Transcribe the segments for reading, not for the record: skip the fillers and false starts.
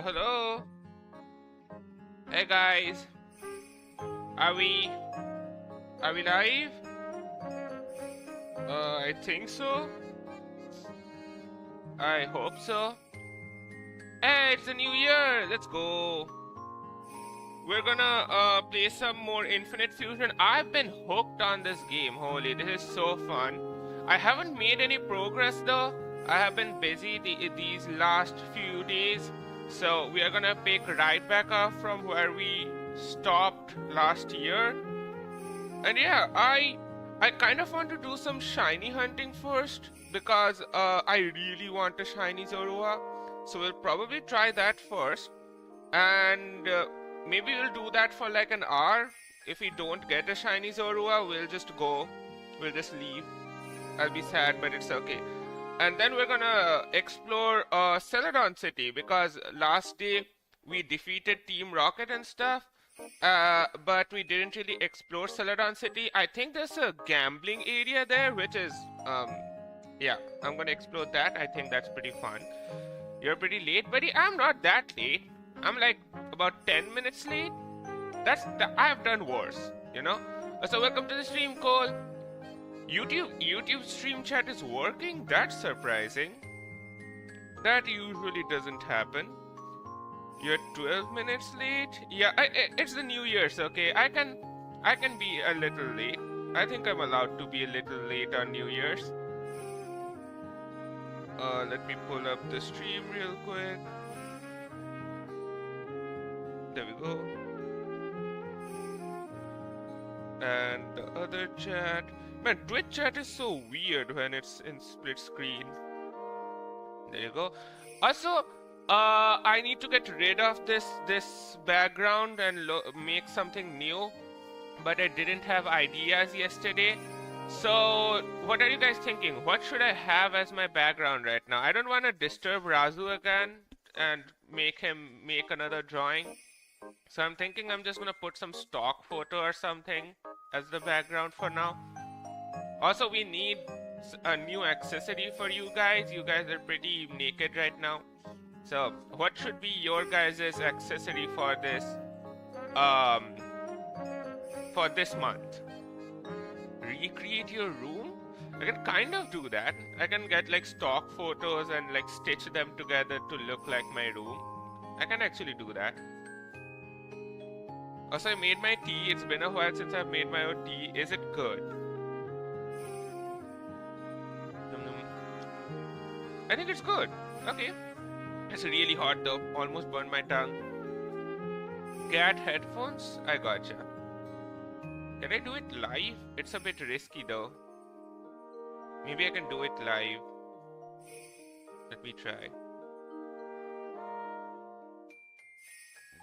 Hello. Hey guys. Are we are we live? I think so. I hope so. Hey, it's the new year. Let's go. We're gonna play some more Infinite Fusion. I've been hooked on this game. Holy, this is so fun. I haven't made any progress though. I have been busy these last few days. So we are gonna pick right back up from where we stopped last year. And yeah, I kind of want to do some shiny hunting first because I really want a shiny Zorua. So we'll probably try that first. And maybe we'll do that for like an hour. If we don't get a shiny Zorua, we'll just go. We'll just leave. I'll be sad, but it's okay. And then we're gonna explore Celadon City because last day we defeated Team Rocket and stuff. But we didn't really explore Celadon City. I think there's a gambling area there, which is, yeah, I'm gonna explore that. I think that's pretty fun. You're pretty late, buddy. I'm not that late. I'm like about 10 minutes late. I've done worse, you know? So welcome to the stream, Cole. YouTube stream chat is working? That's surprising. That usually doesn't happen. You're 12 minutes late? Yeah, it's the New Year's, okay? I can be a little late. I think I'm allowed to be a little late on New Year's. Let me pull up the stream real quick. There we go. And the other chat. Man, Twitch chat is so weird when it's in split screen. There you go. Also, I need to get rid of this background and make something new. But I didn't have ideas yesterday. So, what are you guys thinking? What should I have as my background right now? I don't want to disturb Razu again and make him make another drawing. So I'm thinking I'm just gonna put some stock photo or something as the background for now. Also, we need a new accessory for you guys. You guys are pretty naked right now. So, what should be your guys' accessory for this month? Recreate your room? I can kind of do that. I can get like stock photos and like stitch them together to look like my room. I can actually do that. Also, I made my tea. It's been a while since I've made my own tea. Is it good? I think it's good. Okay. It's really hot though. Almost burned my tongue. Cat headphones? I gotcha. Can I do it live? It's a bit risky though. Maybe I can do it live. Let me try.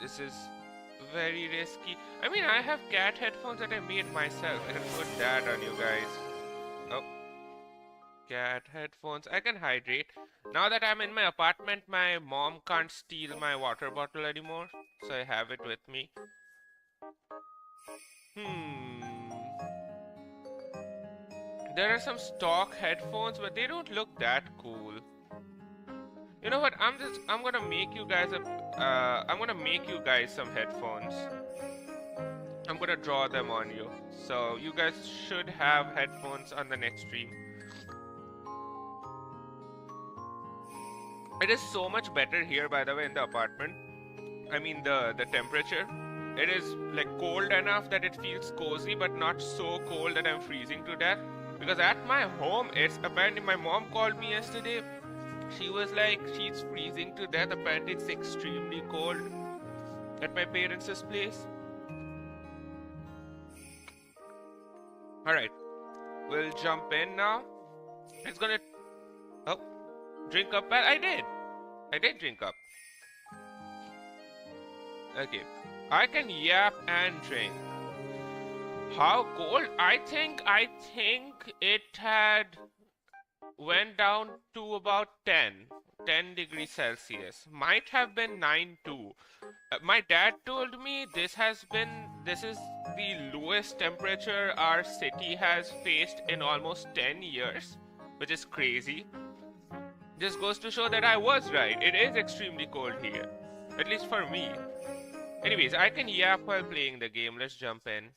This is very risky. I mean, I have cat headphones that I made myself. I can put that on you guys. Oh. Cat headphones. I can hydrate. Now that I'm in my apartment, my mom can't steal my water bottle anymore. So I have it with me. There are some stock headphones, but they don't look that cool. You know what? I'm gonna make you guys some headphones. I'm gonna draw them on you. So you guys should have headphones on the next stream. It is so much better here, by the way, in the apartment. I mean the temperature. It is like cold enough that it feels cozy, but not so cold that I'm freezing to death. Because at my home, it's apparently my mom called me yesterday. She was like, she's freezing to death. Apparently, it's extremely cold at my parents' place. Alright, we'll jump in now. It's gonna... Oh, drink up. Well, I did drink up. Okay, I can yap and drink. How cold? I think it had went down to about 10 degrees Celsius. Might have been 9 too. My dad told me this is the lowest temperature our city has faced in almost 10 years, which is crazy. Just goes to show that I was right. It is extremely cold here. At least for me. Anyways, I can yap while playing the game. Let's jump in.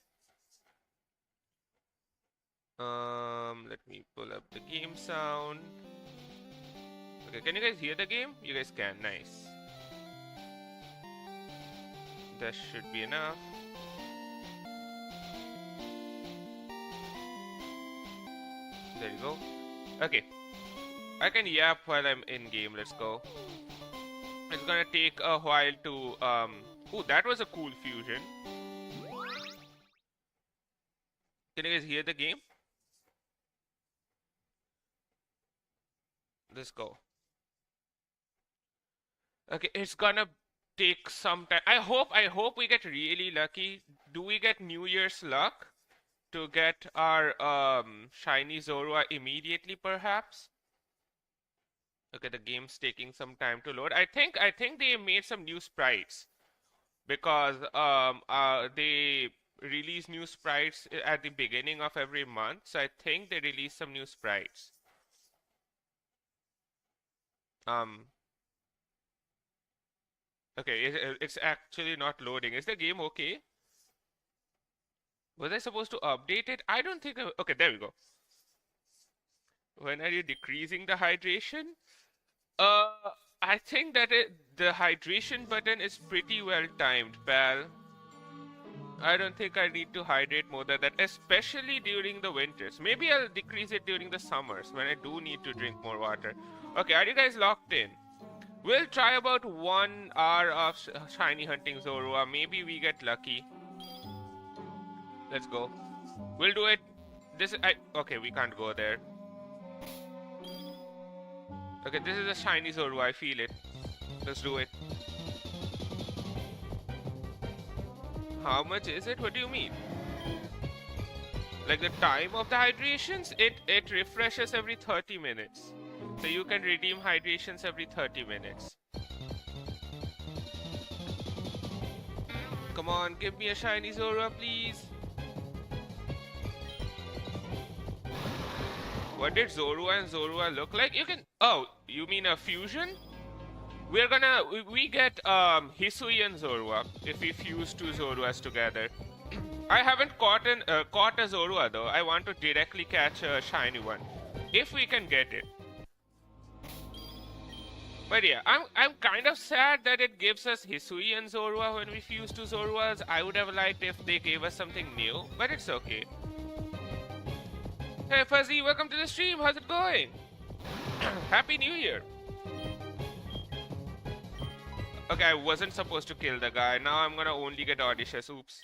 Let me pull up the game sound. Okay, can you guys hear the game? You guys can. Nice. That should be enough. There you go. Okay. I can yap while I'm in game. Let's go. It's gonna take a while to Oh, that was a cool fusion. Can you guys hear the game? Let's go. Okay, it's gonna take some time. I hope we get really lucky. Do we get New Year's luck to get our shiny Zorua immediately perhaps? Okay, the game's taking some time to load. I think they made some new sprites because they release new sprites at the beginning of every month. So I think they release some new sprites. Okay, it's actually not loading. Is the game okay? Was I supposed to update it? I don't think okay, there we go. When are you decreasing the hydration? I think that the hydration button is pretty well timed, pal. I don't think I need to hydrate more than that, especially during the winters. Maybe I'll decrease it during the summers when I do need to drink more water. Okay, are you guys locked in? We'll try about 1 hour of shiny hunting Zorua. Maybe we get lucky. Let's go. We'll do it. Okay, we can't go there. Okay, this is a shiny Zorua. I feel it. Let's do it. How much is it? What do you mean? Like the time of the hydrations? It refreshes every 30 minutes. So you can redeem hydrations every 30 minutes. Come on, give me a shiny Zorua, please. What did Zorua and Zorua look like? You can... Oh, you mean a fusion? We get Hisui and Zorua if we fuse 2 Zoruas together. I haven't caught a Zorua though. I want to directly catch a shiny one. If we can get it. But yeah, I'm kind of sad that it gives us Hisui and Zorua when we fuse 2 Zoruas. I would have liked if they gave us something new, but it's okay. Hey Fuzzy, welcome to the stream. How's it going? Happy New Year. Okay, I wasn't supposed to kill the guy. Now I'm gonna only get Audacious. Oops.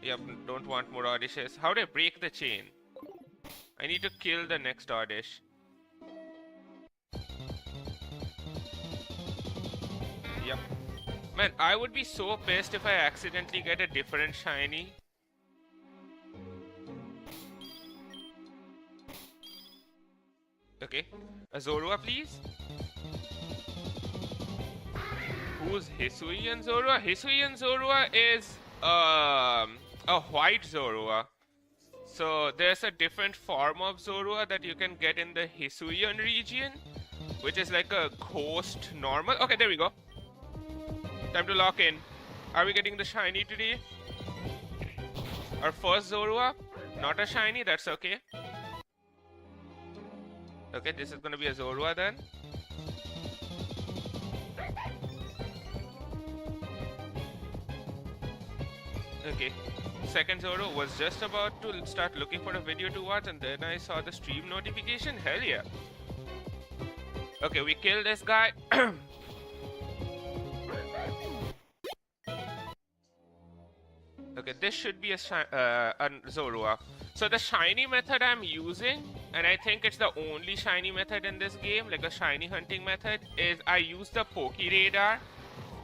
Yep, don't want more Audacious. How do I break the chain? I need to kill the next Audacious. Yep. Man, I would be so pissed if I accidentally get a different shiny. Okay. A Zorua, please. Who's Hisui and Zorua? Hisui and Zorua is a white Zorua. So there's a different form of Zorua that you can get in the Hisuian region, which is like a ghost normal. Okay, there we go. Time to lock in. Are we getting the shiny today? Our first Zorua? Not a shiny, that's okay. Okay, this is gonna be a Zorua then. Okay, second Zoro was just about to start looking for a video to watch and then I saw the stream notification. Hell yeah. Okay, we killed this guy. Okay, this should be a Zorua. So the shiny method I'm using, and I think it's the only shiny method in this game, like a shiny hunting method, is I use the Poke Radar.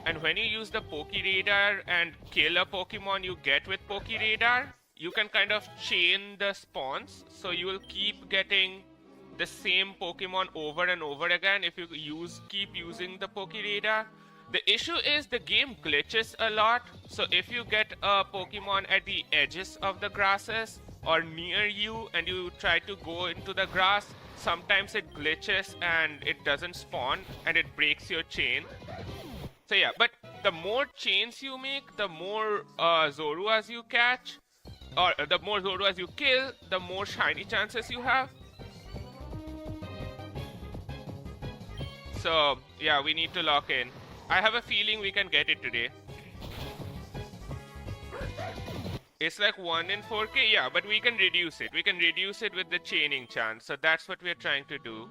And when you use the Poke Radar and kill a Pokemon you get with Poke Radar, you can kind of chain the spawns. So you will keep getting the same Pokemon over and over again if you keep using the Poke Radar. The issue is the game glitches a lot. So if you get a Pokemon at the edges of the grasses or near you and you try to go into the grass, sometimes it glitches and it doesn't spawn and it breaks your chain. So yeah, but the more chains you make, the more Zoruas you catch, or the more Zoruas you kill, the more shiny chances you have. So yeah, we need to lock in. I have a feeling we can get it today. It's like 1 in 4K, yeah, but we can reduce it. We can reduce it with the chaining chance. So that's what we're trying to do.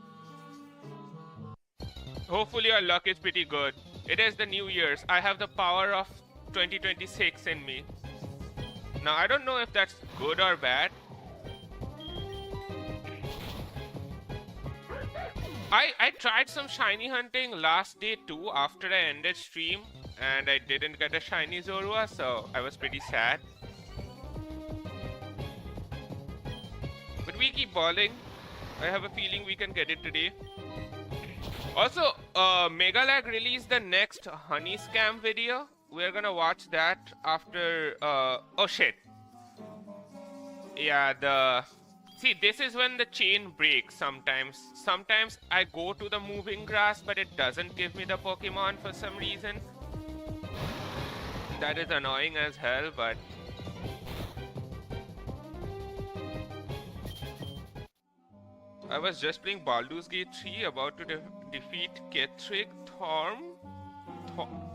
Hopefully our luck is pretty good. It is the New Year's. I have the power of 2026 in me. Now, I don't know if that's good or bad. I tried some shiny hunting last day too after I ended stream. And I didn't get a shiny Zorua, so I was pretty sad. But we keep balling. I have a feeling we can get it today. Also, Megalag released the next honey scam video. We're gonna watch that after, oh shit. Yeah, see, this is when the chain breaks sometimes. Sometimes I go to the moving grass, but it doesn't give me the Pokemon for some reason. That is annoying as hell, but... I was just playing Baldur's Gate 3, about to defeat Kethrig Thorm.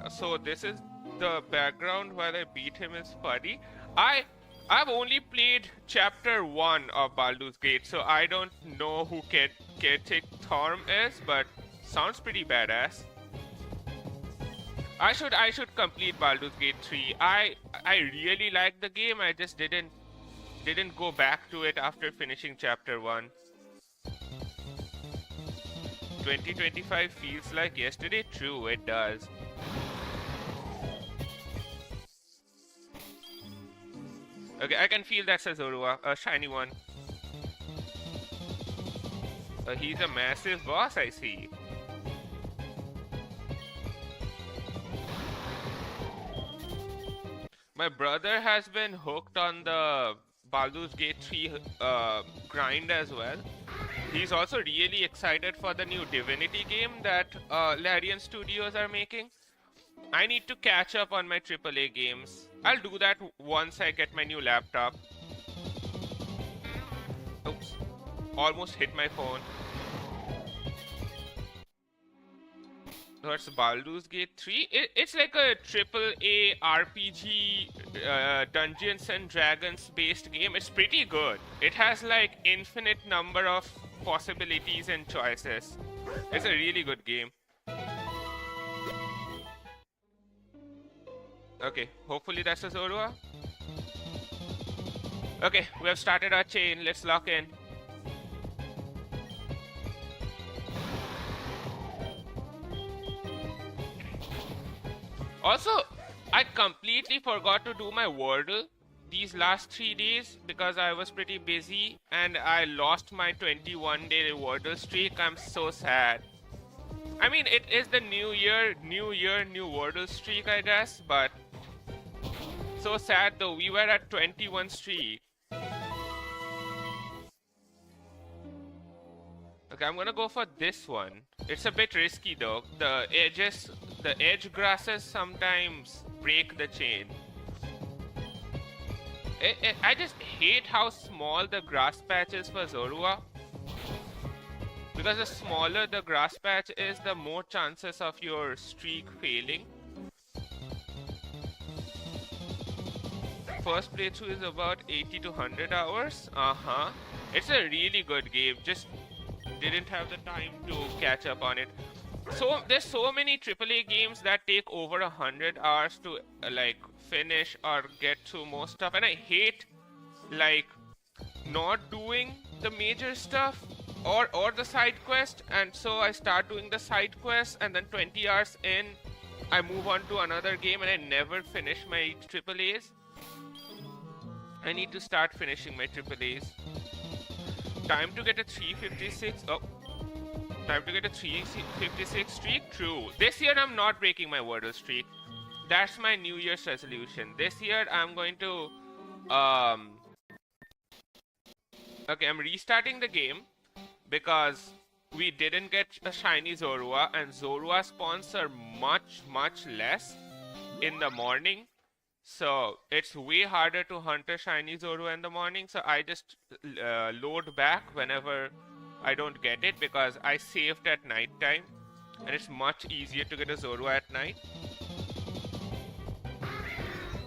So this is the background while I beat him is Fuddy. I've only played chapter 1 of Baldur's Gate, so I don't know who Kethrig Thorm is, but sounds pretty badass. I should complete Baldur's Gate 3. I really like the game. I just didn't go back to it after finishing chapter 1. 2025 feels like yesterday. True, it does. Okay, I can feel that's a Zorua, a shiny one. He's a massive boss, I see. My brother has been hooked on the Baldur's Gate 3 grind as well. He's also really excited for the new Divinity game that Larian Studios are making. I need to catch up on my AAA games. I'll do that once I get my new laptop. Oops. Almost hit my phone. That's Baldur's Gate 3. It's like a AAA RPG Dungeons and Dragons based game. It's pretty good. It has like infinite number of possibilities and choices. It's a really good game. Okay, hopefully that's a Zorua. Okay, we have started our chain. Let's lock in. Also, I completely forgot to do my Wordle these last 3 days because I was pretty busy and I lost my 21-day Wordle streak. I'm so sad. I mean, it is the new year, new Wordle streak, I guess, but so sad though. We were at 21 streak. Okay, I'm gonna go for this one. It's a bit risky though. The edge grasses sometimes break the chain. I just hate how small the grass patch is for Zorua. Because the smaller the grass patch is, the more chances of your streak failing. First playthrough is about 80 to 100 hours. It's a really good game. Just didn't have the time to catch up on it. So there's so many AAA games that take over 100 hours to like finish or get through most stuff, and I hate like not doing the major stuff or the side quest, and so I start doing the side quest and then 20 hours in I move on to another game and I never finish my AAAs. I need to start finishing my AAAs. Time to get a 356. Oh, time to get a 356 streak. True. This year I'm not breaking my Wordle streak. That's my New Year's resolution. This year I'm going to okay, I'm restarting the game because we didn't get a shiny Zorua, and Zorua spawns are much less in the morning. So it's way harder to hunt a shiny Zorua in the morning. So I just load back whenever I don't get it, because I saved at night time, and it's much easier to get a Zorua at night.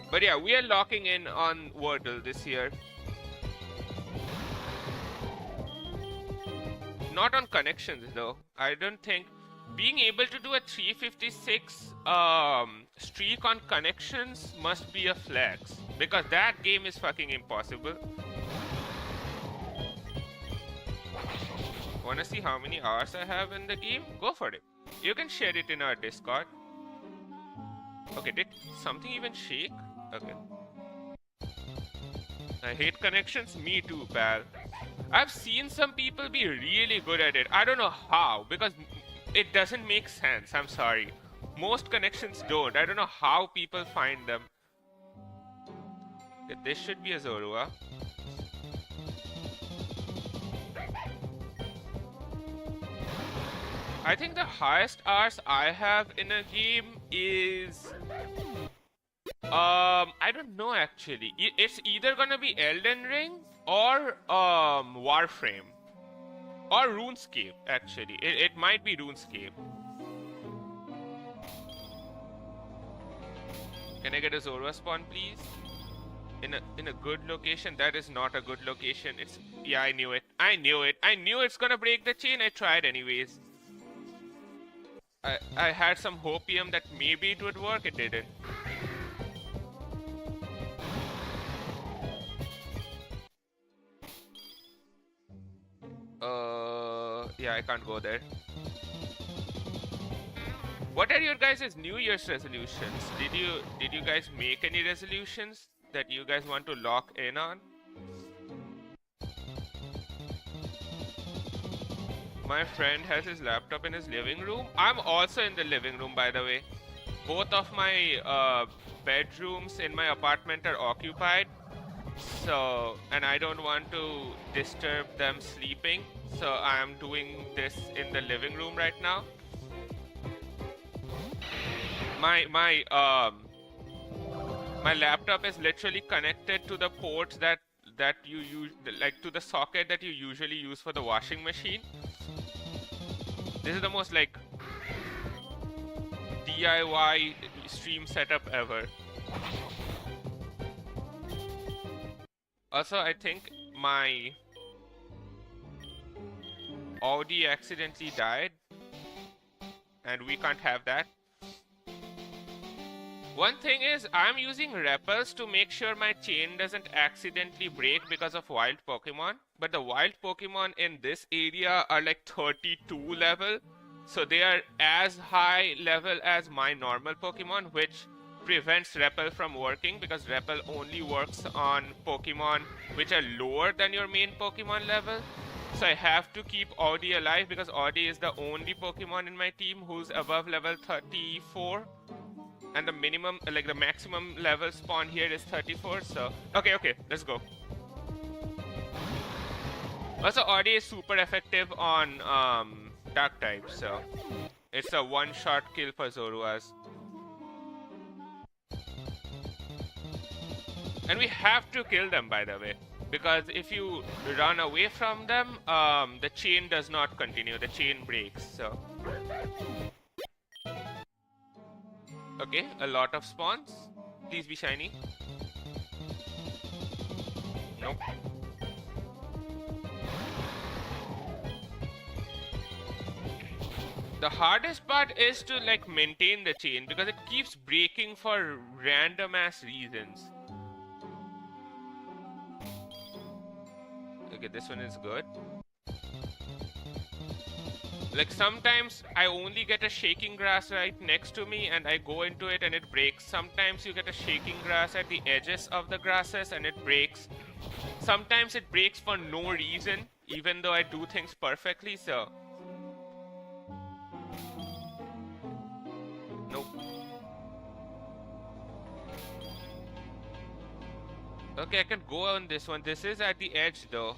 But yeah, we are locking in on Wordle this year. Not on connections though. I don't think being able to do a 356 streak on connections must be a flex, because that game is fucking impossible. Wanna see how many hours I have in the game? Go for it. You can share it in our Discord. Okay, did something even shake? Okay. I hate connections. Me too, pal. I've seen some people be really good at it. I don't know how, because it doesn't make sense. I'm sorry. Most connections don't. I don't know how people find them. Okay, this should be a Zorua. I think the highest hours I have in a game is... I don't know actually. It's either gonna be Elden Ring or Warframe. Or RuneScape actually. It might be RuneScape. Can I get a Zorua spawn please? In a good location? That is not a good location. It's... yeah, I knew it. I knew it. I knew it's gonna break the chain. I tried anyways. I had some hopium that maybe it would work. It didn't. Yeah, I can't go there. What are your guys' New Year's resolutions? Did you guys make any resolutions that you guys want to lock in on? My friend has his laptop in his living room. I'm also in the living room, by the way. Both of my bedrooms in my apartment are occupied. So, and I don't want to disturb them sleeping. So I'm doing this in the living room right now. My laptop is literally connected to the ports that you use, like to the socket that you usually use for the washing machine. This is the most like DIY stream setup ever. Also, I think my Audi accidentally died, and we can't have that. One thing is, I'm using repels to make sure my chain doesn't accidentally break because of wild Pokemon. But the wild Pokemon in this area are like 32 level. So they are as high level as my normal Pokemon, which prevents repel from working, because repel only works on Pokemon which are lower than your main Pokemon level. So I have to keep Audi alive, because Audi is the only Pokemon in my team who's above level 34. And the minimum, like the maximum level spawn here is 34, so... Okay, let's go. Also, Audi is super effective on Dark types, so... It's a one-shot kill for Zoruas. And we have to kill them, by the way. Because if you run away from them, the chain does not continue, the chain breaks, so... Okay, a lot of spawns. Please be shiny. Nope. The hardest part is to like maintain the chain, because it keeps breaking for random ass reasons. Okay, this one is good. Like sometimes I only get a shaking grass right next to me and I go into it and it breaks. Sometimes you get a shaking grass at the edges of the grasses and it breaks. Sometimes it breaks for no reason, even though I do things perfectly, so... Nope. Okay, I can go on this one. This is at the edge though.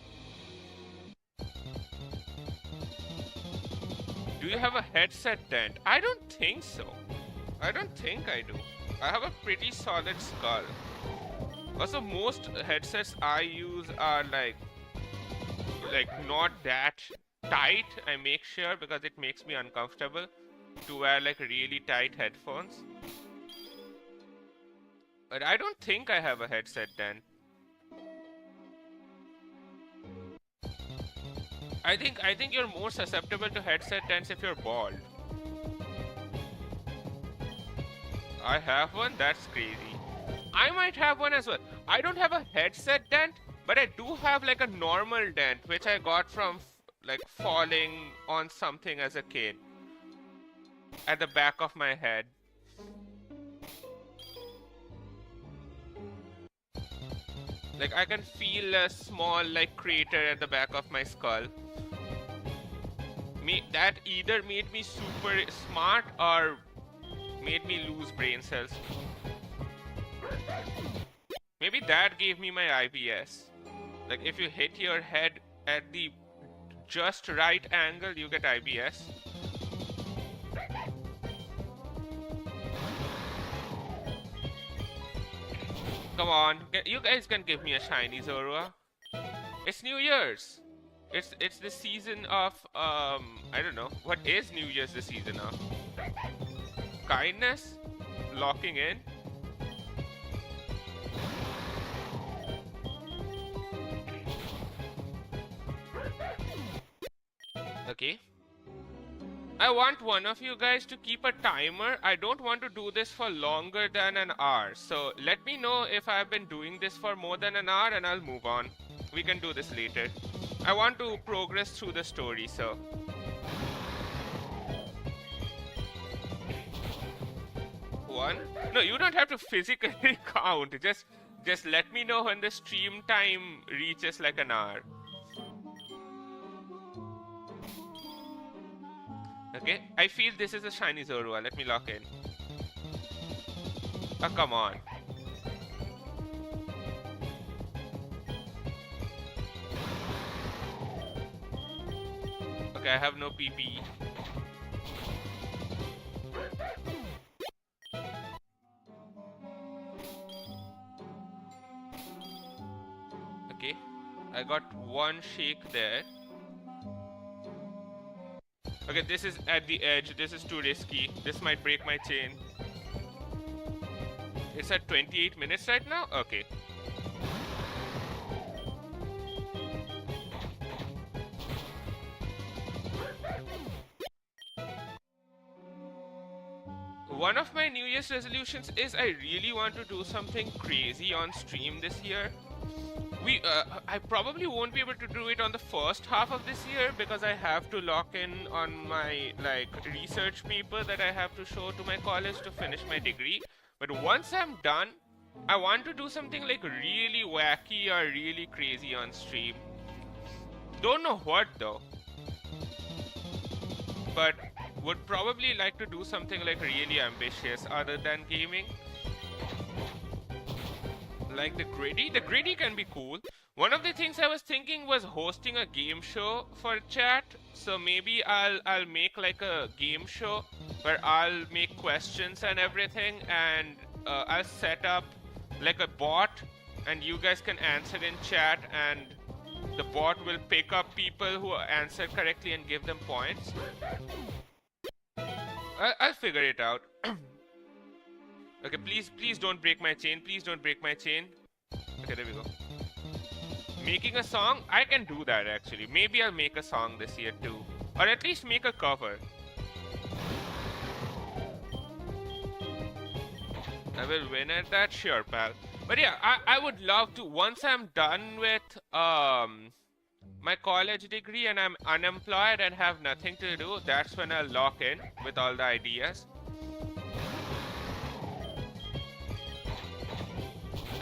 Do you have a headset dent? I don't think so. I don't think I do. I have a pretty solid skull. Also, most headsets I use are like not that tight. I make sure because it makes me uncomfortable to wear like really tight headphones. But I don't think I have a headset dent. I think you're more susceptible to headset dents if you're bald. I have one? That's crazy. I might have one as well. I don't have a headset dent, but I do have like a normal dent, which I got from like falling on something as a kid. At the back of my head. Like I can feel a small like crater at the back of my skull. That either made me super smart or made me lose brain cells. Maybe that gave me my IBS. Like if you hit your head at the just right angle, you get IBS. Come on, you guys can give me a shiny Zorua. It's New Year's. It's the season of I don't know. What is New Year's the season of? Kindness? Locking in? Okay. I want one of you guys to keep a timer. I don't want to do this for longer than an hour. So let me know if I've been doing this for more than an hour and I'll move on. We can do this later. I want to progress through the story, so. One? No, you don't have to physically count. Just let me know when the stream time reaches like an hour. Okay, I feel this is a shiny Zorua. Let me lock in. Oh, come on. Okay, I have no PP. Okay, I got one shake there. Okay, this is at the edge. This is too risky. This might break my chain. It's at 28 minutes right now? Okay. One of my New Year's resolutions is I really want to do something crazy on stream this year. I probably won't be able to do it on the first half of this year because I have to lock in on my like research paper that I have to show to my college to finish my degree. But once I'm done, I want to do something like really wacky or really crazy on stream. Don't know what though. But would probably like to do something like really ambitious other than gaming. Like the gritty can be cool. One of the things I was thinking was hosting a game show for chat. So maybe I'll make like a game show where I'll make questions and everything, and I'll set up like a bot, and you guys can answer in chat, and the bot will pick up people who answer correctly and give them points. I'll figure it out. Okay, please don't break my chain. Please don't break my chain. Okay, there we go. Making a song? I can do that actually. Maybe I'll make a song this year too. Or at least make a cover. I will win at that? Sure, pal. But yeah, I would love to, once I'm done with my college degree and I'm unemployed and have nothing to do, that's when I'll lock in with all the ideas.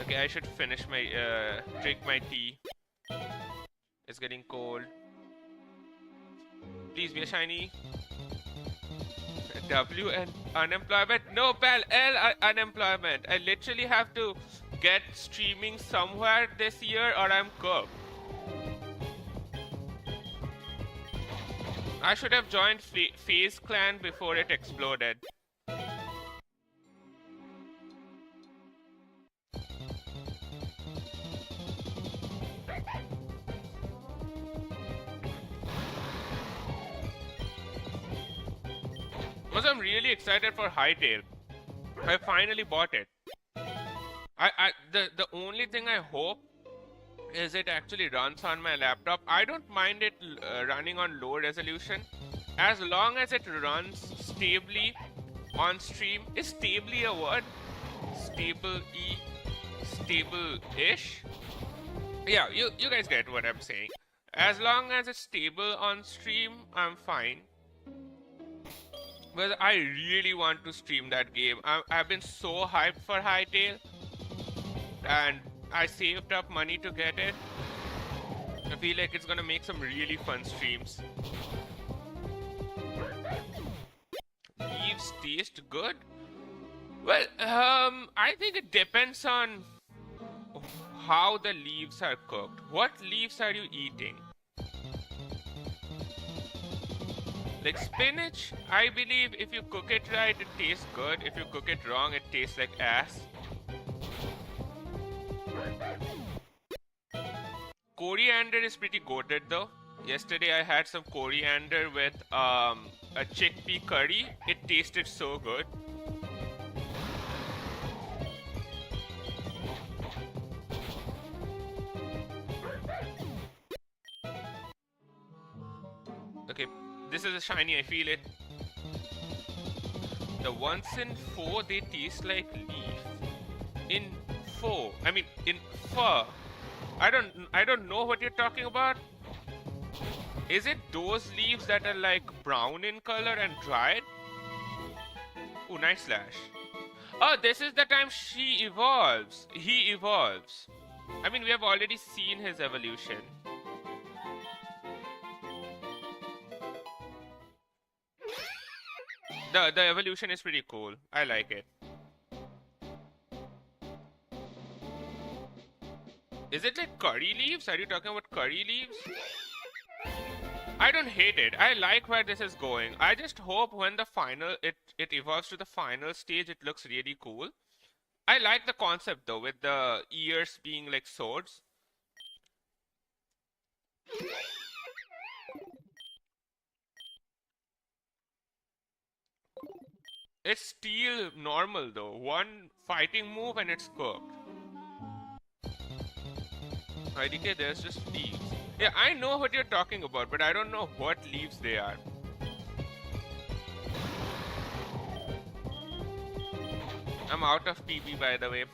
Okay, I should finish my, drink my tea. It's getting cold. Please be a shiny. W and unemployment? No, pal, L unemployment. I literally have to get streaming somewhere this year or I'm cooked. I should have joined FaZe Clan before it exploded. Also, I'm really excited for Hytale. I finally bought it. The only thing I hope is it actually runs on my laptop. I don't mind it running on low resolution as long as it runs stably on stream. Is stably a word? Stable-ish? Yeah, you guys get what I'm saying. As long as it's stable on stream, I'm fine. But I really want to stream that game. I've been so hyped for Hytale, and I saved up money to get it. I feel like it's gonna make some really fun streams. Leaves taste good? Well, I think it depends on how the leaves are cooked. What leaves are you eating? Like spinach, I believe if you cook it right, it tastes good. If you cook it wrong, it tastes like ass. Coriander is pretty goated though. Yesterday I had some coriander with a chickpea curry. It tasted so good. Okay, this is a shiny, I feel it. The ones in pho, they taste like leaf. In pho, I mean in pho. I don't know what you're talking about. Is it those leaves that are like brown in color and dried? Ooh, nice slash. Oh, this is the time she evolves. He evolves. I mean, we have already seen his evolution. The evolution is pretty cool. I like it. Is it like curry leaves? Are you talking about curry leaves? I don't hate it. I like where this is going. I just hope when the final it evolves to the final stage, it looks really cool. I like the concept though, with the ears being like swords. It's still normal though. One fighting move and it's cooked. IDK, there's just leaves. Yeah, I know what you're talking about, but I don't know what leaves they are. I'm out of PP, by the way.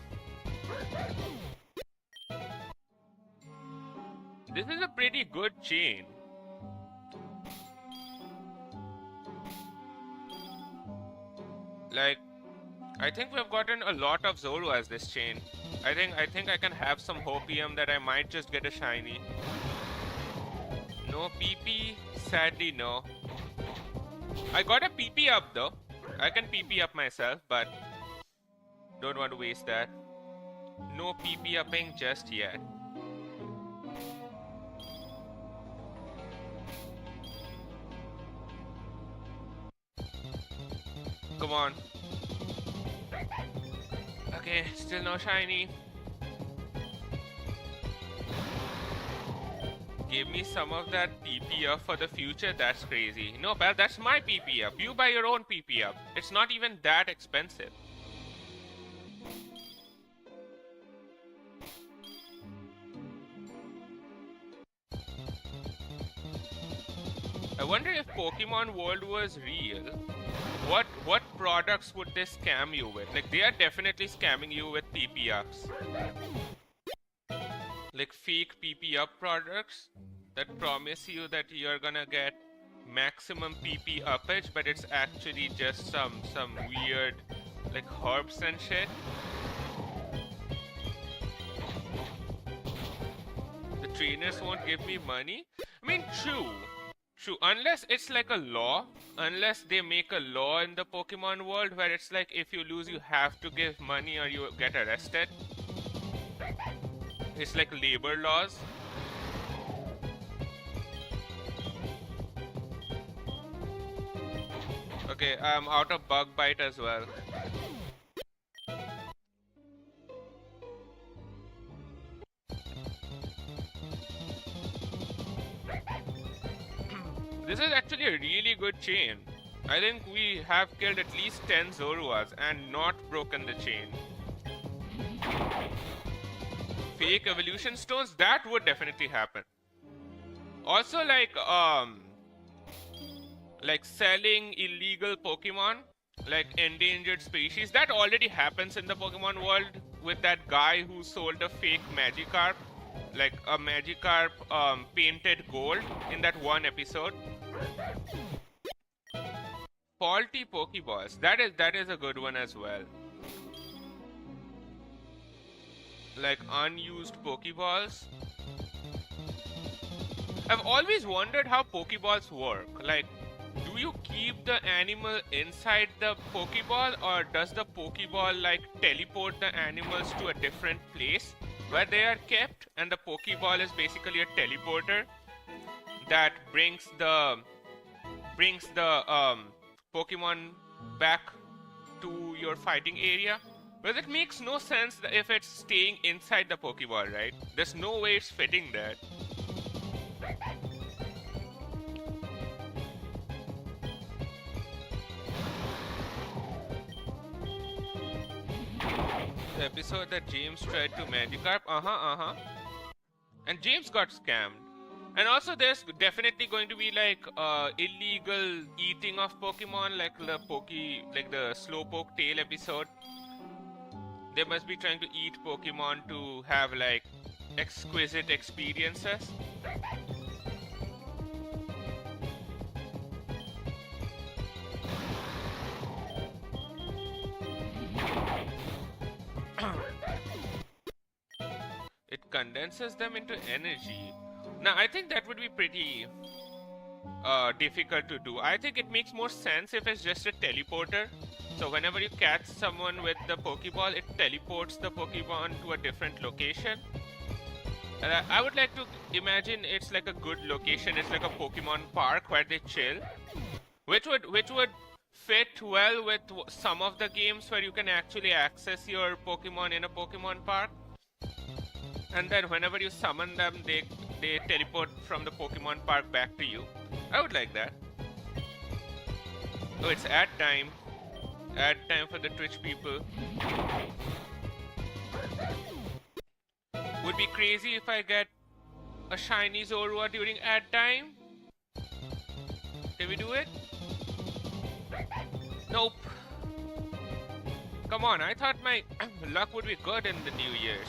This is a pretty good chain. Like, I think we've gotten a lot of Zoro as this chain. I think I can have some hopium that I might just get a shiny. No PP? Sadly, no. I got a PP up though. I can PP up myself, but don't want to waste that. No PP upping just yet. Come on. Okay, still no shiny. Give me some of that PP up for the future. That's crazy. No, pal, that's my PP up. You buy your own PP up. It's not even that expensive. I wonder if Pokemon World was real. What products would they scam you with? Like, they are definitely scamming you with PP ups. Like fake PP up products that promise you that you're gonna get maximum PP uppage, but it's actually just some weird like herbs and shit. The trainers won't give me money. I mean, true. Unless it's like a law, unless they make a law in the Pokemon world where it's like if you lose, you have to give money or you get arrested. It's like labor laws. Okay, I'm out of bug bite as well. This is actually a really good chain. I think we have killed at least 10 Zoruas and not broken the chain. Fake evolution stones, that would definitely happen. Also, like selling illegal Pokemon, like endangered species, that already happens in the Pokemon world with that guy who sold a fake Magikarp, like a Magikarp painted gold in that one episode. Faulty Pokeballs, that is a good one as well. Like unused Pokeballs. I've always wondered how Pokeballs work. Like, do you keep the animal inside the Pokeball, or does the Pokeball like teleport the animals to a different place where they are kept, and the Pokeball is basically a teleporter that brings the Pokemon back to your fighting area? But it makes no sense if it's staying inside the Pokeball, right? There's no way it's fitting there. The episode that James tried to Magikarp, and James got scammed. And also there's definitely going to be like illegal eating of Pokemon, like the Slowpoke Tail episode. They must be trying to eat Pokemon to have like exquisite experiences. It condenses them into energy. Now, I think that would be pretty difficult to do. I think it makes more sense if it's just a teleporter. So whenever you catch someone with the Pokeball, it teleports the Pokemon to a different location. And I would like to imagine it's like a good location. It's like a Pokemon park where they chill, which would fit well with some of the games where you can actually access your Pokemon in a Pokemon park. And then whenever you summon them, they teleport from the Pokemon park back to you. I would like that. Oh, it's ad time. Ad time for the Twitch people. Would be crazy if I get a shiny Zorua during ad time. Can we do it? Nope. Come on, I thought my luck would be good in the New Year's.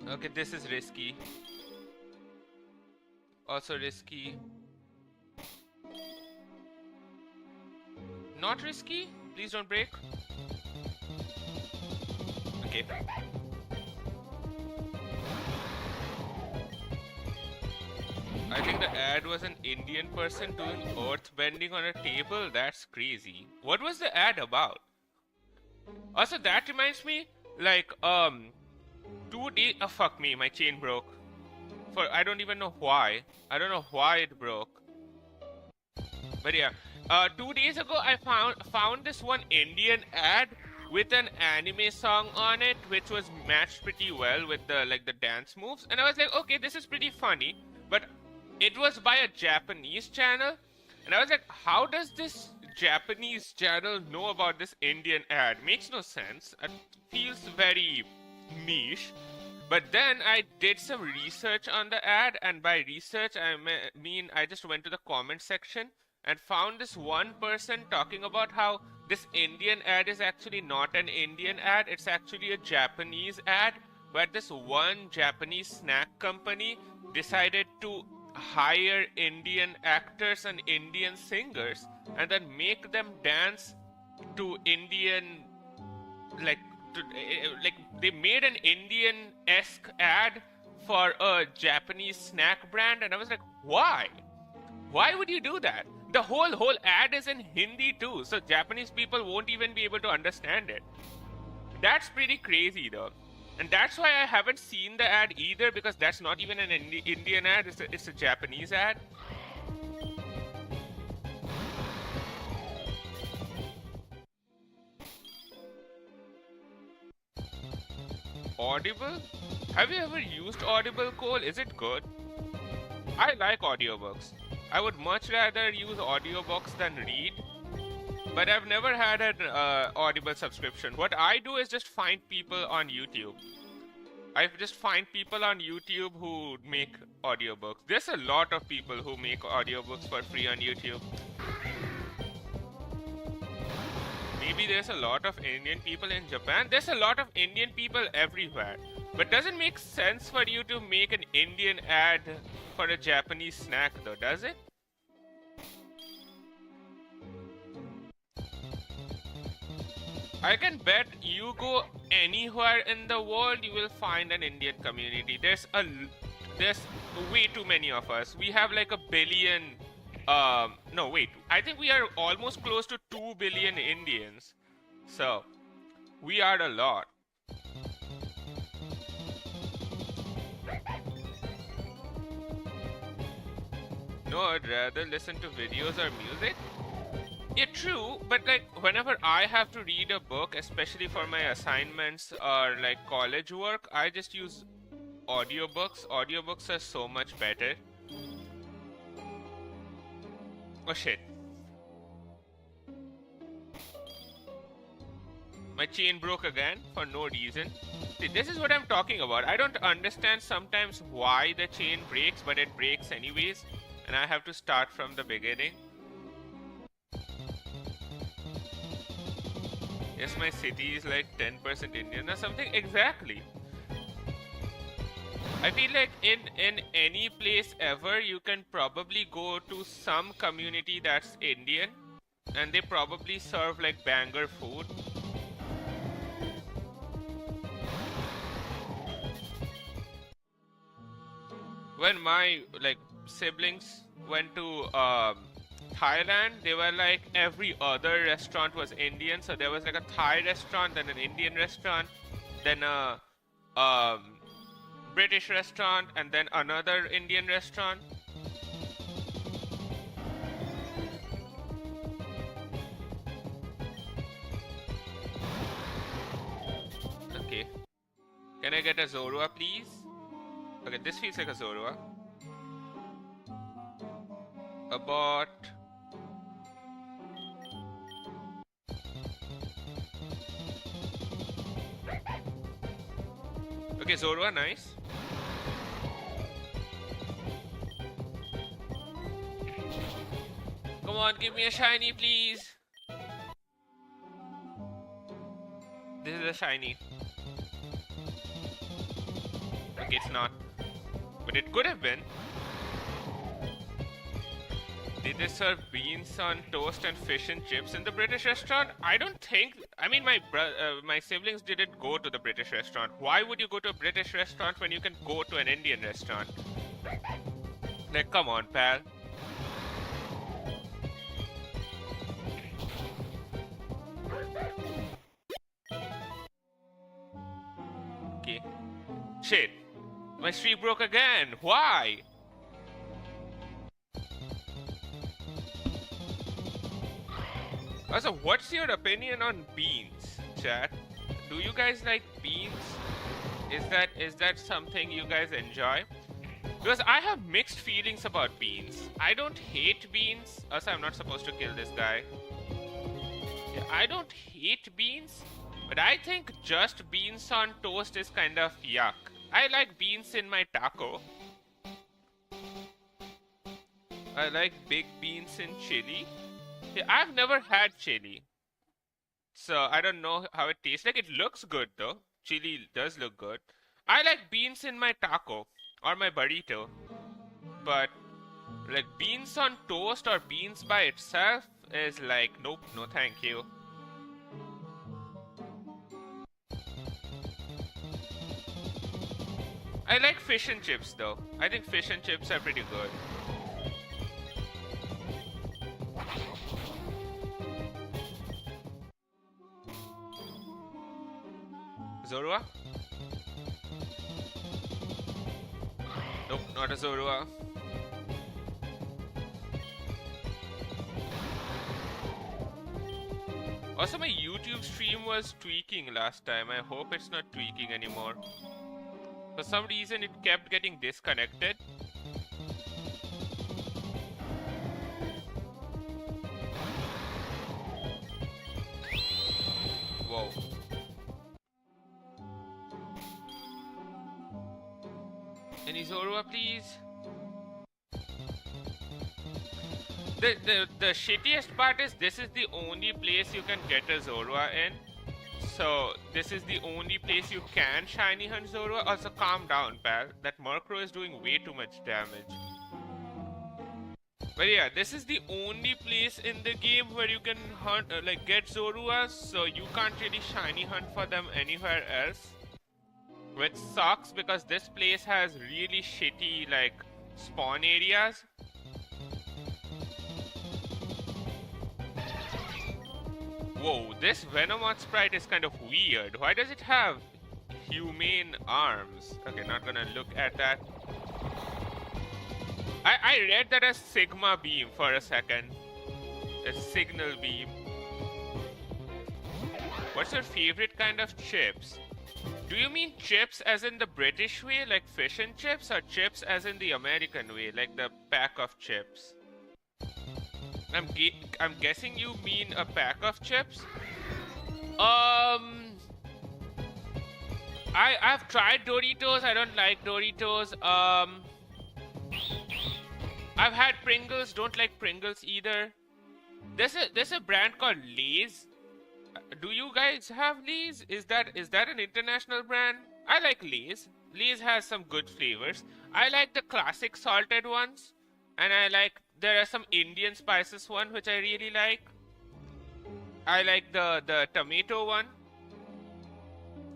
Okay, this is risky. Also risky. Not risky? Please don't break. Okay. I think the ad was an Indian person doing earth bending on a table. That's crazy. What was the ad about? Also, that reminds me, like, 2 days. Oh, fuck me, my chain broke. I don't even know why. I don't know why it broke. But yeah, 2 days ago I found this one Indian ad with an anime song on it, which was matched pretty well with the dance moves, and I was like, okay, this is pretty funny. But it was by a Japanese channel, and I was like, how does this Japanese channel know about this Indian ad? Makes no sense. It feels very niche. But then I did some research on the ad, and by research I mean I just went to the comment section and found this one person talking about how this Indian ad is actually not an Indian ad, it's actually a Japanese ad, where this one Japanese snack company decided to hire Indian actors and Indian singers and then make them dance to Indian, they made an Indian-esque ad for a Japanese snack brand, and I was like, why? Why would you do that? The whole ad is in Hindi too, so Japanese people won't even be able to understand it. That's pretty crazy though. And that's why I haven't seen the ad either, because that's not even an Indian ad, it's a Japanese ad. Audible? Have you ever used Audible, Cole? Is it good? I like audiobooks. I would much rather use audiobooks than read, but I've never had an Audible subscription. What I do is just find people on YouTube. I just find people on YouTube who make audiobooks. There's a lot of people who make audiobooks for free on YouTube. Maybe there's a lot of Indian people in Japan. There's a lot of Indian people everywhere. But doesn't make sense for you to make an Indian ad for a Japanese snack though, does it? I can bet you go anywhere in the world, you will find an Indian community. There's way too many of us. We have like a billion. No, wait. I think we are almost close to 2 billion Indians. So, we are a lot. No, I'd rather listen to videos or music. Yeah, true, but like whenever I have to read a book, especially for my assignments or like college work, I just use audiobooks. Audiobooks are so much better. Oh shit. My chain broke again for no reason. See, this is what I'm talking about. I don't understand sometimes why the chain breaks, but it breaks anyways. And I have to start from the beginning. Yes, my city is like 10% Indian or something. Exactly. I feel like in any place ever, you can probably go to some community that's Indian, and they probably serve like banger food. When my like siblings went to Thailand, they were like every other restaurant was Indian. So there was like a Thai restaurant, then an Indian restaurant, then a British restaurant, and then another Indian restaurant. Okay. Can I get a Zorua, please? Okay, this feels like a Zorua. A bot. Okay, Zorua, nice. Come on, give me a shiny, please. This is a shiny. Okay, it's not. But it could have been. Did they serve beans on toast and fish and chips in the British restaurant? I don't think. I mean, my siblings didn't go to the British restaurant. Why would you go to a British restaurant when you can go to an Indian restaurant? Like, come on, pal. Okay. Shit. My streak broke again. Why? Also, what's your opinion on beans, chat? Do you guys like beans? Is that something you guys enjoy? Because I have mixed feelings about beans. I don't hate beans. Also, I'm not supposed to kill this guy. Yeah, I don't hate beans, but I think just beans on toast is kind of yuck. I like beans in my taco. I like big beans in chili. Yeah, I've never had chili, so I don't know how it tastes. Like, it looks good though. Chili does look good. I like beans in my taco or my burrito, but like beans on toast or beans by itself is like, nope, no thank you. I like fish and chips though. I think fish and chips are pretty good. Zorua? Not a Zorua. Also, my YouTube stream was tweaking last time. I hope it's not tweaking anymore. For some reason, it kept getting disconnected. Whoa. Any Zorua, please? The shittiest part is this is the only place you can get a Zorua in. So this is the only place you can shiny hunt Zorua. Also, calm down, pal. That Murkrow is doing way too much damage. But yeah, this is the only place in the game where you can hunt, get Zoruas. So you can't really shiny hunt for them anywhere else. Which sucks because this place has really shitty spawn areas. Whoa, this Venomoth sprite is kind of weird. Why does it have humane arms? Okay, not gonna look at that. I read that as Sigma Beam for a second. A signal beam. What's your favorite kind of chips? Do you mean chips as in the British way, like fish and chips, or chips as in the American way, like the pack of chips? I'm guessing you mean a pack of chips. I've tried Doritos. I don't like Doritos. I've had Pringles. Don't like Pringles either. There's a brand called Lay's. Do you guys have Lay's? Is that an international brand? I like Lay's. Lay's has some good flavors. I like the classic salted ones, and there are some Indian spices one which I really like. I like the tomato one.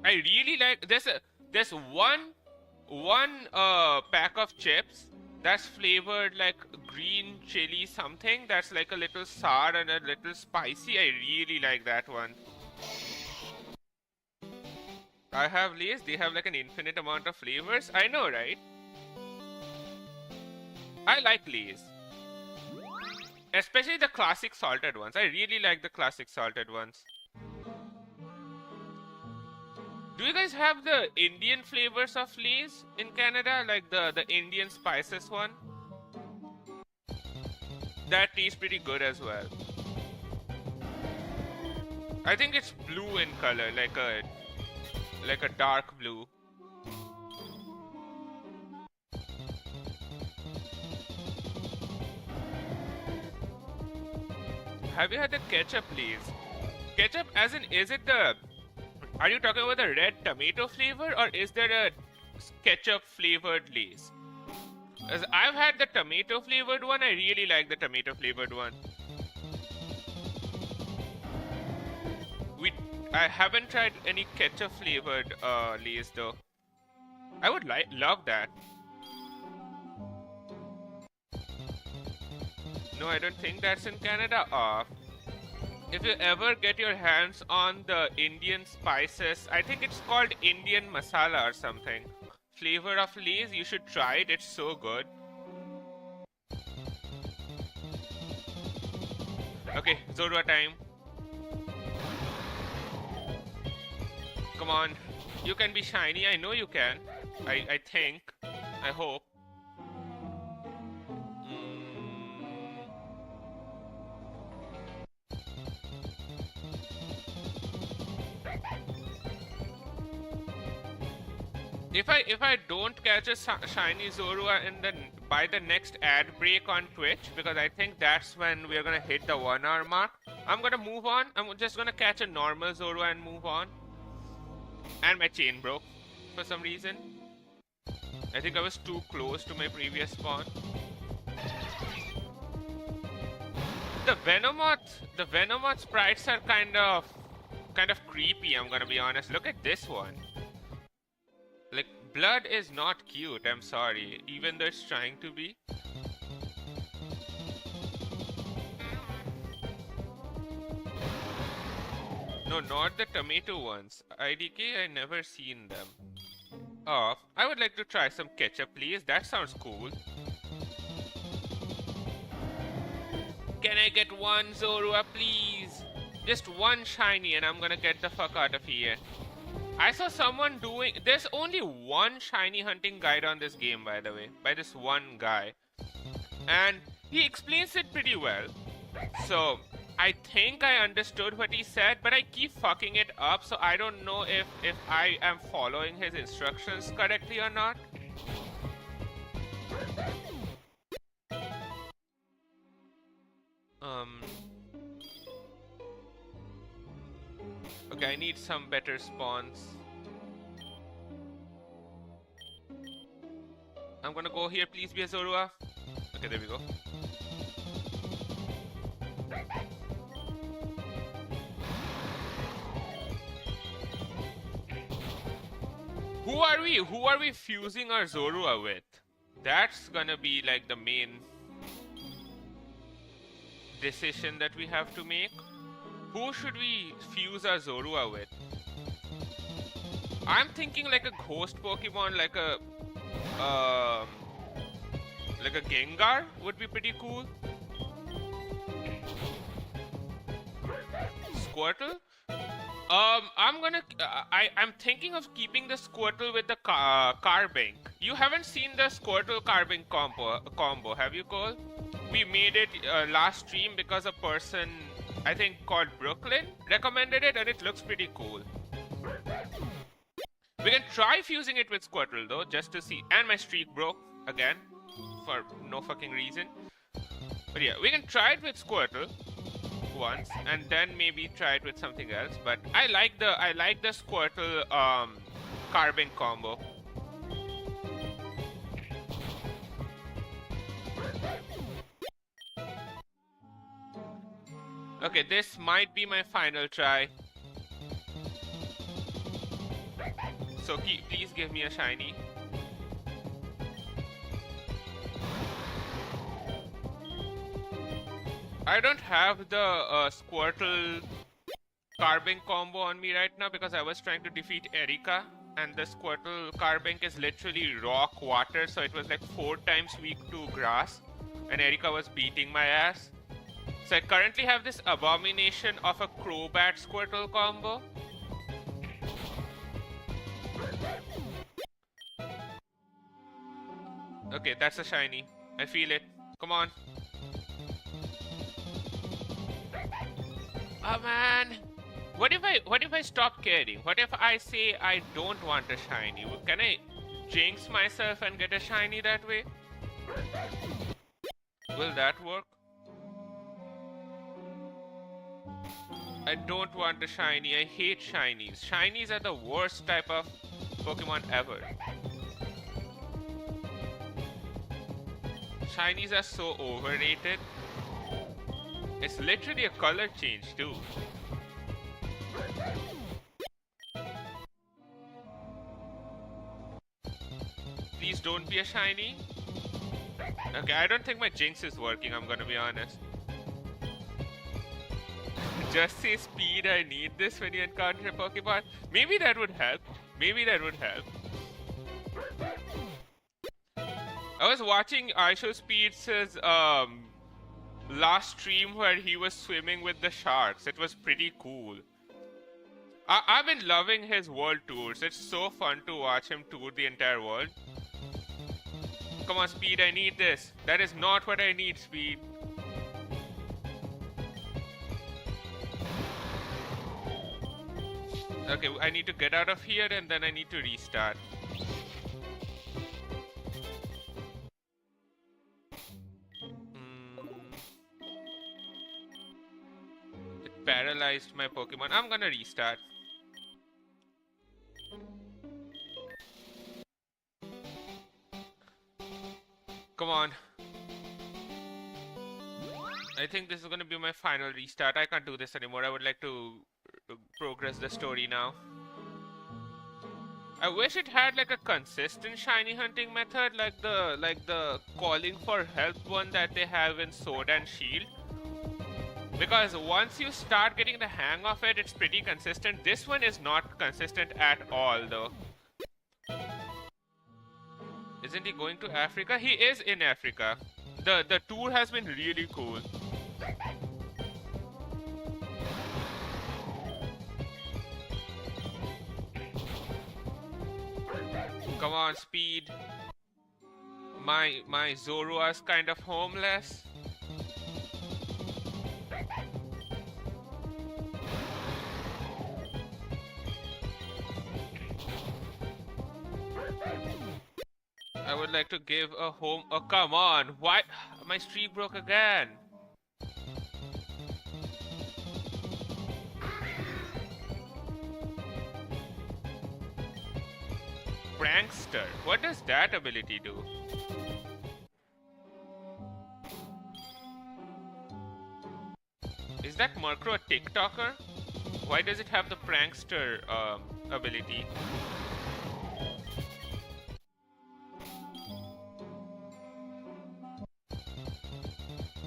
I really like there's one pack of chips that's flavored like green chili something that's like a little sour and a little spicy. I really like that one. I have Lay's. They have like an infinite amount of flavors. I know, right? I like Lay's. Especially the classic salted ones. I really like the classic salted ones. Do you guys have the Indian flavors of Lay's in Canada? Like the Indian spices one? That tastes pretty good as well. I think it's blue in color, like a dark blue. Have you had the ketchup, please? Ketchup as in, are you talking about the red tomato flavor or is there a ketchup flavored Lay's? As I've had the tomato flavored one, I really like the tomato flavored one. I haven't tried any ketchup flavored Lay's though. I would love that. No, I don't think that's in Canada. If you ever get your hands on the Indian spices, I think it's called Indian masala or something. Flavor of Lay's, you should try it. It's so good. Okay, Zorua time. Come on, you can be shiny. I know you can. I think. I hope. If I don't catch a shiny Zorua by the next ad break on Twitch, because I think that's when we're gonna hit the 1 hour mark, I'm gonna move on. I'm just gonna catch a normal Zorua and move on. And my chain broke for some reason. I think I was too close to my previous spawn. The Venomoth sprites are kind of creepy, I'm gonna be honest. Look at this one. Like, blood is not cute, I'm sorry, even though it's trying to be. No, not the tomato ones. IDK, I never seen them. I would like to try some ketchup, please. That sounds cool. Can I get one Zorua, please? Just one shiny and I'm gonna get the fuck out of here. I saw someone doing... There's only one shiny hunting guide on this game, by the way. By this one guy. And he explains it pretty well. So, I think I understood what he said, but I keep fucking it up, so I don't know if I am following his instructions correctly or not. Okay, I need some better spawns. I'm gonna go here, please be a Zorua. Okay, there we go. Who are we? Who are we fusing our Zorua with? That's gonna be like the main decision that we have to make. Who should we fuse our Zorua with? I'm thinking like a ghost Pokemon, like a Gengar would be pretty cool. Squirtle? I'm thinking of keeping the Squirtle with the Carbink. You haven't seen the Squirtle Carbink combo, have you, Cole? We made it last stream because a person, I think called Brooklyn, recommended it and it looks pretty cool. We can try fusing it with Squirtle though, just to see. And my streak broke again, for no fucking reason. But yeah, we can try it with Squirtle once, and then maybe try it with something else. But I like the Squirtle Carbink combo. Okay, this might be my final try. So please give me a shiny. I don't have the Squirtle Carbink combo on me right now because I was trying to defeat Erika, and the Squirtle Carbink is literally rock water, so it was like 4 times weak to grass, and Erika was beating my ass. So I currently have this abomination of a Crobat Squirtle combo. Okay, that's a shiny. I feel it. Come on. Oh man. What if I stop caring? What if I say I don't want a shiny? Can I jinx myself and get a shiny that way? Will that work? I don't want a shiny. I hate shinies. Shinies are the worst type of Pokemon ever. Shinies are so overrated. It's literally a color change too. Please don't be a shiny. Okay, I don't think my jinx is working, I'm gonna be honest. Just say speed, I need this when you encounter a Pokemon. Maybe that would help. Maybe that would help. I was watching Aisho Speed's last stream where he was swimming with the sharks. It was pretty cool. I've been loving his world tours. It's so fun to watch him tour the entire world. Come on, Speed, I need this. That is not what I need, Speed. Okay, I need to get out of here and then I need to restart. It paralyzed my Pokemon. I'm gonna restart. Come on. I think this is gonna be my final restart. I can't do this anymore. I would like to progress the story now. I wish it had like a consistent shiny hunting method, like the calling for help one that they have in Sword and Shield. Because once you start getting the hang of it, it's pretty consistent. This one is not consistent at all though. Isn't he going to Africa? He is in Africa. The tour has been really cool. Come on, speed. My Zoroa's kind of homeless. I would like to give a home. Oh, come on. Why? My streak broke again. Prankster. What does that ability do? Is that Murkrow a TikToker? Why does it have the prankster ability?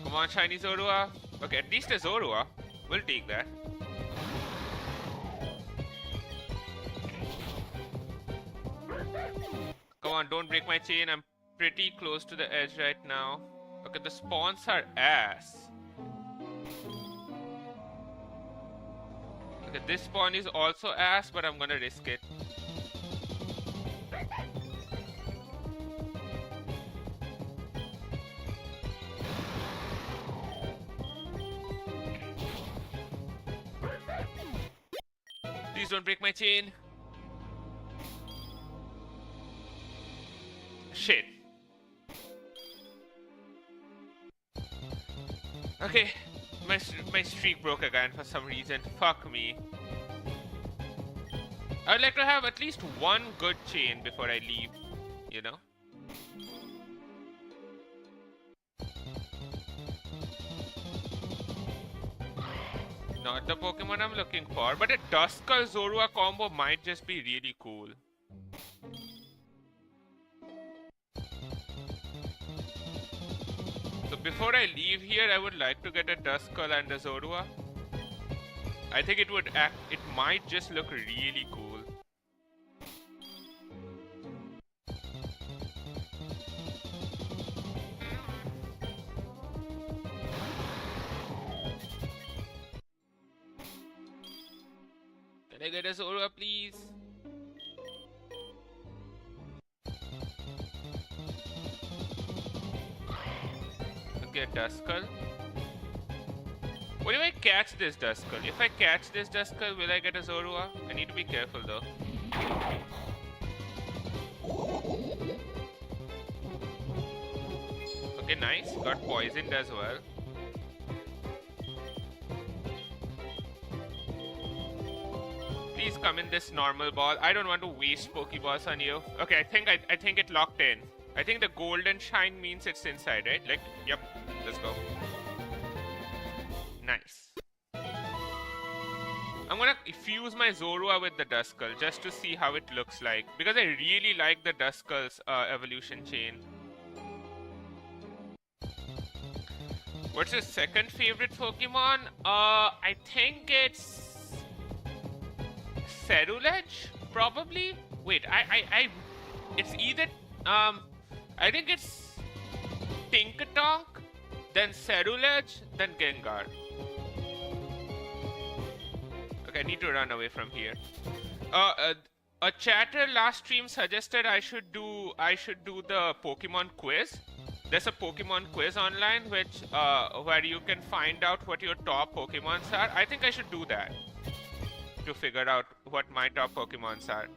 Come on, shiny Zorua. Okay, at least a Zorua. We'll take that. Come on, don't break my chain. I'm pretty close to the edge right now. Okay, the spawns are ass. Okay, this spawn is also ass, but I'm gonna risk it. Please don't break my chain. Shit. Okay, my streak broke again for some reason. Fuck me. I'd like to have at least one good chain before I leave, you know? Not the Pokemon I'm looking for, but a Duskull Zorua combo might just be really cool. So before I leave here, I would like to get a Duskull and a Zorua. I think it might just look really cool. Can I get a Zorua, please? Okay, Duskull. What if I catch this Duskull? If I catch this Duskull, will I get a Zorua? I need to be careful though. Okay, nice. Got poisoned as well. Please come in this normal ball. I don't want to waste Pokeballs on you. Okay, I think it locked in. I think the golden shine means it's inside, right? Like, yep. Let's go. Nice. I'm gonna fuse my Zorua with the Duskull just to see how it looks like. Because I really like the Duskull's evolution chain. What's your second favorite Pokemon? I think it's Cerulege, probably. Wait, it's either I think it's Tinkatonk, then Cerulege, then Gengar. Okay, I need to run away from here. A chatter last stream suggested I should do the Pokemon quiz. There's a Pokemon quiz online which where you can find out what your top Pokemons are. I think I should do that to figure out what my top Pokemons are.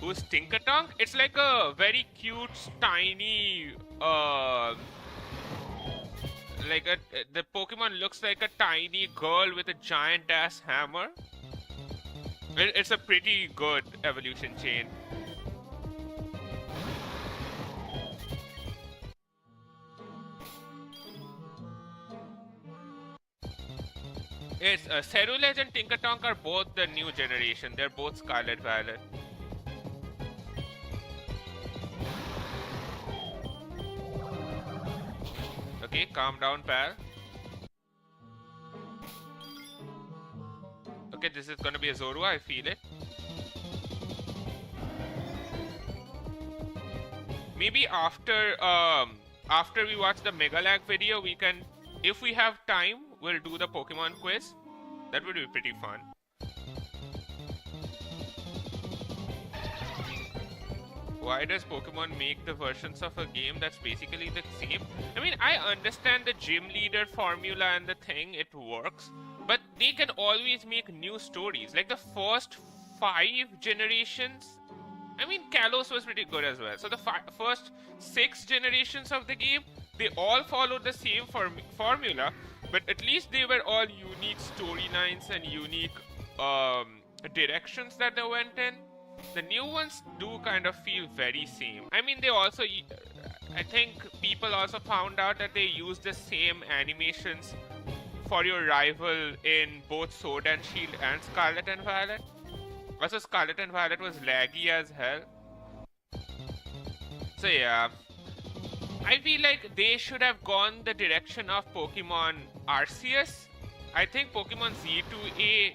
Who's Tinkatonk? It's like a very cute, tiny, the Pokemon looks like a tiny girl with a giant ass hammer. It's a pretty good evolution chain. It's Cerulege and Tinkatonk are both the new generation. They're both Scarlet Violet. Okay, calm down, pal. Okay, this is gonna be a Zorua, I feel it. maybe after we watch the Megalag video, we can, if we have time, we'll do the Pokemon quiz. That would be pretty fun. Why does Pokemon make the versions of a game that's basically the same? I mean, I understand the gym leader formula and the thing, it works, but they can always make new stories. Like the first 5 generations, I mean, Kalos was pretty good as well. So the first 6 generations of the game, they all followed the same formula, but at least they were all unique storylines and unique directions that they went in. The new ones do kind of feel very same. I mean, they also, I think people also found out that they use the same animations for your rival in both Sword and Shield and Scarlet and Violet. Also, Scarlet and Violet was laggy as hell. So yeah, I feel like they should have gone the direction of Pokemon Arceus. I think Pokemon Z2A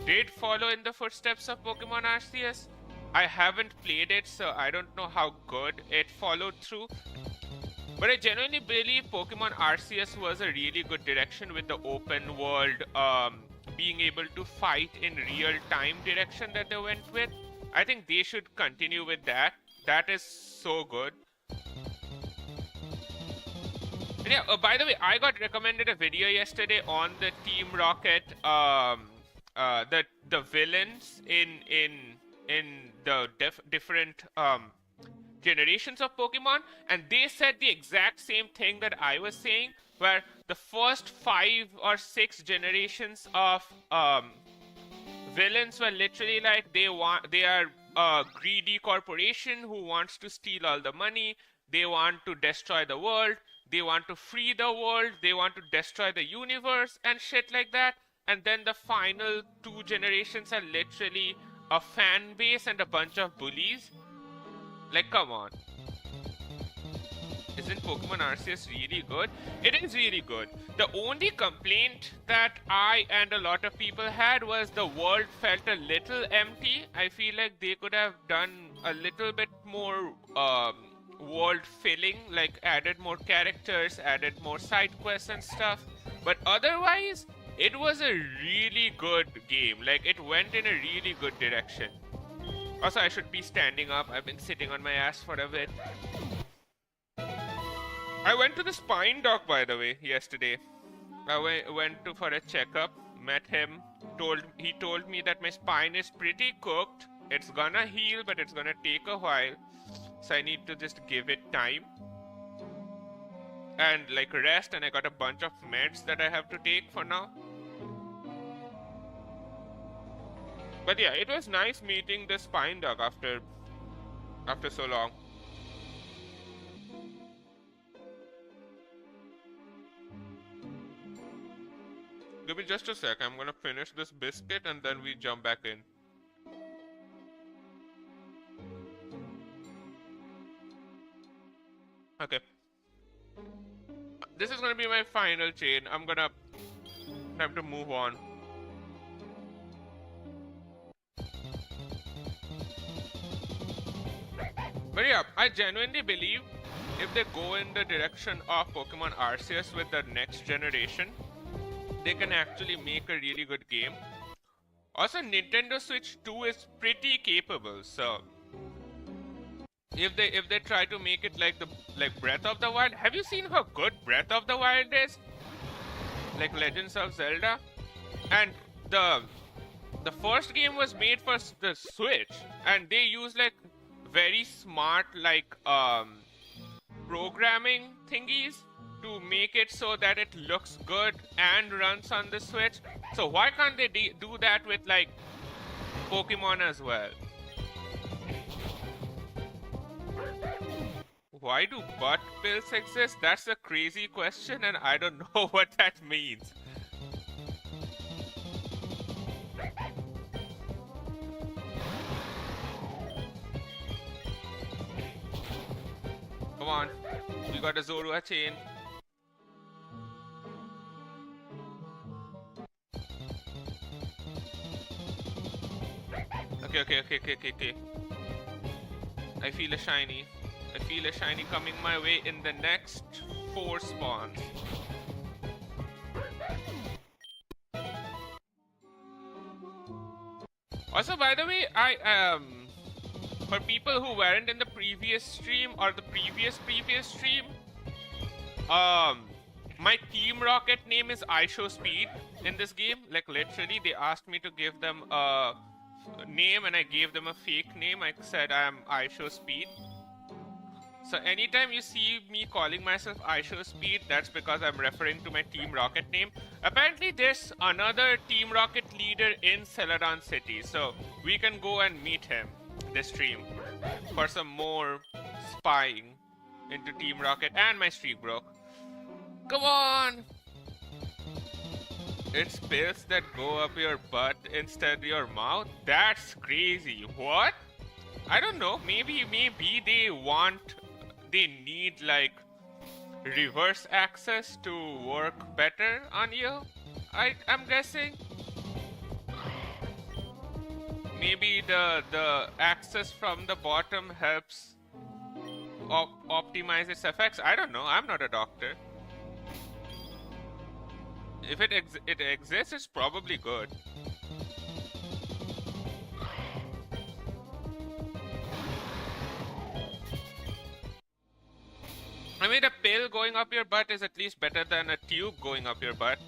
did follow in the footsteps of Pokemon Arceus. I haven't played it, so I don't know how good it followed through. But I genuinely believe Pokemon Arceus was a really good direction with the open world, being able to fight in real time direction that they went with. I think they should continue with that. That is so good. And yeah, by the way, I got recommended a video yesterday on the Team Rocket, the villains in the different generations of Pokemon, and they said the exact same thing that I was saying, where the first 5 or 6 generations of villains were literally like they are a greedy corporation who wants to steal all the money. They want to destroy the world. They want to free the world. They want to destroy the universe and shit like that. And then the final 2 generations are literally a fan base and a bunch of bullies. Like, come on. Isn't Pokemon Arceus really good? It is really good. The only complaint that I and a lot of people had was the world felt a little empty. I feel like they could have done a little bit more world filling, like added more characters, added more side quests and stuff. But otherwise, it was a really good game. Like, it went in a really good direction. Also, I should be standing up. I've been sitting on my ass for a bit. I went to the spine doc, by the way, yesterday. I went for a checkup, met him. He told me that my spine is pretty cooked. It's gonna heal, but it's gonna take a while. So I need to just give it time. And like rest, and I got a bunch of meds that I have to take for now. But yeah, it was nice meeting the spine dog after so long. Give me just a sec, I'm gonna finish this biscuit and then we jump back in. Okay. This is gonna be my final chain. Time to move on. But yeah, I genuinely believe if they go in the direction of Pokemon Arceus with the next generation, they can actually make a really good game. Also, Nintendo Switch 2 is pretty capable, so if they try to make it like Breath of the Wild, have you seen how good Breath of the Wild is? Like Legends of Zelda, and the first game was made for the Switch, and they use like very smart programming thingies to make it so that it looks good and runs on the Switch. So why can't they do that with like Pokemon as well? Why do butt pills exist? That's a crazy question and I don't know what that means. Come on, we got a Zorua chain. Okay. I feel a shiny. I feel a shiny coming my way in the next 4 spawns. Also, by the way, for people who weren't in the previous stream or the previous stream, my Team Rocket name is iShowSpeed in this game. Like literally, they asked me to give them a name, and I gave them a fake name. I said I'm iShowSpeed. So anytime you see me calling myself iShowSpeed, that's because I'm referring to my Team Rocket name. Apparently, there's another Team Rocket leader in Celadon City, so we can go and meet him this stream for some more spying into Team Rocket. And my streak broke. Come on! It's pills that go up your butt instead of your mouth? That's crazy. What? I don't know. Maybe they need like reverse access to work better on you. I'm guessing. Maybe the access from the bottom helps optimize its effects. I don't know. I'm not a doctor. If it exists, it's probably good. I mean, a pill going up your butt is at least better than a tube going up your butt.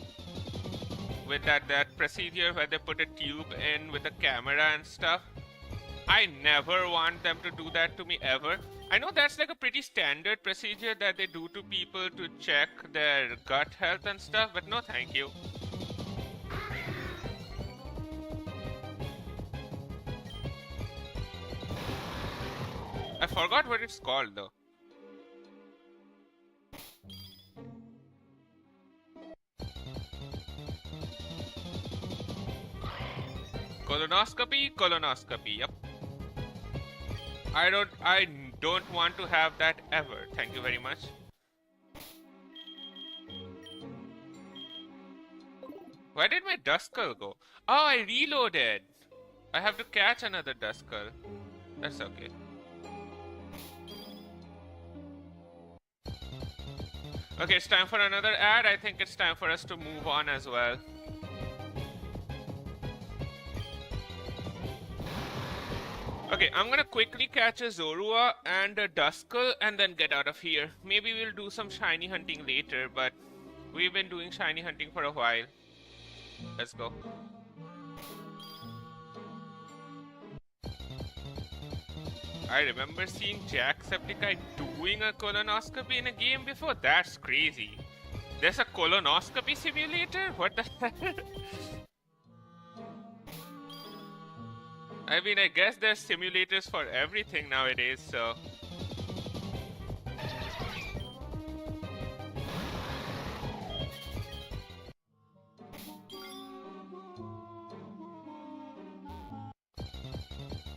With that procedure where they put a tube in with a camera and stuff. I never want them to do that to me ever. I know that's like a pretty standard procedure that they do to people to check their gut health and stuff, but no thank you. I forgot what it's called though. Colonoscopy, yep. I don't want to have that ever. Thank you very much. Where did my Duskull go? Oh, I reloaded. I have to catch another Duskull. That's okay. Okay, it's time for another ad. I think it's time for us to move on as well. Okay, I'm gonna quickly catch a Zorua and a Duskull and then get out of here. Maybe we'll do some shiny hunting later, but we've been doing shiny hunting for a while. Let's go. I remember seeing Jacksepticeye doing a colonoscopy in a game before. That's crazy. There's a colonoscopy simulator? What the hell? I mean, I guess there's simulators for everything nowadays, so...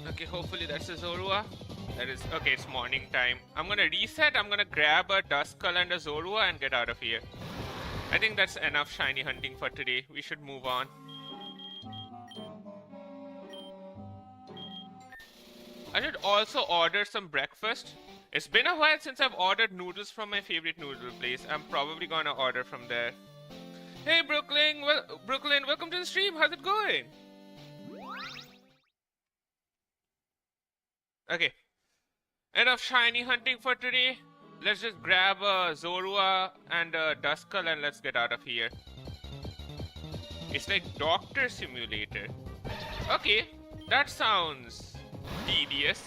Okay, hopefully that's a Zorua. That is... Okay, it's morning time. I'm gonna reset, I'm gonna grab a Duskull and a Zorua and get out of here. I think that's enough shiny hunting for today. We should move on. I should also order some breakfast. It's been a while since I've ordered noodles from my favorite noodle place. I'm probably gonna order from there. Hey Brooklyn, welcome to the stream. How's it going? Okay. Enough shiny hunting for today. Let's just grab a Zorua and a Duskull and let's get out of here. It's like Doctor Simulator. Okay, that sounds tedious.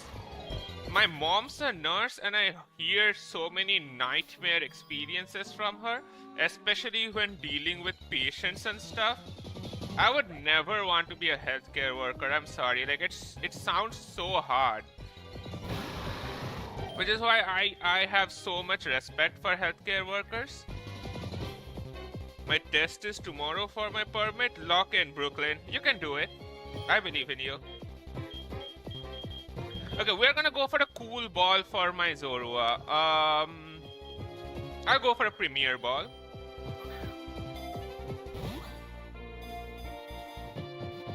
My mom's a nurse and I hear so many nightmare experiences from her, especially when dealing with patients and stuff. I would never want to be a healthcare worker. I'm sorry, like it sounds so hard. Which is why I have so much respect for healthcare workers. My test is tomorrow for my permit. Lock in, Brooklyn. You can do it. I believe in you. Okay, we're gonna go for a cool ball for my Zorua. I'll go for a premier ball.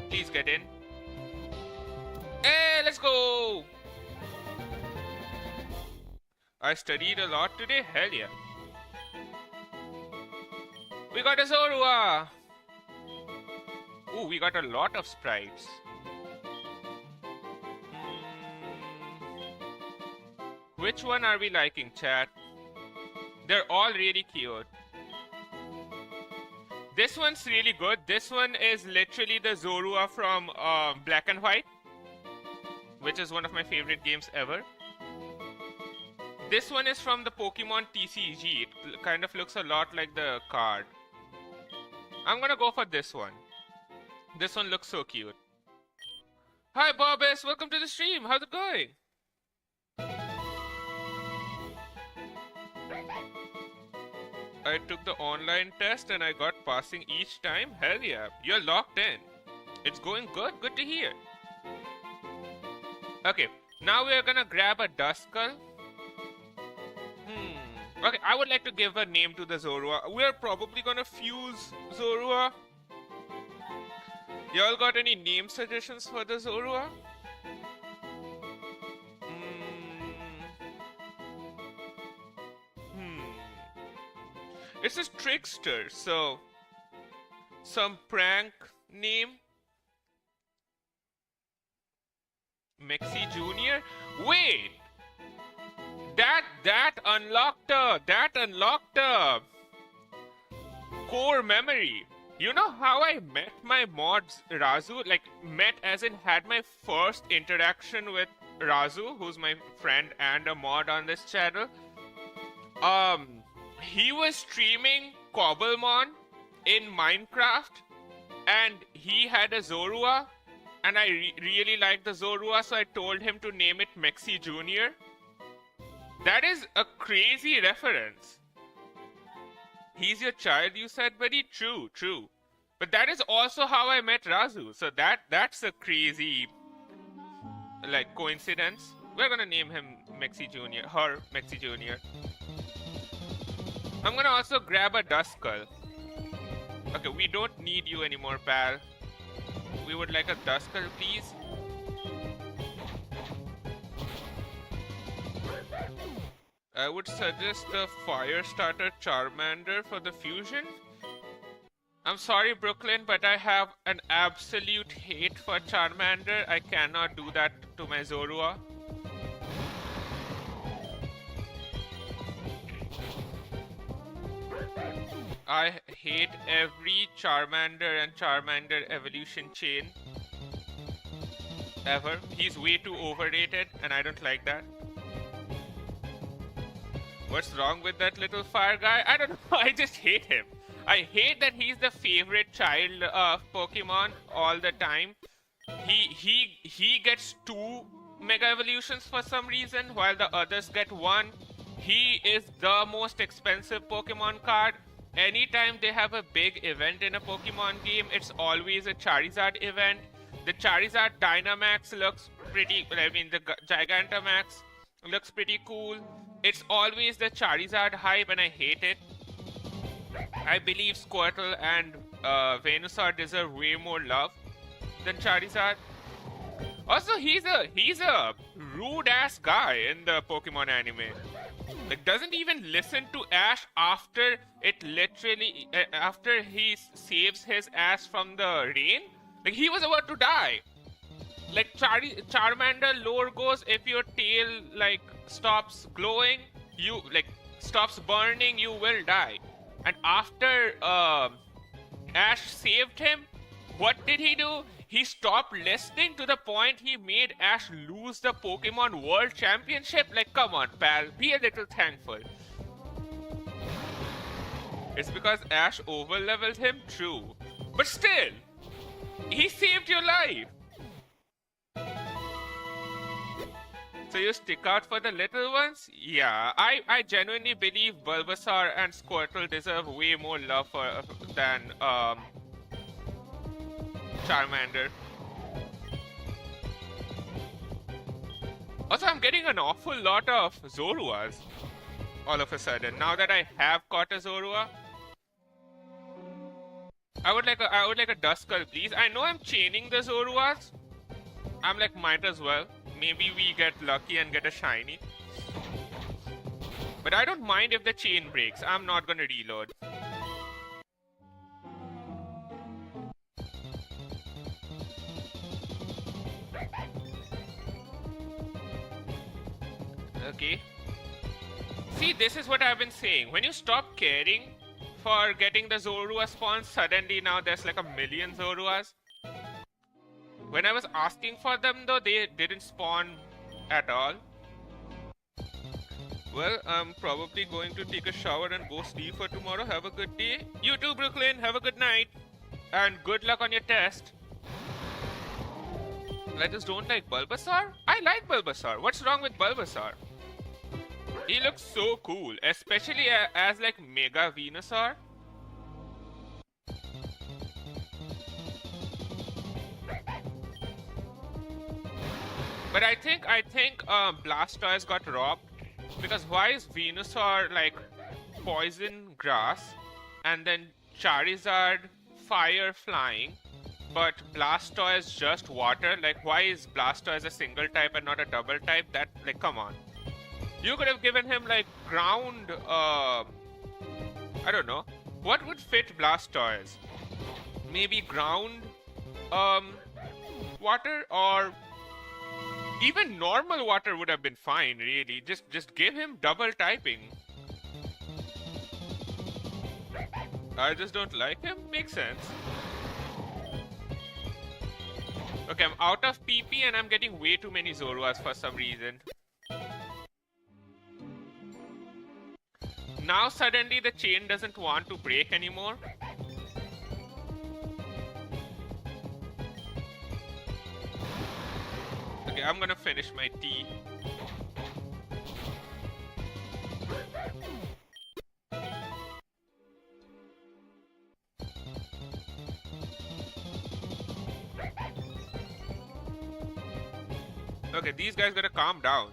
Please get in. Hey, let's go! I studied a lot today. Hell yeah. We got a Zorua! Ooh, we got a lot of sprites. Which one are we liking, chat? They're all really cute. This one's really good. This one is literally the Zorua from Black and White, which is one of my favorite games ever. This one is from the Pokemon TCG. It kind of looks a lot like the card. I'm gonna go for this one. This one looks so cute. Hi Bobbis, welcome to the stream. How's it going? I took the online test and I got passing each time. Hell yeah, you're locked in. It's going good, good to hear. Okay, now we're gonna grab a Duskull. Okay, I would like to give a name to the Zorua. We're probably gonna fuse Zorua. Y'all got any name suggestions for the Zorua? It's a trickster, so some prank name. Mexi Jr. Wait, that unlocked a core memory. You know how I met my mods Razu? Like met as in had my first interaction with Razu, who's my friend and a mod on this channel. He was streaming Cobblemon in Minecraft, and he had a Zorua, and I really liked the Zorua, so I told him to name it Mexi Jr. That is a crazy reference. He's your child, you said, buddy? True, true. But that is also how I met Razu, so that's a crazy, like, coincidence. We're gonna name him Mexi Jr., her Mexi Jr. I'm gonna also grab a Duskull. Okay, we don't need you anymore, pal. We would like a Duskull, please. I would suggest the Firestarter Charmander for the fusion. I'm sorry, Brooklyn, but I have an absolute hate for Charmander. I cannot do that to my Zorua. I hate every Charmander and Charmander evolution chain ever. He's way too overrated and I don't like that. What's wrong with that little fire guy? I don't know, I just hate him. I hate that he's the favorite child of Pokemon all the time. He gets 2 Mega Evolutions for some reason, while the others get 1. He is the most expensive Pokemon card. Anytime they have a big event in a Pokemon game, it's always a Charizard event. The Charizard Dynamax looks pretty, I mean the Gigantamax looks pretty cool. It's always the Charizard hype and I hate it. I believe Squirtle and Venusaur deserve way more love than Charizard. Also, he's a rude ass guy in the Pokemon anime. Like, doesn't even listen to Ash after it literally after he saves his ass from the rain. Like, he was about to die. Like, Charmander lore goes, if your tail like stops glowing, you like stops burning, you will die. And after Ash saved him, what did he do? He stopped listening to the point he made Ash lose the Pokemon World Championship. Like, come on, pal, be a little thankful. It's because Ash overleveled him, true. But still, he saved your life. So you stick out for the little ones? Yeah, I genuinely believe Bulbasaur and Squirtle deserve way more love than Charmander. Also, I'm getting an awful lot of Zoruas all of a sudden. Now that I have caught a Zorua, I would like a Duskull, please. I know I'm chaining the Zoruas. I'm like, might as well. Maybe we get lucky and get a shiny. But I don't mind if the chain breaks. I'm not gonna reload. Okay. See, this is what I've been saying. When you stop caring for getting the Zorua spawns, suddenly now there's like a million Zoruas. When I was asking for them though, they didn't spawn at all. Well, I'm probably going to take a shower and go sleep for tomorrow. Have a good day. You too, Brooklyn. Have a good night. And good luck on your test. I just don't like Bulbasaur. I like Bulbasaur. What's wrong with Bulbasaur? He looks so cool, especially as like Mega Venusaur. But I think Blastoise got robbed, because why is Venusaur like poison grass and then Charizard fire flying, but Blastoise just water? Like, why is Blastoise a single type and not a double type? That, like, come on. You could have given him like ground, I don't know. What would fit Blastoise? Maybe ground, water, or even normal water would have been fine, really. Just give him double typing. I just don't like him. Makes sense. Okay, I'm out of PP and I'm getting way too many Zoruas for some reason. Now suddenly the chain doesn't want to break anymore. Okay, I'm gonna finish my tea. Okay, these guys gotta calm down.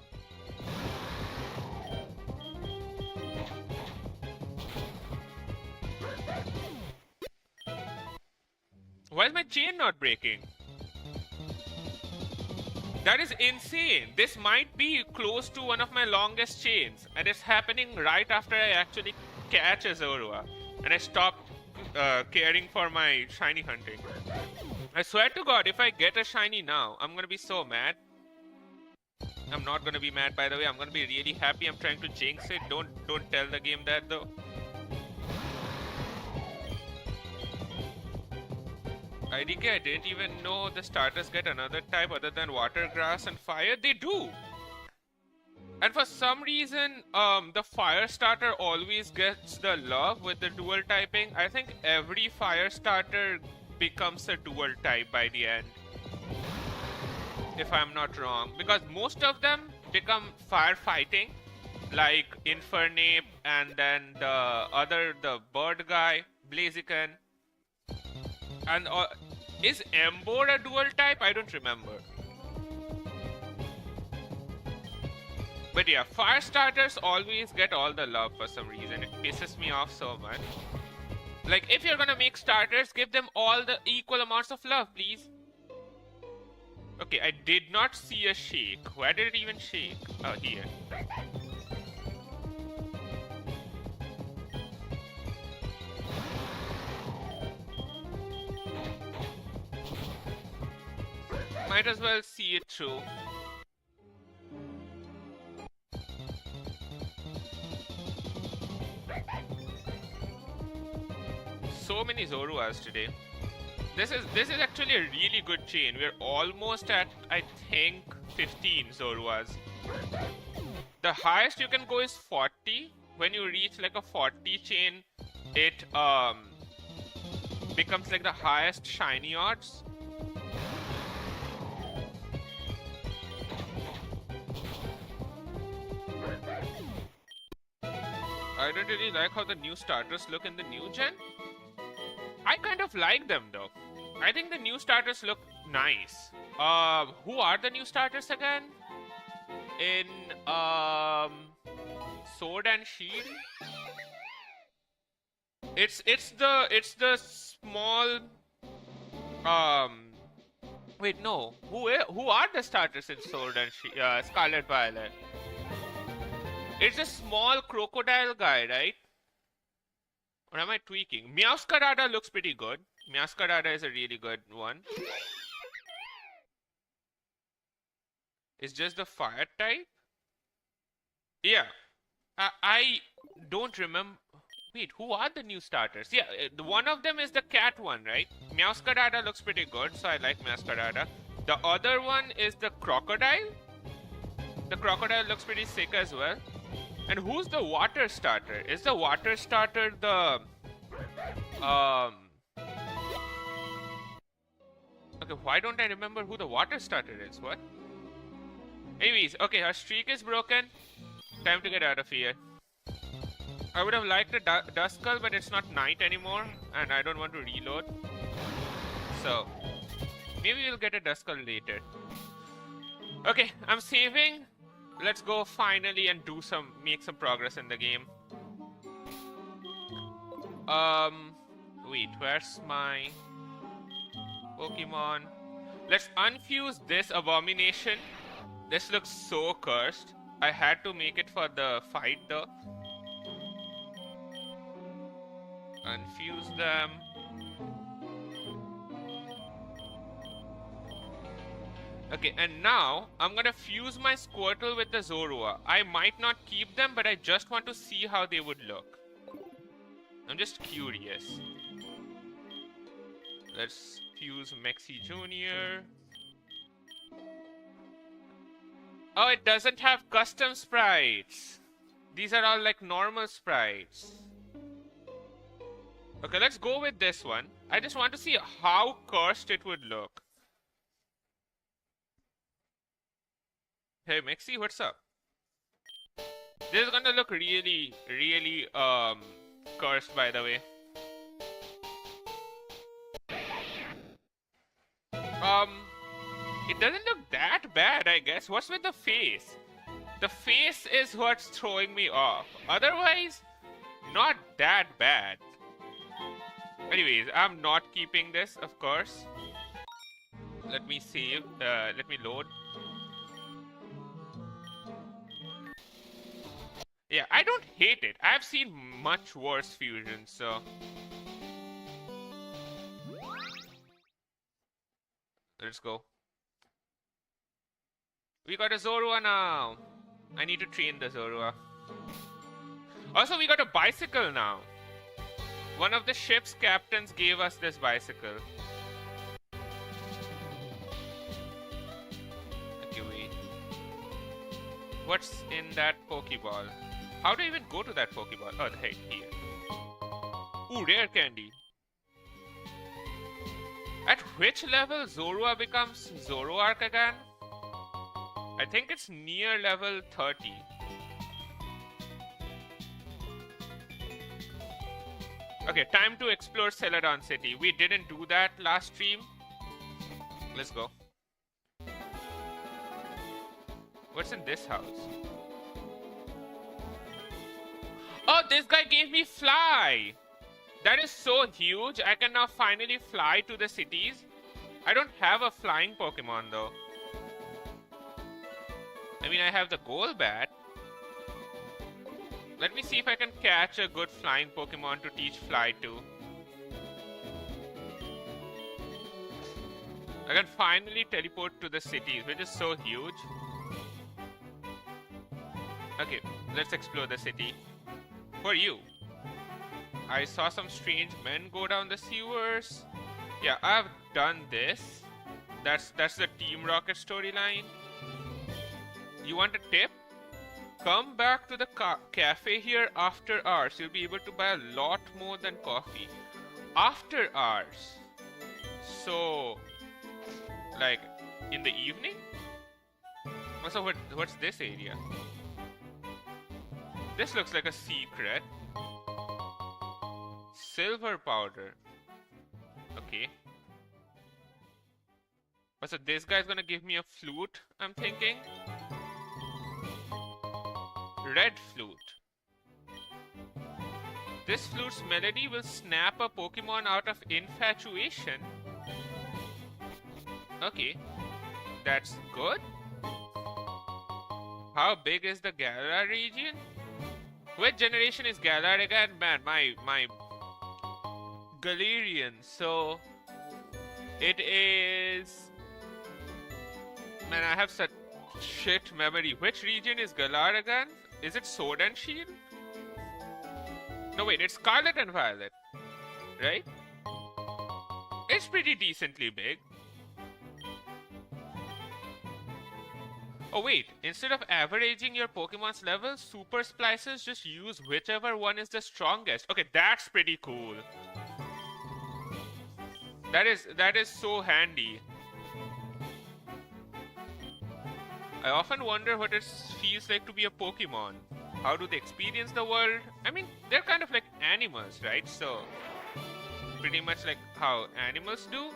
Why is my chain not breaking? That is insane. This might be close to one of my longest chains, and it's happening right after I actually catch a Zorua, and I stopped caring for my shiny hunting. I swear to God, if I get a shiny now, I'm gonna be so mad. I'm not gonna be mad, by the way. I'm gonna be really happy. I'm trying to jinx it. Don't tell the game that though. IDK, I didn't even know the starters get another type other than water, grass, and fire. They do! And for some reason, the fire starter always gets the love with the dual typing. I think every fire starter becomes a dual type by the end, if I'm not wrong. Because most of them become firefighting, like Infernape and then the bird guy, Blaziken. And is Emboar a dual type? I don't remember. But yeah, fire starters always get all the love for some reason. It pisses me off so much. Like, if you're gonna make starters, give them all the equal amounts of love, please. Okay, I did not see a shake. Where did it even shake? Oh, here. Might as well see it through. So many Zoruas today. This is actually a really good chain. We're almost at, I think, 15 Zoruas. The highest you can go is 40. When you reach like a 40 chain, it becomes like the highest shiny odds. I don't really like how the new starters look in the new gen. I kind of like them though. I think the new starters look nice. Who are the new starters again? In Sword and Shield? It's the small wait, no. Who are the starters in Sword and Shield? Scarlet Violet. It's a small crocodile guy, right? Or am I tweaking? Meowscarada looks pretty good. Meowscarada is a really good one. It's just the fire type? Yeah. I don't remember. Wait, who are the new starters? Yeah, one of them is the cat one, right? Meowscarada looks pretty good, so I like Meowscarada. The other one is the crocodile. The crocodile looks pretty sick as well. And who's the water starter? Is the water starter the... Okay, why don't I remember who the water starter is? What? Anyways, okay, our streak is broken. Time to get out of here. I would have liked a Duskull, but it's not night anymore, and I don't want to reload. So, maybe we'll get a Duskull later. Okay, I'm saving. Let's go finally and make some progress in the game. Wait, where's my Pokemon? Let's unfuse this abomination. This looks so cursed. I had to make it for the fight though. Unfuse them. Okay, and now I'm gonna fuse my Squirtle with the Zorua. I might not keep them, but I just want to see how they would look. I'm just curious. Let's fuse Mexi Jr. Oh, it doesn't have custom sprites. These are all like normal sprites. Okay, let's go with this one. I just want to see how cursed it would look. Hey, Mexi, what's up? This is gonna look really, really, cursed, by the way. It doesn't look that bad, I guess. What's with the face? The face is what's throwing me off. Otherwise, not that bad. Anyways, I'm not keeping this, of course. Let me save. Let me load. Yeah, I don't hate it. I've seen much worse fusions, so... Let's go. We got a Zorua now. I need to train the Zorua. Also, we got a bicycle now. One of the ship's captains gave us this bicycle. Okay, wait. What's in that Pokeball? How do I even go to that Pokeball? Oh, hey, here. Ooh, rare candy. At which level Zorua becomes Zoroark again? I think it's near level 30. Okay, time to explore Celadon City. We didn't do that last stream. Let's go. What's in this house? Oh, this guy gave me fly! That is so huge. I can now finally fly to the cities. I don't have a flying Pokemon though. I mean, I have the Golbat. Let me see if I can catch a good flying Pokemon to teach fly to. I can finally teleport to the cities, which is so huge. Okay, let's explore the city. For you. I saw some strange men go down the sewers. Yeah, I've done this. That's the Team Rocket storyline. You want a tip? Come back to the cafe here after hours. You'll be able to buy a lot more than coffee. After hours. So, like, in the evening? So what's this area? This looks like a secret. Silver powder. Okay. So this guy's gonna give me a flute, I'm thinking. Red flute. This flute's melody will snap a Pokemon out of infatuation. Okay. That's good. How big is the Galar region? Which generation is Galar again? Man, my Galarian. So it is. Man, I have such shit memory. Which region is Galar again? Is it Sword and Shield? No, wait, it's Scarlet and Violet, right? It's pretty decently big. Oh wait, instead of averaging your Pokemon's levels, Super Splices just use whichever one is the strongest. Okay, that's pretty cool. That is so handy. I often wonder what it feels like to be a Pokemon. How do they experience the world? I mean, they're kind of like animals, right? So, pretty much like how animals do.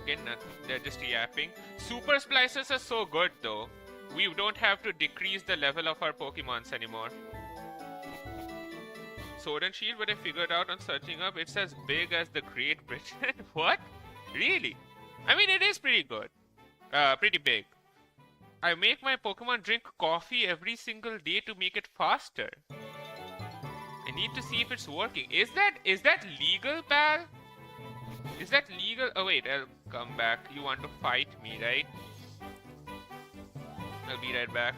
Again, they're just yapping. Super Splicers are so good though. We don't have to decrease the level of our Pokemons anymore. Sword and Shield, what I figured out on searching up, it's as big as the Great Britain. What? Really? I mean, it is pretty good. Pretty big. I make my Pokemon drink coffee every single day to make it faster. I need to see if it's working. Is that legal, pal? Is that legal? Oh wait, I'll come back. You want to fight me, right? I'll be right back.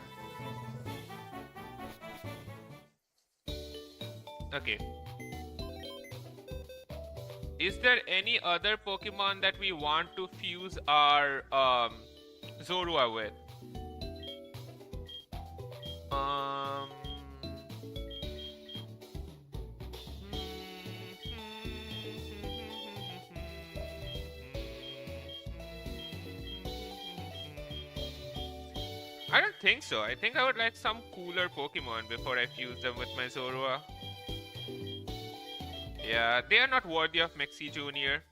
Okay. Is there any other Pokemon that we want to fuse our Zorua with? I don't think so. I think I would like some cooler Pokemon before I fuse them with my Zorua. Yeah, they are not worthy of Mexi Jr.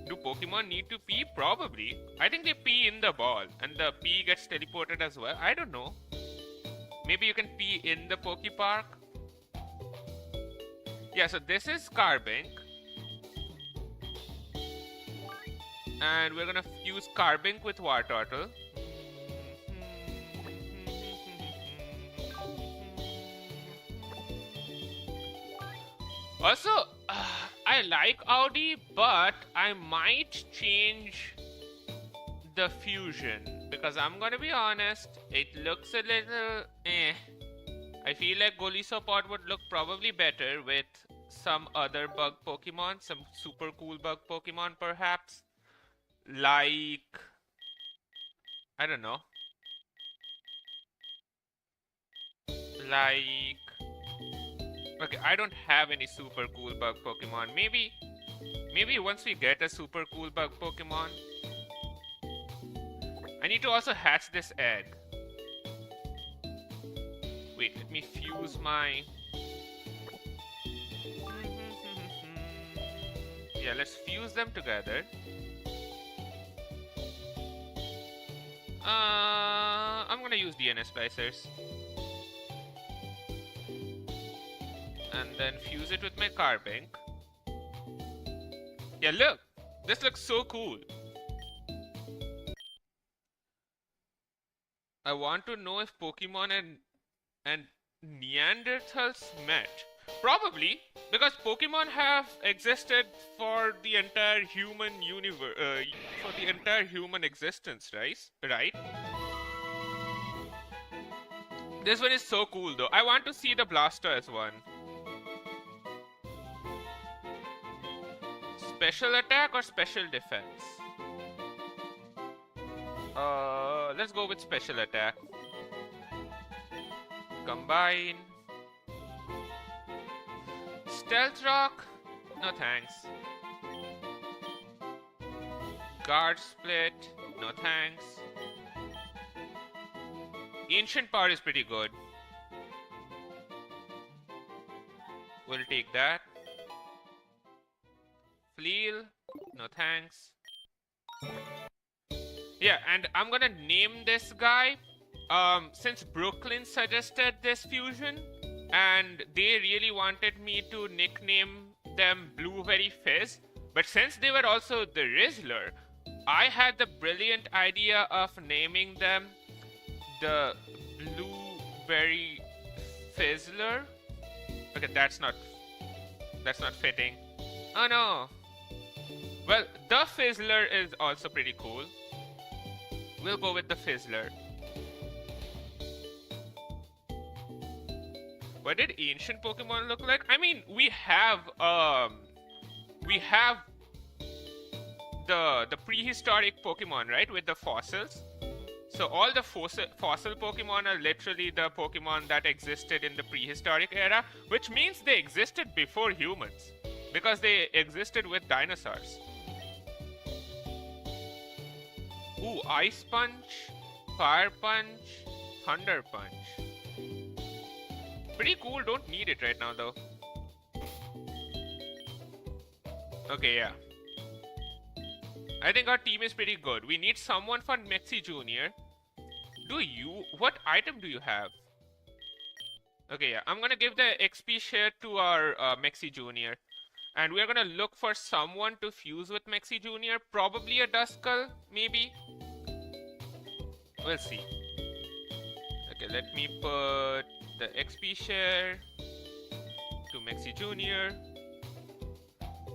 Do Pokemon need to pee? Probably. I think they pee in the ball and the pee gets teleported as well. I don't know. Maybe you can pee in the Pokepark. Yeah, so this is Carbink. And we're gonna fuse Carbink with Wartortle. Also, I like Audi, but I might change the fusion. Because I'm gonna be honest, it looks a little eh. I feel like Golisopod would look probably better with some other bug Pokemon, some super cool bug Pokemon perhaps. Like, I don't know. Like, okay, I don't have any super cool bug Pokemon. Maybe once we get a super cool bug Pokemon. I need to also hatch this egg. Wait, let me fuse my... Yeah, let's fuse them together. I'm gonna use DNA splicers. And then fuse it with my Carbink. Yeah, look! This looks so cool. I want to know if Pokemon and Neanderthals met. Probably, because Pokemon have existed for the entire human universe, for the entire human existence, right? This one is so cool though. I want to see the Blastoise one. Special attack or special defense? Let's go with special attack. Combine. Stealth Rock? No thanks. Guard Split? No thanks. Ancient Power is pretty good. We'll take that. Fleal? No thanks. Yeah, and I'm gonna name this guy. Since Brooklyn suggested this fusion, and they really wanted me to nickname them Blueberry Fizz, but since they were also the Rizzler, I had the brilliant idea of naming them the Blueberry Fizzler. Okay, that's not fitting. Oh no. Well, the Fizzler is also pretty cool. We'll go with the Fizzler. What did ancient Pokemon look like? I mean, we have the prehistoric Pokemon, right, with the fossils. So all the fossil Pokemon are literally the Pokemon that existed in the prehistoric era, which means they existed before humans, because they existed with dinosaurs. Ooh, Ice Punch, Fire Punch, Thunder Punch. Pretty cool, don't need it right now though. Okay, yeah. I think our team is pretty good. We need someone for Mexi Jr. What item do you have? Okay, yeah. I'm gonna give the XP share to our Mexi Jr. And we're gonna look for someone to fuse with Mexi Jr. Probably a Duskull, maybe. We'll see. Okay, let me put the XP share to Mexi Jr.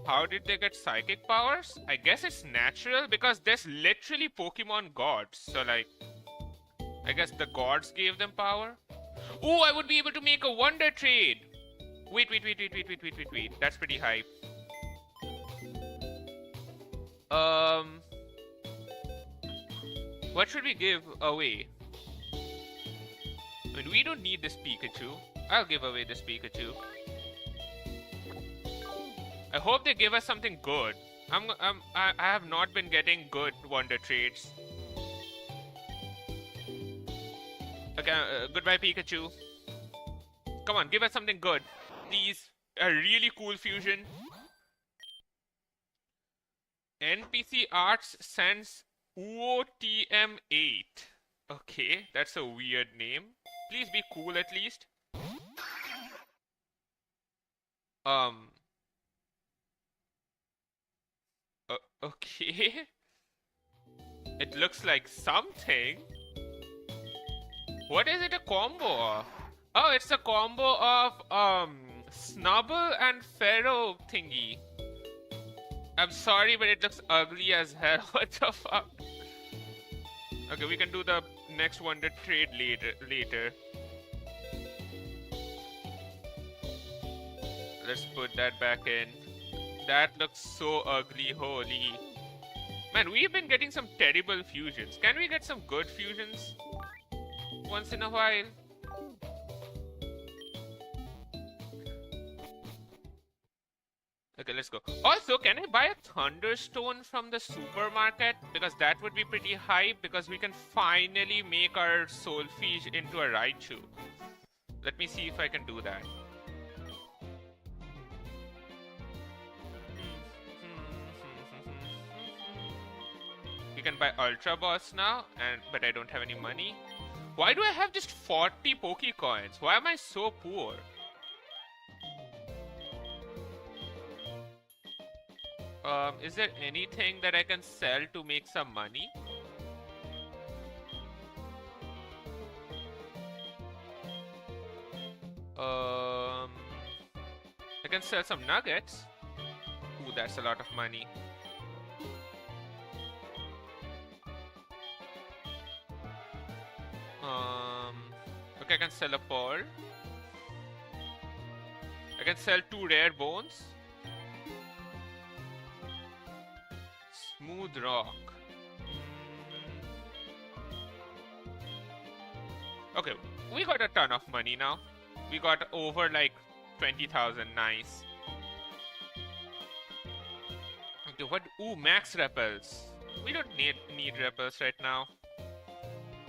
How did they get psychic powers? I guess it's natural because there's literally Pokemon gods. So like, I guess the gods gave them power. Oh, I would be able to make a wonder trade. Wait. That's pretty hype. What should we give away? I mean, we don't need this Pikachu. I'll give away this Pikachu. I hope they give us something good. I have not been getting good wonder trades. Okay, goodbye Pikachu. Come on, give us something good. Please, a really cool fusion. NPC Arts sends UOTM8. Okay, that's a weird name. Please be cool at least. Okay. It looks like something. What is it a combo of? Oh, it's a combo of Snubble and Pharaoh thingy. I'm sorry, but it looks ugly as hell. What the fuck? Okay, we can do the next wonder trade later. Let's put that back in. That looks so ugly, holy. Man, we've been getting some terrible fusions. Can we get some good fusions once in a while? Okay, let's go. Also, can I buy a Thunderstone from the supermarket? Because that would be pretty hype, because we can finally make our Solfish into a Raichu. Let me see if I can do that. We can buy Ultra Boss now, but I don't have any money. Why do I have just 40 Pokecoins? Why am I so poor? Is there anything that I can sell to make some money? I can sell some nuggets. Ooh, that's a lot of money. Okay, I can sell a pearl. I can sell 2 rare bones. Smooth rock. Okay, we got a ton of money now. We got over like 20,000. Nice. Okay, what? Ooh, max repels. We don't need repels right now.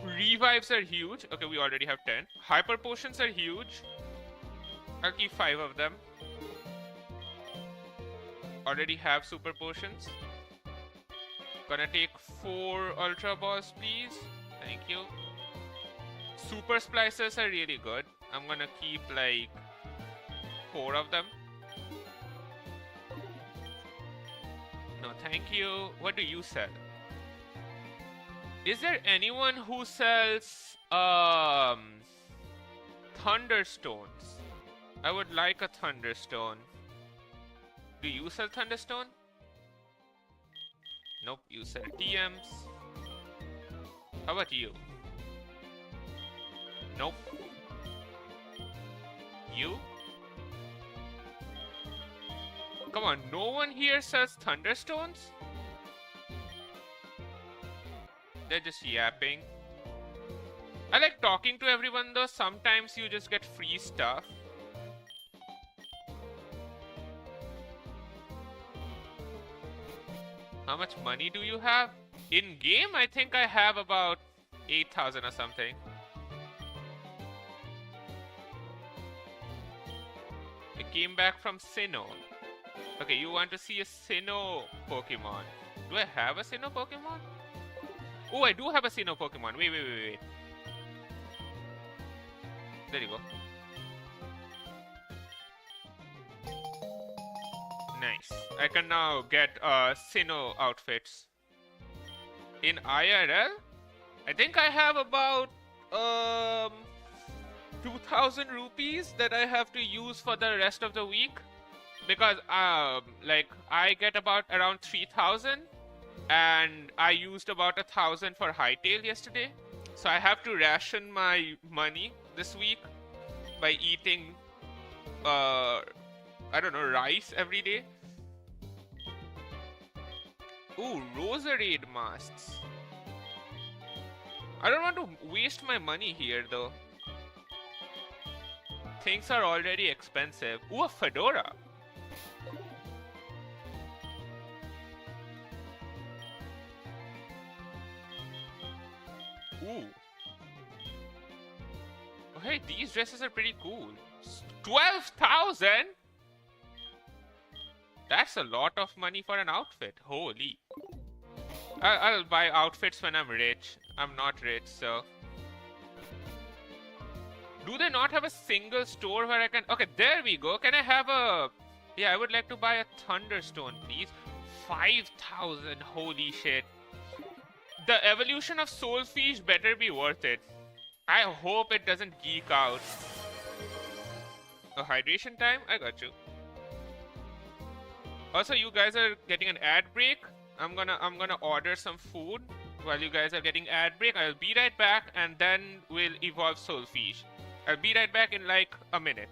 Revives are huge. Okay, we already have 10. Hyper potions are huge. I'll keep 5 of them. Already have super potions. Gonna take 4 Ultra Balls, please. Thank you. Super Splicers are really good. I'm gonna keep like 4 of them. No, thank you. What do you sell? Is there anyone who sells thunderstones? I would like a thunderstone. Do you sell thunderstone? Nope, you sell TMs. How about you? Nope. You? Come on, no one here sells thunderstones? They're just yapping. I like talking to everyone though. Sometimes you just get free stuff. How much money do you have? In game, I think I have about 8,000 or something. I came back from Sinnoh. Okay, you want to see a Sinnoh Pokemon. Do I have a Sinnoh Pokemon? Oh, I do have a Sinnoh Pokemon. Wait. There you go. Nice. I can now get Sinnoh outfits. In IRL, I think I have about 2,000 rupees that I have to use for the rest of the week. Because like I get about around 3,000 and I used about 1,000 for Hightail yesterday. So I have to ration my money this week by eating I don't know, rice every day. Ooh, Roserade masks. I don't want to waste my money here though. Things are already expensive. Ooh, a fedora. Ooh. Oh, hey, these dresses are pretty cool. 12,000? That's a lot of money for an outfit. Holy. I'll buy outfits when I'm rich. I'm not rich, so... Do they not have a single store where I can... Okay, there we go. Can I have a... Yeah, I would like to buy a Thunderstone, please. 5,000. Holy shit. The evolution of Soulfish better be worth it. I hope it doesn't geek out. A hydration time? I got you. Also, you guys are getting an ad break. I'm gonna order some food while you guys are getting ad break. I'll be right back and then we'll evolve Soulfish. I'll be right back in like a minute.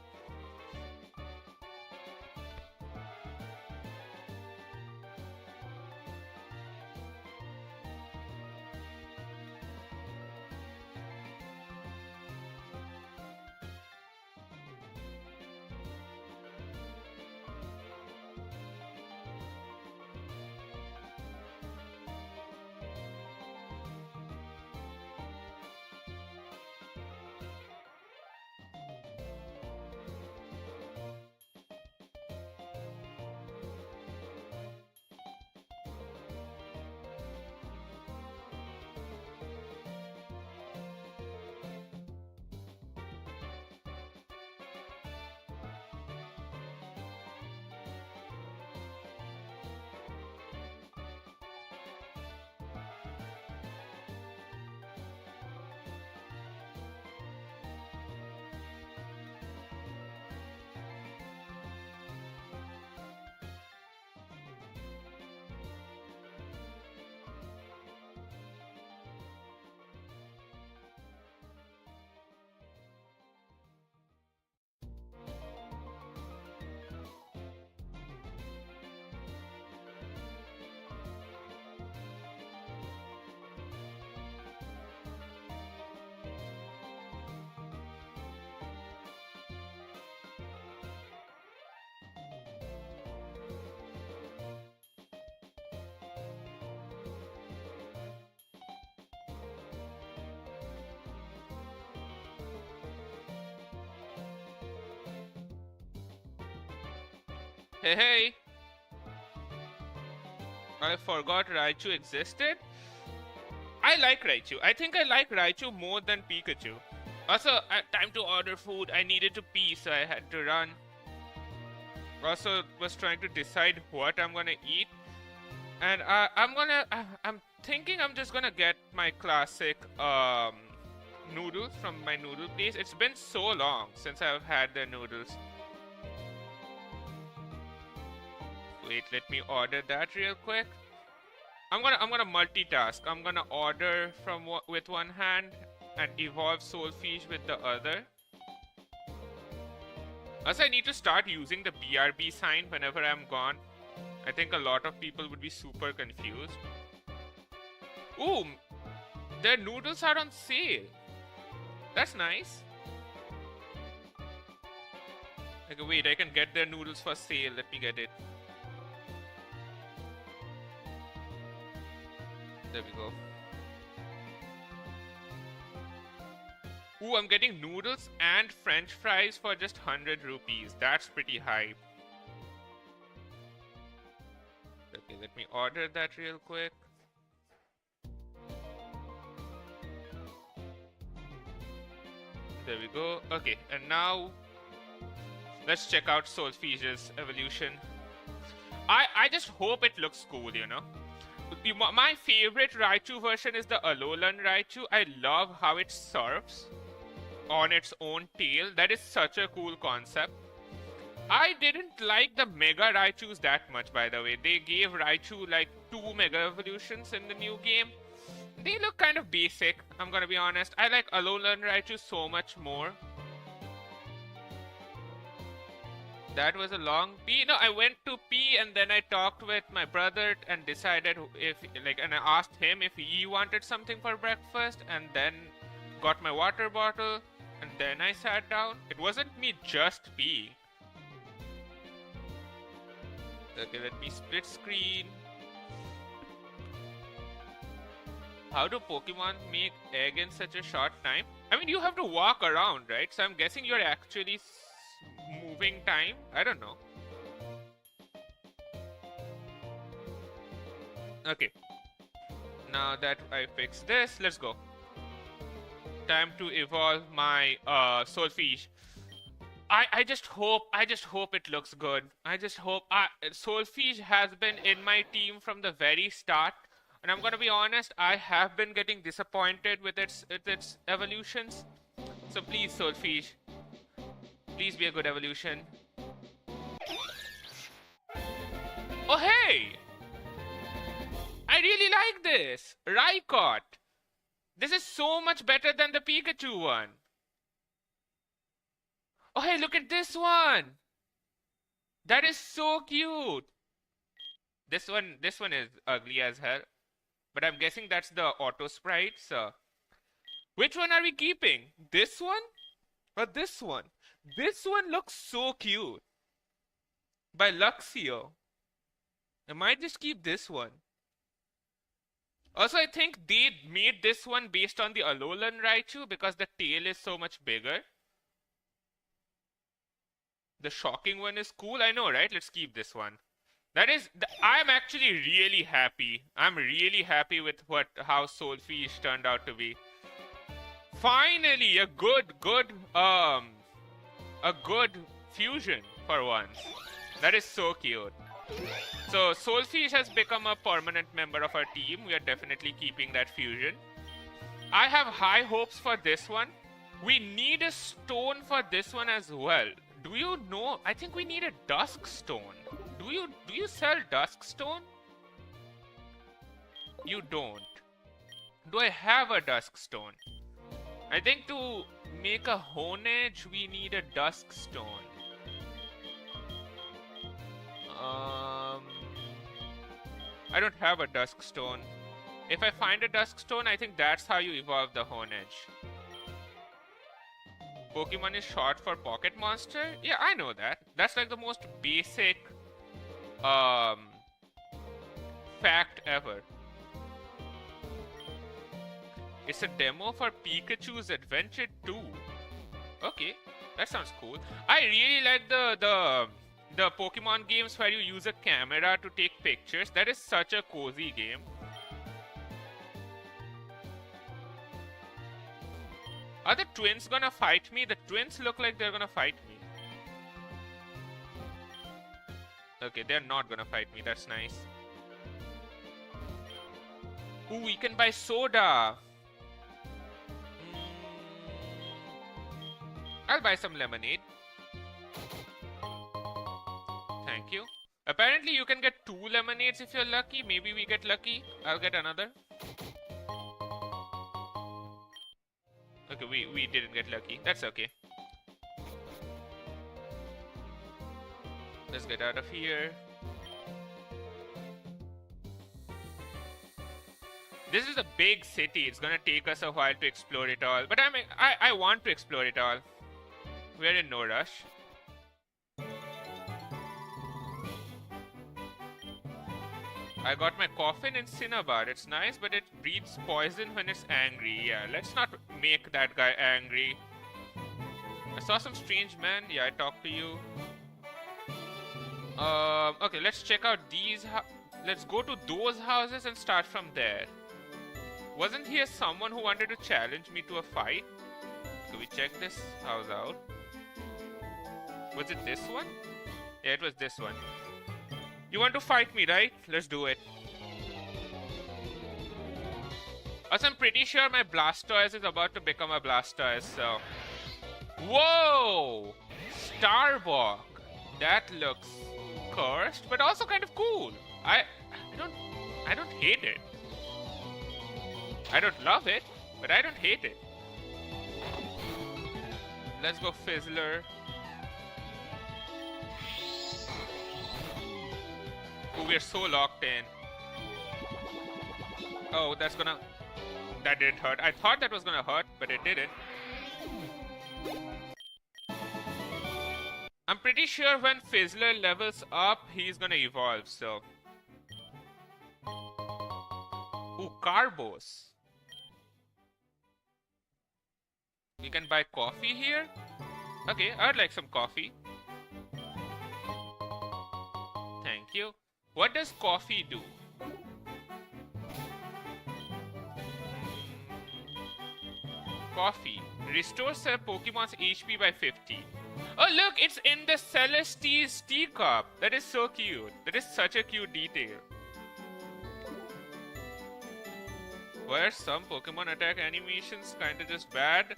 Hey! I forgot Raichu existed. I like Raichu. I think I like Raichu more than Pikachu. Also, time to order food. I needed to pee, so I had to run. Also, was trying to decide what I'm gonna eat. And I'm thinking I'm just gonna get my classic noodles from my noodle place. It's been so long since I've had the noodles. Wait, let me order that real quick. I'm gonna multitask. I'm gonna order from with one hand and evolve Soulfish with the other. Also, I need to start using the BRB sign whenever I'm gone. I think a lot of people would be super confused. Ooh, their noodles are on sale. That's nice. Okay, wait, I can get their noodles for sale. Let me get it. There we go. Ooh, I'm getting noodles and French fries for just 100 rupees. That's pretty high. Okay, let me order that real quick. There we go. Okay, and now let's check out Soulfish's evolution. I just hope it looks cool, you know. My favorite Raichu version is the Alolan Raichu. I love how it surfs on its own tail. That is such a cool concept. I didn't like the Mega Raichus that much, by the way. They gave Raichu like 2 Mega Evolutions in the new game. They look kind of basic, I'm gonna be honest. I like Alolan Raichu so much more. That was a long pee. No, I went to pee and then I talked with my brother and decided if, like, and I asked him if he wanted something for breakfast and then got my water bottle and then I sat down. It wasn't me just peeing. Okay, let me split screen. How do Pokemon make egg in such a short time? I mean, you have to walk around, right? So I'm guessing you're actually moving time. I don't know. Okay. Now that I fixed this, let's go. Time to evolve my Soulfish. I just hope it looks good. I just hope Soulfish has been in my team from the very start. And I'm gonna be honest, I have been getting disappointed with its evolutions. So please, Soulfish, please be a good evolution. Oh hey! I really like this! Raikot! This is so much better than the Pikachu one. Oh hey, look at this one! That is so cute! This one is ugly as hell. But I'm guessing that's the auto sprites. Which one are we keeping? This one? Or this one? This one looks so cute. By Luxio. I might just keep this one. Also, I think they made this one based on the Alolan Raichu because the tail is so much bigger. The shocking one is cool. I know, right? Let's keep this one. I'm actually really happy. I'm really happy with how Soulfish turned out to be. Finally, a good fusion for once. That is so cute. So Soulfish has become a permanent member of our team. We are definitely keeping that fusion. I have high hopes for this one. We need a stone for this one as well. Do you know? I think we need a dusk stone. Do you sell dusk stone? You don't. Do I have a dusk stone? I think to make a Honedge we need a dusk stone. I don't have a dusk stone. If I find a dusk stone, I think that's how you evolve the Honedge. Pokemon is short for Pocket Monster? Yeah, I know that. That's like the most basic fact ever. It's a demo for Pikachu's Adventure 2. Okay, that sounds cool. I really like the Pokemon games where you use a camera to take pictures. That is such a cozy game. Are the twins gonna fight me? The twins look like they're gonna fight me. Okay, they're not gonna fight me. That's nice. Ooh, we can buy soda. I'll buy some lemonade. Thank you. Apparently you can get 2 lemonades if you're lucky. Maybe we get lucky. I'll get another. Okay, we didn't get lucky. That's okay. Let's get out of here. This is a big city. It's gonna take us a while to explore it all. But I want to explore it all. We're in no rush. I got my coffin in Cinnabar. It's nice, but it breathes poison when it's angry. Yeah, let's not make that guy angry. I saw some strange men. Yeah, I talked to you. Okay, let's check out these. Let's go to those houses and start from there. Wasn't here someone who wanted to challenge me to a fight? So we check this house out. Was it this one? Yeah, it was this one. You want to fight me, right? Let's do it. Also, I'm pretty sure my Blastoise is about to become a Blastoise, so... Whoa! Starbuck! That looks cursed, but also kind of cool. I don't hate it. I don't love it, but I don't hate it. Let's go Fizzler. Oh, we're so locked in. Oh, that's gonna... That didn't hurt. I thought that was gonna hurt, but it didn't. I'm pretty sure when Fizzler levels up, he's gonna evolve, so... Ooh, Carbos. We can buy coffee here? Okay, I'd like some coffee. Thank you. What does coffee do? Coffee. Restores a Pokemon's HP by 50. Oh look, it's in the Celestee's teacup. That is so cute. That is such a cute detail. Were some Pokemon attack animations kinda just bad?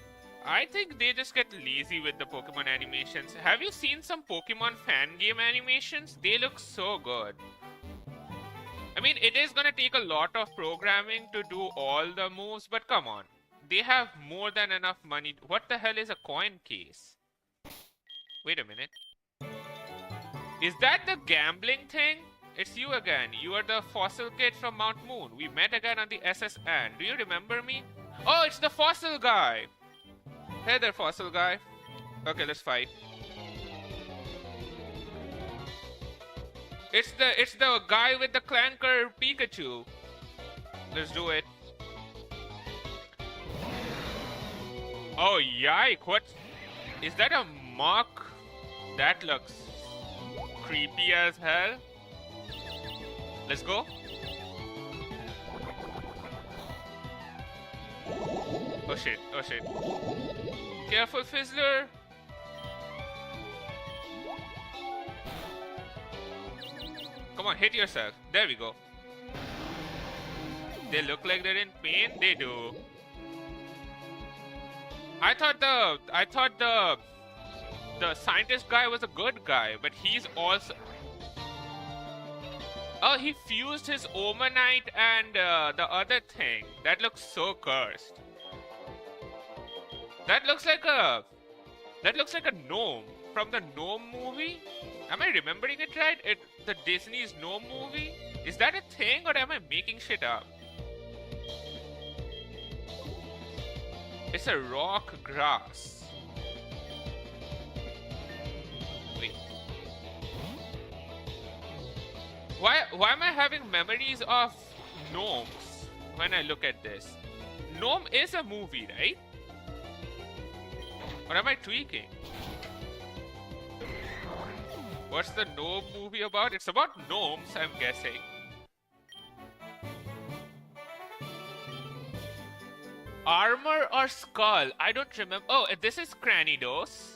I think they just get lazy with the Pokemon animations. Have you seen some Pokemon fan game animations? They look so good. I mean, it is gonna take a lot of programming to do all the moves, but come on. They have more than enough money. What the hell is a coin case? Wait a minute. Is that the gambling thing? It's you again. You are the fossil kid from Mount Moon. We met again on the SS Anne. Do you remember me? Oh, it's the fossil guy. Hey there, fossil guy. Okay, let's fight. It's the guy with the clanker Pikachu. Let's do it. Oh, yike. What? Is that a mock? That looks creepy as hell. Let's go. Oh shit, oh shit. Careful, Fizzler. Come on, hit yourself. There we go. They look like they're in pain. They do. I thought the scientist guy was a good guy, but he's also... Oh, he fused his Omanite and the other thing. That looks so cursed. That looks like a gnome from the Gnome movie. Am I remembering it right? The Disney's Gnome movie? Is that a thing or am I making shit up? It's a rock grass. Wait. Why am I having memories of gnomes when I look at this? Gnome is a movie, right? Or am I tweaking? What's the gnome movie about? It's about gnomes, I'm guessing. Armor or skull? I don't remember. Oh, this is Cranidos.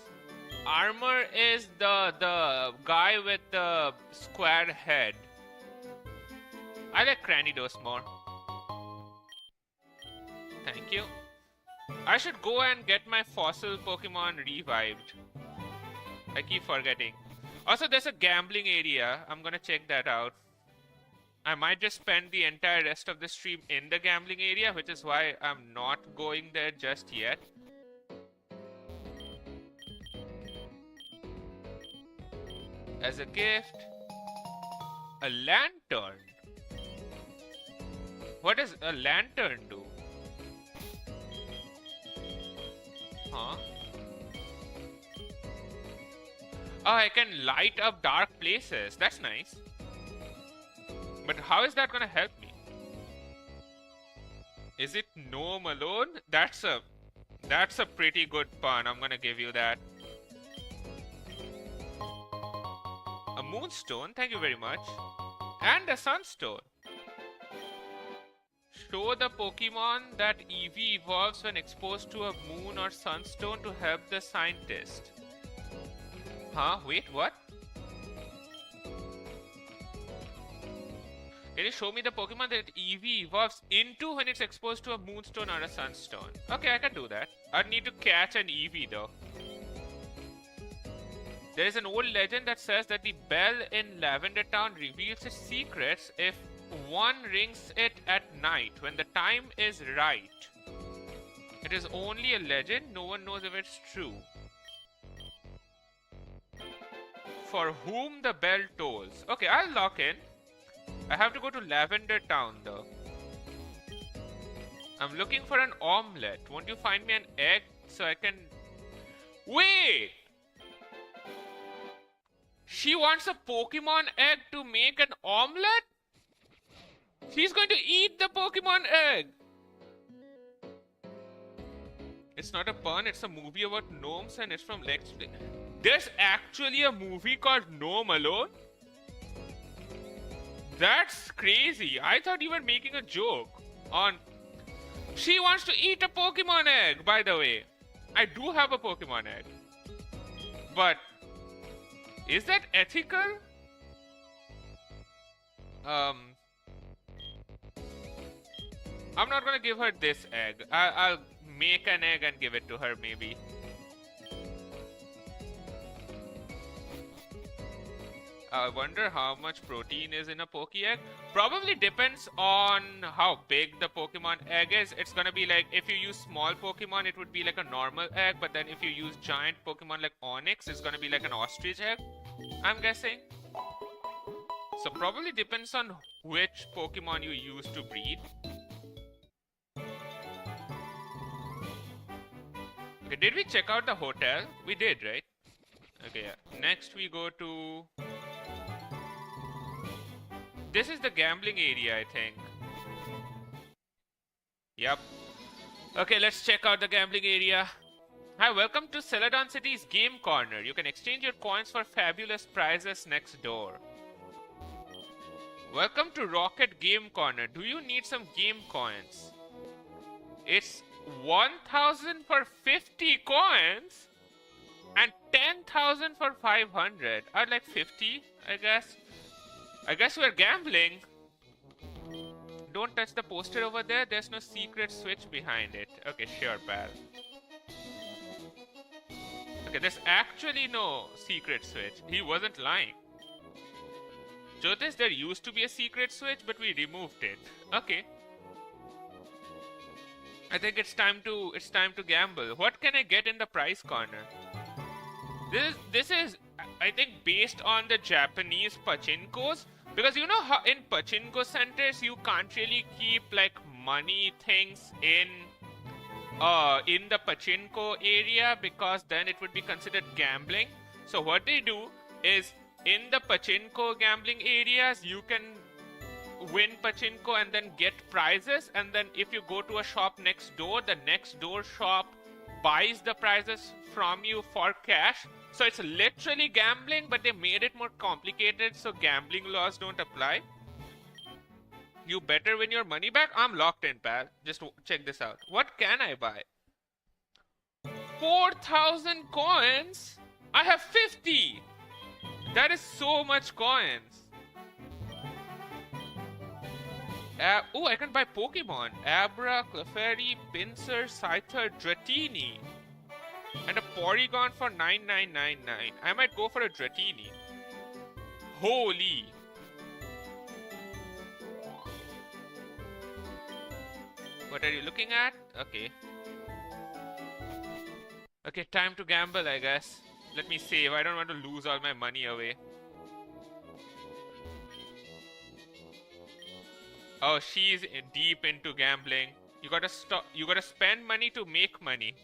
Armor is the guy with the square head. I like Cranidos more. Thank you. I should go and get my fossil Pokemon revived. I keep forgetting. Also, there's a gambling area. I'm gonna check that out. I might just spend the entire rest of the stream in the gambling area, which is why I'm not going there just yet. As a gift, a lantern. What does a lantern do? Huh? Oh, I can light up dark places. That's nice. But how is that gonna help me? Is it Gnome alone? That's a pretty good pun. I'm gonna give you that. A moonstone, thank you very much. And a sunstone. Show the Pokemon that Eevee evolves when exposed to a moon or sunstone to help the scientist. Huh? Wait, what? Can you show me the Pokemon that Eevee evolves into when it's exposed to a moonstone or a sunstone? Okay, I can do that. I'd need to catch an Eevee though. There is an old legend that says that the bell in Lavender Town reveals its secrets if one rings it at night when the time is right. It is only a legend, no one knows if it's true. For whom the bell tolls. Okay, I'll lock in. I have to go to Lavender Town though. I'm looking for an omelette. Won't you find me an egg so I can... Wait! She wants a Pokemon egg to make an omelette? She's going to eat the Pokemon egg! It's not a pun, it's a movie about gnomes and it's from Lex. There's actually a movie called Gnome Alone? That's crazy. I thought you were making a joke on... She wants to eat a Pokemon egg, by the way. I do have a Pokemon egg. But... is that ethical? I'm not gonna give her this egg. I'll make an egg and give it to her, maybe. I wonder how much protein is in a Poke Egg. Probably depends on how big the Pokemon egg is. It's gonna be like, if you use small Pokemon, it would be like a normal egg. But then if you use giant Pokemon like Onix, it's gonna be like an ostrich egg, I'm guessing. So probably depends on which Pokemon you use to breed. Okay, did we check out the hotel? We did, right? Okay, yeah. Next we go to... This is the gambling area, I think. Yep. Okay, let's check out the gambling area. Hi, welcome to Celadon City's Game Corner. You can exchange your coins for fabulous prizes next door. Welcome to Rocket Game Corner. Do you need some game coins? It's 1,000 for 50 coins and 10,000 for 500. I'd like 50, I guess. I guess we're gambling. Don't touch the poster over there. There's no secret switch behind it. Okay, sure, pal. Okay, there's actually no secret switch. He wasn't lying. Jyotish, there used to be a secret switch, but we removed it. Okay. I think it's time to gamble. What can I get in the prize corner? This is I think based on the Japanese pachinkos, because you know how in pachinko centers you can't really keep like money things in the pachinko area because then it would be considered gambling. So what they do is in the pachinko gambling areas you can win pachinko and then get prizes, and then if you go to a shop next door, the next door shop buys the prizes from you for cash. So it's literally gambling, but they made it more complicated so gambling laws don't apply. You better win your money back. I'm locked in, pal. Just check this out. What can I buy? 4,000 coins? I have 50! That is so much coins. Oh, I can buy Pokemon. Abra, Clefairy, Pinsir, Scyther, Dratini. And a Porygon for 9999. I might go for a Dratini. Holy! What are you looking at? Okay. Okay, time to gamble, I guess. Let me save. I don't want to lose all my money away. Oh, she's deep into gambling. You gotta stop. You gotta spend money to make money.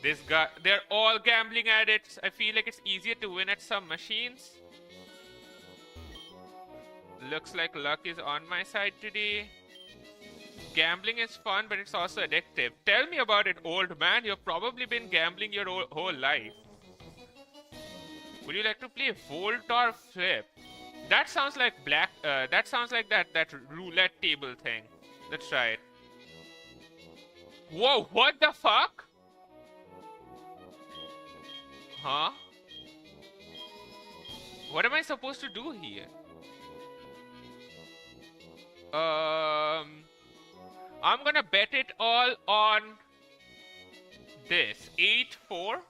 This guy, they're all gambling addicts. I feel like it's easier to win at some machines. Looks like luck is on my side today. Gambling is fun, but it's also addictive. Tell me about it, old man. You've probably been gambling your whole life. Would you like to play Volt or Flip? That sounds like that sounds like that roulette table thing. Let's try it. Whoa! What the fuck? Huh? What am I supposed to do here? I'm gonna bet it all on this. 8-4.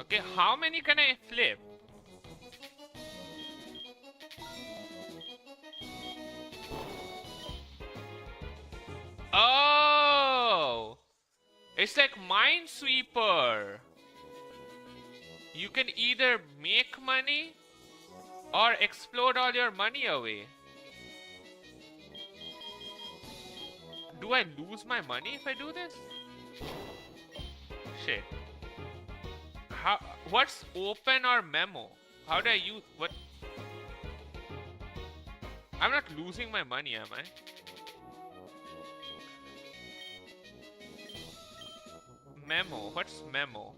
Okay, how many can I flip? Oh! It's like Minesweeper. You can either make money or explode all your money away. Do I lose my money if I do this? Shit. How? What's open or memo? How do I use what? I'm not losing my money, am I? Memo. What's memo?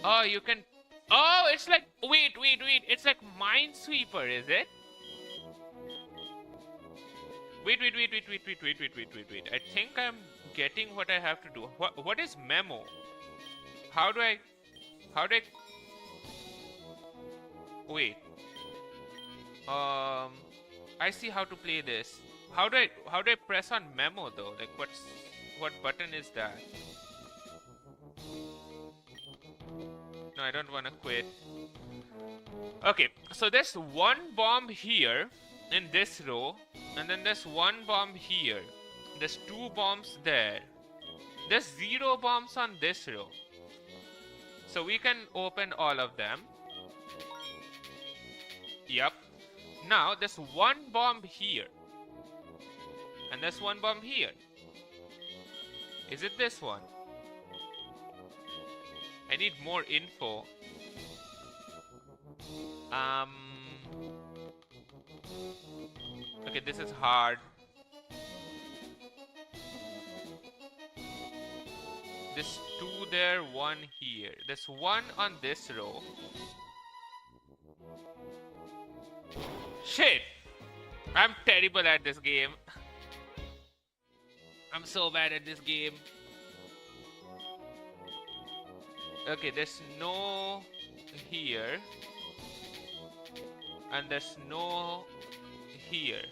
Oh, you can. Oh, it's like. Wait. It's like Minesweeper, is it? Wait. I think I'm getting what I have to do. What is memo? How do I wait. I see how to play this. How do I press on memo though? Like what button is that? No, I don't want to quit. Okay, so there's one bomb here in this row, and then there's one bomb here. There's 2 bombs there. There's 0 bombs on this row. So we can open all of them. Yep. Now there's 1 bomb here. And there's 1 bomb here. Is it this one? I need more info. Okay, this is hard. There's 2 there, 1 here. There's 1 on this row. Shit! I'm terrible at this game. I'm so bad at this game. Okay, there's no here. And there's no here.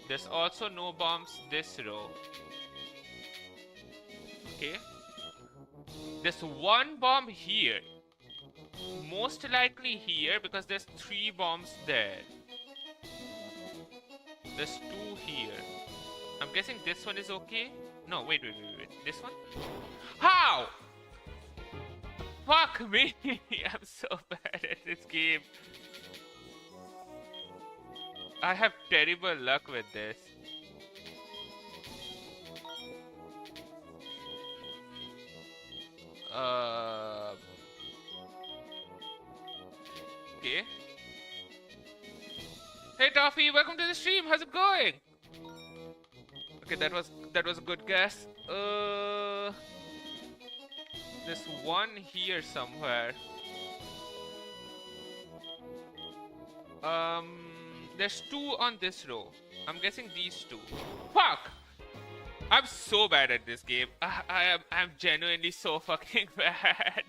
There's also no bombs this row. Okay. There's 1 bomb here. Most likely here because there's 3 bombs there. There's 2 here. I'm guessing this one is okay. No, wait. This one? How? Fuck me! I'm so bad at this game. I have terrible luck with this. Okay. Hey Toffee, welcome to the stream. How's it going? Okay, that was a good guess. There's 1 here somewhere. There's 2 on this row. I'm guessing these 2. Fuck! I'm so bad at this game. I'm genuinely so fucking bad.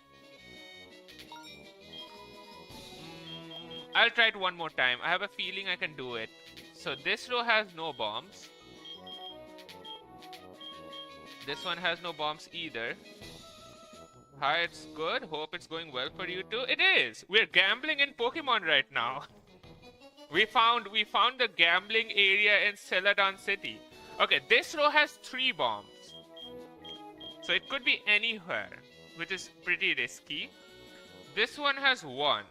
I'll try it one more time. I have a feeling I can do it. So this row has no bombs. This one has no bombs either. Hi, it's good. Hope it's going well for you too. It is. We're gambling in Pokemon right now. We found the gambling area in Celadon City. Okay, this row has 3 bombs. So it could be anywhere, which is pretty risky. This one has 1.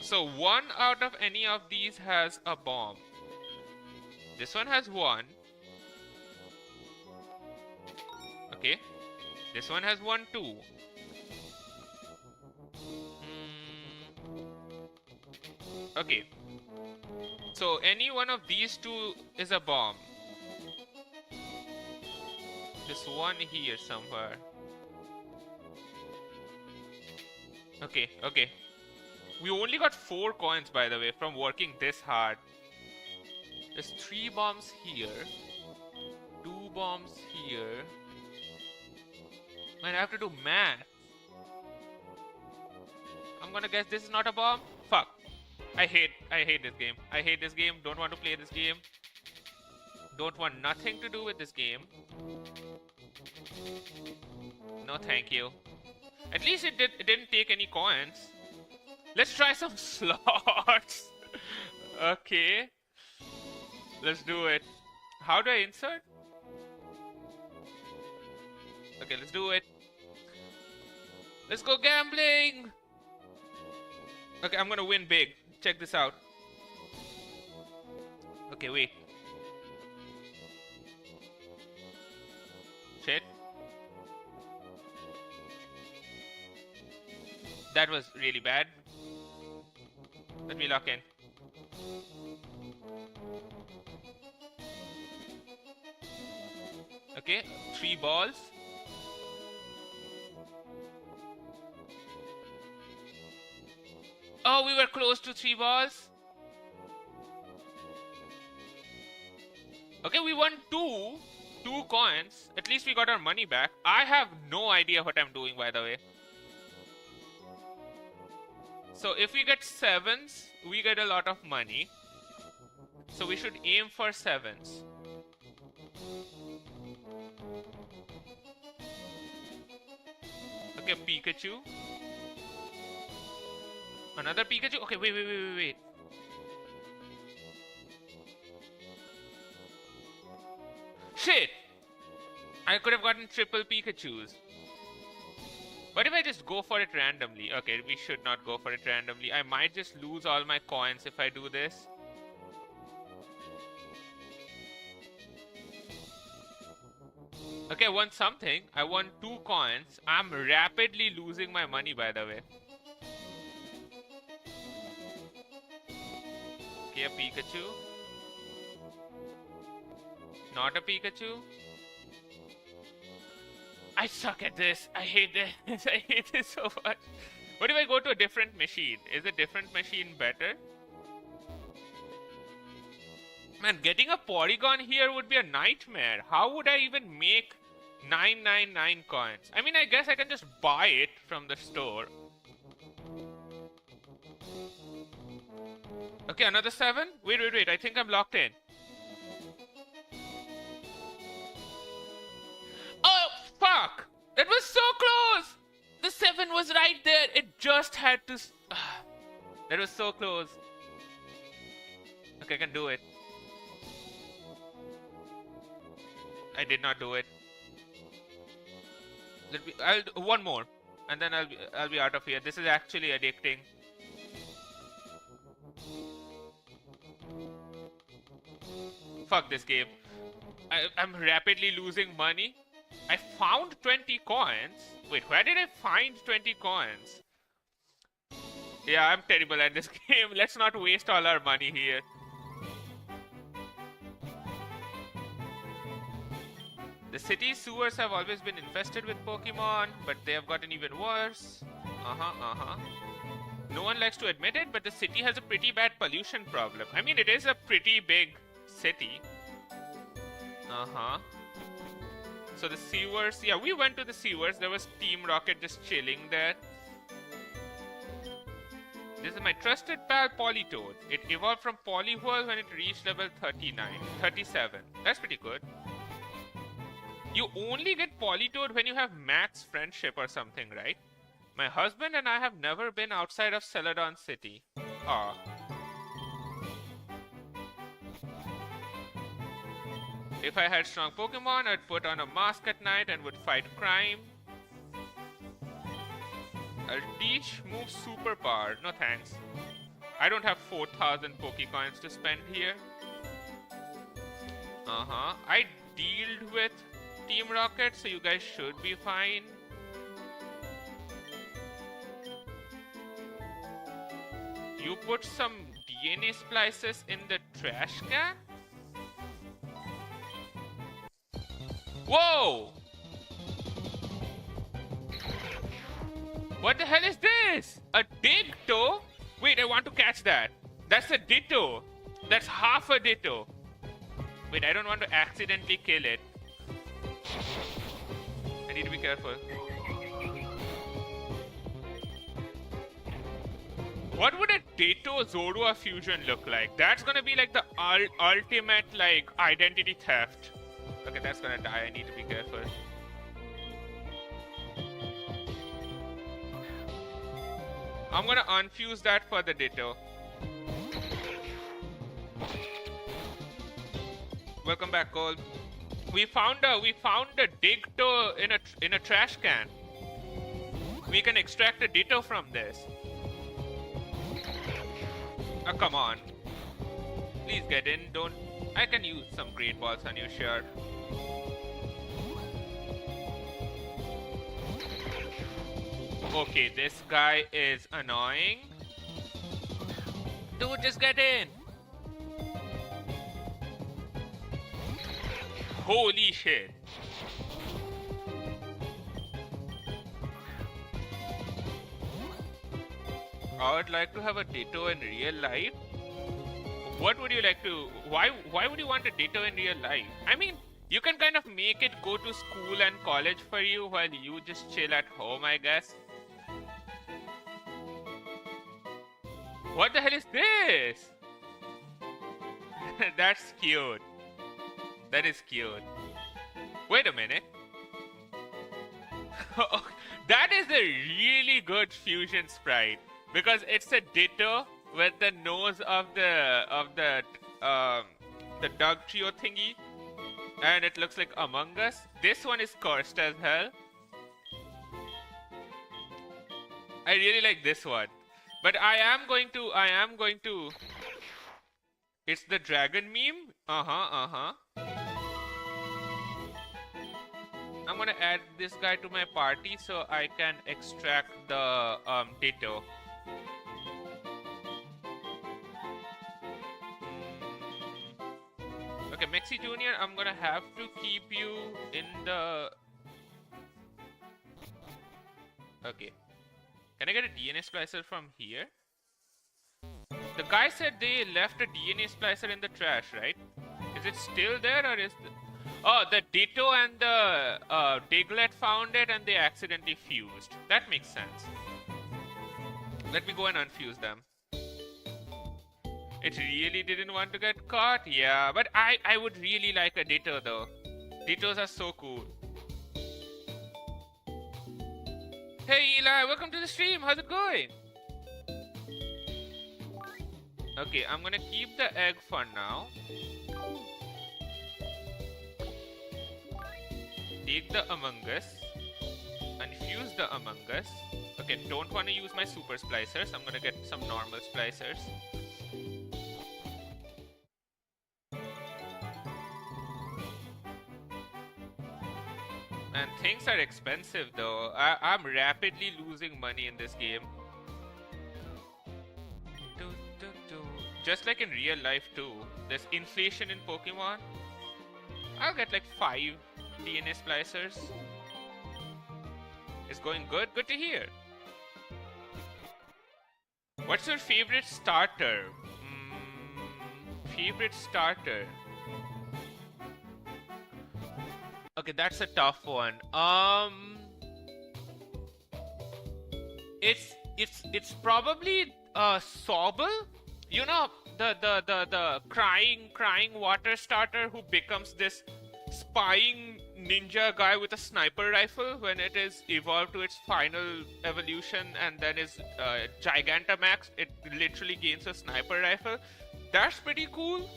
So 1 out of any of these has a bomb. This one has 1. Okay. This one has 1 too. Okay. So any one of these 2 is a bomb. This one here somewhere. Okay, okay. We only got 4 coins, by the way, from working this hard. There's 3 bombs here. 2 bombs here. Man, I have to do math. I'm gonna guess this is not a bomb. Fuck. I hate this game. I hate this game. Don't want to play this game. Don't want nothing to do with this game. No, thank you. At least it didn't take any coins. Let's try some slots. Okay. Let's do it. How do I insert? Okay, let's do it. Let's go gambling. Okay, I'm gonna win big. Check this out. Okay, wait. Shit. That was really bad. Let me lock in. Okay, 3 balls. Oh, we were close to 3 balls. Okay, we won 2 coins. At least we got our money back. I have no idea what I'm doing, by the way. So if we get 7s, we get a lot of money. So we should aim for 7s. Okay, Pikachu. Another Pikachu? Okay, wait. Shit! I could have gotten triple Pikachus. What if I just go for it randomly? Okay, we should not go for it randomly. I might just lose all my coins if I do this. Okay, I won something. I won 2 coins. I'm rapidly losing my money, by the way. Okay, a Pikachu. Not a Pikachu. I suck at this. I hate this. I hate this so much. What if I go to a different machine? Is a different machine better? Man, getting a Porygon here would be a nightmare. How would I even make 999 coins? I mean, I guess I can just buy it from the store. Okay, another 7? Wait. I think I'm locked in. Oh, fuck! That was so close! The 7 was right there. It just had to... That was so close. Okay, I can do it. I did not do it. I'll do one more, and then I'll be out of here. This is actually addicting. Fuck this game. I'm rapidly losing money. I found 20 coins. Wait, where did I find 20 coins? Yeah, I'm terrible at this game. Let's not waste all our money here. The city sewers have always been infested with Pokemon, but they have gotten even worse. No one likes to admit it, but the city has a pretty bad pollution problem. I mean, it is a pretty big city. So the sewers, yeah, we went to the sewers. There was Team Rocket just chilling there. This is my trusted pal Politoad. It evolved from Poliwhirl when it reached level 37. That's pretty good. You only get Politoad when you have max friendship or something, right? My husband and I have never been outside of Celadon City. Aw. If I had strong Pokemon, I'd put on a mask at night and would fight crime. I'll teach move superpower. No thanks. I don't have 4,000 Pokecoins to spend here. I dealt with Team Rocket, so you guys should be fine. You put some DNA splices in the trash can? Whoa! What the hell is this? A Ditto? Wait, I want to catch that. That's a Ditto. That's half a Ditto. Wait, I don't want to accidentally kill it. I need to be careful. What would a Ditto Zorua fusion look like? That's gonna be like the ultimate like identity theft. Okay, that's gonna die. I need to be careful. I'm gonna unfuse that for the Ditto. Welcome back, Cole. We found a Ditto in a trash can. We can extract a Ditto from this. Oh, come on. Please get in. Don't. I can use some Great Balls on you, sure. Okay, this guy is annoying. Dude, just get in. Holy shit. I would like to have a Ditto in real life. What would you like to... Why would you want a Ditto in real life? I mean, you can kind of make it go to school and college for you while you just chill at home, I guess. What the hell is this? That's cute. That is cute. Wait a minute. That is a really good fusion sprite. Because it's a Ditto with the nose of the dog trio thingy, and it looks like Among Us. This one is cursed as hell. I really like this one, but I am going to. It's the dragon meme. I'm gonna add this guy to my party so I can extract the Ditto. Okay, Mexi Jr., I'm gonna have to keep you in the... Okay. Can I get a DNA splicer from here? The guy said they left a DNA splicer in the trash, right? Is it still there or is the... Oh, the Ditto and the Diglett found it and they accidentally fused. That makes sense. Let me go and unfuse them. It really didn't want to get caught? Yeah, but I would really like a Ditto though. Dittos are so cool. Hey Eli, welcome to the stream. How's it going? Okay, I'm gonna keep the egg for now. Take the Among Us. Unfuse the Among Us. Okay, don't want to use my super splicers. I'm gonna get some normal splicers. And things are expensive though. I'm rapidly losing money in this game. Just like in real life too. There's inflation in Pokemon. I'll get like 5 DNA splicers. It's going good? Good to hear. What's your favorite starter? Favorite starter? Okay, that's a tough one. It's probably Sobble? You know, the crying water starter who becomes this spying ninja guy with a sniper rifle when it is evolved to its final evolution, and then is Gigantamax, it literally gains a sniper rifle. That's pretty cool.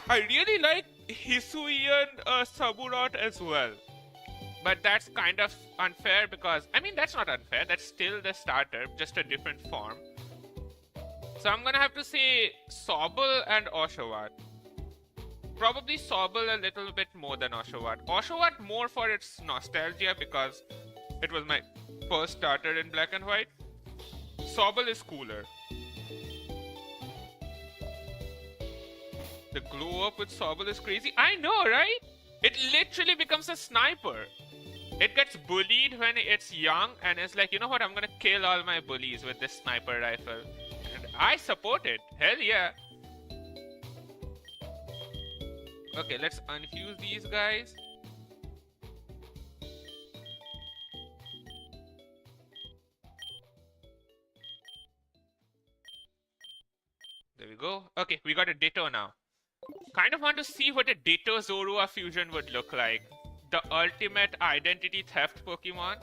I really like Hisuian Saburat as well. But that's kind of unfair because, I mean, that's not unfair. That's still the starter, just a different form. So I'm gonna have to say Sobble and Oshawott. Probably Sobble a little bit more than Oshawott. Oshawott more for its nostalgia because it was my first starter in black and white. Sobble is cooler. The glow up with Sobble is crazy. I know, right? It literally becomes a sniper. It gets bullied when it's young and it's like, you know what, I'm gonna kill all my bullies with this sniper rifle. And I support it. Hell yeah. Okay, let's unfuse these guys. There we go. Okay, we got a Ditto now. Kind of want to see what a Ditto Zorua fusion would look like. The ultimate identity theft Pokemon.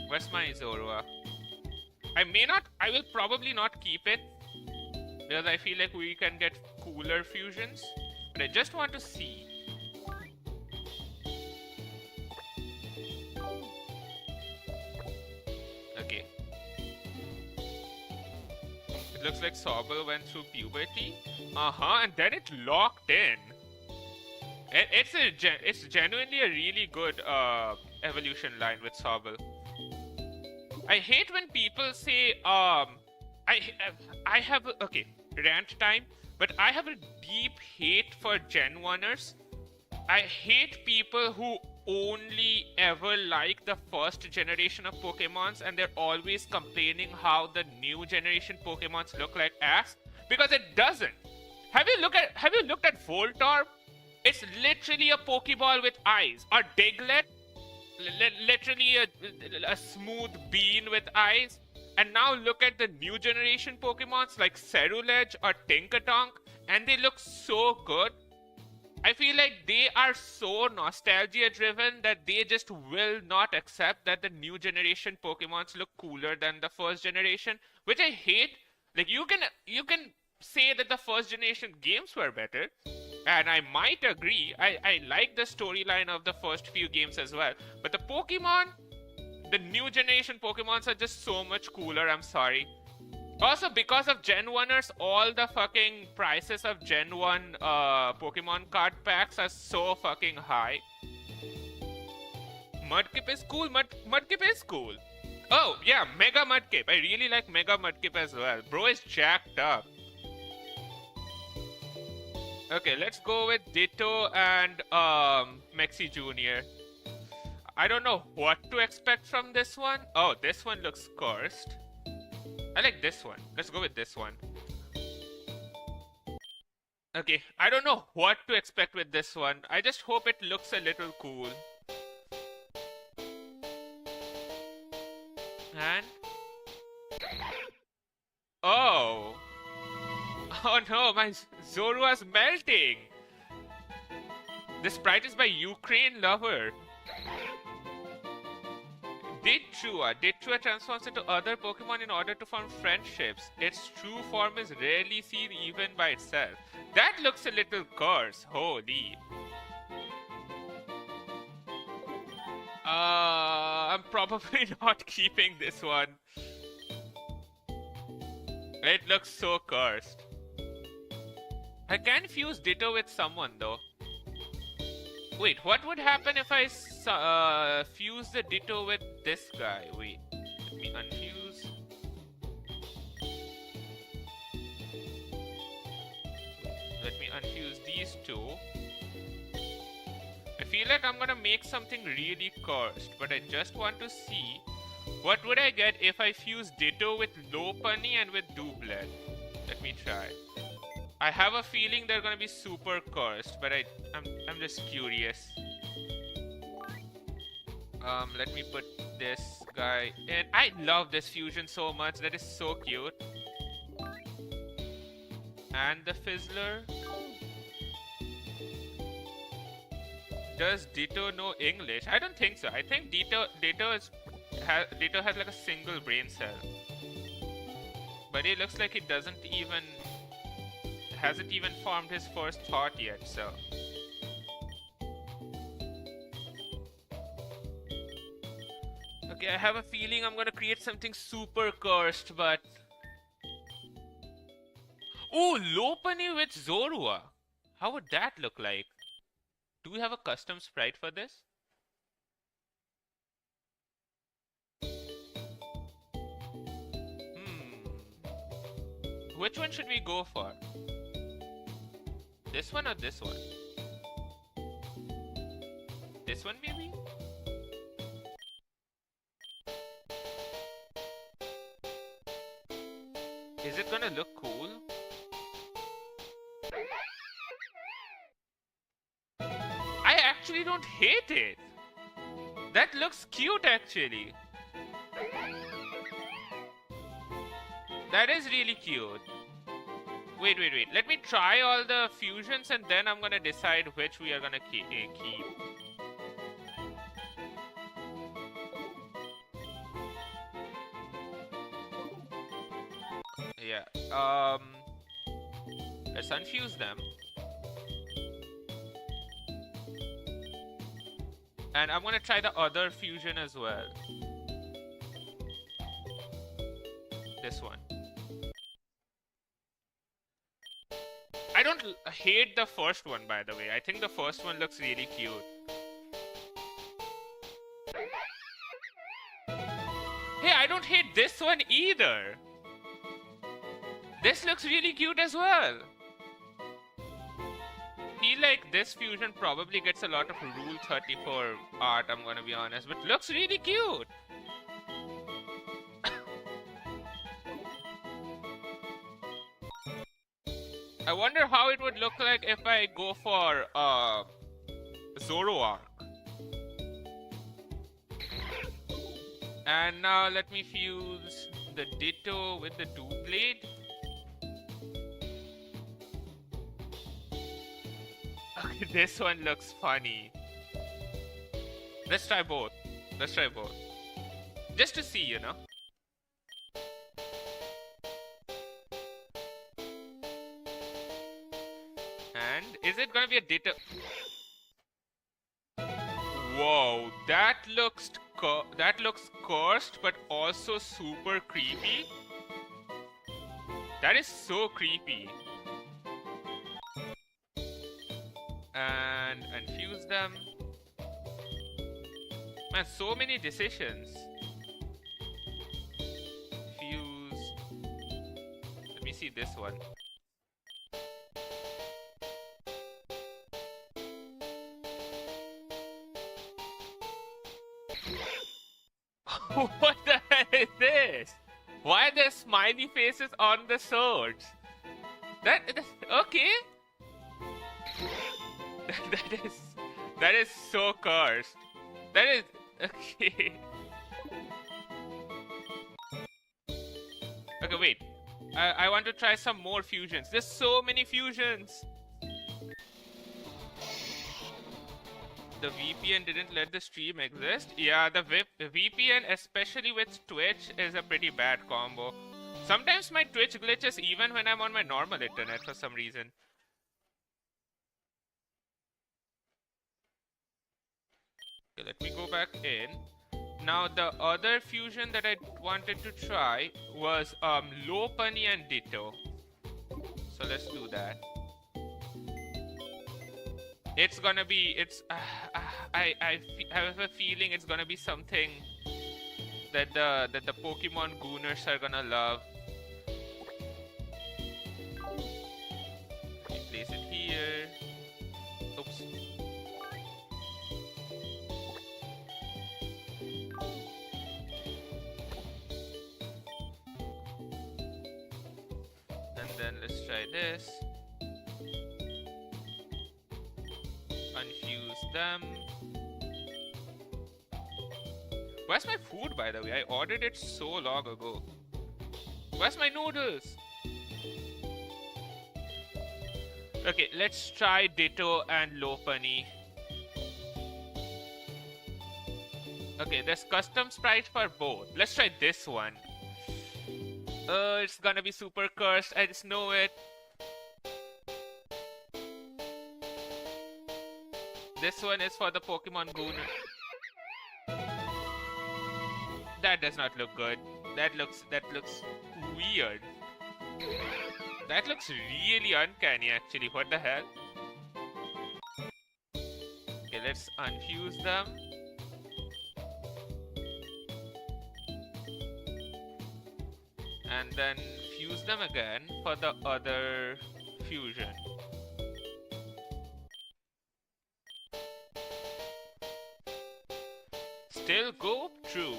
Where's my Zorua? I will probably not keep it because I feel like we can get cooler fusions. But I just want to see. Okay. It looks like Sobble went through puberty. And then it locked in. It's genuinely a really good evolution line with Sobble. I hate when people say okay, rant time, but I have a deep hate for Gen 1ers. I hate people who only ever like the first generation of Pokemons and they're always complaining how the new generation Pokemons look like ass, because it doesn't. Have you looked at Voltorb? It's literally a Pokeball with eyes. Or Diglett, literally a smooth bean with eyes. And now look at the new generation Pokemons like Cerulege or Tinkatonk, and they look so good. I feel like they are so nostalgia driven that they just will not accept that the new generation Pokemons look cooler than the first generation, which I hate. Like you can say that the first generation games were better, and I might agree. I like the storyline of the first few games as well. But the Pokemon, the new generation Pokemons are just so much cooler, I'm sorry. Also, because of Gen 1ers, all the fucking prices of Gen 1 Pokemon card packs are so fucking high. Mudkip is cool. Mudkip is cool. Oh, yeah, Mega Mudkip. I really like Mega Mudkip as well. Bro is jacked up. Okay, let's go with Ditto and Mexi Jr. I don't know what to expect from this one. Oh, this one looks cursed. I like this one. Let's go with this one. Okay, I don't know what to expect with this one. I just hope it looks a little cool. And... oh! Oh no, my Zorua's melting! The sprite is by Ukraine Lover. Ditchua transforms into other Pokemon in order to form friendships. Its true form is rarely seen even by itself. That looks a little cursed. Holy. I'm probably not keeping this one. It looks so cursed. I can fuse Ditto with someone though. Wait, what would happen if I fuse the Ditto with this guy? Wait, let me unfuse. Let me unfuse these two. I feel like I'm gonna make something really cursed, but I just want to see what would I get if I fuse Ditto with Lopunny and with Doublet. Let me try. I have a feeling they're gonna be super cursed, but I'm just curious. Let me put this guy in. I love this fusion so much. That is so cute. And the Fizzler. Does Ditto know English? I don't think so. I think Ditto has like a single brain cell. But it looks like he hasn't even formed his first thought yet, so. Okay, I have a feeling I'm gonna create something super cursed, but... Oh, Lopunny with Zorua! How would that look like? Do we have a custom sprite for this? Which one should we go for? This one or this one? This one maybe? Is it gonna look cool? I actually don't hate it. That looks cute actually. That is really cute. Wait. Let me try all the fusions and then I'm gonna decide which we are gonna keep. Yeah. Let's unfuse them. And I'm gonna try the other fusion as well. This one. I don't hate the first one, by the way. I think the first one looks really cute. Hey, I don't hate this one either. This looks really cute as well. Feel like this fusion probably gets a lot of Rule 34 art, I'm gonna be honest, but looks really cute. I wonder how it would look like if I go for Zoroark. And now let me fuse the Ditto with the Doublade. Okay, this one looks funny. Let's try both. Just to see, you know. And is it gonna be a Ditto? Whoa, that looks cursed, but also super creepy. That is so creepy. And infuse them. Man, so many decisions. Fuse. Let me see this one. What the hell is this? Why are there smiley faces on the swords? Okay. That is so cursed. That is okay. Okay, wait. I want to try some more fusions. There's so many fusions. The VPN didn't let the stream exist. Yeah, the VPN, especially with Twitch, is a pretty bad combo. Sometimes my Twitch glitches even when I'm on my normal internet for some reason. Okay, let me go back in. Now the other fusion that I wanted to try was Lopunny and Ditto. So let's do that. It's gonna be, I have a feeling it's gonna be something that the Pokemon Gooners are gonna love. Let me place it here. Oops. And then let's try this. Unfuse them. Where's my food, by the way? I ordered it so long ago. Where's my noodles? Okay, let's try Ditto and Lopunny. Okay, there's custom sprites for both. Let's try this one. It's gonna be super cursed. I just know it. This one is for the Pokemon Goon. That does not look good. That looks weird. That looks really uncanny actually. What the hell? Okay, let's unfuse them. And then fuse them again for the other fusion. Still go? True.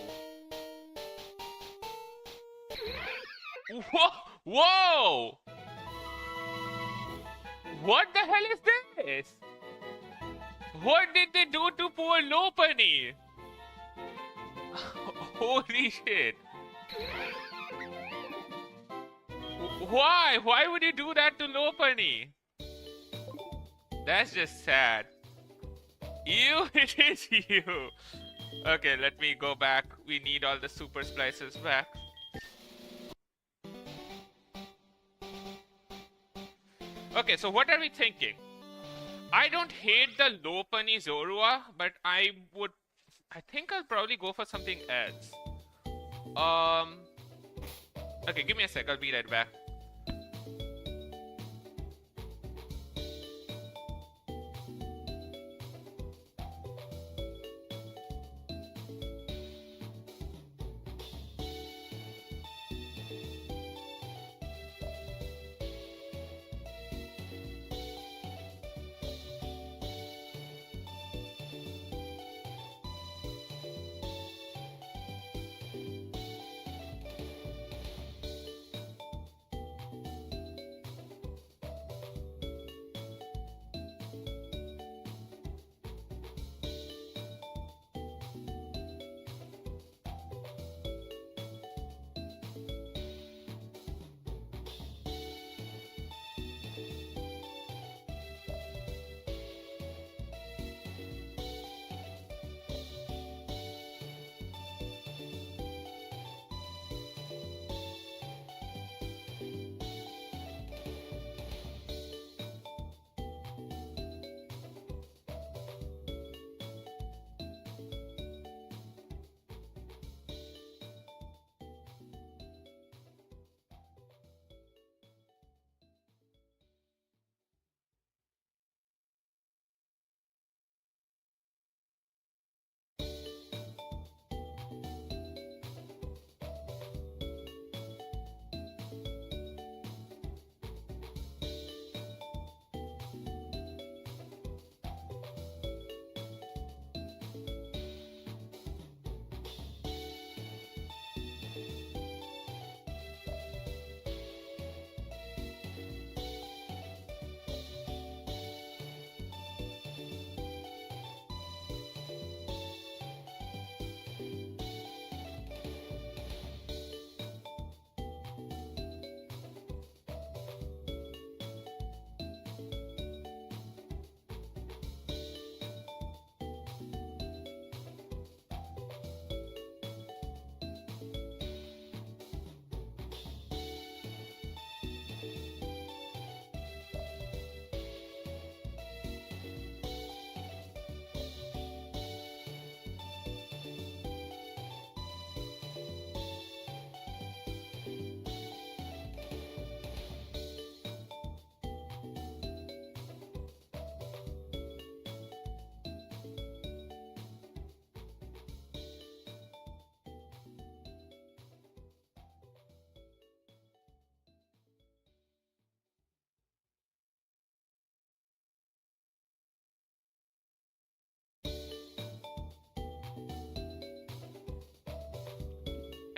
Whoa! Whoa! What the hell is this? What did they do to poor Lopunny? Holy shit. Why? Why would you do that to Lopunny? That's just sad. Ew, it is you. Okay, let me go back. We need all the super splices back. Okay, so what are we thinking? I don't hate the Lopunny Zorua, but I think I'll probably go for something else. Okay, give me a sec. I'll be right back.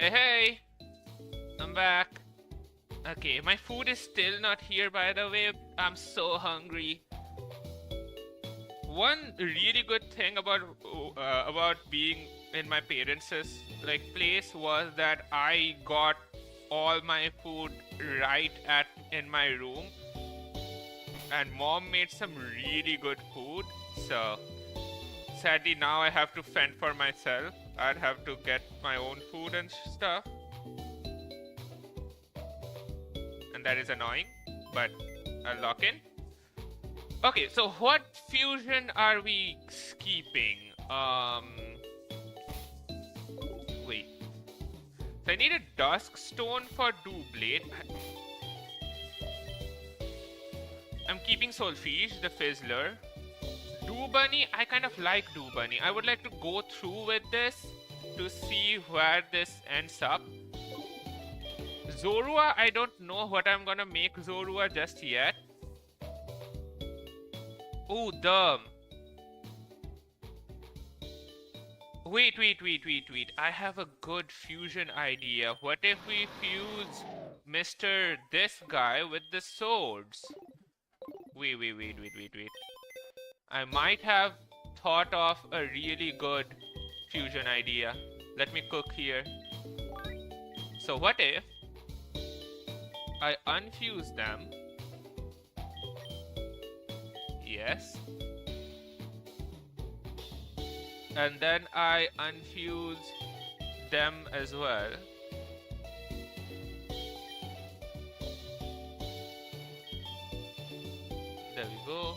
Hey, hey! I'm back. Okay, my food is still not here, by the way. I'm so hungry. One really good thing about being in my parents' like place was that I got all my food right at in my room, and mom made some really good food. So sadly now I have to fend for myself. I'd have to get my own food and stuff, and that is annoying, but I'll lock in. Okay, so what fusion are we skipping? Wait. So I need a Dusk Stone for Doublade. I'm keeping Solfege, the Fizzler. Bunny, I kind of like Bunny. I would like to go through with this to see where this ends up. Zorua, I don't know what I'm gonna make Zorua just yet. Oh, dumb. Wait. I have a good fusion idea. What if we fuse Mr. This guy with the swords? Wait. I might have thought of a really good fusion idea. Let me cook here. So what if I unfuse them? Yes. And then I unfuse them as well. There we go.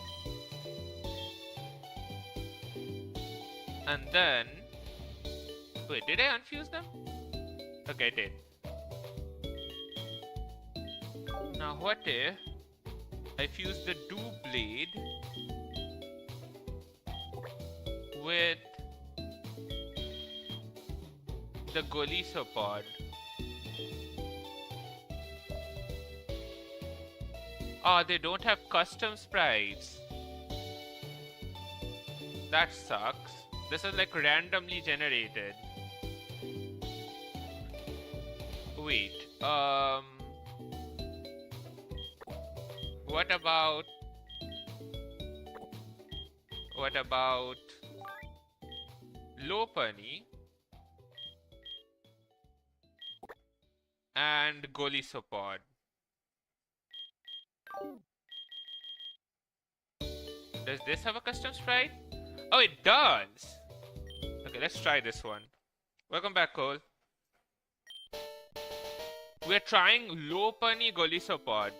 And then... Wait, did I unfuse them? Okay, I did. Now what if I fuse the Doublade with the Golisopod? Oh, they don't have custom sprites. That sucks. This is like randomly generated. Wait, what about Lopunny and Golisopod? Does this have a custom sprite? Oh, it does! Okay, let's try this one. Welcome back, Cole. We're trying Lopunny Golisopod.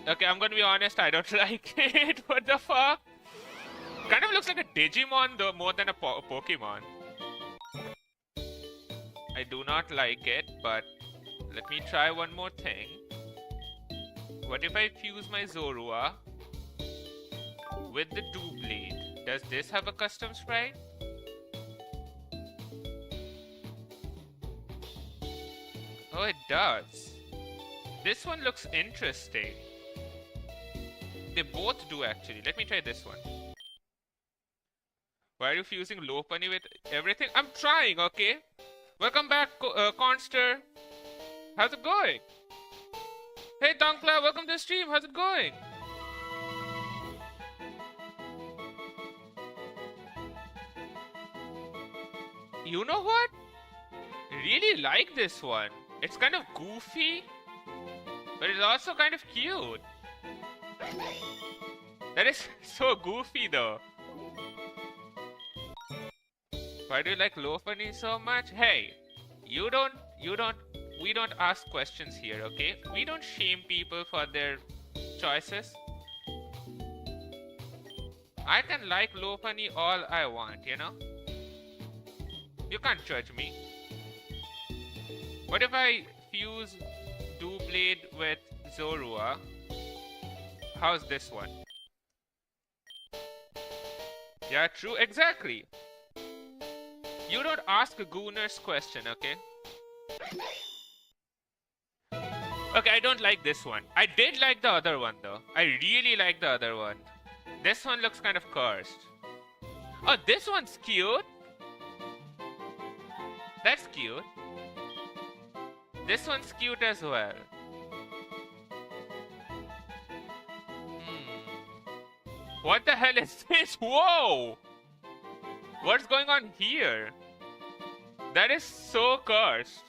Okay, I'm gonna be honest, I don't like it. What the fuck? Kind of looks like a Digimon though, more than a Pokemon. I do not like it, but let me try one more thing. What if I fuse my Zorua with the Doublade? Does this have a custom sprite? Oh, it does. This one looks interesting. They both do actually. Let me try this one. Why are you fusing Lopunny with everything? I'm trying, okay? Welcome back, Conster. How's it going? Hey, Donkla, welcome to the stream. How's it going? You know what? Really like this one. It's kind of goofy, but it's also kind of cute. That is so goofy though. Why do you like Lopunny so much? Hey, we don't ask questions here, okay? We don't shame people for their choices. I can like Lopunny all I want, you know? You can't judge me. What if I fuse Doublade with Zorua? How's this one? Yeah, true, exactly. You don't ask a Gooner's question, okay? Okay, I don't like this one. I did like the other one though. I really like the other one. This one looks kind of cursed. Oh, this one's cute. That's cute. This one's cute as well. What the hell is this? Whoa! What's going on here? That is so cursed.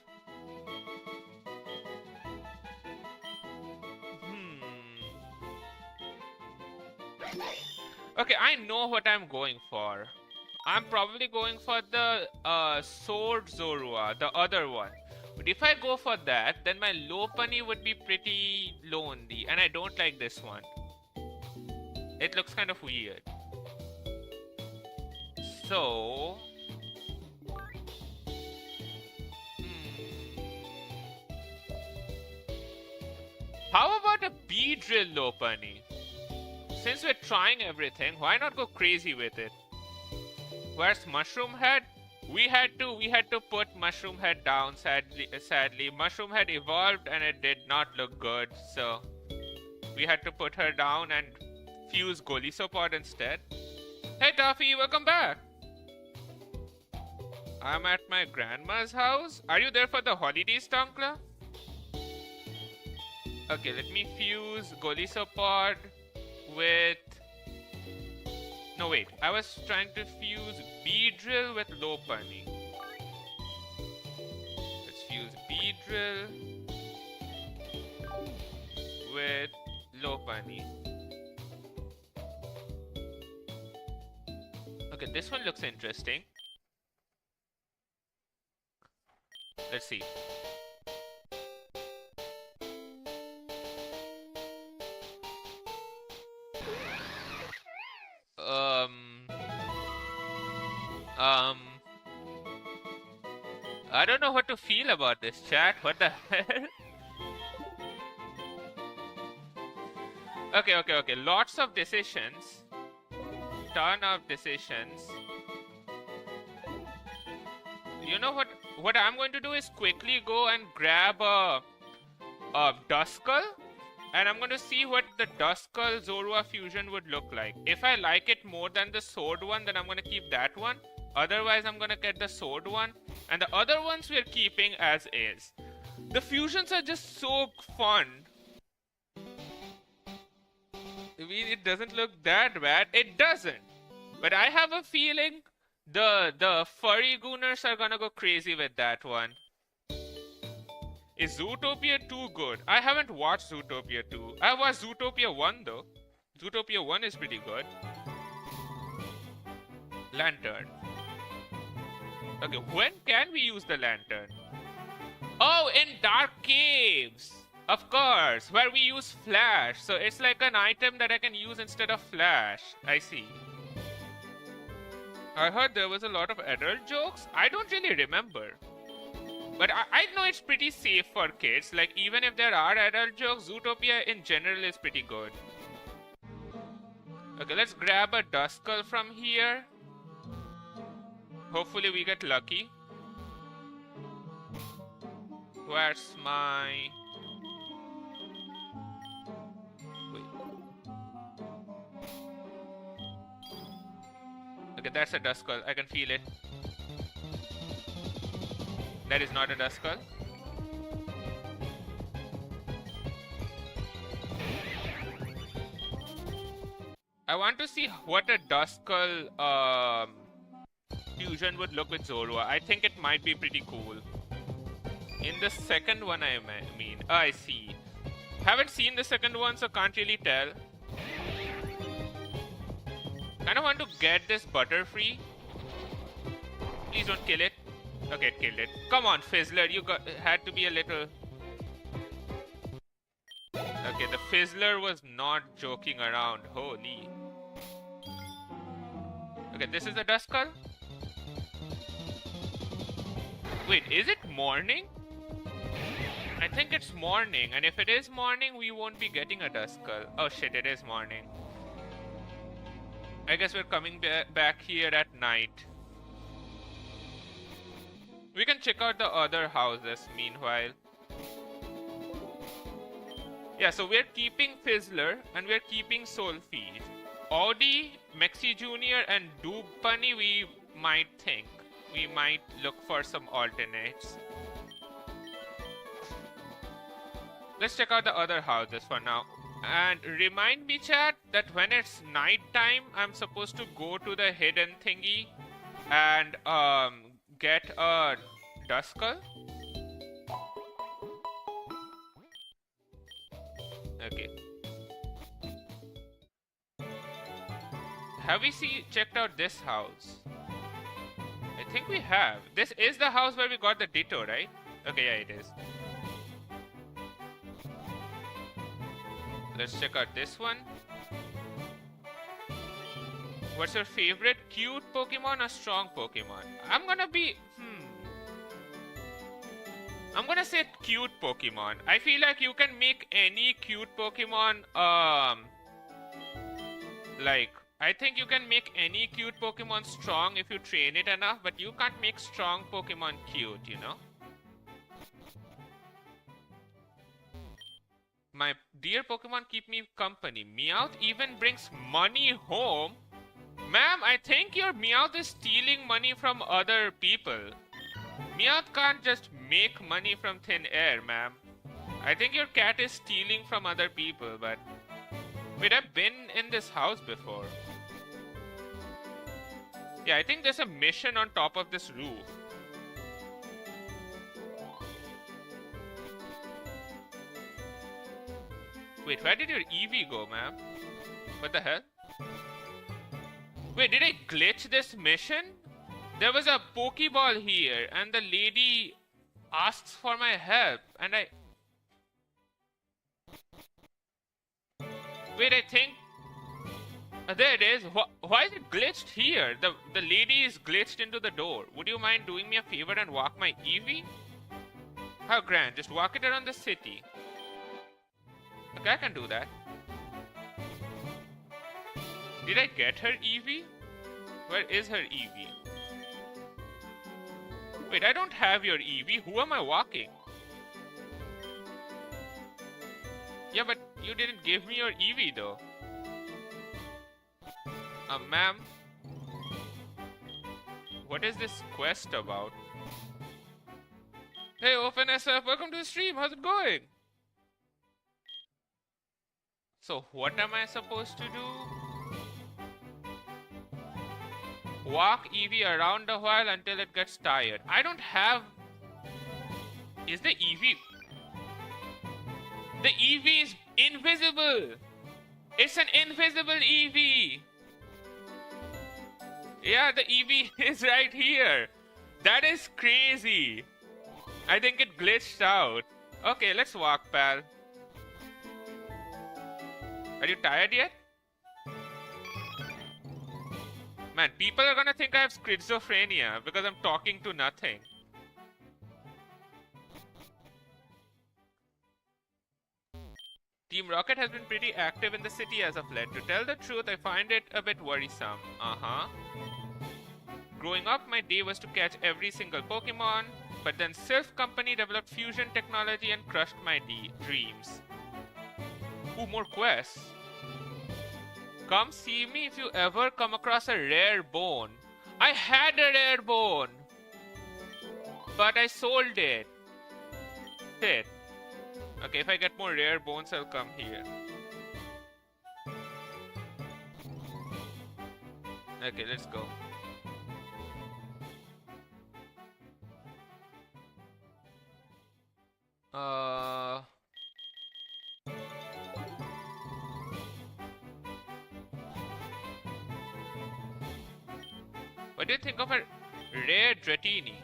Okay, I know what I'm going for. I'm probably going for the Sword Zorua, the other one. But if I go for that, then my Lopunny would be pretty lonely, and I don't like this one. It looks kind of weird. So... How about a Beedrill Lopunny? Since we're trying everything, why not go crazy with it? Where's Mushroom Head? We had to put Mushroom Head down, sadly. Mushroom Head evolved and it did not look good, so we had to put her down and fuse Golisopod instead. Hey Toffee, welcome back! I'm at my grandma's house. Are you there for the holidays, Tonkla? Okay, let me fuse Golisopod with... No, wait. I was trying to fuse Beedrill with Lopunny. Let's fuse Beedrill with Lopunny. Okay, this one looks interesting. Let's see. I don't know what to feel about this, chat. What the hell? Okay. Lots of decisions. Ton of decisions. You know what I'm going to do is quickly go and grab a Duskull. And I'm going to see what the Duskull Zorua fusion would look like. If I like it more than the sword one, then I'm going to keep that one. Otherwise, I'm going to get the sword one. And the other ones we're keeping as is. The fusions are just so fun. I mean, it doesn't look that bad. It doesn't. But I have a feeling the furry gooners are going to go crazy with that one. Is Zootopia 2 good? I haven't watched Zootopia 2. I watched Zootopia 1 though. Zootopia 1 is pretty good. Lantern. Okay, when can we use the lantern? Oh, in dark caves! Of course, where we use flash. So it's like an item that I can use instead of flash. I see. I heard there was a lot of adult jokes. I don't really remember. But I know it's pretty safe for kids. Like, even if there are adult jokes, Zootopia in general is pretty good. Okay, let's grab a Duskull from here. Hopefully we get lucky. Where's my... Wait. Okay, that's a Duskull. I can feel it. That is not a Duskull. I want to see what a Duskull fusion would look with Zorua. I think it might be pretty cool. In the second one, I mean. Oh, I see. Haven't seen the second one, so can't really tell. Kinda want to get this Butterfree. Please don't kill it. Okay, it killed it. Come on, Fizzler, you had to be a little... Okay, the Fizzler was not joking around. Holy. Okay, this is the Duskull. Wait, is it morning? I think it's morning, and if it is morning, we won't be getting a Duskull. Oh shit, it is morning. I guess we're coming back here at night. We can check out the other houses meanwhile. Yeah, so we're keeping Fizzler and we're keeping Soulfeed. Audi, Mexi Jr. and Doob Bunny, we might think. We might look for some alternates. Let's check out the other houses for now. And remind me, chat, that when it's night time, I'm supposed to go to the hidden thingy and get a Duskull. Okay. Have we checked out this house? I think we have. This is the house where we got the Ditto, right? Okay, yeah, it is. Let's check out this one. What's your favorite? Cute Pokemon or strong Pokemon? I'm gonna say cute Pokemon. I feel like you can make any cute Pokemon, like, I think you can make any cute Pokemon strong if you train it enough, but you can't make strong Pokemon cute, you know? My dear Pokemon keep me company. Meowth even brings money home. Ma'am, I think your Meowth is stealing money from other people. Meowth can't just make money from thin air, ma'am. I think your cat is stealing from other people, but... Wait, I've been in this house before. Yeah, I think there's a mission on top of this roof. Wait, where did your Eevee go, ma'am? What the hell? Wait, did I glitch this mission? There was a Pokeball here, and the lady asks for my help, and I... Wait, I think... there it is. Why is it glitched here? The lady is glitched into the door. Would you mind doing me a favor and walk my Eevee? How grand. Just walk it around the city. Okay, I can do that. Did I get her Eevee? Where is her Eevee? Wait, I don't have your Eevee. Who am I walking? Yeah, but you didn't give me your Eevee though. Ma'am. What is this quest about? Hey, OpenSF, welcome to the stream. How's it going? So, what am I supposed to do? Walk Eevee around a while until it gets tired. I don't have... Is the Eevee... The Eevee is invisible! It's an invisible Eevee! Yeah, the Eevee is right here. That is crazy. I think it glitched out. Okay, let's walk, pal. Are you tired yet? Man, people are gonna think I have schizophrenia because I'm talking to nothing. Team Rocket has been pretty active in the city as of late. To tell the truth, I find it a bit worrisome. Growing up, my day was to catch every single Pokemon, but then Sylph Company developed fusion technology and crushed my dreams. Ooh, more quests. Come see me if you ever come across a rare bone. I had a rare bone, but I sold it. Shit. Okay, if I get more rare bones, I'll come here. Okay, let's go. What do you think of a rare Dratini?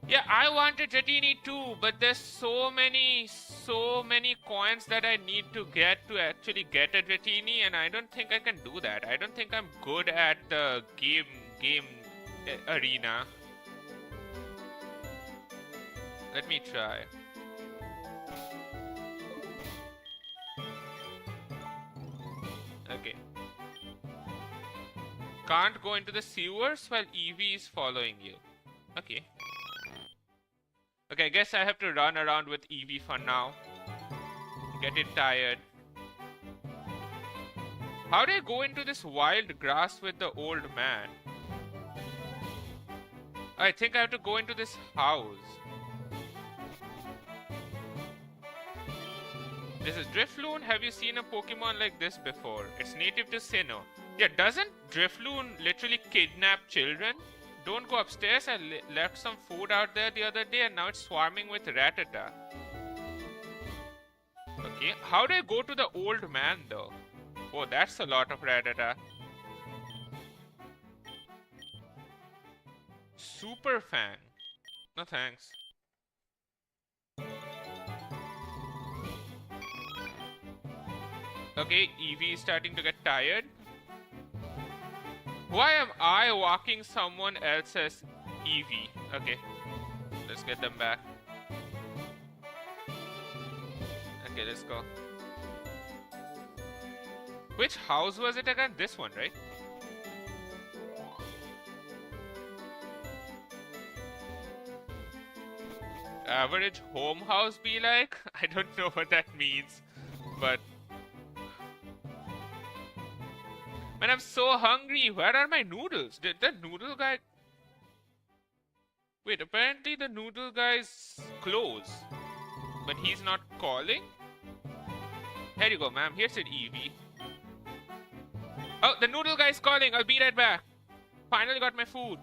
Yeah, I wanted Dratini too, but there's so many coins that I need to get to actually get a Dratini, and I don't think I can do that. I don't think I'm good at the game arena. Let me try. Okay. Can't go into the sewers while Eevee is following you. Okay. Okay, I guess I have to run around with Eevee for now. Get it tired. How do I go into this wild grass with the old man? I think I have to go into this house. This is Drifloon. Have you seen a Pokemon like this before? It's native to Sinnoh. Yeah, doesn't Drifloon literally kidnap children? Don't go upstairs. I left some food out there the other day and now it's swarming with Rattata. Okay, how do I go to the old man though? Oh, that's a lot of Rattata. Super fan. No thanks. Okay, Eevee is starting to get tired. Why am I walking someone else's Eevee? Okay, let's get them back. Okay, let's go. Which house was it again? This one, right? Average home house be like? I don't know what that means, but man, I'm so hungry. Where are my noodles? Did the noodle guy... Wait, apparently the noodle guy's close, but he's not calling? Here you go, ma'am. Here's an Eevee. Oh, the noodle guy's calling. I'll be right back. Finally got my food.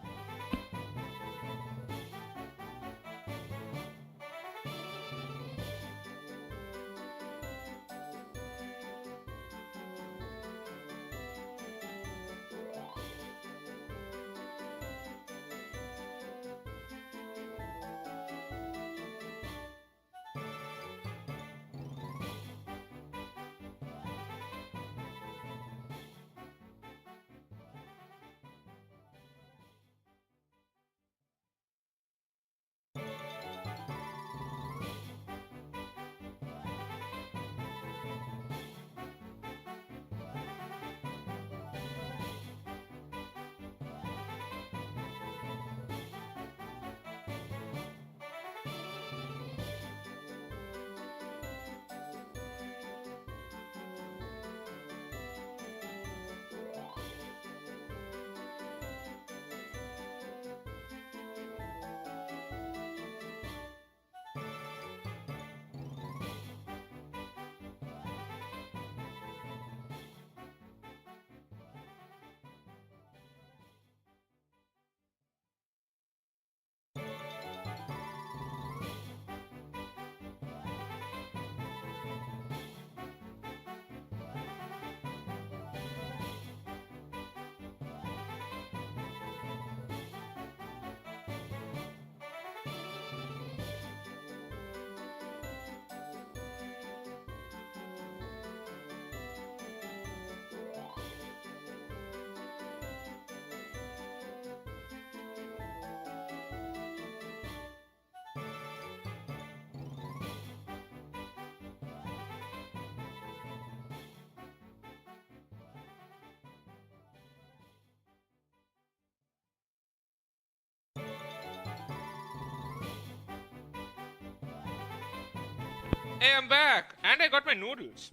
Hey, I'm back! And I got my noodles.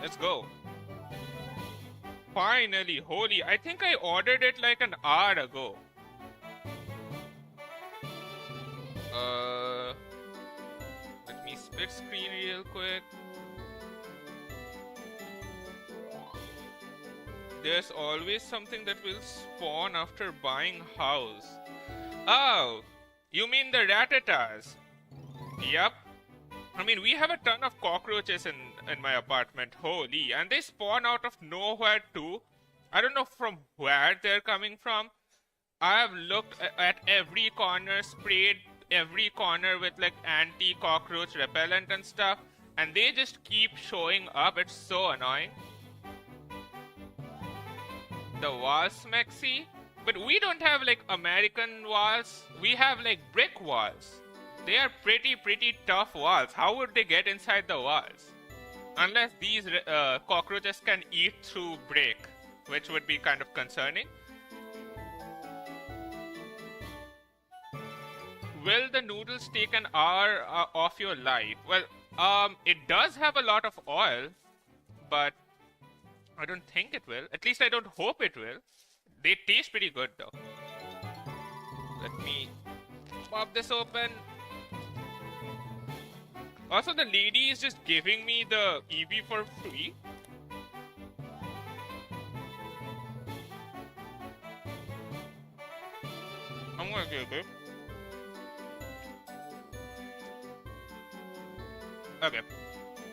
Let's go. Finally, holy, I think I ordered it like an hour ago. Let me split screen real quick. There's always something that will spawn after buying house. Oh, you mean the Rattatas? Yep. I mean, we have a ton of cockroaches in my apartment, holy, and they spawn out of nowhere too. I don't know from where they're coming from. I have looked at every corner, sprayed every corner with like anti-cockroach repellent and stuff, and they just keep showing up. It's so annoying. The walls, Mexi? But we don't have like American walls. We have like brick walls. They are pretty tough walls. How would they get inside the walls? Unless these cockroaches can eat through brick, which would be kind of concerning. Will the noodles take an hour off your life? Well, it does have a lot of oil, but I don't think it will. At least I don't hope it will. They taste pretty good though. Let me pop this open. Also, the lady is just giving me the EV for free. I'm gonna take it. Okay.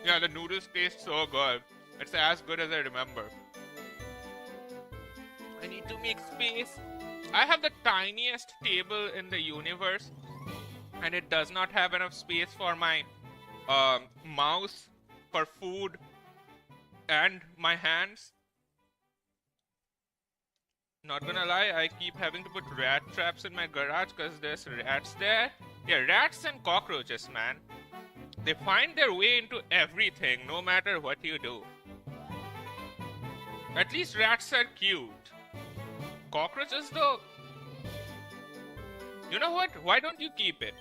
Yeah, the noodles taste so good. It's as good as I remember. I need to make space. I have the tiniest table in the universe, and it does not have enough space for my mouse, for food, and my hands. Not gonna lie, I keep having to put rat traps in my garage because there's rats there. Yeah, rats and cockroaches, man. They find their way into everything, no matter what you do. At least rats are cute. Cockroaches, though. You know what? Why don't you keep it?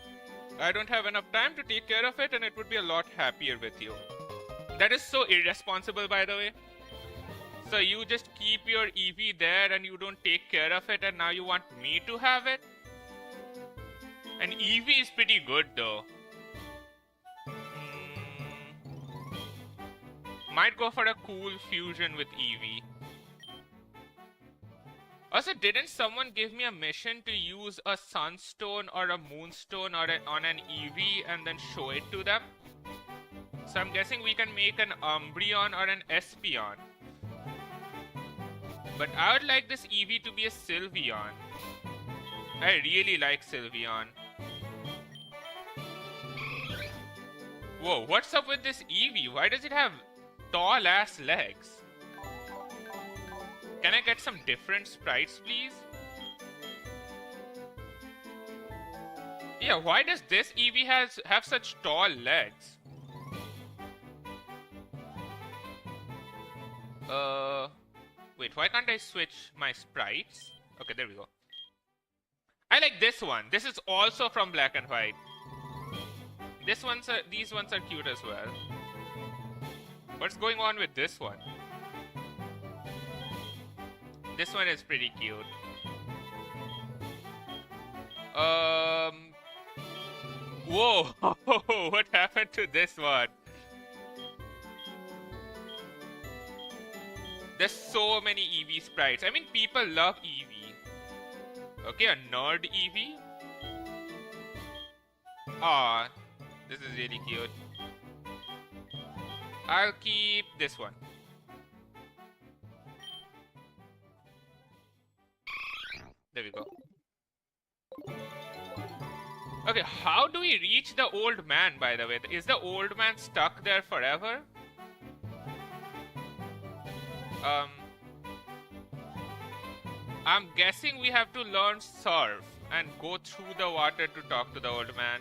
I don't have enough time to take care of it, and it would be a lot happier with you. That is so irresponsible, by the way. So you just keep your EV there and you don't take care of it, and now you want me to have it? An EV is pretty good, though. Might go for a cool fusion with EV. Also, didn't someone give me a mission to use a sunstone or a moonstone or on an EV and then show it to them? So I'm guessing we can make an Umbreon or an Espeon. But I would like this EV to be a Sylveon. I really like Sylveon. Whoa, what's up with this EV? Why does it have tall ass legs? Can I get some different sprites, please? Yeah, why does this EV have such tall legs? Wait, why can't I switch my sprites? Okay, there we go. I like this one. This is also from Black and White. These ones are cute as well. What's going on with this one? This one is pretty cute. Whoa! What happened to this one? There's so many EV sprites. I mean, people love EV. Okay, a nerd EV. Aw, this is really cute. I'll keep this one. There we go. Okay, how do we reach the old man, by the way? Is the old man stuck there forever? I'm guessing we have to learn surf and go through the water to talk to the old man.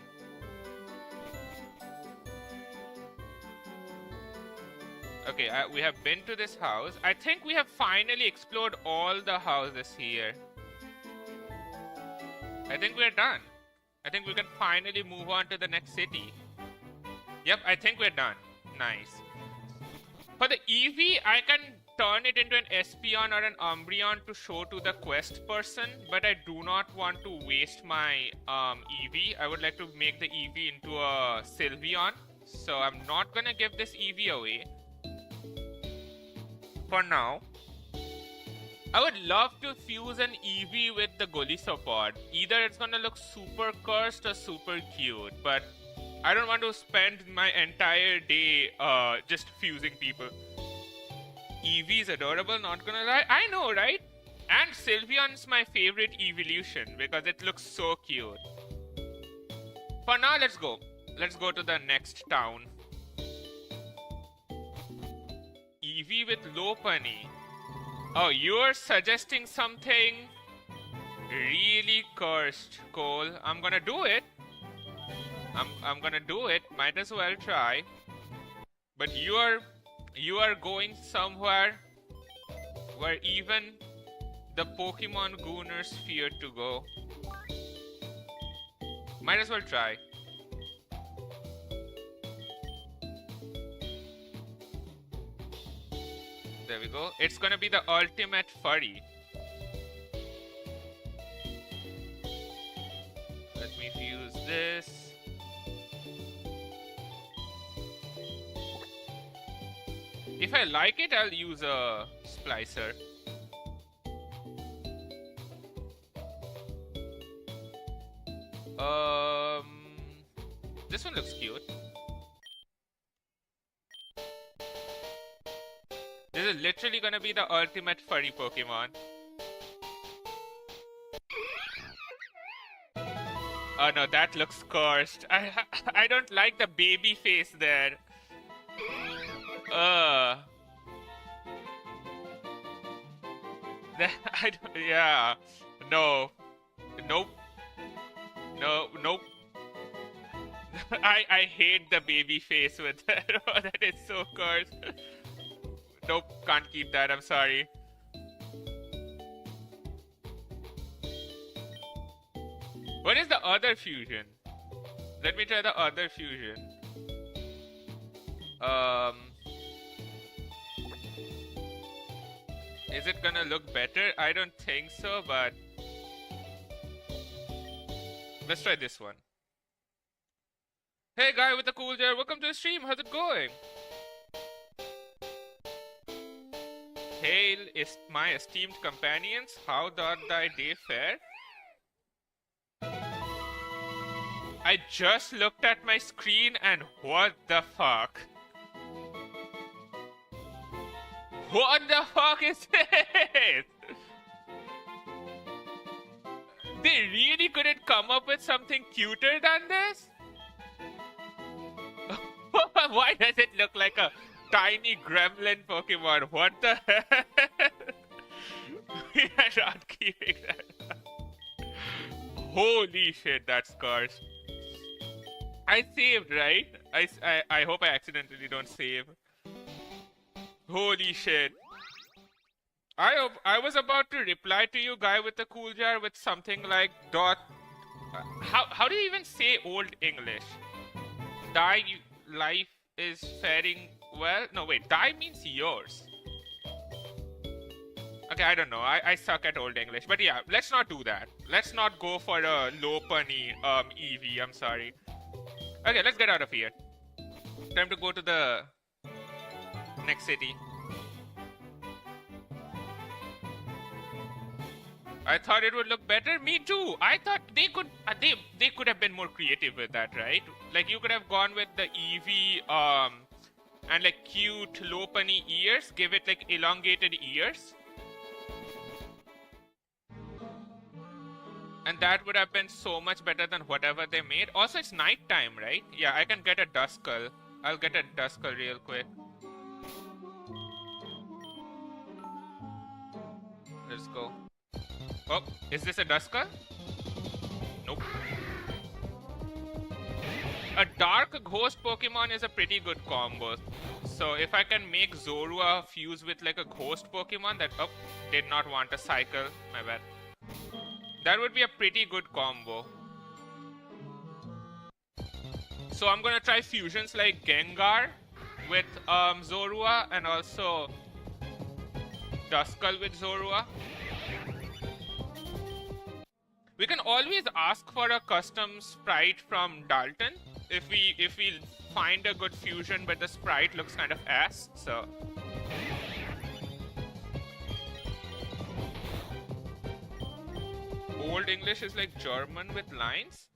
Okay, we have been to this house. I think we have finally explored all the houses here. I think we're done. I think we can finally move on to the next city. Yep, I think we're done. Nice. For the EV, I can turn it into an Espeon or an Umbreon to show to the quest person, but I do not want to waste my EV. I would like to make the EV into a Sylveon, so I'm not gonna give this EV away for now. I would love to fuse an EV with the Golisopod. Either it's gonna look super cursed or super cute, but I don't want to spend my entire day just fusing people. EV is adorable, not gonna lie. I know, right? And Sylveon's my favorite evolution because it looks so cute. For now, let's go. Let's go to the next town. EV with Lopunny. Oh, you're suggesting something really cursed, Cole. I'm gonna do it. I'm gonna do it. Might as well try. But you are going somewhere where even the Pokemon Gooners fear to go. Might as well try. There we go. It's gonna be the ultimate furry. Let me fuse this. If I like it, I'll use a splicer. This one looks cute. This is literally gonna be the ultimate furry Pokemon. Oh no, that looks cursed. I don't like the baby face there. Yeah. No. Nope. No, nope. I hate the baby face with that. Oh, that is so cursed. Nope, can't keep that, I'm sorry. What is the other fusion? Let me try the other fusion. Is it gonna look better? I don't think so, but let's try this one. Hey guy with the cool hair, welcome to the stream, how's it going? Hail is my esteemed companions, how doth thy day fare? I just looked at my screen and what the fuck? What the fuck is this? They really couldn't come up with something cuter than this? Why does it look like a tiny gremlin Pokemon? What the hell? We are not keeping that. Holy shit, that's cursed. I saved, right? I hope I accidentally don't save. Holy shit. I was about to reply to you, guy with the cool jar, with something like dot. How do you even say Old English? Thy life is faring well. No wait, thy means yours. Okay, I don't know. I suck at Old English, but yeah, let's not do that. Let's not go for a low punny EV. I'm sorry. Okay, let's get out of here. Time to go to the next city. I thought it would look better. Me too. I thought they could have been more creative with that, right? Like you could have gone with the EV and like cute low punny ears. Give it like elongated ears. And that would have been so much better than whatever they made. Also, it's night time, right? Yeah, I can get a Duskull. I'll get a Duskull real quick. Let's go. Oh, is this a Duskull? Nope. A dark ghost Pokemon is a pretty good combo. So if I can make Zorua fuse with like a ghost Pokemon that... Oh, did not want a cycle. My bad. That would be a pretty good combo. So I'm gonna try fusions like Gengar with Zorua and also Duskull with Zorua. We can always ask for a custom sprite from Dalton if we find a good fusion but the sprite looks kind of ass, so... Old English is like German with lines?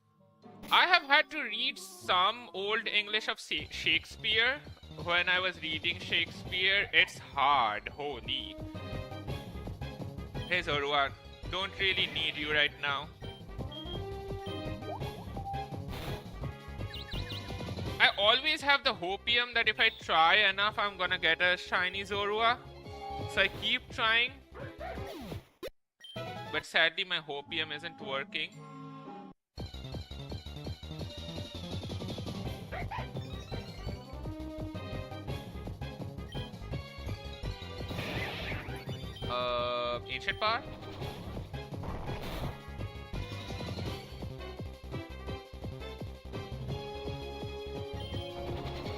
I have had to read some Old English of Shakespeare. When I was reading Shakespeare, it's hard, holy. Hey Zorua, don't really need you right now. I always have the hopium that if I try enough, I'm gonna get a shiny Zorua. So I keep trying. But sadly, my hopium isn't working. Ancient Power?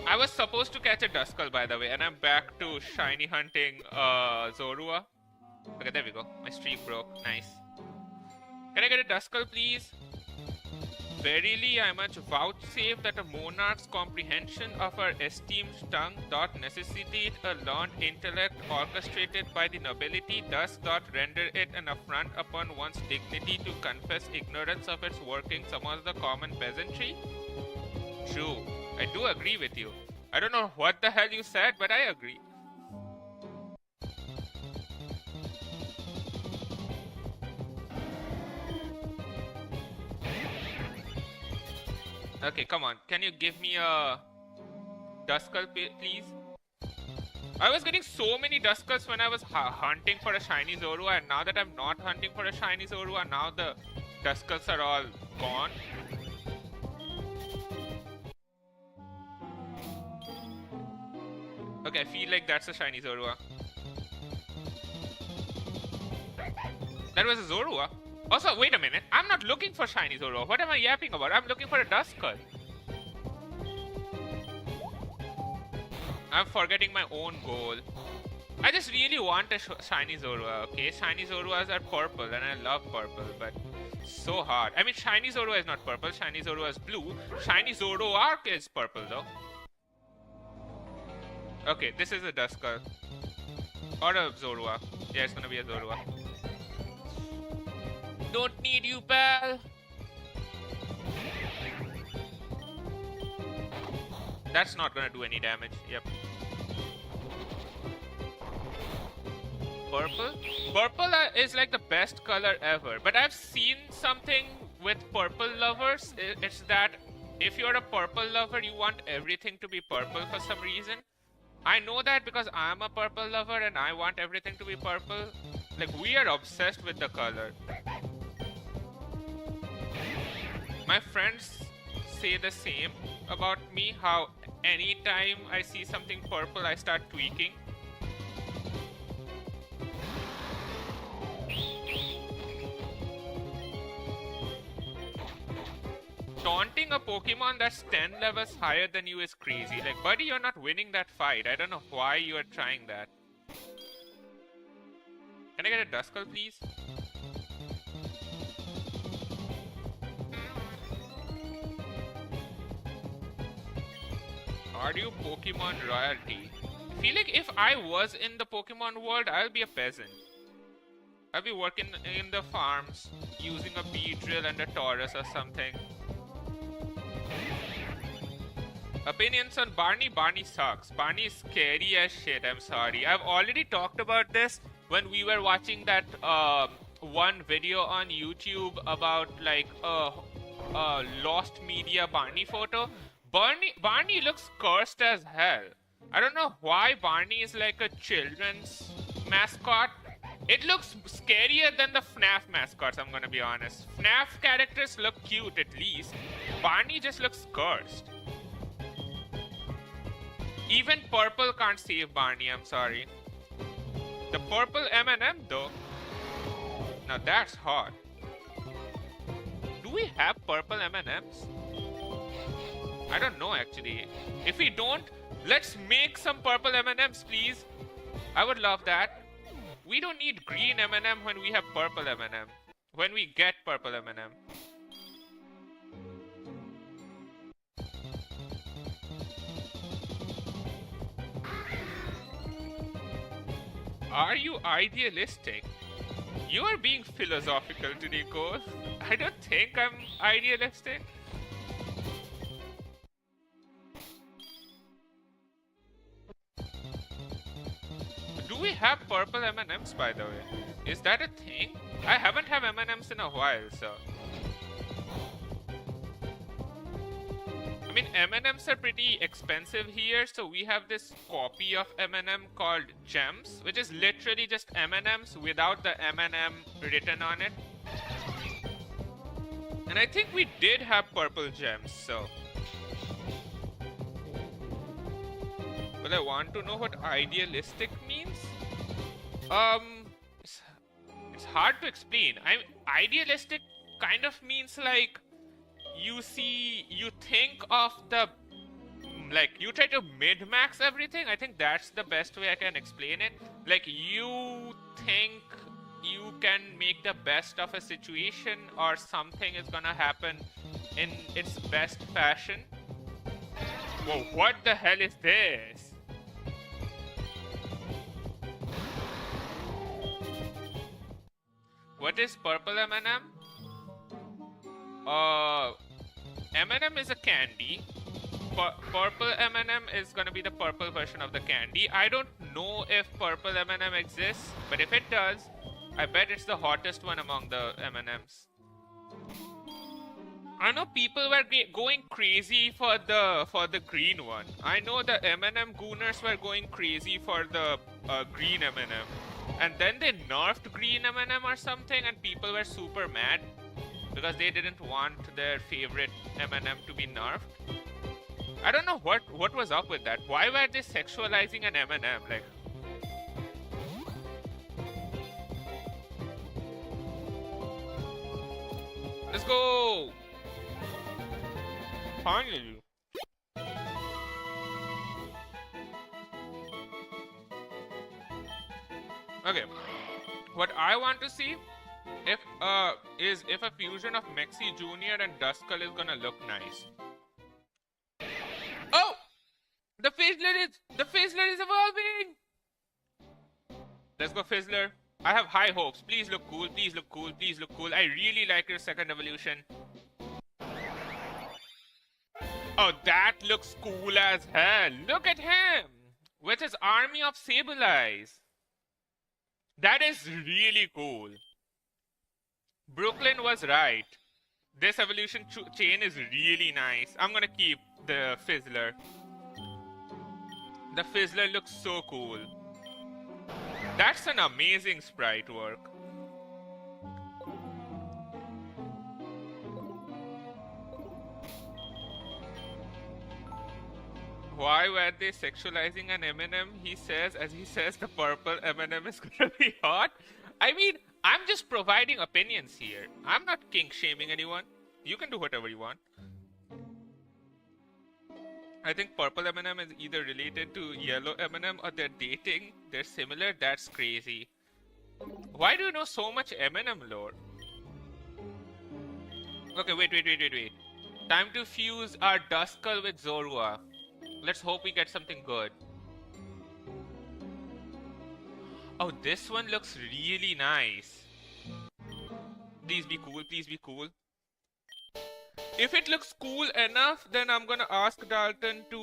I was supposed to catch a Duskull, by the way, and I'm back to shiny hunting Zorua. Okay, there we go. My streak broke. Nice. Can I get a Duskull, please? Verily I much vouchsafe that a monarch's comprehension of our esteemed tongue doth necessitate a learned intellect orchestrated by the nobility, thus doth render it an affront upon one's dignity to confess ignorance of its workings among the common peasantry. True, I do agree with you. I don't know what the hell you said, but I agree. Okay, come on. Can you give me a Duskull, please? I was getting so many Duskulls when I was hunting for a shiny Zorua, and now that I'm not hunting for a shiny Zorua, now the Duskulls are all gone. Okay, I feel like that's a shiny Zorua. That was a Zorua. Also, wait a minute. I'm not looking for shiny Zorua. What am I yapping about? I'm looking for a Duskull. I'm forgetting my own goal. I just really want a shiny Zorua, okay? Shiny Zoruas are purple and I love purple, but so hard. I mean, shiny Zorua is not purple. Shiny Zorua is blue. Shiny Zoroark is purple, though. Okay, this is a Duskull. Or a Zorua. Yeah, it's gonna be a Zorua. Don't need you, pal. That's not gonna do any damage. Yep. Purple? Purple is like the best color ever. But I've seen something with purple lovers. It's that if you're a purple lover, you want everything to be purple for some reason. I know that because I'm a purple lover and I want everything to be purple. Like, we are obsessed with the color. My friends say the same about me, how anytime I see something purple, I start tweaking. Taunting a Pokemon that's 10 levels higher than you is crazy. Like, buddy, you're not winning that fight. I don't know why you are trying that. Can I get a Duskull, please? Are you Pokemon royalty? I feel like if I was in the Pokemon world, I'll be a peasant. I'll be working in the farms, using a Beedrill and a Taurus or something. Opinions on Barney? Barney sucks. Barney is scary as shit, I'm sorry. I've already talked about this when we were watching that one video on YouTube about like a lost media Barney photo. Barney looks cursed as hell. I don't know why Barney is like a children's mascot. It looks scarier than the FNAF mascots, I'm gonna be honest. FNAF characters look cute at least. Barney just looks cursed. Even purple can't save Barney, I'm sorry. The purple M&M though. Now that's hot. Do we have purple M&Ms? I don't know actually. If we don't, let's make some purple M&Ms, please. I would love that. We don't need green M&M when we have purple M&M. When we get purple M&M. Are you idealistic? You are being philosophical today, Cole. I don't think I'm idealistic. Do we have purple M&Ms, by the way? Is that a thing? I haven't had M&Ms in a while, so... I mean, M&Ms are pretty expensive here, so we have this copy of M&M called Gems, which is literally just M&Ms without the M&M written on it. And I think we did have purple gems, so... But I want to know what idealistic means. It's hard to explain. Idealistic kind of means like you think of the, like you try to min-max everything. I think that's the best way I can explain it. Like you think you can make the best of a situation or something is gonna happen in its best fashion. Whoa, what the hell is this? What is purple M&M? M&M is a candy. Purple M&M is gonna be the purple version of the candy. I don't know if purple M&M exists, but if it does, I bet it's the hottest one among the M&Ms. I know people were going crazy for the green one. I know the M&M gooners were going crazy for the green M&M, and then they nerfed green M&M or something, and people were super mad because they didn't want their favorite M&M to be nerfed. I don't know what was up with that. Why were they sexualizing an M&M? Like, let's go. Finally. Okay. What I want to see is if a fusion of Mexi Jr. and Duskull is gonna look nice. Oh! The Fizzler is evolving! Let's go, Fizzler. I have high hopes. Please look cool, please look cool, please look cool. I really like your second evolution. Oh, that looks cool as hell. Look at him! With his army of Sable Eyes. That is really cool. Brooklyn was right. This evolution chain is really nice. I'm gonna keep the Fizzler. The Fizzler looks so cool. That's an amazing sprite work. Why were they sexualizing an M&M? He says, as he says, the purple M&M is gonna be hot. I mean, I'm just providing opinions here. I'm not kink shaming anyone. You can do whatever you want. I think purple M&M is either related to yellow M&M or they're dating. They're similar. That's crazy. Why do you know so much M&M lore? Okay, wait. Time to fuse our Duskull with Zorua. Let's hope we get something good. Oh, this one looks really nice. Please be cool, please be cool. If it looks cool enough, then I'm gonna ask Dalton to...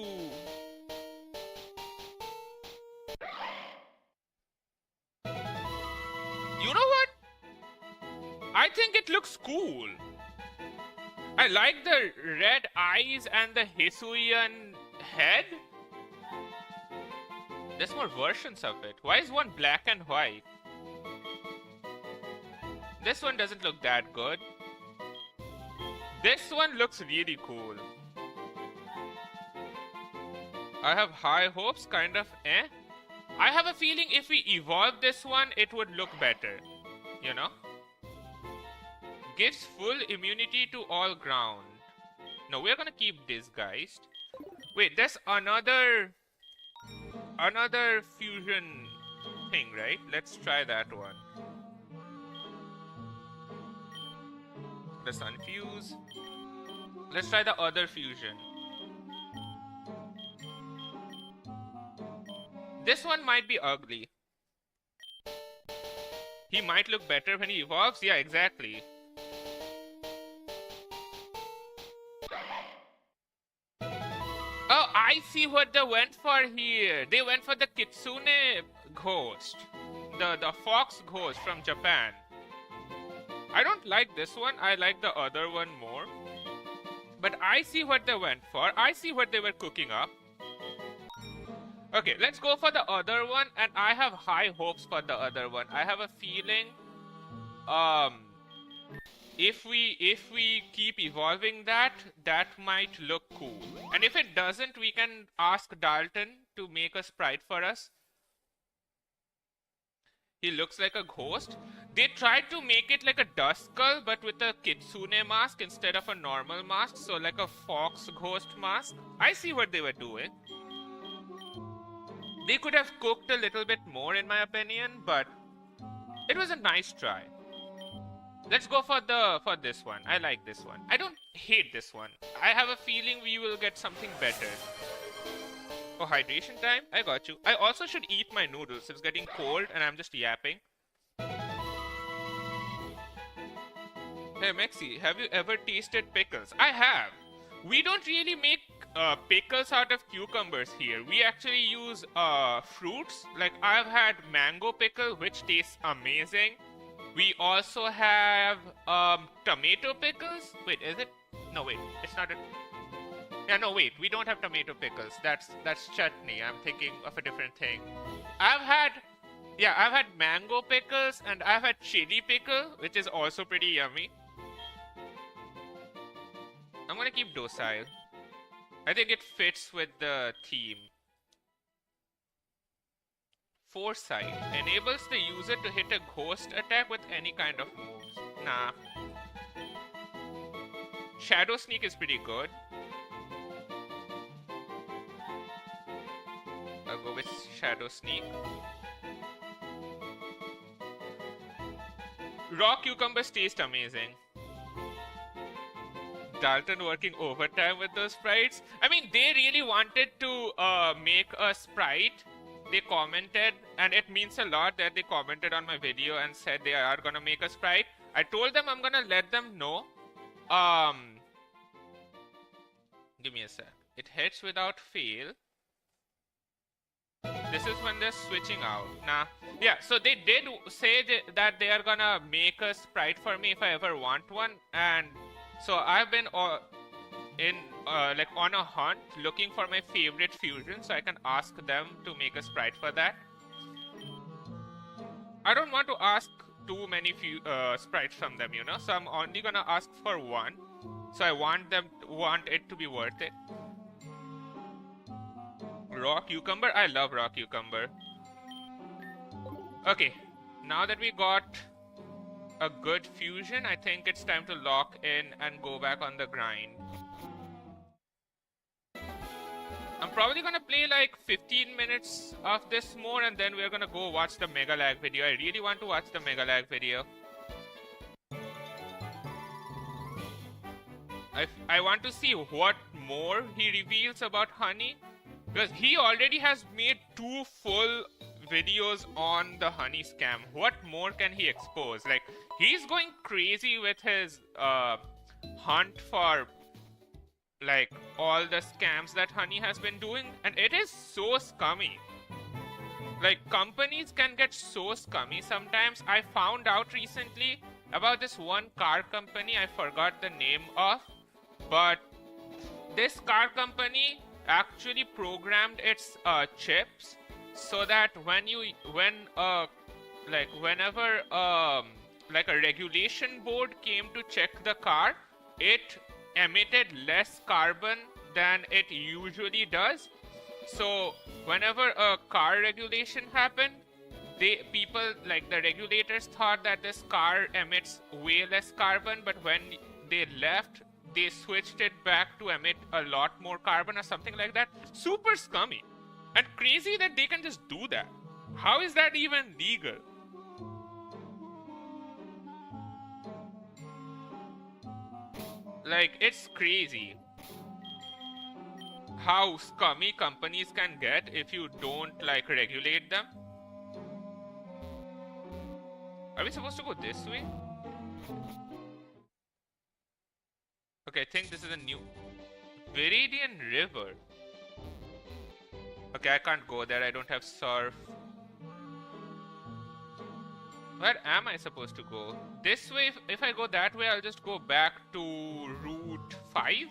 You know what? I think it looks cool. I like the red eyes and the Hisuian head. There's more versions of it. Why is one black and white? This one doesn't look that good. This one looks really cool. I have high hopes, kind of eh. I have a feeling if we evolve this one, it would look better. You know? Gives full immunity to all ground. No, we're gonna keep disguised. Wait, there's another fusion thing, right? Let's try that one. The Sunfuse. Let's try the other fusion. This one might be ugly. He might look better when he evolves. Yeah, exactly. Oh, I see what they went for here. They went for the Kitsune ghost. The fox ghost from Japan. I don't like this one. I like the other one more. But I see what they went for. I see what they were cooking up. Okay, let's go for the other one. And I have high hopes for the other one. I have a feeling... If we keep evolving that might look cool. And if it doesn't, we can ask Dalton to make a sprite for us. He looks like a ghost. They tried to make it like a Duskull, but with a Kitsune mask instead of a normal mask. So like a fox ghost mask. I see what they were doing. They could have cooked a little bit more in my opinion, but it was a nice try. Let's go for this one. I like this one. I don't hate this one. I have a feeling we will get something better. Oh, hydration time? I got you. I also should eat my noodles. It's getting cold and I'm just yapping. Hey, Mexi, have you ever tasted pickles? I have. We don't really make pickles out of cucumbers here. We actually use fruits. Like, I've had mango pickle, which tastes amazing. We also have tomato pickles. Wait, is it? No, wait. It's not a... Yeah, no, wait. We don't have tomato pickles. That's chutney. I'm thinking of a different thing. I've had mango pickles and I've had chili pickle, which is also pretty yummy. I'm gonna keep docile. I think it fits with the theme. Foresight enables the user to hit a ghost attack with any kind of moves. Nah. Shadow Sneak is pretty good. I'll go with Shadow Sneak. Raw cucumbers taste amazing. Dalton working overtime with those sprites. I mean, they really wanted to make a sprite. They commented, and it means a lot that they commented on my video and said they are gonna make a sprite. I told them I'm gonna let them know. Give me a sec. It hits without fail. This is when they're switching out. Nah. Yeah, so they did say that they are gonna make a sprite for me if I ever want one, and so I've been like on a hunt looking for my favorite fusion so I can ask them to make a sprite for that. I don't want to ask too many sprites from them, you know, so I'm only gonna ask for one. So I want it to be worth it. Raw cucumber? I love raw cucumber. Okay, now that we got a good fusion, I think it's time to lock in and go back on the grind. I'm probably gonna play like 15 minutes of this more and then we're gonna go watch the Megalag video. I really want to watch the Megalag video. I want to see what more he reveals about honey, because he already has made 2 full videos on the honey scam. What more can he expose? Like, he's going crazy with his hunt for like all the scams that honey has been doing, and it is so scummy. Like, companies can get so scummy sometimes. I found out recently about this one car company I forgot the name of, but this car company actually programmed its chips so that whenever like a regulation board came to check the car, it emitted less carbon than it usually does. So whenever a car regulation happened, the regulators thought that this car emits way less carbon, but when they left, they switched it back to emit a lot more carbon or something like that. Super scummy. And crazy that they can just do that. How is that even legal? Like, it's crazy how scummy companies can get if you don't, like, regulate them. Are we supposed to go this way? Okay, I think this is a new Viridian River. Okay, I can't go there. I don't have surf. Where am I supposed to go? This way, if I go that way, I'll just go back to Route 5?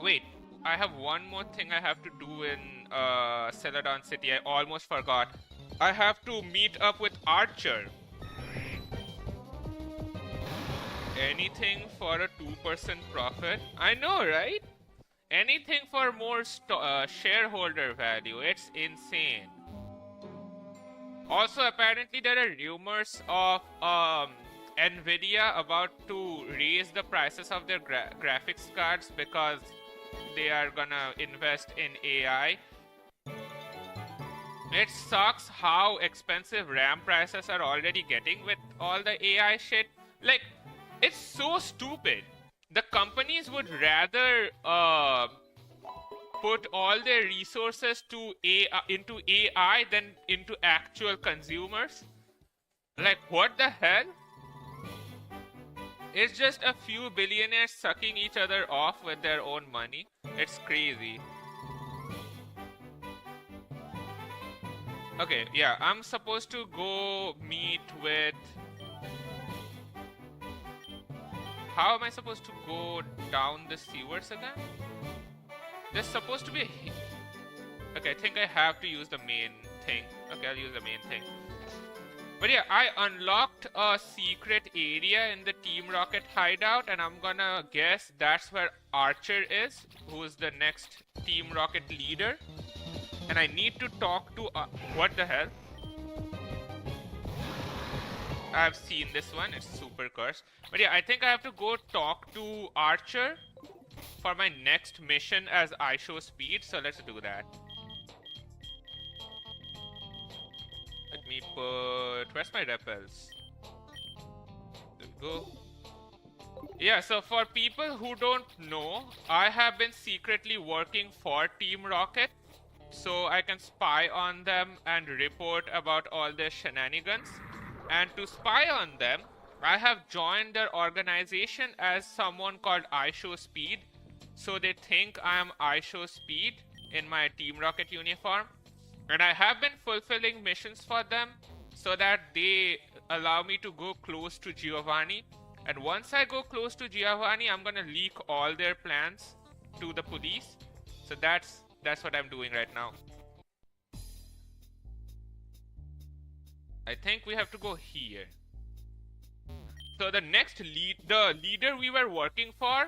Wait, I have one more thing I have to do in Celadon City. I almost forgot. I have to meet up with Archer. Anything for a 2% profit? I know, right? Anything for more shareholder value. It's insane. Also, apparently there are rumors of Nvidia about to raise the prices of their graphics cards because they are gonna invest in AI. It sucks how expensive RAM prices are already getting with all the AI shit. Like, it's so stupid. The companies would rather put all their resources to into AI than into actual consumers. Like, what the hell? It's just a few billionaires sucking each other off with their own money. It's crazy. Okay, yeah, I'm supposed to go meet with... How am I supposed to go down the sewers again? There's supposed to be a... Okay, I think I have to use the main thing. Okay, I'll use the main thing. But yeah, I unlocked a secret area in the Team Rocket hideout, and I'm gonna guess that's where Archer is, who's the next Team Rocket leader. And I need to talk to... what the hell? I've seen this one, it's super cursed. But yeah, I think I have to go talk to Archer for my next mission as I show speed, so let's do that. Let me put... Where's my repels? There we go. Yeah, so for people who don't know, I have been secretly working for Team Rocket, so I can spy on them and report about all their shenanigans. And to spy on them, I have joined their organization as someone called I Show Speed. So they think I am I Show Speed in my Team Rocket uniform. And I have been fulfilling missions for them so that they allow me to go close to Giovanni. And once I go close to Giovanni, I'm gonna leak all their plans to the police. So that's what I'm doing right now. I think we have to go here. So the leader we were working for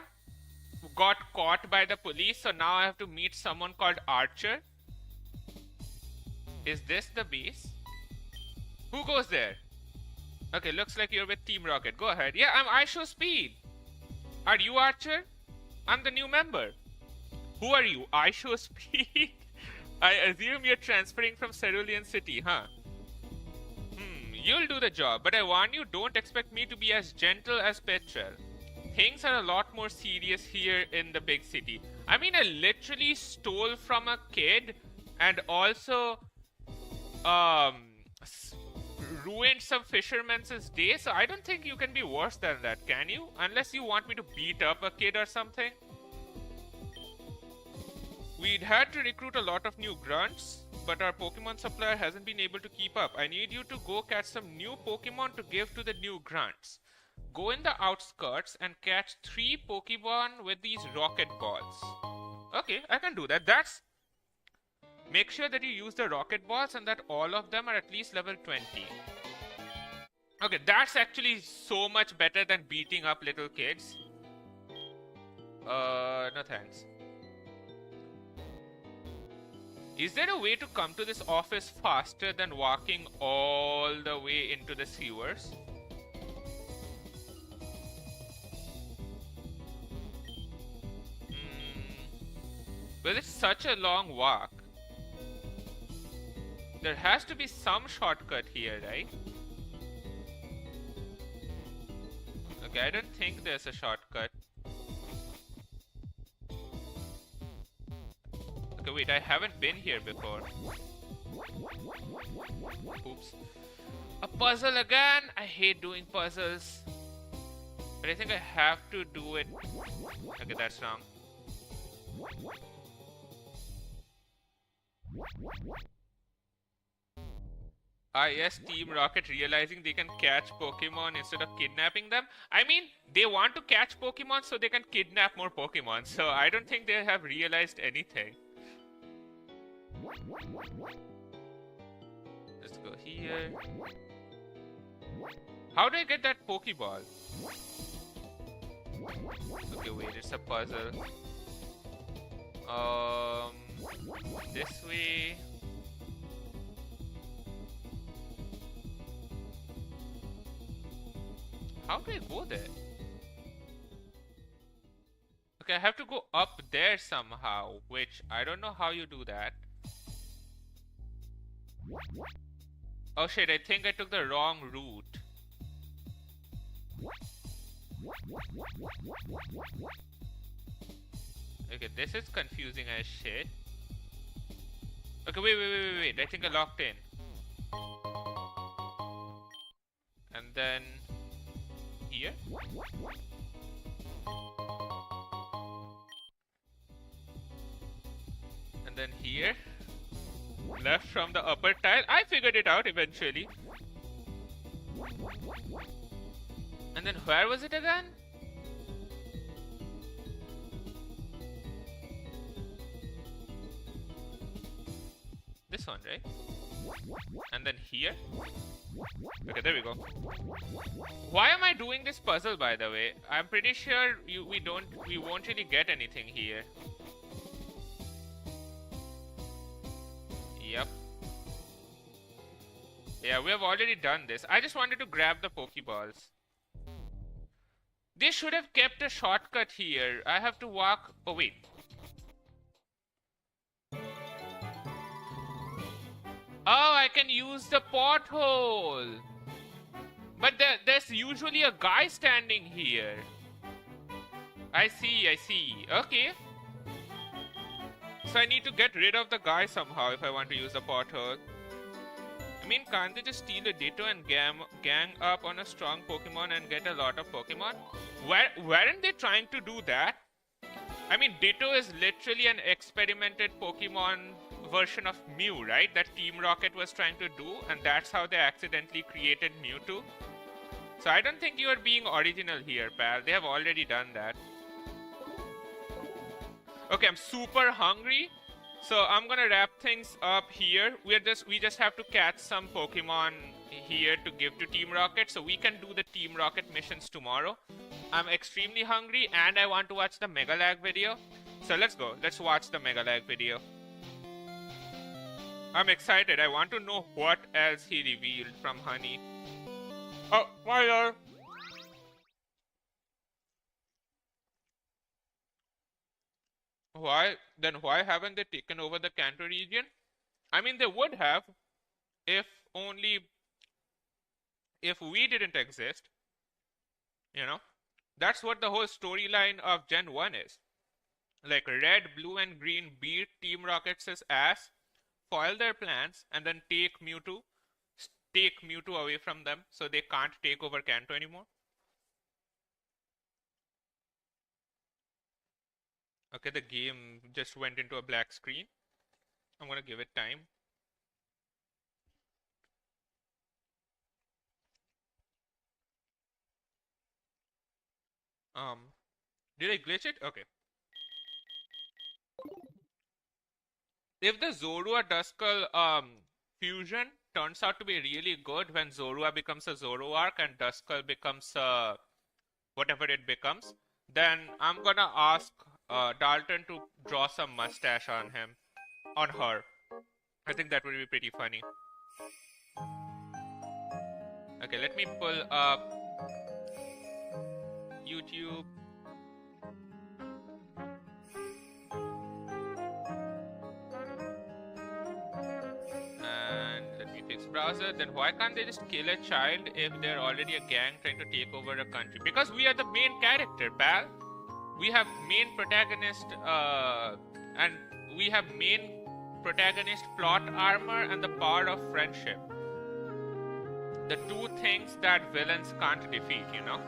got caught by the police, so now I have to meet someone called Archer. Is this the base? Who goes there? Okay, looks like you're with Team Rocket. Go ahead. Yeah, I Show Speed. Are you Archer? I'm the new member. Who are you? I Show Speed? I assume you're transferring from Cerulean City, huh? You'll do the job, but I warn you, don't expect me to be as gentle as Petrel. Things are a lot more serious here in the big city. I mean, I literally stole from a kid and also ruined some fishermen's day, so I don't think you can be worse than that, can you? Unless you want me to beat up a kid or something. We'd had to recruit a lot of new grunts, but our Pokemon supplier hasn't been able to keep up. I need you to go catch some new Pokemon to give to the new grunts. Go in the outskirts and catch 3 Pokemon with these rocket balls. Okay, I can do that. Make sure that you use the rocket balls and that all of them are at least level 20. Okay, that's actually so much better than beating up little kids. No thanks. Is there a way to come to this office faster than walking all the way into the sewers? Well, it's such a long walk. There has to be some shortcut here, right? Okay, I don't think there's a shortcut. Okay, wait, I haven't been here before. Oops. A puzzle again? I hate doing puzzles. But I think I have to do it. Okay, that's wrong. Ah yes, Team Rocket realizing they can catch Pokemon instead of kidnapping them. I mean, they want to catch Pokemon so they can kidnap more Pokemon. So I don't think they have realized anything. Let's go here. How do I get that Pokeball? Okay, wait, it's a puzzle. This way. How do I go there? Okay, I have to go up there somehow, which I don't know how you do that. Oh shit, I think I took the wrong route. Okay, this is confusing as shit. Okay, wait. I think I locked in. And then here. And then here. Left from the upper tile. I figured it out eventually. And then where was it again? This one, right? And then here. Okay, there we go. Why am I doing this puzzle, by the way? I'm pretty sure we won't really get anything here. Yep. Yeah, we have already done this. I just wanted to grab the Pokeballs. They should have kept a shortcut here. I have to walk... Oh, wait. Oh, I can use the pothole. But there's usually a guy standing here. I see. Okay. So I need to get rid of the guy somehow if I want to use the pothole. I mean, can't they just steal a Ditto and gang up on a strong Pokemon and get a lot of Pokemon? Weren't they trying to do that? I mean, Ditto is literally an experimented Pokemon version of Mew, right? That Team Rocket was trying to do, and that's how they accidentally created Mewtwo. So I don't think you are being original here, pal. They have already done that. Okay, I'm super hungry. So I'm gonna wrap things up here. We just have to catch some Pokemon here to give to Team Rocket, so we can do the Team Rocket missions tomorrow. I'm extremely hungry and I want to watch the Megalag video. So let's go. Let's watch the Megalag video. I'm excited. I want to know what else he revealed from Honey. Oh, fire! Why haven't they taken over the Kanto region? I mean, they would have if only if we didn't exist. You know? That's what the whole storyline of Gen 1 is. Like, red, blue, and green beat Team Rocket's ass, foil their plans, and then take Mewtwo away from them so they can't take over Kanto anymore. Okay, the game just went into a black screen. I'm gonna give it time. Did I glitch it? Okay. If the Zorua Duskull fusion turns out to be really good when Zorua becomes a Zoroark and Duskull becomes whatever it becomes, then I'm gonna ask Dalton to draw some mustache on her. I think that would be pretty funny. Okay, let me pull up YouTube. And let me fix browser. Then why can't they just kill a child if they're already a gang trying to take over a country? Because we are the main character, pal. We have main protagonist and we have main protagonist plot armor and the power of friendship. The two things that villains can't defeat, you know?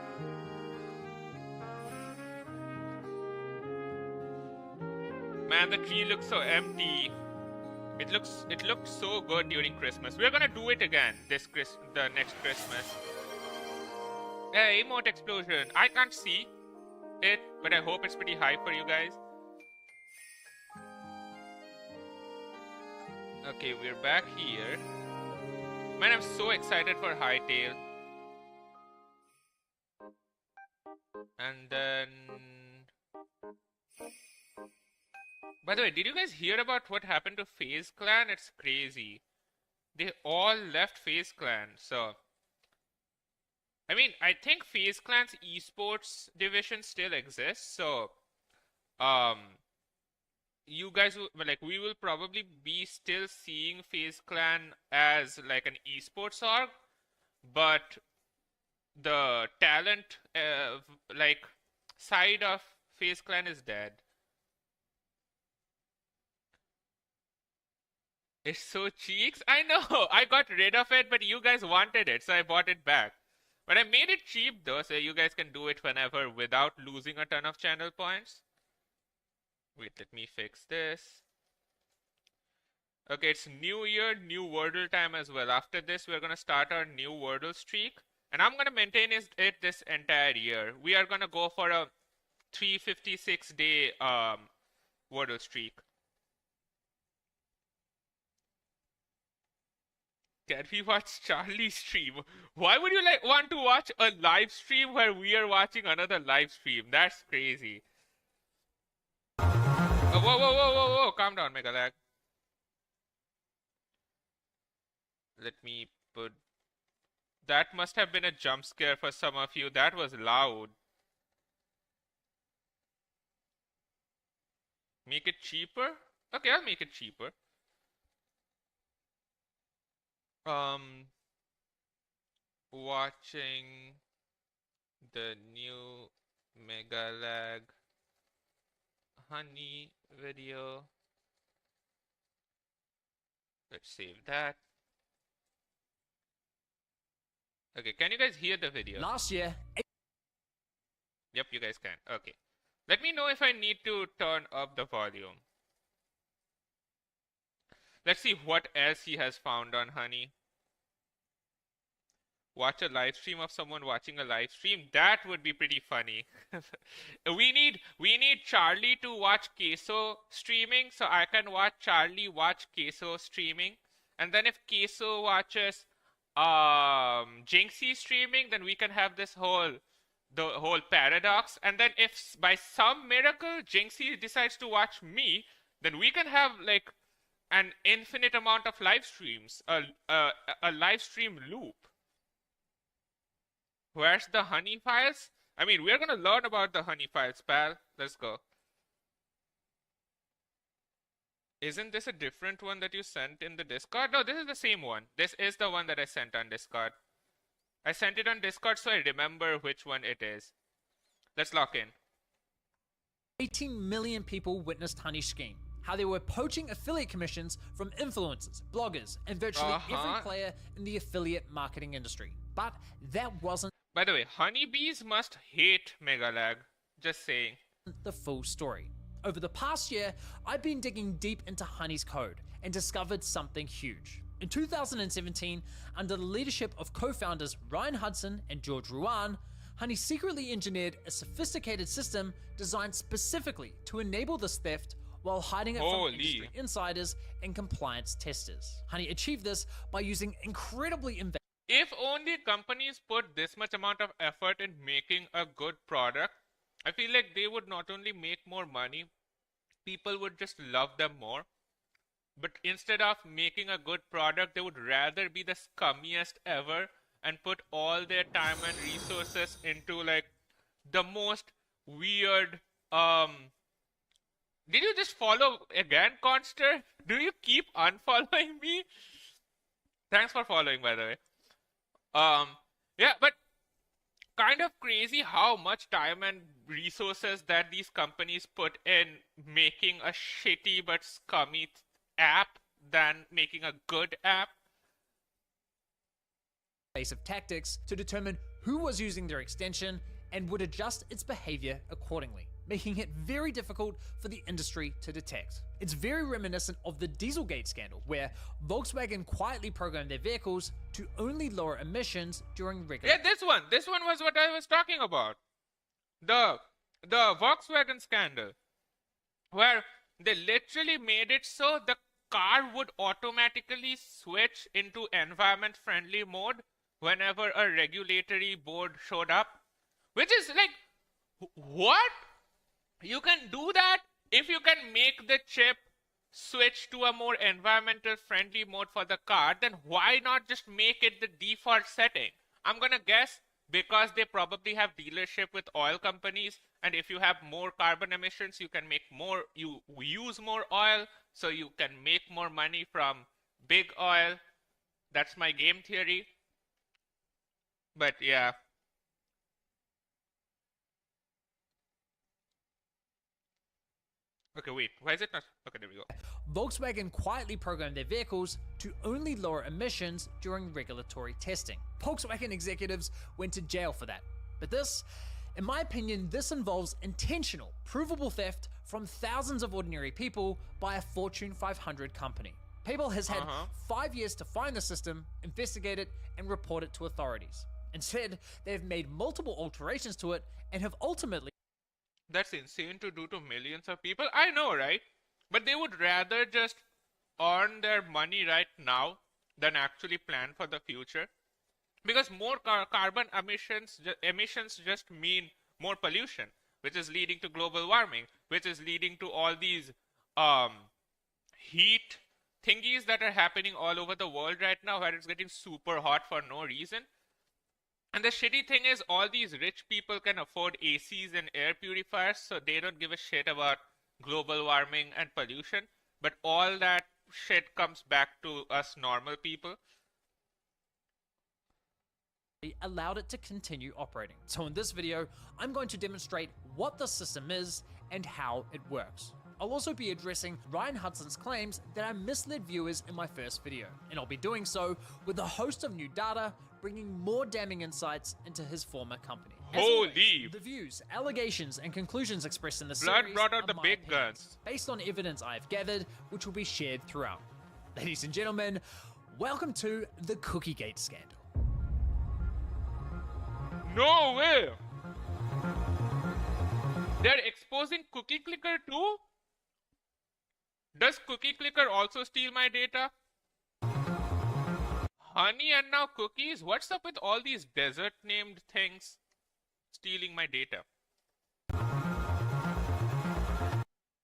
Man, the tree looks so empty. It looked so good during Christmas. We're gonna do it again the next Christmas. Hey, emote explosion. I can't see it, but I hope it's pretty high for you guys. Okay, we're back here. Man, I'm so excited for Hytale. And then... By the way, did you guys hear about what happened to FaZe Clan? It's crazy. They all left FaZe Clan, so... I mean, I think FaZe Clan's esports division still exists, so... you guys will, like, we will probably be still seeing FaZe Clan as like an esports org, but the talent like side of FaZe Clan is dead. It's so cheeks. I know. I got rid of it, but you guys wanted it, so I bought it back. But I made it cheap though, so you guys can do it whenever without losing a ton of channel points. Wait, let me fix this. Okay, it's New Year, new Wordle time as well. After this, we're gonna start our new Wordle streak, and I'm gonna maintain it this entire year. We are gonna go for a 356-day Wordle streak. Can we watch Charlie's stream? Why would you like want to watch a live stream where we are watching another live stream? That's crazy. Oh, whoa, whoa, whoa, whoa, whoa! Calm down, Megalag. Let me put. That must have been a jump scare for some of you. That was loud. Make it cheaper? Okay, I'll make it cheaper. Watching the new Megalag honey video. Let's save that. Okay, can you guys hear the video? Last year. Yep, you guys can. Okay. Let me know if I need to turn up the volume. Let's see what else he has found on honey. Watch a live stream of someone watching a live stream. That would be pretty funny. we need Charlie to watch Queso streaming, so I can watch Charlie watch Queso streaming. And then if Queso watches Jinxie streaming, then we can have the whole paradox. And then if by some miracle Jinxie decides to watch me, then we can have like an infinite amount of live streams, a live stream loop. Where's the honey files? I mean, we're gonna learn about the honey files, pal. Let's go. Isn't this a different one that you sent in the Discord? No, this is the same one. This is the one that I sent on Discord. I sent it on Discord so I remember which one it is. Let's lock in. 18 million people witnessed Honey's scheme. How they were poaching affiliate commissions from influencers, bloggers, and virtually every player in the affiliate marketing industry. But that wasn't... By the way, honeybees must hate Megalag. Just saying. ...the full story. Over the past year, I've been digging deep into Honey's code and discovered something huge. In 2017, under the leadership of co-founders Ryan Hudson and George Ruan, Honey secretly engineered a sophisticated system designed specifically to enable this theft while hiding it from industry insiders and compliance testers. Honey achieved this by using incredibly If only companies put this much amount of effort in making a good product, I feel like they would not only make more money, people would just love them more. But instead of making a good product, they would rather be the scummiest ever and put all their time and resources into like the most weird Did you just follow again, Conster? Do you keep unfollowing me? Thanks for following, by the way. Yeah, but kind of crazy how much time and resources that these companies put in making a shitty but scummy app than making a good app. Base of tactics to determine who was using their extension and would adjust its behavior accordingly, making it very difficult for the industry to detect. It's very reminiscent of the Dieselgate scandal, where Volkswagen quietly programmed their vehicles to only lower emissions during regular... Yeah, this one was what I was talking about. The Volkswagen scandal, where they literally made it so the car would automatically switch into environment-friendly mode whenever a regulatory board showed up. Which is like, what? You can do that if you can make the chip switch to a more environmental friendly mode for the car, then why not just make it the default setting? I'm gonna guess because they probably have dealership with oil companies, and if you have more carbon emissions, you can make more, you use more oil, so you can make more money from big oil. That's my game theory. But yeah. Okay, wait. Why is it not? Okay, there we go. Volkswagen quietly programmed their vehicles to only lower emissions during regulatory testing. Volkswagen executives went to jail for that. But this, in my opinion, this involves intentional, provable theft from thousands of ordinary people by a Fortune 500 company. PayPal has had 5 years to find the system, investigate it, and report it to authorities. Instead, they've made multiple alterations to it and have ultimately... That's insane to do to millions of people. I know, right? But they would rather just earn their money right now than actually plan for the future. Because more carbon emissions just mean more pollution, which is leading to global warming, which is leading to all these heat thingies that are happening all over the world right now, where it's getting super hot for no reason. And the shitty thing is, all these rich people can afford ACs and air purifiers, so they don't give a shit about global warming and pollution. But all that shit comes back to us normal people. allowed it to continue operating. So in this video, I'm going to demonstrate what the system is and how it works. I'll also be addressing Ryan Hudson's claims that I misled viewers in my first video, and I'll be doing so with a host of new data, bringing more damning insights into his former company. Holy! The views, allegations, and conclusions expressed in this Blood series brought out are the my big opinions, guns. based on evidence I've gathered, which will be shared throughout. Ladies and gentlemen, welcome to the Cookiegate scandal. No way! They're exposing Cookie Clicker too? Does Cookie Clicker also steal my data? Honey and now cookies? What's up with all these desert named things stealing my data?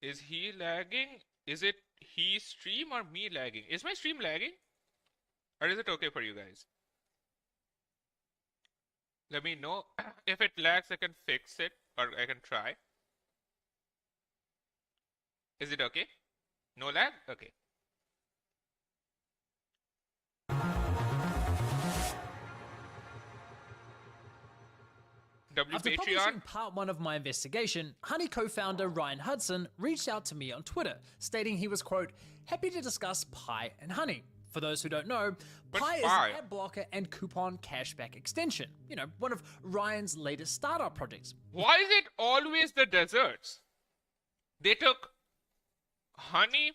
Is he lagging? Is it he stream or me lagging? Is my stream lagging? Or is it okay for you guys? Let me know. If it lags, I can fix it, or I can try. Is it okay? No lag? Okay. After Patreon. publishing part 1 of my investigation, Honey co-founder Ryan Hudson reached out to me on Twitter, stating he was, quote, happy to discuss Pi and Honey. For those who don't know, Pi is Pi? an ad blocker and coupon cashback extension. You know, one of Ryan's latest startup projects. Why is it always the desserts? They took honey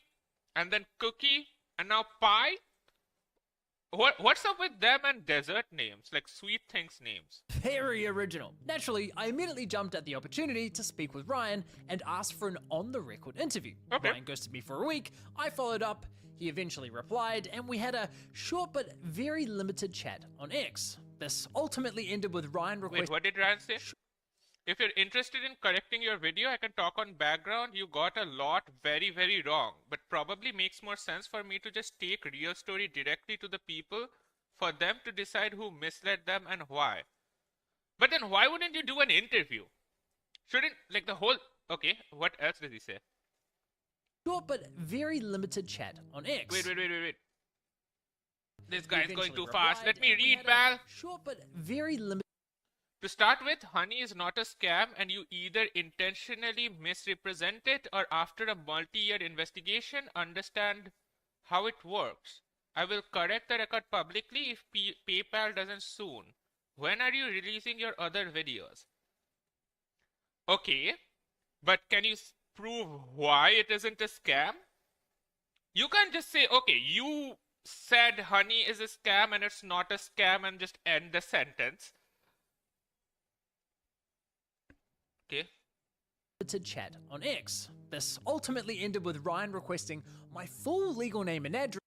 and then cookie and now pie? What's up with them and dessert names, like sweet things names? Very original. Naturally, I immediately jumped at the opportunity to speak with Ryan and asked for an on-the-record interview. Okay. Ryan ghosted me for a week, I followed up, he eventually replied, and we had a short but very limited chat on X. This ultimately ended with Ryan requesting... Wait, what did Ryan say? If you're interested in correcting your video, I can talk on background. You got a lot very, very wrong. But probably makes more sense for me to just take real story directly to the people for them to decide who misled them and why. But then why wouldn't you do an interview? Shouldn't, like the whole... Okay, what else did he say? Short but very limited chat on X. Wait. This He guy's going eventually too fast. replied, Let me and we read, had a pal. Short but very limited... To start with, honey is not a scam, and you either intentionally misrepresent it or after a multi-year investigation understand how it works. I will correct the record publicly if PayPal doesn't soon. When are you releasing your other videos? Okay, but can you prove why it isn't a scam? You can't just say, okay, you said honey is a scam and it's not a scam and just end the sentence. Okay. To chat on X. This ultimately ended with Ryan requesting my full legal name and address.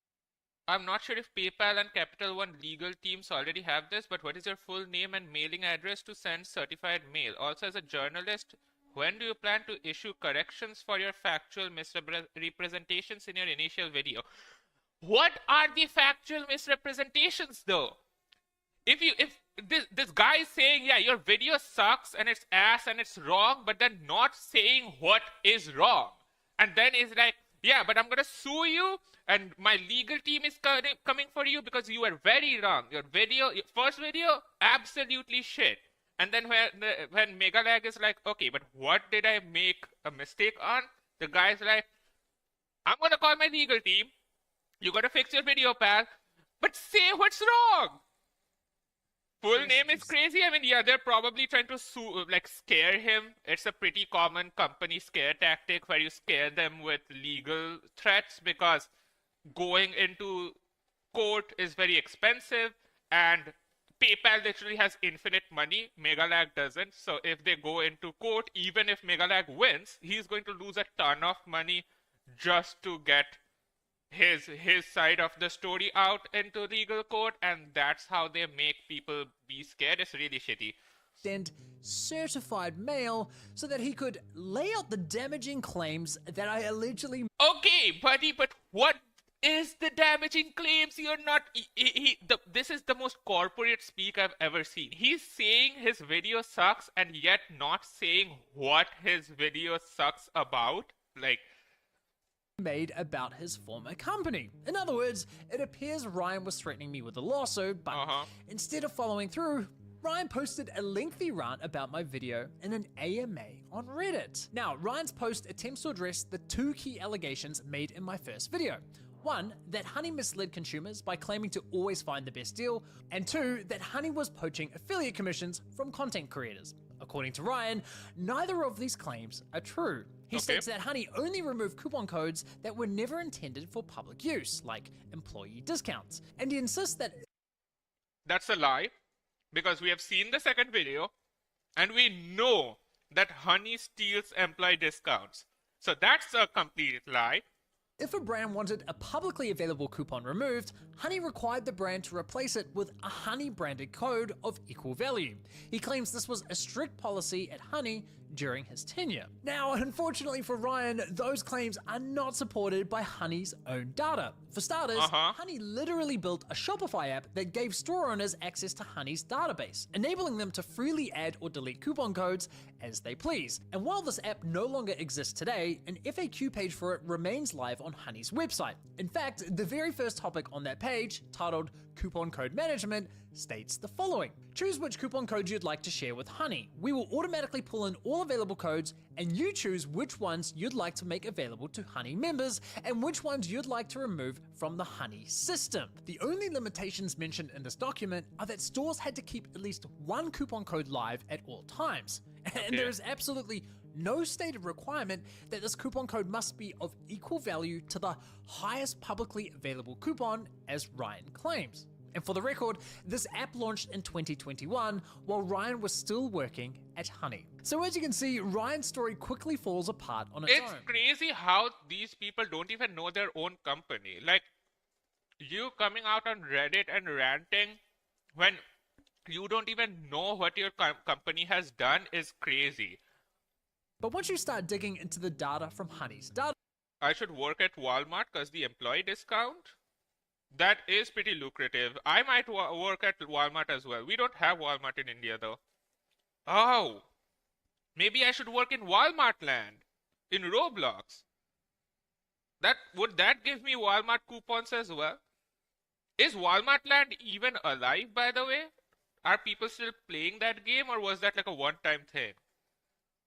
I'm not sure if PayPal and Capital One legal teams already have this, but what is your full name and mailing address to send certified mail? Also, as a journalist, when do you plan to issue corrections for your factual misrepresentations in your initial video? What are the factual misrepresentations though? If this guy is saying, yeah, your video sucks and it's ass and it's wrong, but then not saying what is wrong. And then is like, yeah, but I'm gonna sue you, and my legal team is coming for you because you were very wrong. Your first video, absolutely shit. And then when Megalag is like, okay, but what did I make a mistake on? The guy's like, I'm gonna call my legal team. You gotta fix your video, pal. But say what's wrong. Full name is crazy. I mean, yeah, they're probably trying to scare him. It's a pretty common company scare tactic where you scare them with legal threats because going into court is very expensive and PayPal literally has infinite money. Megalag doesn't. So if they go into court, even if Megalag wins, he's going to lose a ton of money just to get his side of the story out into legal court, and that's how they make people be scared. It's really shitty. And certified mail so that he could lay out the damaging claims that I allegedly. Okay, buddy, but what is the damaging claims? You're not. This is the most corporate speak I've ever seen. He's saying his video sucks and yet not saying what his video sucks about. Like, made about his former company. In other words, it appears Ryan was threatening me with a lawsuit, but instead of following through, Ryan posted a lengthy rant about my video in an AMA on Reddit. Now, Ryan's post attempts to address the two key allegations made in my first video. One, that Honey misled consumers by claiming to always find the best deal, and two, that Honey was poaching affiliate commissions from content creators. According to Ryan, neither of these claims are true. He states that Honey only removed coupon codes that were never intended for public use, like employee discounts. And he insists that that's a lie, because we have seen the second video, and we know that Honey steals employee discounts. So that's a complete lie. If a brand wanted a publicly available coupon removed, Honey required the brand to replace it with a Honey branded code of equal value. He claims this was a strict policy at Honey during his tenure. Now, unfortunately for Ryan, those claims are not supported by Honey's own data. For starters, Honey literally built a Shopify app that gave store owners access to Honey's database, enabling them to freely add or delete coupon codes as they please. And while this app no longer exists today, an FAQ page for it remains live on Honey's website. In fact, the very first topic on that page, titled Coupon Code Management, states the following. Choose which coupon code you'd like to share with Honey. We will automatically pull in all available codes, and you choose which ones you'd like to make available to Honey members and which ones you'd like to remove from the Honey system. The only limitations mentioned in this document are that stores had to keep at least one coupon code live at all times. And there is absolutely no stated requirement that this coupon code must be of equal value to the highest publicly available coupon, as Ryan claims. And for the record, this app launched in 2021 while Ryan was still working at Honey. So as you can see, Ryan's story quickly falls apart on its own. It's crazy how these people don't even know their own company. Like, you coming out on Reddit and ranting when you don't even know what your company has done is crazy. But once you start digging into the data from Honey's data, I should work at Walmart because the employee discount, that is pretty lucrative. I might work at Walmart as well. We don't have Walmart in India though. Oh, maybe I should work in Walmart land, in Roblox. Would that give me Walmart coupons as well? Is Walmart land even alive, by the way? Are people still playing that game, or was that like a one-time thing?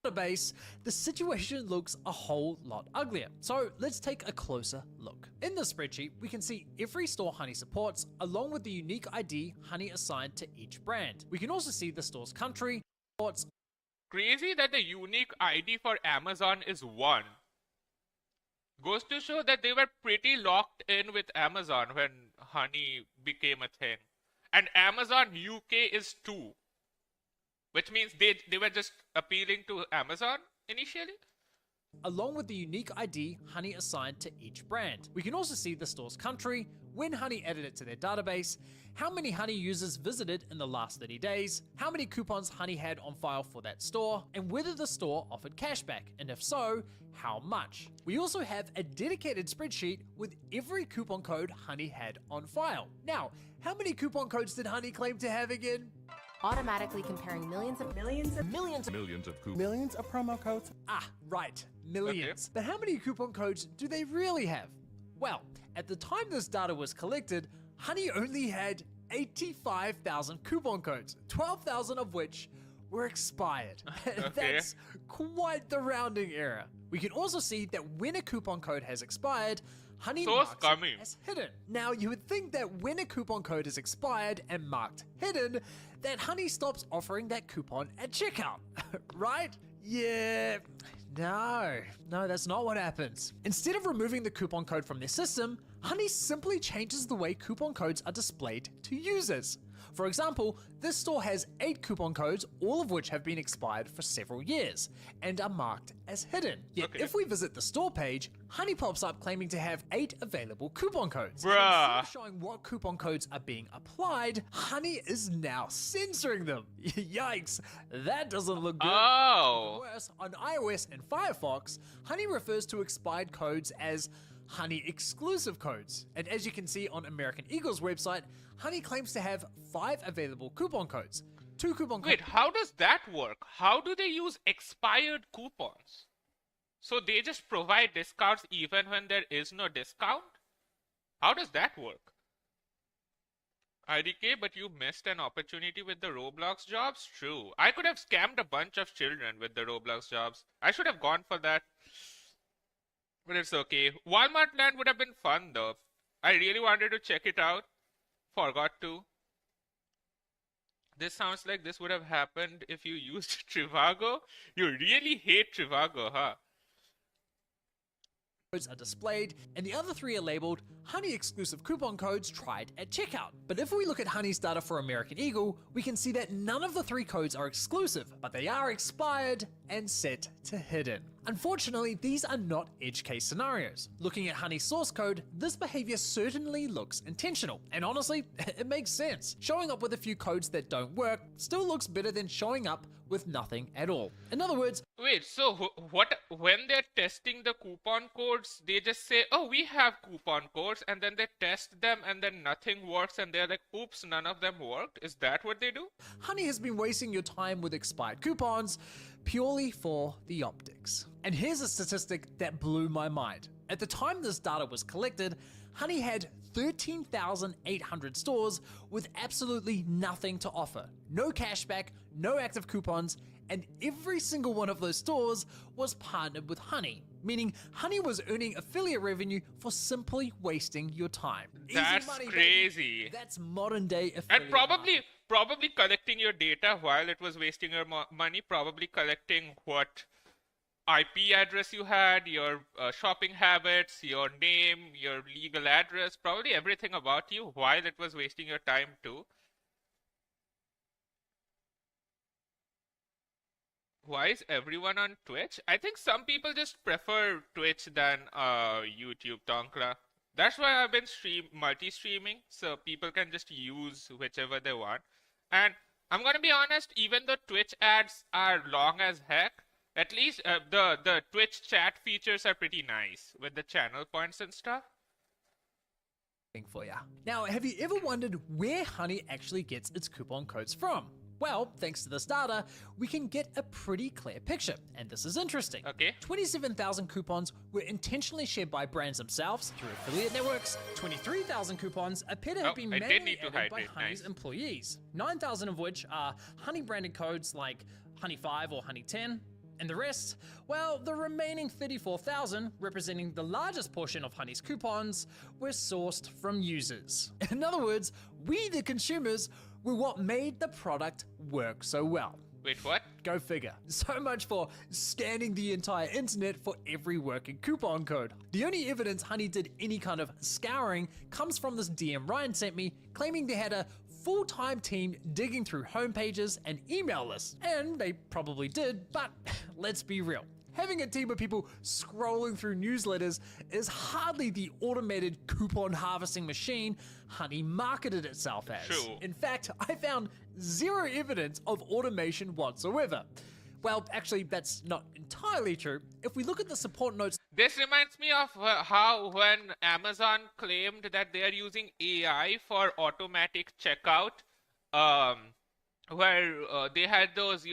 Database, the situation looks a whole lot uglier. So let's take a closer look. In the spreadsheet, we can see every store Honey supports, along with the unique ID Honey assigned to each brand. We can also see the store's country, ports. Crazy that the unique ID for Amazon is 1. Goes to show that they were pretty locked in with Amazon when Honey became a thing. And Amazon UK is 2. Which means they were just appealing to Amazon initially? Along with the unique ID Honey assigned to each brand. We can also see the store's country, when Honey added it to their database, how many Honey users visited in the last 30 days, how many coupons Honey had on file for that store, and whether the store offered cashback, and if so, how much. We also have a dedicated spreadsheet with every coupon code Honey had on file. Now, how many coupon codes did Honey claim to have again? automatically comparing millions of promo codes. Ah, right, millions. But how many coupon codes do they really have? Well, at the time this data was collected, Honey only had 85,000 coupon codes, 12,000 of which were expired. That's quite the rounding error. We can also see that when a coupon code has expired, Honey marks it as hidden. Now, you would think that when a coupon code is expired and marked hidden, that Honey stops offering that coupon at checkout, right? Yeah, no, that's not what happens. Instead of removing the coupon code from their system, Honey simply changes the way coupon codes are displayed to users. For example, this store has 8 coupon codes, all of which have been expired for several years, and are marked as hidden. Yet if we visit the store page, Honey pops up claiming to have 8 available coupon codes. Instead of showing what coupon codes are being applied, Honey is now censoring them. Yikes, that doesn't look good. Even worse, on iOS and Firefox, Honey refers to expired codes as Honey exclusive codes. And as you can see on American Eagle's website, Honey claims to have 5 available coupon codes. 2 coupon codes. Wait, how does that work? How do they use expired coupons? So they just provide discounts even when there is no discount? How does that work? IDK, but you missed an opportunity with the Roblox jobs? True. I could have scammed a bunch of children with the Roblox jobs. I should have gone for that. But it's okay. Walmart Land would have been fun though. I really wanted to check it out. Forgot to. This sounds like this would have happened if you used Trivago. You really hate Trivago, huh? Codes are displayed, and the other 3 are labeled Honey exclusive coupon codes tried at checkout. But if we look at Honey's data for American Eagle, we can see that none of the 3 codes are exclusive, but they are expired and set to hidden. Unfortunately, these are not edge case scenarios. Looking at Honey's source code, this behavior certainly looks intentional, and honestly, it makes sense. Showing up with a few codes that don't work still looks better than showing up with nothing at all. In other words, wait, so what when they're testing the coupon codes, they just say, oh, we have coupon codes, and then they test them and then nothing works and they're like, oops, none of them worked? Is that what they do? Honey has been wasting your time with expired coupons purely for the optics. And here's a statistic that blew my mind. At the time this data was collected, Honey had 13,800 stores with absolutely nothing to offer. No cashback, no active coupons, and every single one of those stores was partnered with Honey, meaning Honey was earning affiliate revenue for simply wasting your time. That's Easy money, crazy. Baby. That's modern day affiliate. And probably collecting your data while it was wasting your money, probably collecting what IP address you had, your shopping habits, your name, your legal address, probably everything about you while it was wasting your time too. Why is everyone on Twitch? I think some people just prefer Twitch than YouTube, Tonkra. That's why I've been multi-streaming, so people can just use whichever they want. And I'm gonna be honest, even though Twitch ads are long as heck, at least the Twitch chat features are pretty nice with the channel points and stuff. For ya. Now, have you ever wondered where Honey actually gets its coupon codes from? Well, thanks to this data, we can get a pretty clear picture, and this is interesting. Okay. 27,000 coupons were intentionally shared by brands themselves through affiliate networks. 23,000 coupons appear to have been manually added by Honey's employees. 9,000 of which are Honey branded codes like Honey 5 or Honey 10. And the rest, well, the remaining 34,000, representing the largest portion of Honey's coupons, were sourced from users. In other words, we the consumers were what made the product work so well. Wait, what? Go figure. So much for scanning the entire internet for every working coupon code. The only evidence Honey did any kind of scouring comes from this DM Ryan sent me, claiming they had a full-time team digging through homepages and email lists. And they probably did, but let's be real. Having a team of people scrolling through newsletters is hardly the automated coupon harvesting machine Honey marketed itself as. True. In fact, I found zero evidence of automation whatsoever. Well, actually, that's not entirely true. If we look at the support notes... This reminds me of how when Amazon claimed that they are using AI for automatic checkout, where they had those,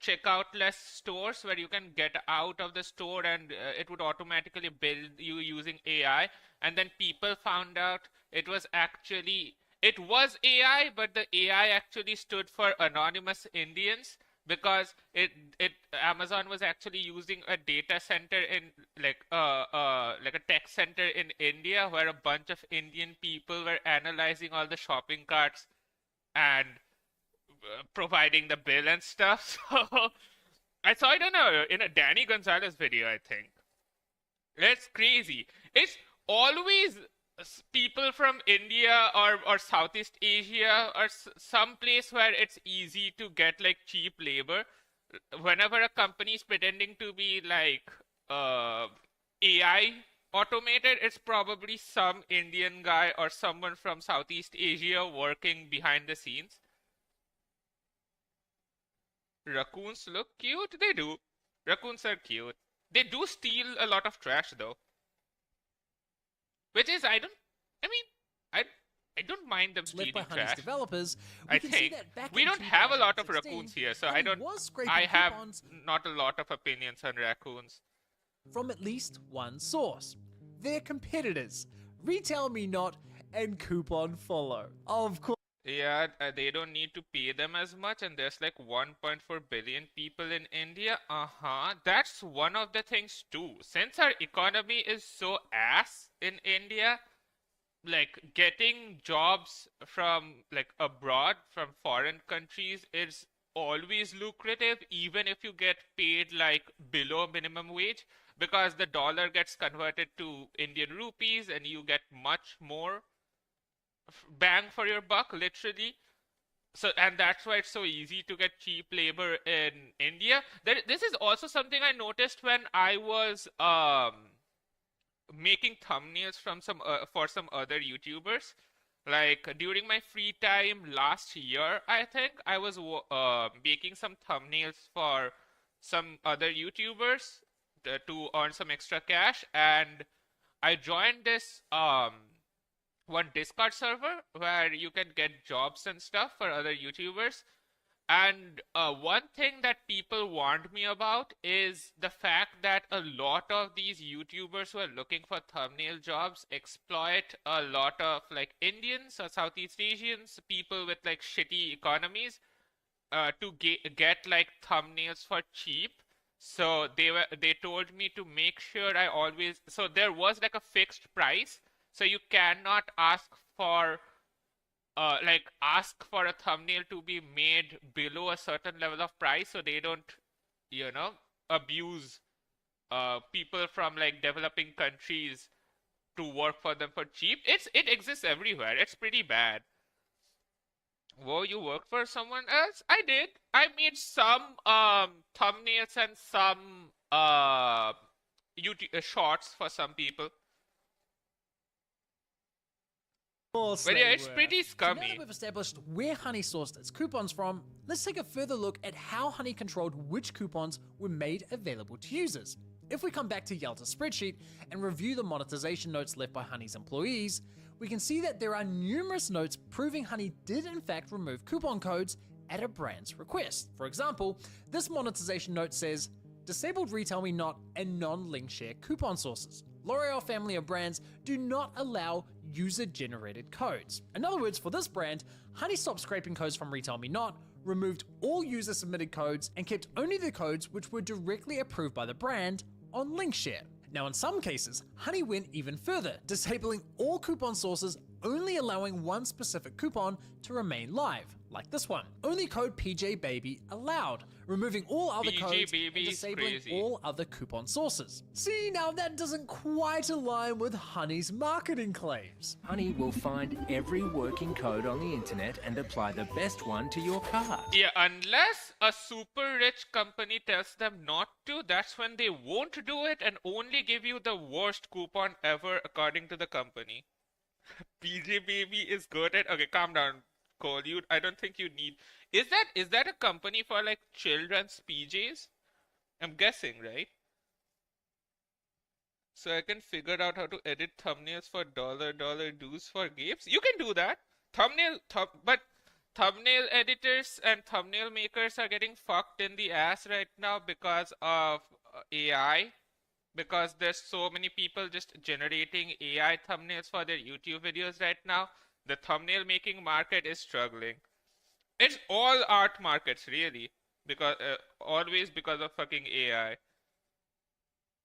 checkout less stores where you can get out of the store and it would automatically build you using AI. And then people found out it was AI, but the AI actually stood for anonymous Indians because it Amazon was actually using a data center in like a tech center in India where a bunch of Indian people were analyzing all the shopping carts and providing the bill and stuff. So I saw it in a Danny Gonzalez video, I think. It's crazy. It's always people from India or Southeast Asia or some place where it's easy to get like cheap labor. Whenever a company is pretending to be like AI automated, it's probably some Indian guy or someone from Southeast Asia working behind the scenes. Raccoons look cute. They do. Raccoons are cute. They do steal a lot of trash though. Which is I mean I I don't mind them left by stealing Honey's trash. developers, we I can see think that back we in don't have a lot of 2016, raccoons here, so Honey I don't was scraping I have coupons not a lot of opinions on raccoons. from at least one source. Their competitors, Retail Me Not and Coupon Follow. Of course. Yeah, they don't need to pay them as much, and there's like 1.4 billion people in India. Uh-huh. That's one of the things too. Since our economy is so ass in India, like getting jobs from like abroad from foreign countries is always lucrative, even if you get paid like below minimum wage, because the dollar gets converted to Indian rupees and you get much more bang for your buck, literally. So, and that's why it's so easy to get cheap labor in India. This is also something I noticed when I was making thumbnails from some for some other YouTubers. Like during my free time last year, I think I was making some thumbnails for some other YouTubers to earn some extra cash, and I joined this one Discord server where you can get jobs and stuff for other YouTubers. And one thing that people warned me about is the fact that a lot of these YouTubers who are looking for thumbnail jobs exploit a lot of like Indians or Southeast Asians, people with like shitty economies, to get like thumbnails for cheap. So they told me to make sure I always, so there was like a fixed price, so you cannot ask for a thumbnail to be made below a certain level of price so they don't, abuse people from like developing countries to work for them for cheap. It exists everywhere. It's pretty bad. Whoa, you worked for someone else? I did. I made some thumbnails and some YouTube shorts for some people. But yeah, it's pretty So now that scummy. we've established where Honey sourced its coupons from, let's take a further look at how Honey controlled which coupons were made available to users. If we come back to Yelta's spreadsheet and review the monetization notes left by Honey's employees, we can see that there are numerous notes proving Honey did in fact remove coupon codes at a brand's request. For example, this monetization note says, disabled Retail Me Not and non-link share coupon sources. L'Oreal family of brands do not allow user-generated codes. In other words, for this brand, Honey stopped scraping codes from Retail Me Not, removed all user-submitted codes, and kept only the codes which were directly approved by the brand on Linkshare. Now, in some cases, Honey went even further, disabling all coupon sources, only allowing one specific coupon to remain live, like this one. Only code PJBaby allowed, removing all other PJ codes Baby and is disabling crazy. all other coupon sources. See, now that doesn't quite align with Honey's marketing claims. Honey will find every working code on the internet and apply the best one to your card. Yeah, unless a super rich company tells them not to, that's when they won't do it and only give you the worst coupon ever according to the company. PJ Baby is good at. Okay, calm down, Cole. I don't think you need. Is that a company for like children's PJs? I'm guessing, right? So I can figure out how to edit thumbnails for dollar dues for games. You can do that. But thumbnail editors and thumbnail makers are getting fucked in the ass right now because of AI. Because there's so many people just generating AI thumbnails for their YouTube videos right now. The thumbnail making market is struggling. It's all art markets really, because always because of fucking AI.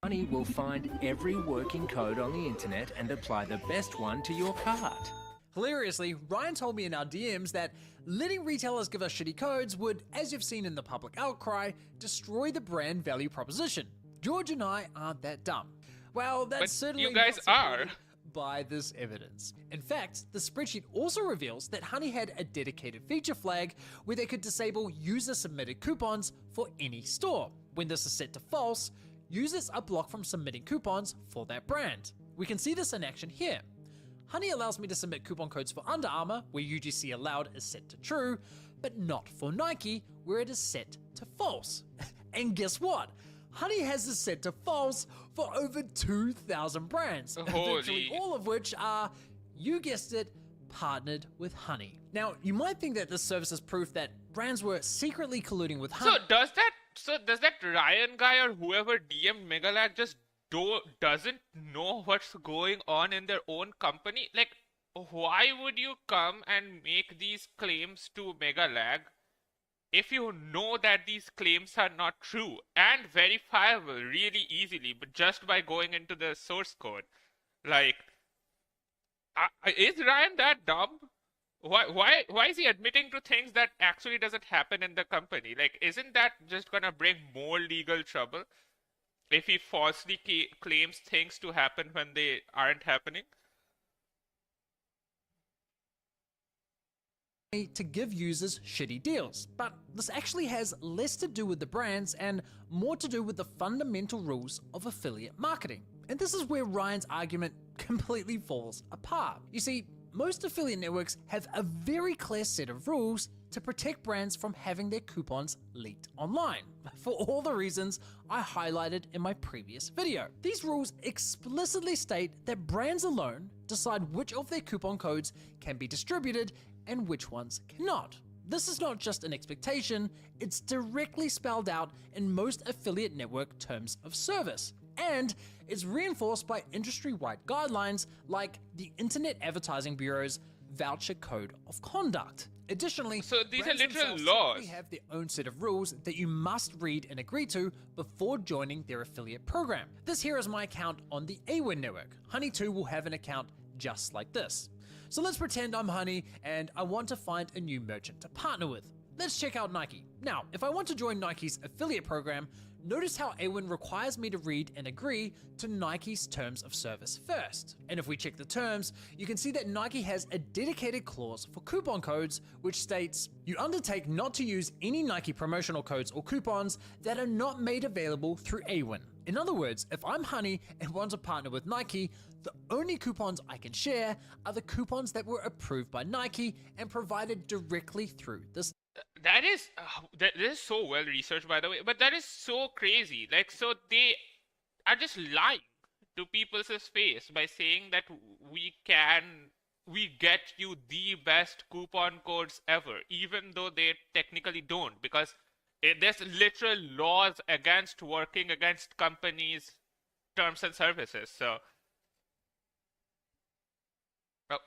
Honey will find every working code on the internet and apply the best one to your cart. Hilariously, Ryan told me in our DMs that letting retailers give us shitty codes would, as you've seen in the public outcry, destroy the brand value proposition. George and I aren't that dumb. Well, that's But certainly you guys not are. supported by this evidence. In fact, the spreadsheet also reveals that Honey had a dedicated feature flag where they could disable user-submitted coupons for any store. When this is set to false, users are blocked from submitting coupons for that brand. We can see this in action here. Honey allows me to submit coupon codes for Under Armour, where UGC allowed is set to true, but not for Nike, where it is set to false. And guess what? Honey has this set to false for over 2,000 brands, virtually all of which are, you guessed it, partnered with Honey. Now, you might think that this service is proof that brands were secretly colluding with Honey. So does that Ryan guy or whoever DM'd Megalag just doesn't know what's going on in their own company? Like, why would you come and make these claims to Megalag if you know that these claims are not true and verifiable really easily, but just by going into the source code? Like, is Ryan that dumb? Why is he admitting to things that actually doesn't happen in the company? Like, isn't that just gonna bring more legal trouble if he falsely claims things to happen when they aren't happening? To give users shitty deals, but this actually has less to do with the brands and more to do with the fundamental rules of affiliate marketing. And this is where Ryan's argument completely falls apart. You see, most affiliate networks have a very clear set of rules to protect brands from having their coupons leaked online, for all the reasons I highlighted in my previous video. These rules explicitly state that brands alone decide which of their coupon codes can be distributed and which ones cannot. This is not just an expectation, it's directly spelled out in most affiliate network terms of service. And it's reinforced by industry-wide guidelines like the Internet Advertising Bureau's Voucher Code of Conduct. Additionally, so these are brands literal themselves laws. typically have their own set of rules that you must read and agree to before joining their affiliate program. This here is my account on the Awin network. Honey too will have an account just like this. So let's pretend I'm Honey and I want to find a new merchant to partner with. Let's check out Nike. Now, if I want to join Nike's affiliate program, notice how Awin requires me to read and agree to Nike's terms of service first. And if we check the terms, you can see that Nike has a dedicated clause for coupon codes, which states, you undertake not to use any Nike promotional codes or coupons that are not made available through Awin. In other words, if I'm Honey and want to partner with Nike, the only coupons I can share are the coupons that were approved by Nike and provided directly through this. That is so well researched, by the way, but that is so crazy. Like, so they are just lying to people's face by saying that we get you the best coupon codes ever, even though they technically don't, because there's literal laws against working against companies' terms and services. So, well,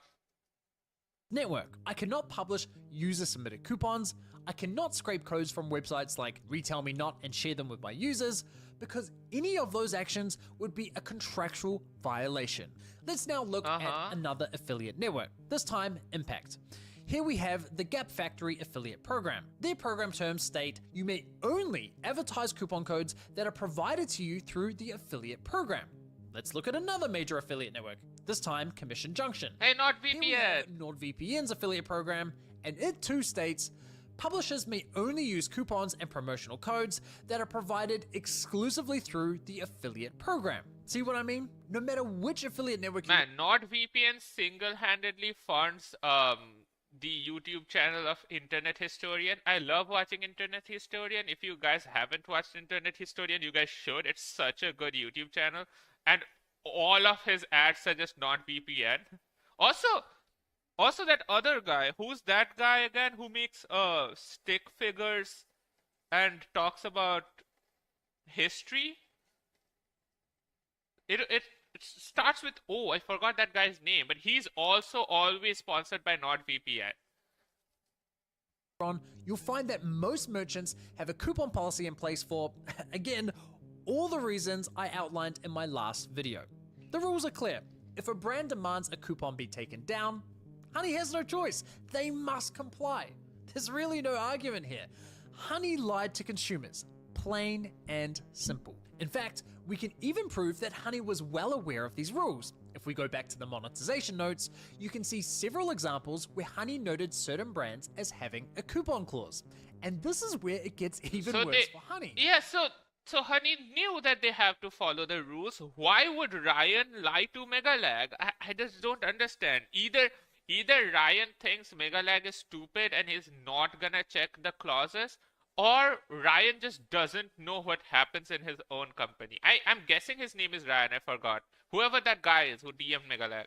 network. I cannot publish user-submitted coupons. I cannot scrape codes from websites like Retail Me Not and share them with my users, because any of those actions would be a contractual violation. Let's now look at another affiliate network, this time Impact. Here we have the Gap Factory affiliate program. Their program terms state you may only advertise coupon codes that are provided to you through the affiliate program. Let's look at another major affiliate network, this time Commission Junction. hey, Here we have NordVPN's affiliate program, and it too states publishers may only use coupons and promotional codes that are provided exclusively through the affiliate program. See what I mean? No matter which affiliate network Man, NordVPN single-handedly funds the YouTube channel of Internet Historian. I love watching Internet Historian. If you guys haven't watched Internet Historian, you guys should. It's such a good YouTube channel. And all of his ads are just NordVPN. Also, Also, that other guy. Who's that guy again? Who makes stick figures and talks about history? It starts with O. I forgot that guy's name, but he's also always sponsored by NordVPN. You'll find that most merchants have a coupon policy in place for, again, all the reasons I outlined in my last video. The rules are clear. If a brand demands a coupon be taken down, Honey has no choice. They must comply. There's really no argument here. Honey lied to consumers, plain and simple. In fact, we can even prove that Honey was well aware of these rules. If we go back to the monetization notes, you can see several examples where Honey noted certain brands as having a coupon clause. And this is where it gets even worse for Honey. Yeah, so Honey knew that they have to follow the rules. Why would Ryan lie to Megalag? I just don't understand. Either Ryan thinks Megalag is stupid and he's not gonna check the clauses, or Ryan just doesn't know what happens in his own company. I'm guessing his name is Ryan, I forgot. Whoever that guy is who DM'd Megalag.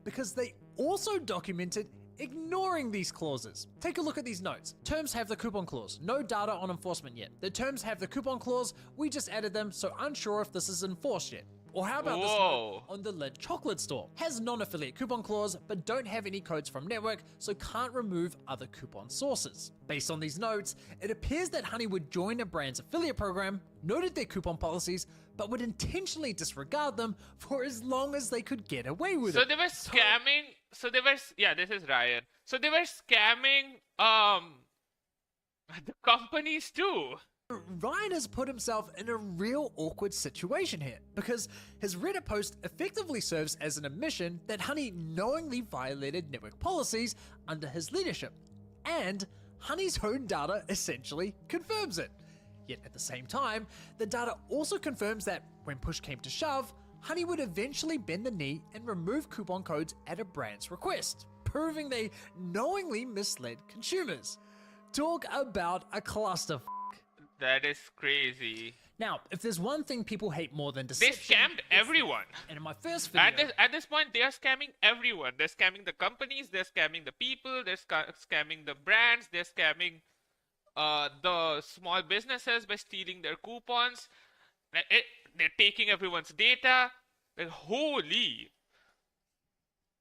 Because they also documented ignoring these clauses. Take a look at these notes. Terms have the coupon clause. No data on enforcement yet. The terms have the coupon clause. We just added them, so unsure if this is enforced yet. Or how about this note on the Lid chocolate store? Has non-affiliate coupon clause, but don't have any codes from network, so can't remove other coupon sources. Based on these notes, it appears that Honey would join a brand's affiliate program, noted their coupon policies, but would intentionally disregard them for as long as they could get away with it. So they were scamming. Yeah, this is Ryan. So they were scamming the companies too. Ryan has put himself in a real awkward situation here, because his Reddit post effectively serves as an admission that Honey knowingly violated network policies under his leadership, and Honey's own data essentially confirms it. Yet at the same time, the data also confirms that when push came to shove, Honey would eventually bend the knee and remove coupon codes at a brand's request, proving they knowingly misled consumers. Talk about a clusterfuck. That is crazy. Now, if there's one thing people hate more than deception, they scammed everyone. And in my first video, at this point, they are scamming everyone. They're scamming the companies. They're scamming the people. They're scamming the brands. They're scamming the small businesses by stealing their coupons. They're taking everyone's data. Like, holy.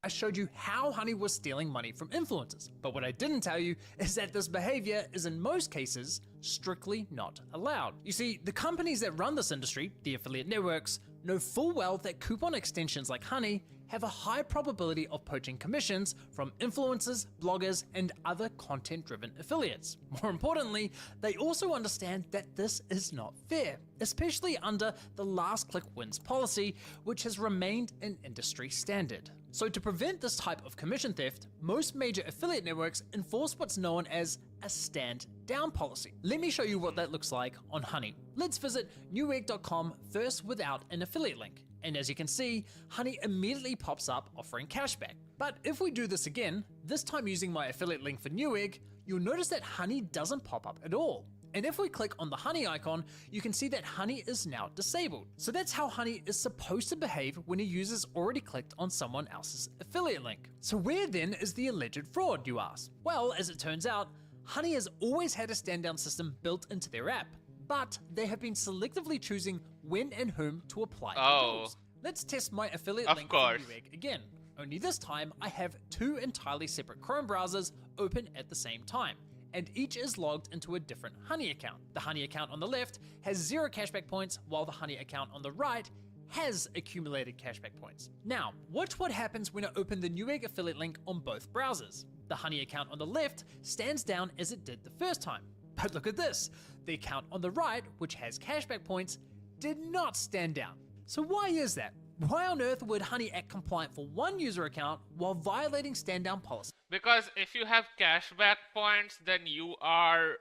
I showed you how Honey was stealing money from influencers, but what I didn't tell you is that this behavior is in most cases strictly not allowed. You see, the companies that run this industry, the affiliate networks, know full well that coupon extensions like Honey have a high probability of poaching commissions from influencers, bloggers, and other content-driven affiliates. More importantly, they also understand that this is not fair, especially under the last click wins policy, which has remained an industry standard. So to prevent this type of commission theft, most major affiliate networks enforce what's known as a stand down policy. Let me show you what that looks like on Honey. Let's visit newegg.com first without an affiliate link. And as you can see, Honey immediately pops up offering cashback. But if we do this again, this time using my affiliate link for Newegg, you'll notice that Honey doesn't pop up at all. And if we click on the Honey icon, you can see that Honey is now disabled. So that's how Honey is supposed to behave when a user's already clicked on someone else's affiliate link. So where then is the alleged fraud, you ask? Well, as it turns out, Honey has always had a stand down system built into their app, but they have been selectively choosing when and whom to apply the rules. Let's test my affiliate link for Newegg again. Only this time, I have two entirely separate Chrome browsers open at the same time, and each is logged into a different Honey account. The Honey account on the left has 0 cashback points, while the Honey account on the right has accumulated cashback points. Now, watch what happens when I open the Newegg affiliate link on both browsers. The Honey account on the left stands down as it did the first time. But look at this, the account on the right, which has cashback points, did not stand down. So why is that? Why on earth would Honey act compliant for one user account while violating stand down policy? Because if you have cashback points, then you are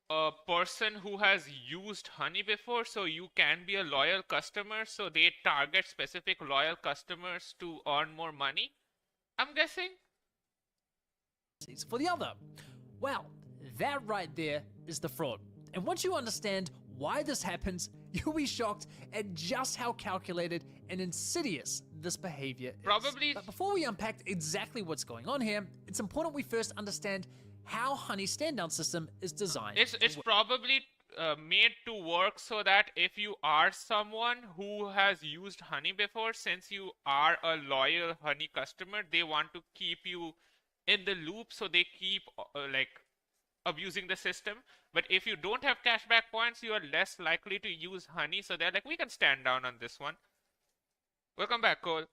a person who has used Honey before, so you can be a loyal customer, so they target specific loyal customers to earn more money, I'm guessing? For the other. Well, that right there is the fraud. And once you understand why this happens, you'll be shocked at just how calculated and insidious this behavior Probably. is. But before we unpack exactly what's going on here, it's important we first understand how Honey's stand-down system is designed. It's probably made to work so that if you are someone who has used Honey before, since you are a loyal Honey customer, they want to keep you in the loop, so they keep like abusing the system. But if you don't have cashback points, you are less likely to use Honey, so they're like, we can stand down on this one. Welcome back, Cole.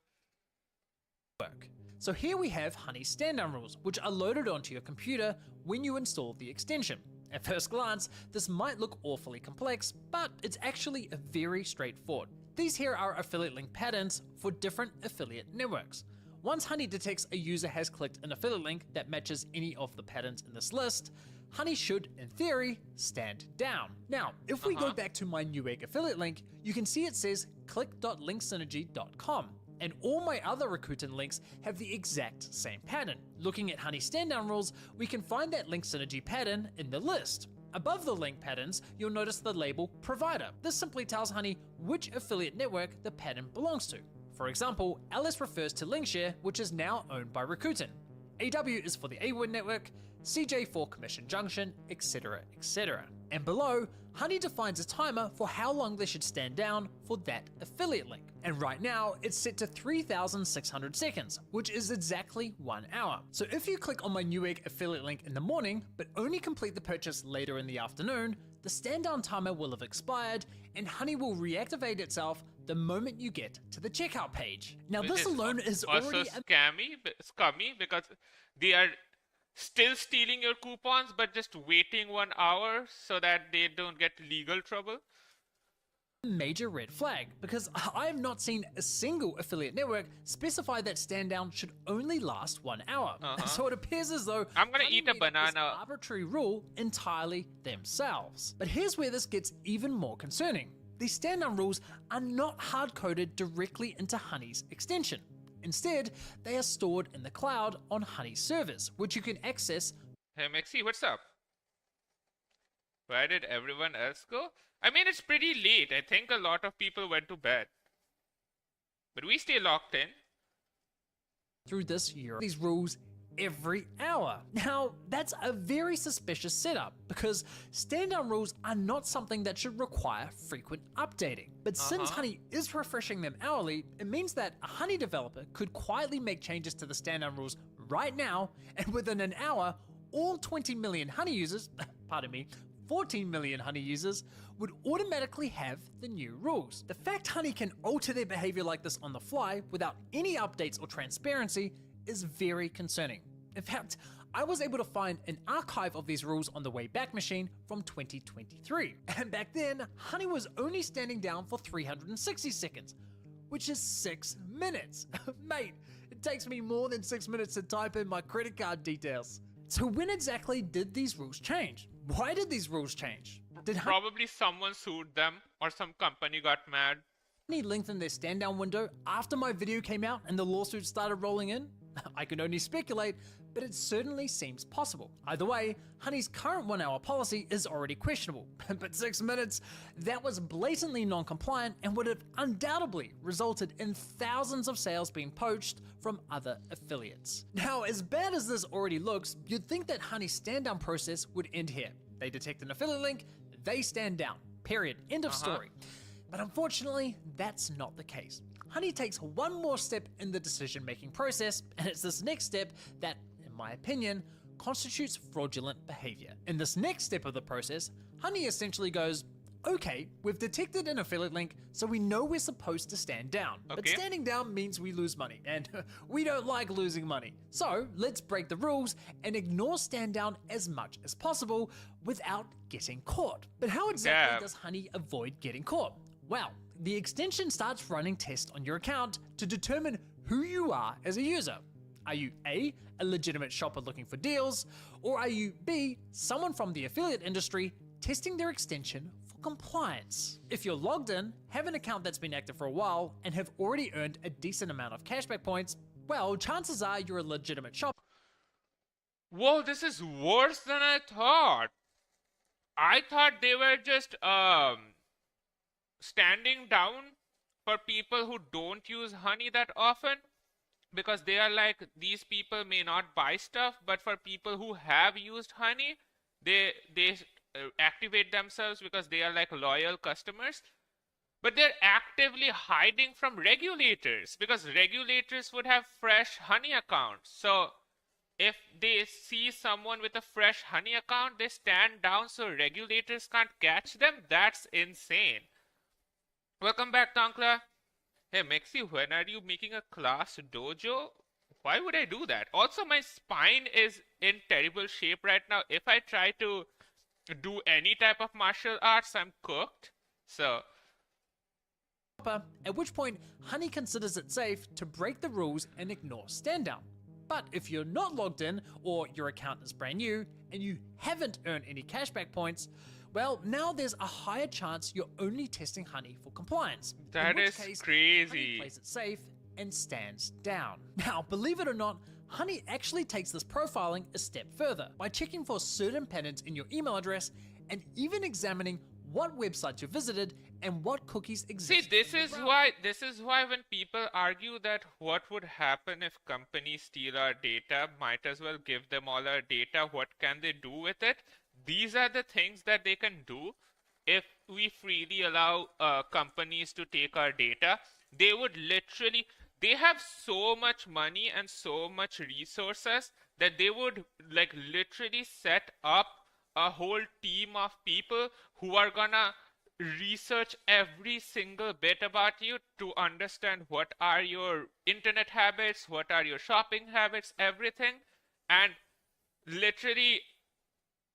So here we have Honey's stand-down rules, which are loaded onto your computer when you install the extension. At first glance, this might look awfully complex, but it's actually very straightforward. These here are affiliate link patterns for different affiliate networks. Once Honey detects a user has clicked an affiliate link that matches any of the patterns in this list, Honey should, in theory, stand down. Now, if we go back to my Newegg affiliate link, you can see it says click.linksynergy.com. And all my other Rakuten links have the exact same pattern. Looking at Honey stand-down rules, we can find that link synergy pattern in the list. Above the link patterns, you'll notice the label provider. This simply tells Honey which affiliate network the pattern belongs to. For example, LS refers to Linkshare, which is now owned by Rakuten. AW is for the AWIN network, CJ for Commission Junction, etc, etc. And below, Honey defines a timer for how long they should stand down for that affiliate link. And right now, it's set to 3,600 seconds, which is exactly 1 hour. So if you click on my Newegg affiliate link in the morning, but only complete the purchase later in the afternoon, the stand down timer will have expired, and Honey will reactivate itself the moment you get to the checkout page. Now Which this alone is already scummy because they are still stealing your coupons but just waiting 1 hour so that they don't get legal trouble. Major red flag, because I have not seen a single affiliate network specify that stand down should only last 1 hour. So it appears as though I'm gonna Honey eat a made up this banana. arbitrary rule entirely themselves. But here's where this gets even more concerning. These stand down rules are not hard coded directly into Honey's extension. Instead, they are stored in the cloud on Honey servers, which you can access. Hey Maxi, what's up? Where did everyone else go? I mean, it's pretty late. I think a lot of people went to bed. But we stay locked in. Through this year, these rules every hour. Now, that's a very suspicious setup because stand-down rules are not something that should require frequent updating. But since Honey is refreshing them hourly, it means that a Honey developer could quietly make changes to the stand-down rules right now, and within an hour, all 20 million Honey users, 14 million Honey users, would automatically have the new rules. The fact Honey can alter their behavior like this on the fly without any updates or transparency is very concerning. In fact, I was able to find an archive of these rules on the Wayback Machine from 2023. And back then, Honey was only standing down for 360 seconds, which is 6 minutes. Mate, it takes me more than 6 minutes to type in my credit card details. So when exactly did these rules change? Why did these rules change? Did Probably someone sued them or some company got mad. Honey lengthen their stand down window after my video came out and the lawsuits started rolling in? I can only speculate, but it certainly seems possible. Either way, Honey's current 1 hour policy is already questionable, but 6 minutes, that was blatantly non-compliant and would have undoubtedly resulted in thousands of sales being poached from other affiliates. Now, as bad as this already looks, you'd think that Honey's stand down process would end here. They detect an affiliate link, they stand down, period, end of story. But unfortunately, that's not the case. Honey takes one more step in the decision-making process, and it's this next step that, in my opinion, constitutes fraudulent behavior. In this next step of the process, Honey essentially goes, okay, we've detected an affiliate link, so we know we're supposed to stand down. But standing down means we lose money, and we don't like losing money. So let's break the rules and ignore stand down as much as possible without getting caught. But how exactly does Honey avoid getting caught? Well, the extension starts running tests on your account to determine who you are as a user. Are you A, a legitimate shopper looking for deals, or are you B, someone from the affiliate industry testing their extension for compliance? If you're logged in, have an account that's been active for a while, and have already earned a decent amount of cashback points, well, chances are you're a legitimate shopper. Whoa, this is worse than I thought. I thought they were just standing down for people who don't use honey that often, because they are like, these people may not buy stuff, but for people who have used honey, they activate themselves because they are like loyal customers. But they're actively hiding from regulators because regulators would have fresh honey accounts. So if they see someone with a fresh honey account, they stand down so regulators can't catch them. That's insane. Welcome back, Tankla. Hey, Mexi, when are you making a class dojo? Why would I do that? Also, my spine is in terrible shape right now. If I try to do any type of martial arts, I'm cooked. So, at which point Honey considers it safe to break the rules and ignore stand down. But if you're not logged in, or your account is brand new, and you haven't earned any cashback points, well, now there's a higher chance you're only testing Honey for compliance. That is crazy. Honey plays it safe and stands down. Now, believe it or not, Honey actually takes this profiling a step further by checking for certain patterns in your email address and even examining what websites you visited and what cookies exist. See, this is why when people argue that what would happen if companies steal our data, might as well give them all our data, what can they do with it? These are the things that they can do if we freely allow companies to take our data. They would literally, they have so much money and so much resources that they would like literally set up a whole team of people who are gonna research every single bit about you to understand what are your internet habits, what are your shopping habits, everything, and literally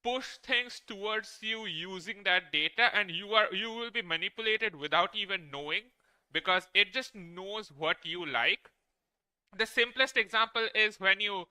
push things towards you using that data, and you will be manipulated without even knowing, because it just knows what you like. The simplest example is when you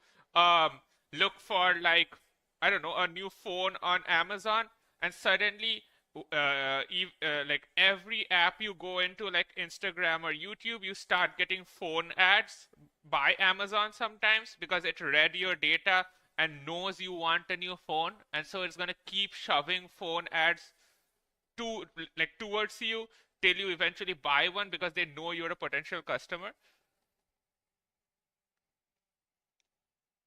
look for, like, I don't know, a new phone on Amazon, and suddenly like every app you go into, like Instagram or YouTube, you start getting phone ads by Amazon sometimes because it read your data and knows you want a new phone, and so it's gonna keep shoving phone ads towards you till you eventually buy one because they know you're a potential customer.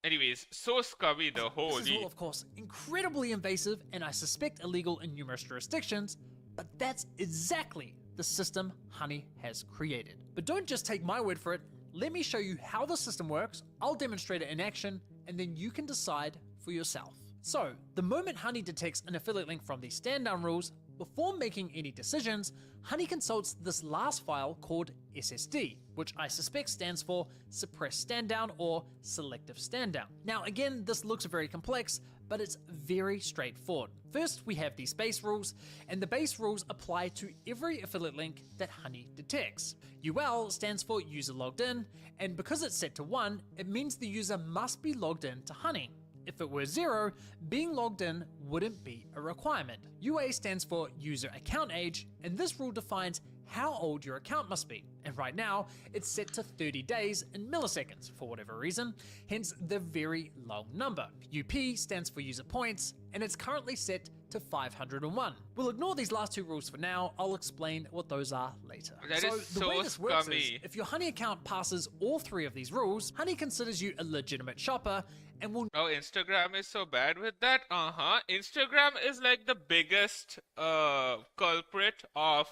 Anyways, so scummy the holy. This is all, of course, incredibly invasive and I suspect illegal in numerous jurisdictions, but that's exactly the system Honey has created. But don't just take my word for it. Let me show you how the system works, I'll demonstrate it in action, and then you can decide for yourself. So, the moment Honey detects an affiliate link from the stand down rules, before making any decisions, Honey consults this last file called SSD, which I suspect stands for Suppressed Stand Down or Selective Stand Down. Now again, this looks very complex, but it's very straightforward. First, we have these base rules, and the base rules apply to every affiliate link that Honey detects. UL stands for user logged in, and because it's set to 1, it means the user must be logged in to Honey. If it were 0, being logged in wouldn't be a requirement. UA stands for user account age, and this rule defines how old your account must be. And right now, it's set to 30 days in milliseconds for whatever reason, hence the very long number. UP stands for user points, and it's currently set to 501. We'll ignore these last two rules for now, I'll explain what those are later. That is the way this works scummy. is, if your Honey account passes all 3 of these rules, Honey considers you a legitimate shopper and will... Oh, Instagram is so bad with that? Instagram is like the biggest culprit of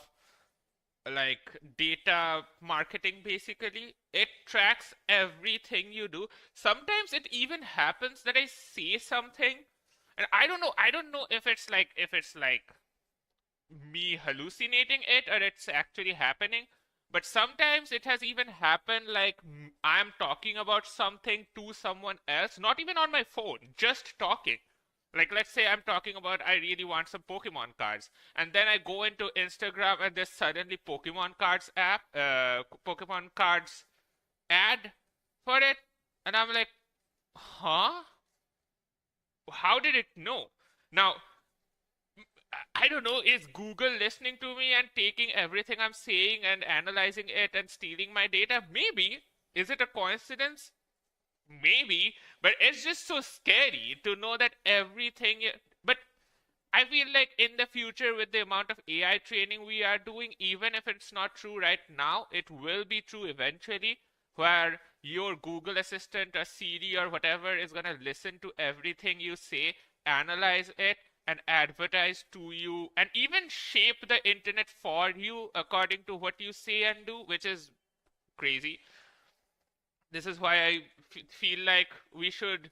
like data marketing, basically. It tracks everything you do. Sometimes it even happens that I say something and I don't know if it's like me hallucinating it or it's actually happening. But sometimes it has even happened like I'm talking about something to someone else, not even on my phone, just talking. Like, let's say I'm talking about I really want some Pokemon cards, and then I go into Instagram and there's suddenly Pokemon cards ad for it, and I'm like, huh? How did it know? Now, I don't know, is Google listening to me and taking everything I'm saying and analyzing it and stealing my data? Maybe. Is it a coincidence? Maybe. But it's just so scary to know that everything... But I feel like in the future, with the amount of AI training we are doing, even if it's not true right now, it will be true eventually, where your Google Assistant or Siri or whatever is going to listen to everything you say, analyze it, and advertise to you, and even shape the internet for you according to what you say and do, which is crazy. This is why I feel like we should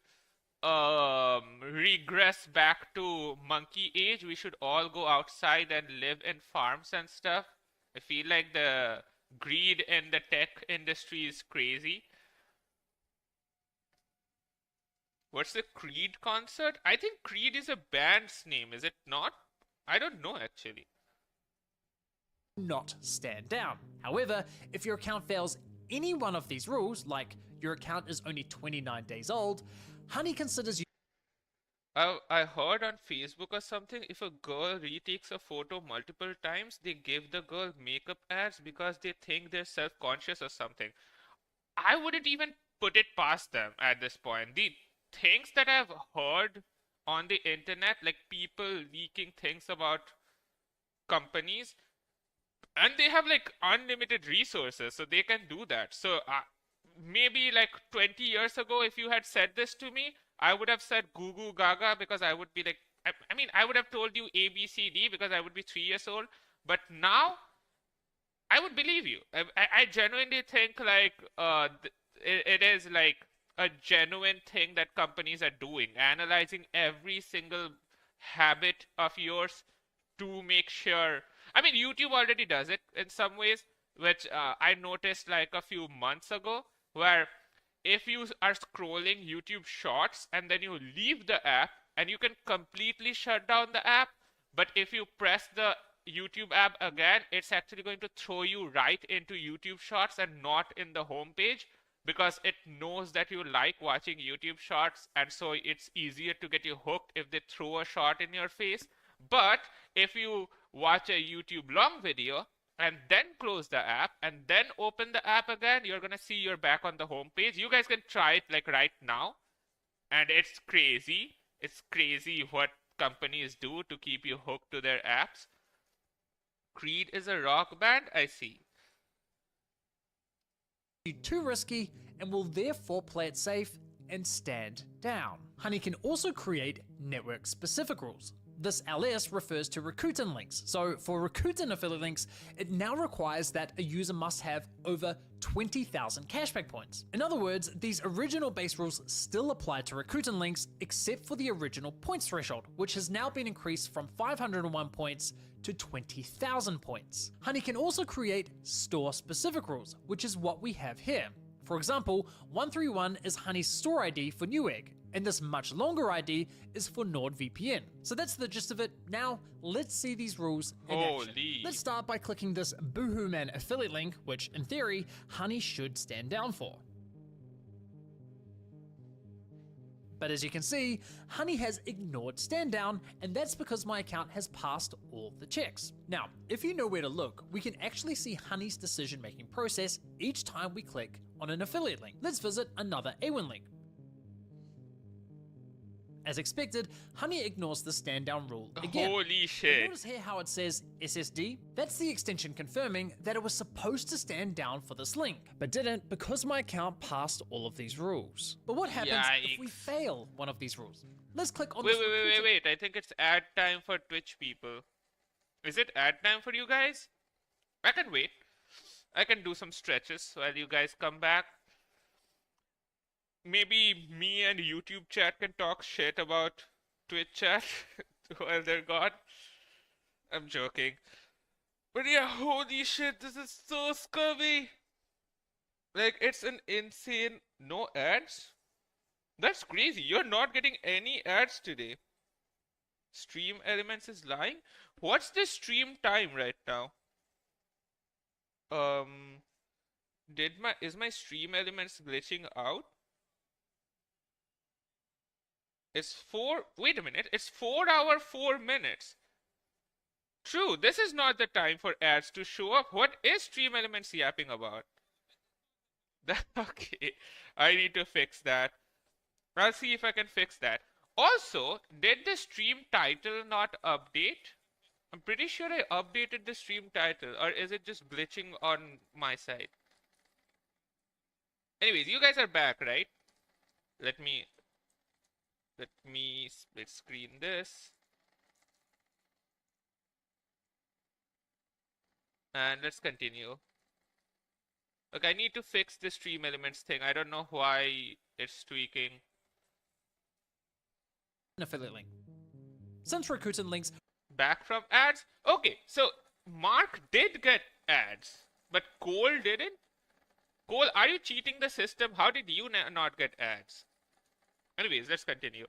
regress back to monkey age. We should all go outside and live in farms and stuff. I feel like the greed in the tech industry is crazy. What's the Creed concert? I think Creed is a band's name, is it not? I don't know actually. Not stand down. However, if your account fails any one of these rules, like your account is only 29 days old, Honey considers you I heard on Facebook or something, if a girl retakes a photo multiple times, they give the girl makeup ads because they think they're self-conscious or something. I wouldn't even put it past them at this point. The things that I've heard on the internet, like people leaking things about companies, and they have like unlimited resources, so they can do that. So maybe like 20 years ago, if you had said this to me, I would have said goo goo gaga, because I would be like, I mean, I would have told you A, B, C, D because I would be 3 years old. But now, I would believe you. I genuinely think like it is like a genuine thing that companies are doing, analyzing every single habit of yours to make sure. I mean, YouTube already does it in some ways, which I noticed like a few months ago, where if you are scrolling YouTube Shorts and then you leave the app, and you can completely shut down the app, but if you press the YouTube app again, it's actually going to throw you right into YouTube Shorts and not in the home page, because it knows that you like watching YouTube Shorts, and so it's easier to get you hooked if they throw a short in your face. But if you watch a YouTube long video and then close the app and then open the app again, you're gonna see you're back on the home page. You guys can try it like right now, and it's crazy. It's crazy what companies do to keep you hooked to their apps. Creed is a rock band, I see. too risky and will therefore play it safe and stand down. Honey can also create network-specific rules. This LS refers to Rakuten links. So for Rakuten affiliate links, it now requires that a user must have over 20,000 cashback points. In other words, these original base rules still apply to Rakuten links except for the original points threshold, which has now been increased from 501 points to 20,000 points. Honey can also create store-specific rules, which is what we have here. For example, 131 is Honey's store ID for Newegg, and this much longer ID is for NordVPN. So that's the gist of it. Now, let's see these rules in action. Let's start by clicking this Boohooman affiliate link, which in theory, Honey should stand down for. But as you can see, Honey has ignored stand down, and that's because my account has passed all the checks. Now, if you know where to look, we can actually see Honey's decision-making process each time we click on an affiliate link. Let's visit another AWIN link. As expected, Honey ignores the stand down rule again. Holy shit. Notice here how it says SSD? That's the extension confirming that it was supposed to stand down for this link, but didn't because my account passed all of these rules. But what happens if we fail one of these rules? Let's click on Wait. I think it's ad time for Twitch people. Is it ad time for you guys? I can wait. I can do some stretches while you guys come back. Maybe me and YouTube chat can talk shit about Twitch chat while they're gone. I'm joking. But yeah, holy shit, this is so scummy. Like, it's an insane... No ads? That's crazy. You're not getting any ads today. Stream Elements is lying? What's the stream time right now? Is my Stream Elements glitching out? Wait a minute, it's 4 hours 4 minutes. True, this is not the time for ads to show up. What is Stream Elements yapping about? Okay, I need to fix that. I'll see if I can fix that. Also, did the stream title not update? I'm pretty sure I updated the stream title, or is it just glitching on my side? Anyways, you guys are back, right? Let me split screen this. And let's continue. Look, I need to fix the stream elements thing. I don't know why it's tweaking. Affiliate link. Since Rakuten links Back from ads? Okay, so Mark did get ads, but Cole didn't? Cole, are you cheating the system? How did you not get ads? Anyways, let's continue.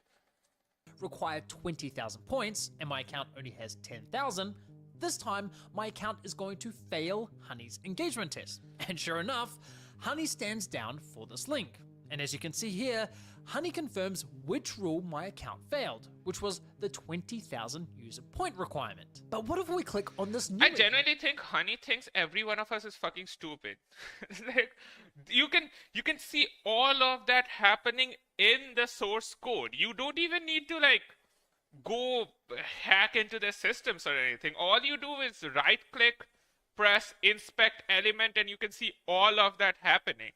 require 20,000 points and my account only has 10,000, this time my account is going to fail Honey's engagement test. And sure enough, Honey stands down for this link. And as you can see here, Honey confirms which rule my account failed, which was the 20,000 user point requirement. But what if we click on this new I genuinely think Honey thinks every one of us is fucking stupid. Like, you can see all of that happening in the source code. You don't even need to like go hack into the systems or anything. All you do is right click, press inspect element, and you can see all of that happening.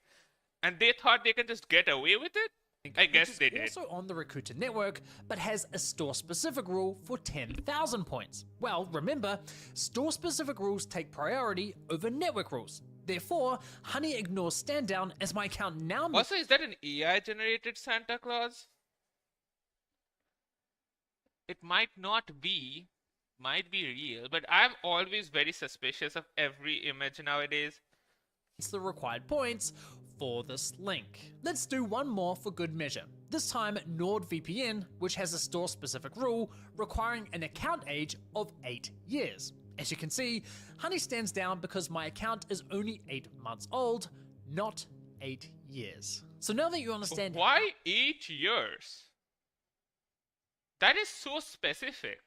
And they thought they can just get away with it? I guess they did. Also on the Rakuten network, but has a store-specific rule for 10,000 points. Well, remember, store-specific rules take priority over network rules. Therefore, Honey ignores stand down as my account now. Also, is that an AI-generated Santa Claus? It might not be, might be real, but I'm always very suspicious of every image nowadays. It's the required points for this link. Let's do one more for good measure. This time NordVPN, which has a store-specific rule requiring an account age of 8 years. As you can see, Honey stands down because my account is only 8 months old, not 8 years. So now that you understand— Why 8 years? That is so specific.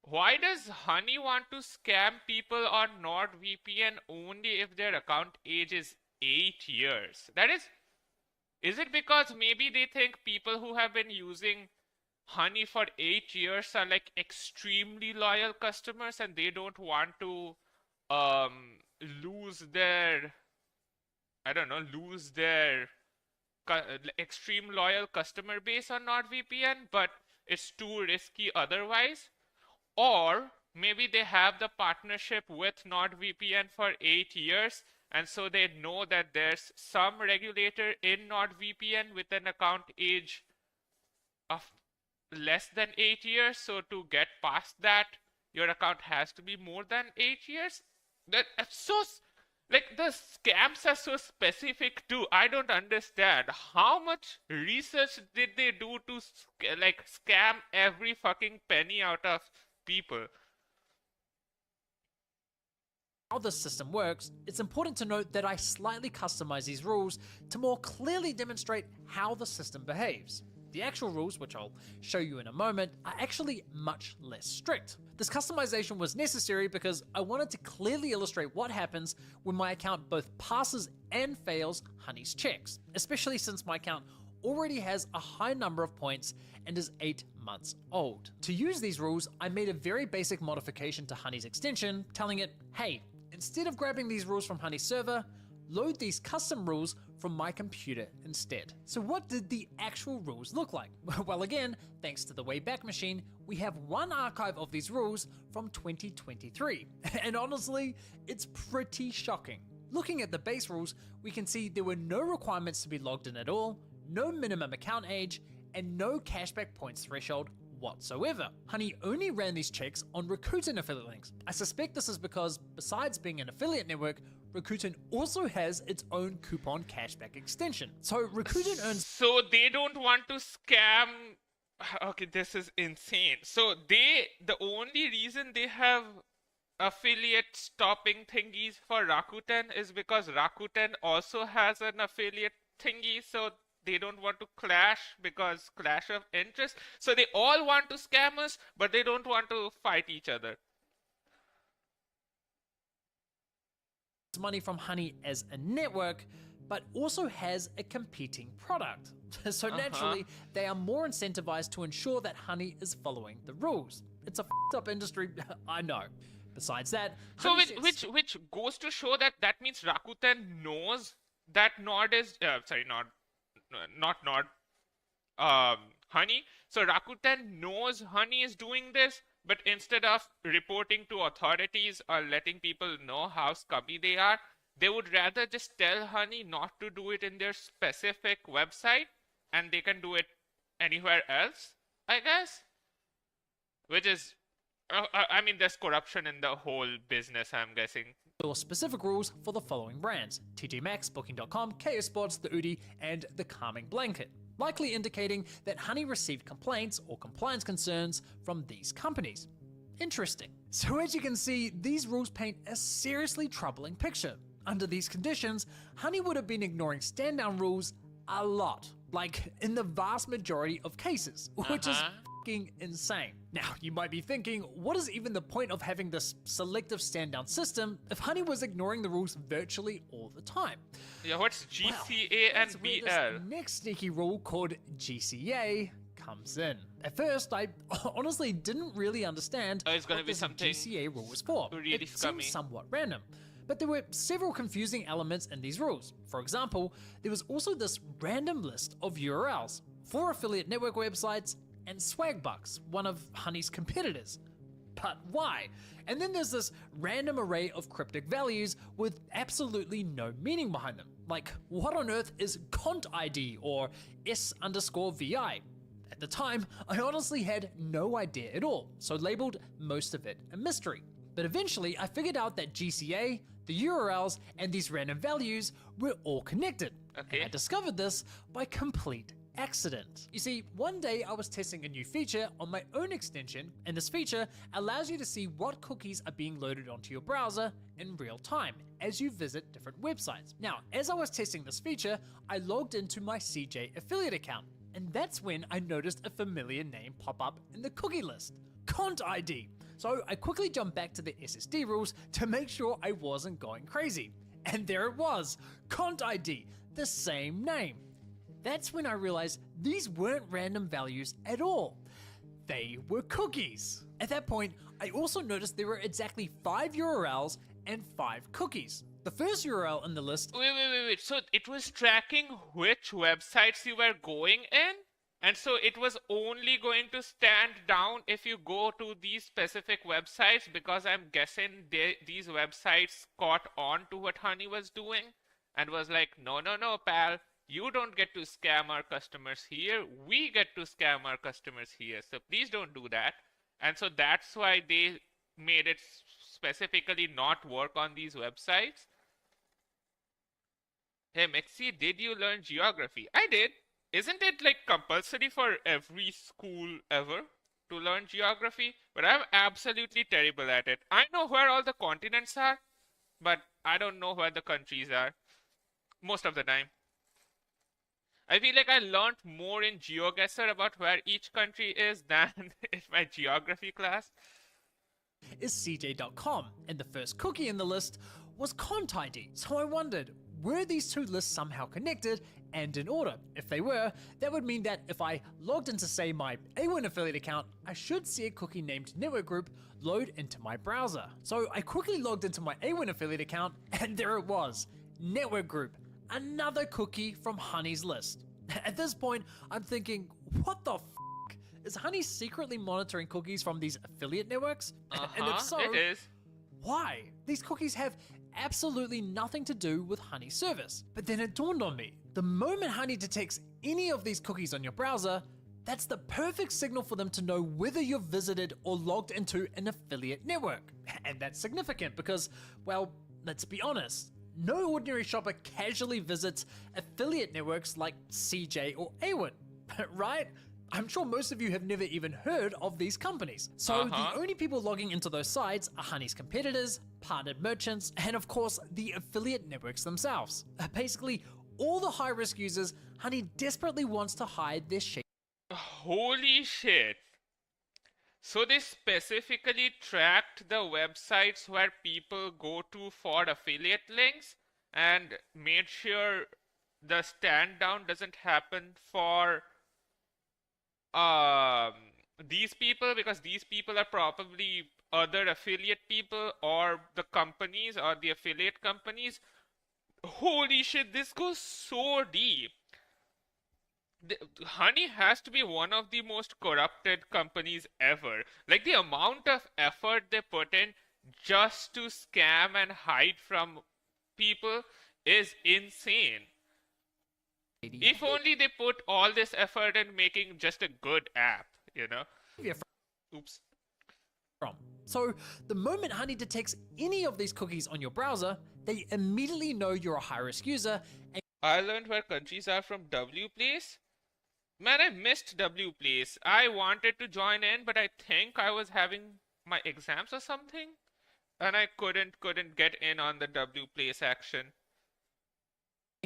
Why does Honey want to scam people on NordVPN only if their account age is 8 years? Is it because maybe they think people who have been using Honey for 8 years are like extremely loyal customers and they don't want to lose their, I don't know, lose their extreme loyal customer base on NordVPN, but it's too risky otherwise? Or maybe they have the partnership with NordVPN for 8 years, and so they know that there's some regulator in NordVPN with an account age of less than 8 years. So to get past that, your account has to be more than 8 years. That's so, like, the scams are so specific too. I don't understand. How much research did they do to like scam every fucking penny out of people? How the system works, it's important to note that I slightly customize these rules to more clearly demonstrate how the system behaves. The actual rules, which I'll show you in a moment, are actually much less strict. This customization was necessary because I wanted to clearly illustrate what happens when my account both passes and fails Honey's checks, especially since my account already has a high number of points and is 8 months old. To use these rules, I made a very basic modification to Honey's extension, telling it, hey, instead of grabbing these rules from Honey's server, load these custom rules from my computer instead. So what did the actual rules look like? Well, again, thanks to the Wayback Machine, we have one archive of these rules from 2023. And honestly, it's pretty shocking. Looking at the base rules, we can see there were no requirements to be logged in at all, no minimum account age, and no cashback points threshold whatsoever. Honey only ran these checks on Rakuten affiliate links. I suspect this is because, besides being an affiliate network, Rakuten also has its own coupon cashback extension. So Rakuten earns— So they don't want to scam. Okay, this is insane. So the only reason they have affiliate stopping thingies for Rakuten is because Rakuten also has an affiliate thingy, so they don't want to clash because clash of interest. So they all want to scam us, but they don't want to fight each other. money from Honey as a network, but also has a competing product. So naturally, they are more incentivized to ensure that Honey is following the rules. It's a f***ed up industry, I know. Besides that, So Honey sets which goes to show that that means Rakuten knows that Nord is sorry, not Nord, Honey. So Rakuten knows Honey is doing this, but instead of reporting to authorities or letting people know how scummy they are, they would rather just tell Honey not to do it in their specific website, and they can do it anywhere else, I guess. Which is, I mean, there's corruption in the whole business, I'm guessing. or specific rules for the following brands: TJ Maxx, Booking.com, KO Sports, The Udi, and The Calming Blanket, likely indicating that Honey received complaints or compliance concerns from these companies. Interesting. So as you can see, these rules paint a seriously troubling picture. Under these conditions, Honey would have been ignoring stand-down rules a lot, like in the vast majority of cases, which is fucking insane. Now, you might be thinking, what is even the point of having this selective stand-down system if Honey was ignoring the rules virtually all the time? Yeah, what's GCA Well, and that's where BL? this next sneaky rule called GCA comes in. At first, I honestly didn't really understand Oh, it's gonna what be this something GCA rule was for. really It scummy. seems somewhat random. But there were several confusing elements in these rules. For example, there was also this random list of URLs for affiliate network websites and Swagbucks, one of Honey's competitors. But why? And then there's this random array of cryptic values with absolutely no meaning behind them. Like, what on earth is cont ID or S_VI? At the time, I honestly had no idea at all, so labeled most of it a mystery. But eventually, I figured out that GCA, the URLs, and these random values were all connected. Okay. And I discovered this by complete accident. You see, one day I was testing a new feature on my own extension, and this feature allows you to see what cookies are being loaded onto your browser in real time as you visit different websites. Now, as I was testing this feature, I logged into my CJ affiliate account, and that's when I noticed a familiar name pop up in the cookie list: Cont ID. So I quickly jumped back to the SSD rules to make sure I wasn't going crazy. And there it was, Cont ID, the same name. That's when I realized these weren't random values at all. They were cookies. At that point, I also noticed there were exactly 5 URLs and 5 cookies. The first URL in the list, Wait. So it was tracking which websites you were going in? And so it was only going to stand down if you go to these specific websites, because I'm guessing these websites caught on to what Honey was doing and was like, no, pal, you don't get to scam our customers here. We get to scam our customers here. So please don't do that. And so that's why they made it specifically not work on these websites. Hey, Mexi, did you learn geography? I did. Isn't it like compulsory for every school ever to learn geography? But I'm absolutely terrible at it. I know where all the continents are, but I don't know where the countries are most of the time. I feel like I learned more in GeoGuessr about where each country is than in my geography class. is CJ.com, and the first cookie in the list was Cont ID. So I wondered, were these two lists somehow connected and in order? If they were, that would mean that if I logged into, say, my A1 affiliate account, I should see a cookie named Network Group load into my browser. So I quickly logged into my A1 affiliate account, and there it was, Network Group, another cookie from Honey's list. At this point, I'm thinking, what the f***? Is Honey secretly monitoring cookies from these affiliate networks? And if so, it is. why? These cookies have absolutely nothing to do with Honey's service. But then it dawned on me, the moment Honey detects any of these cookies on your browser, that's the perfect signal for them to know whether you've visited or logged into an affiliate network. And that's significant because, well, let's be honest, no ordinary shopper casually visits affiliate networks like CJ or A1, right? I'm sure most of you have never even heard of these companies. So the only people logging into those sites are Honey's competitors, partnered merchants, and of course the affiliate networks themselves. Basically, all the high-risk users Honey desperately wants to hide their shit. Holy shit. So they specifically tracked the websites where people go to for affiliate links and made sure the stand down doesn't happen for um these people, because these people are probably other affiliate people or the companies or the affiliate companies. Holy shit, this goes so deep. Honey has to be one of the most corrupted companies ever. Like the amount of effort they put in just to scam and hide from people is insane. If only they put all this effort in making just a good app, you know? Oops. From. So the moment Honey detects any of these cookies on your browser, they immediately know you're a high-risk user and I learned where countries are from W Place. Man, I missed W Place. I wanted to join in, but I think I was having my exams or something, and I couldn't get in on the W Place action.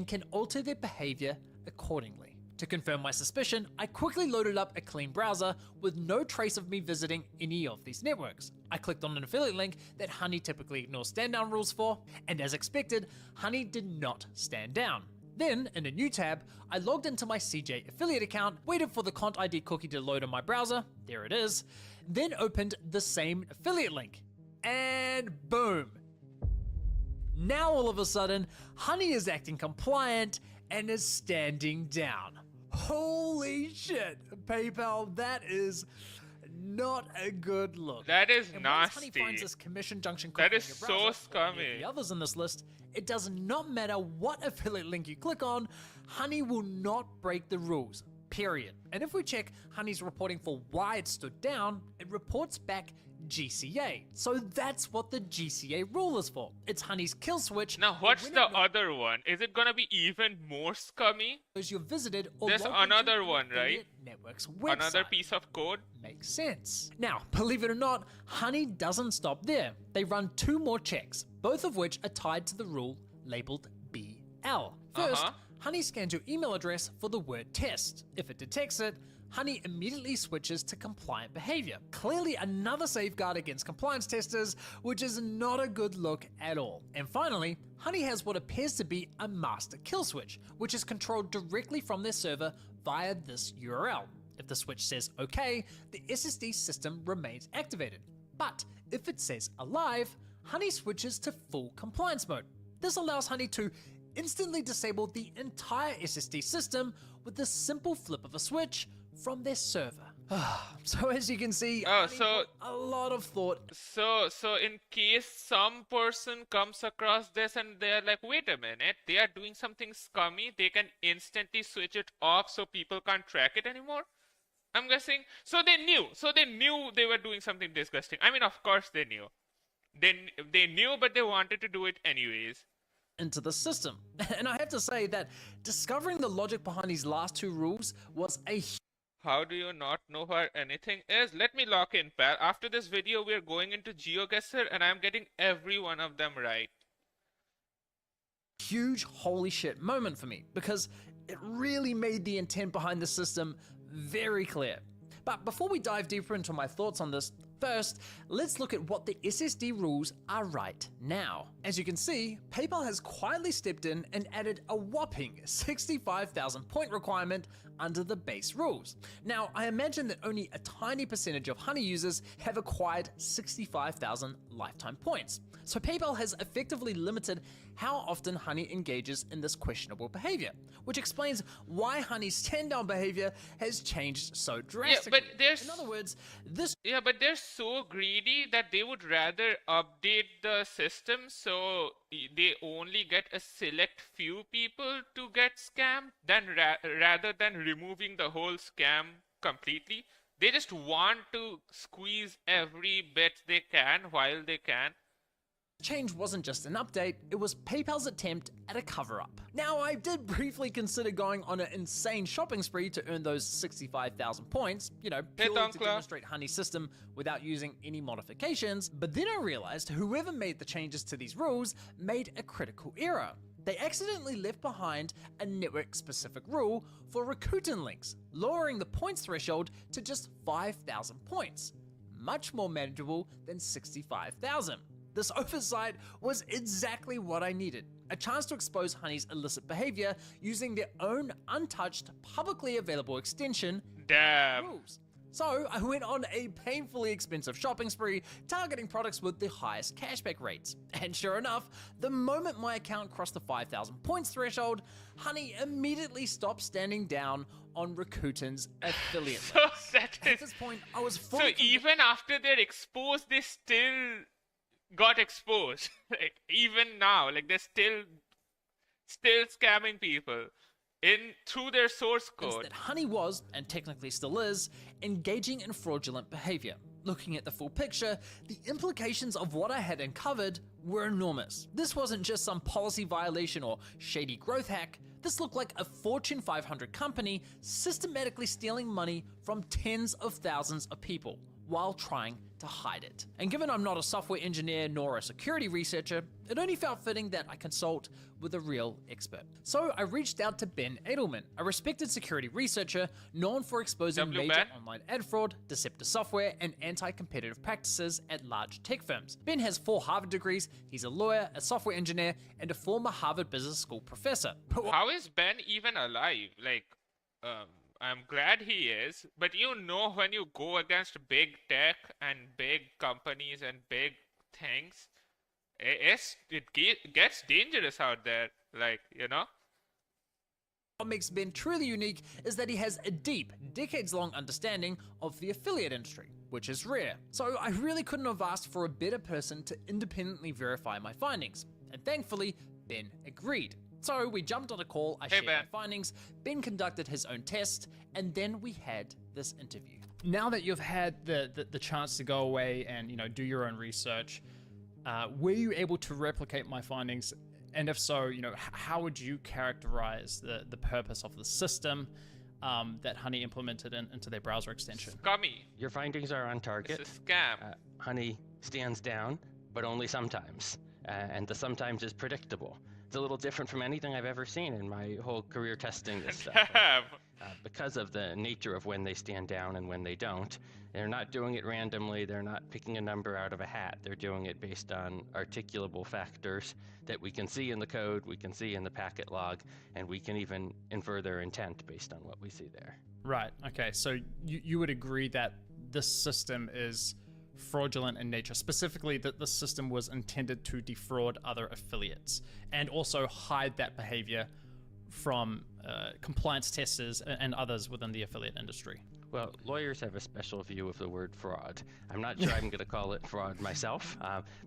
can alter their behavior accordingly. To confirm my suspicion, I quickly loaded up a clean browser with no trace of me visiting any of these networks. I clicked on an affiliate link that Honey typically ignores stand down rules for, and as expected, Honey did not stand down. Then, in a new tab, I logged into my CJ affiliate account, waited for the Cont ID cookie to load on my browser, there it is, then opened the same affiliate link. And boom! Now all of a sudden, Honey is acting compliant and is standing down. Holy shit, PayPal, that is not a good look. That is And once nasty. Honey finds this commission junction That cookie is in your so browser, or any of scummy. the others in this list, it does not matter what affiliate link you click on, Honey will not break the rules, period. And if we check Honey's reporting for why it stood down, it reports back GCA. So that's what the GCA rule is for. It's Honey's kill switch. Now, for what's when the it other one? Is it gonna be even more scummy? knows you've visited or There's logged into another an one, right? affiliate network's website. Another piece of code? Makes sense. Now, believe it or not, Honey doesn't stop there. They run two more checks, both of which are tied to the rule labeled BL. First, Honey scans your email address for the word test. If it detects it, Honey immediately switches to compliant behavior. Clearly another safeguard against compliance testers, which is not a good look at all. And finally, Honey has what appears to be a master kill switch, which is controlled directly from their server via this URL. If the switch says OK, the SSD system remains activated. But if it says alive, Honey switches to full compliance mode. This allows Honey to instantly disable the entire SSD system with the simple flip of a switch from their server. So as you can see, Honey put a lot of thought. So in case some person comes across this and they're like, wait a minute, they are doing something scummy, they can instantly switch it off so people can't track it anymore? I'm guessing. So they knew they were doing something disgusting. I mean, of course they knew. They knew, but they wanted to do it anyways. Into the system. And I have to say that discovering the logic behind these last two rules was a How do you not know where anything is? Let me lock in, pal. After this video, we're going into GeoGuessr and I'm getting every one of them right. huge holy shit moment for me because it really made the intent behind the system very clear. But before we dive deeper into my thoughts on this, first, let's look at what the SSD rules are right now. As you can see, PayPal has quietly stepped in and added a whopping 65,000 point requirement under the base rules. Now, I imagine that only a tiny percentage of Honey users have acquired 65,000 lifetime points. So PayPal has effectively limited how often Honey engages in this questionable behavior, which explains why Honey's stand-down behavior has changed so drastically. but there's- In other words, this Yeah, but they're so greedy that they would rather update the system so they only get a select few people to get scammed than rather than removing the whole scam completely. They just want to squeeze every bit they can while they can. change wasn't just an update, it was PayPal's attempt at a cover-up. Now, I did briefly consider going on an insane shopping spree to earn those 65,000 points, purely to Donkla. demonstrate Honey's system without using any modifications, but then I realized whoever made the changes to these rules made a critical error. They accidentally left behind a network-specific rule for Rakuten links, lowering the points threshold to just 5,000 points. Much more manageable than 65,000. This oversight was exactly what I needed. a chance to expose Honey's illicit behavior using their own untouched, publicly available extension, Damn. rules. So I went on a painfully expensive shopping spree, targeting products with the highest cashback rates. And sure enough, the moment my account crossed the 5,000 points threshold, Honey immediately stopped standing down on Rakuten's affiliate So links. that At is. this point, I was So fully even after they're exposed, they still got exposed. Like even now, like they're still scamming people in through their source code. that Honey was, and technically still is, engaging in fraudulent behavior. Looking at the full picture, the implications of what I had uncovered were enormous. This wasn't just some policy violation or shady growth hack. This looked like a Fortune 500 company systematically stealing money from tens of thousands of people while trying to hide it. And given I'm not a software engineer nor a security researcher, it only felt fitting that I consult with a real expert. So I reached out to Ben Edelman, a respected security researcher known for exposing W, major Ben. online ad fraud, deceptive software, and anti-competitive practices at large tech firms. Ben has 4 Harvard degrees, he's a lawyer, a software engineer, and a former Harvard Business School professor. How is Ben even alive? Like, I'm glad he is, but you know when you go against big tech and big companies and big things, it gets dangerous out there. Like, you know? What makes Ben truly unique is that he has a deep, decades-long understanding of the affiliate industry, which is rare. So I really couldn't have asked for a better person to independently verify my findings. And thankfully, Ben agreed. So we jumped on a call, I shared Ben. my findings, Ben conducted his own test, and then we had this interview. Now that you've had the chance to go away and do your own research, were you able to replicate my findings? And if so, how would you characterize the purpose of the system that Honey implemented into their browser extension? Scummy. Your findings are on target. It's a scam. Honey stands down, but only sometimes. And the sometimes is predictable. It's a little different from anything I've ever seen in my whole career testing this stuff. Damn. Because of the nature of when they stand down and when they don't, they're not doing it randomly. They're not picking a number out of a hat. They're doing it based on articulable factors that we can see in the code, we can see in the packet log, and we can even infer their intent based on what we see there. Right. Okay. So you would agree that this system is fraudulent in nature, specifically that the system was intended to defraud other affiliates and also hide that behavior from compliance testers and others within the affiliate industry. Well, lawyers have a special view of the word fraud. I'm not sure I'm going to call it fraud myself,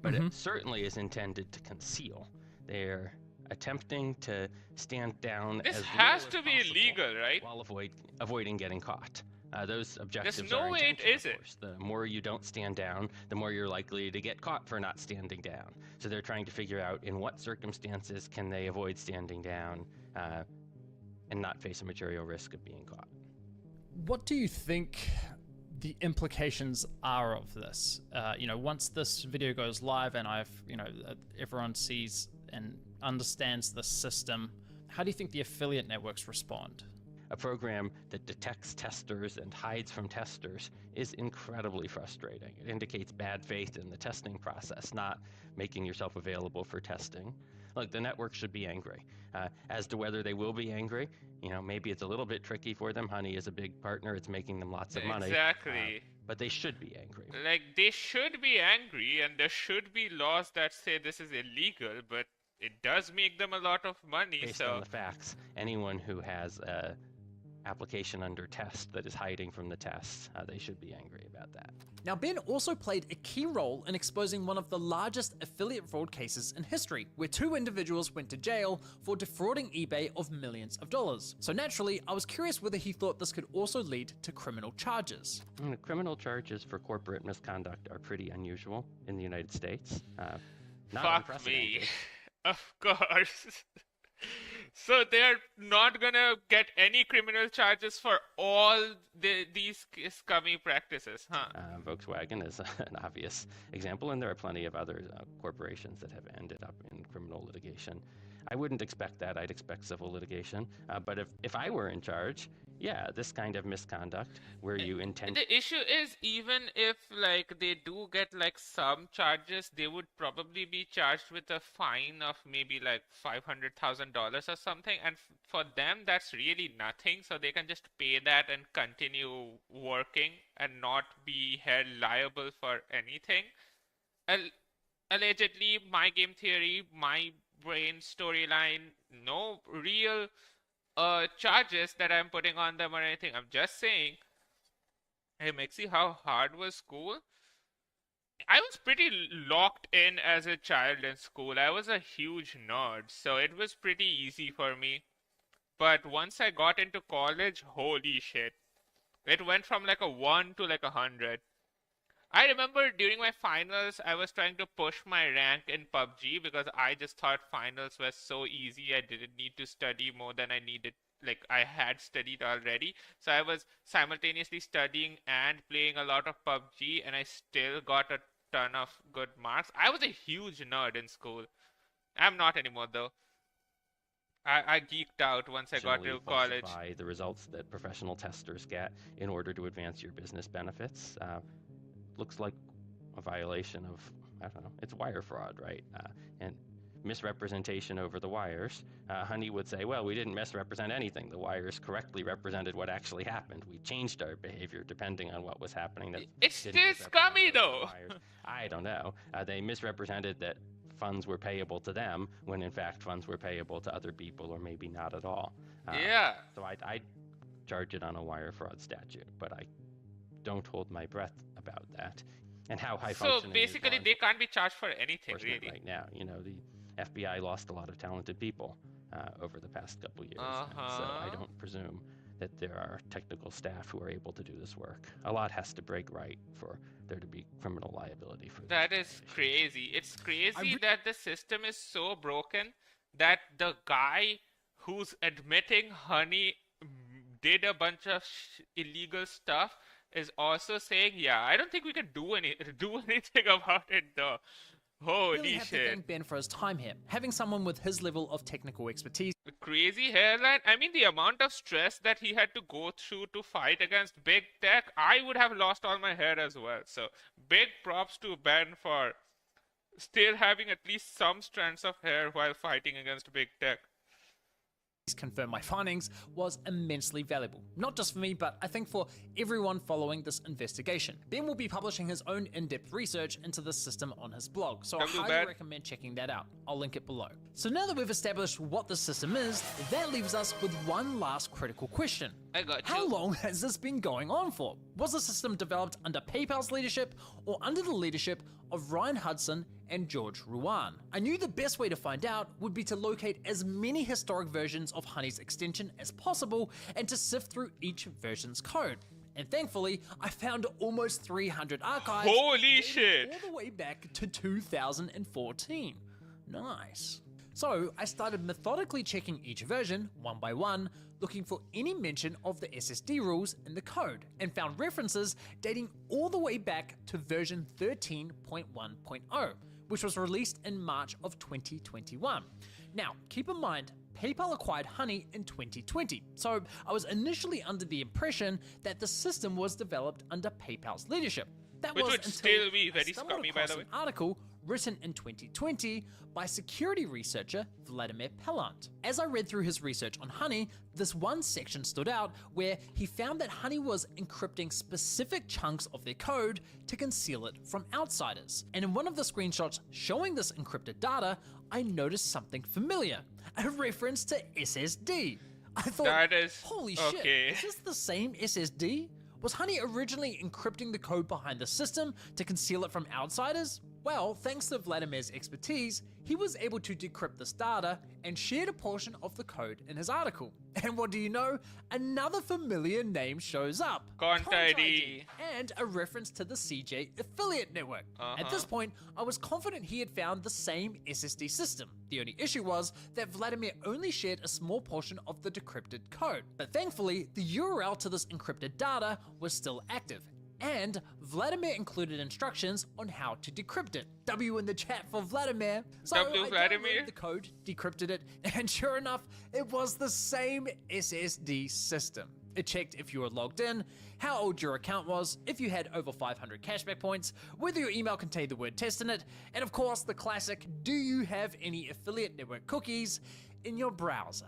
but it certainly is intended to conceal. They're attempting to stand down This as has little to as be possible illegal, right? while avoiding getting caught. Those objectives no are way it intentional, isn't. of course. The more you don't stand down, the more you're likely to get caught for not standing down. So they're trying to figure out in what circumstances can they avoid standing down and not face a material risk of being caught. What do you think the implications are of this? Once this video goes live and everyone sees and understands the system, how do you think the affiliate networks respond? A program that detects testers and hides from testers is incredibly frustrating. It indicates bad faith in the testing process, not making yourself available for testing. Look, the network should be angry. As to whether they will be angry, maybe it's a little bit tricky for them. Honey is a big partner. It's making them lots of money. Exactly. But they should be angry. Like, they should be angry, and there should be laws that say this is illegal, but it does make them a lot of money, Based so... on the facts, anyone who has a application under test that is hiding from the tests, they should be angry about that. Now, Ben also played a key role in exposing one of the largest affiliate fraud cases in history, where 2 individuals went to jail for defrauding eBay of millions of dollars. So naturally, I was curious whether he thought this could also lead to criminal charges. Criminal charges for corporate misconduct are pretty unusual in the United States. Not Fuck me. unprecedented. Of course. So they're not gonna get any criminal charges for all these scummy practices, huh? Volkswagen is an obvious example, and there are plenty of other corporations that have ended up in criminal litigation. I wouldn't expect that. I'd expect civil litigation. But if I were in charge, yeah, this kind of misconduct where you intend. The issue is, even if like they do get like some charges, they would probably be charged with a fine of maybe like $500,000 or something, and for them that's really nothing, so they can just pay that and continue working and not be held liable for anything. Allegedly, my game theory, my brain storyline, no real charges that I'm putting on them or anything. I'm just saying, hey Mexi, how hard was school? I was pretty locked in as a child in school. I was a huge nerd, so it was pretty easy for me. But once I got into college, holy shit. It went from like a 1 to like 100. I remember during my finals, I was trying to push my rank in PUBG because I just thought finals were so easy. I didn't need to study more than I needed. Like, I had studied already. So I was simultaneously studying and playing a lot of PUBG, and I still got a ton of good marks. I was a huge nerd in school. I'm not anymore, though. I geeked out once I got to college. Falsify the results that professional testers get in order to advance your business benefits. Looks like a violation of, I don't know, it's wire fraud, right? And misrepresentation over the wires. Honey would say, well, we didn't misrepresent anything. The wires correctly represented what actually happened. We changed our behavior depending on what was happening. That It's didn't still misrepresent scummy, the though. wires. I don't know. They misrepresented that funds were payable to them when in fact funds were payable to other people, or maybe not at all. Yeah. So I'd charge it on a wire fraud statute, but I don't hold my breath about that. And how high So functioning is basically, law they can't be charged for anything, enforcement really. right now. You know, the FBI lost a lot of talented people over the past couple years, and so I don't presume that there are technical staff who are able to do this work. A lot has to break right for there to be criminal liability for That these is violations. crazy. It's crazy that the system is so broken that the guy who's admitting Honey did a bunch of illegal stuff is also saying, yeah, I don't think we can do anything about it though. Holy Really have to shit. thank Ben for his time here. Having someone with his level of technical expertise The crazy hairline. I mean, the amount of stress that he had to go through to fight against big tech, I would have lost all my hair as well. So, big props to Ben for still having at least some strands of hair while fighting against big tech. confirm my findings was immensely valuable. Not just for me, but I think for everyone following this investigation. Ben will be publishing his own in-depth research into this system on his blog, so I highly recommend checking that out. I'll link it below. So now that we've established what the system is, that leaves us with one last critical question. I got you. How long has this been going on for? Was the system developed under PayPal's leadership or under the leadership of Ryan Hudson and George Ruan? I knew the best way to find out would be to locate as many historic versions of Honey's extension as possible and to sift through each version's code. And thankfully, I found almost 300 archives. Holy dating shit. all the way back to 2014. Nice. So I started methodically checking each version, one by one, looking for any mention of the SSD rules in the code, and found references dating all the way back to version 13.1.0, which was released in March of 2021. Now, keep in mind, PayPal acquired Honey in 2020, so I was initially under the impression that the system was developed under PayPal's leadership. That Which was would until still be I very stumbled scummy, by across the way. an article written in 2020 by security researcher Vladimir Pellant. As I read through his research on Honey, this one section stood out where he found that Honey was encrypting specific chunks of their code to conceal it from outsiders. And in one of the screenshots showing this encrypted data, I noticed something familiar, a reference to SSD. I thought, That is holy okay. shit, is this the same SSD? Was Honey originally encrypting the code behind the system to conceal it from outsiders? Well, thanks to Vladimir's expertise, he was able to decrypt this data and shared a portion of the code in his article. And what do you know? Another familiar name shows up. Content ID. ID, and a reference to the CJ affiliate network. At this point, I was confident he had found the same SSD system. The only issue was that Vladimir only shared a small portion of the decrypted code. But thankfully, the URL to this encrypted data was still active. and Vladimir included instructions on how to decrypt it. W in the chat for Vladimir. So W I Vladimir? downloaded the code, decrypted it, and sure enough, it was the same SSD system. It checked if you were logged in, how old your account was, if you had over 500 cashback points, whether your email contained the word test in it, and of course the classic, do you have any affiliate network cookies in your browser?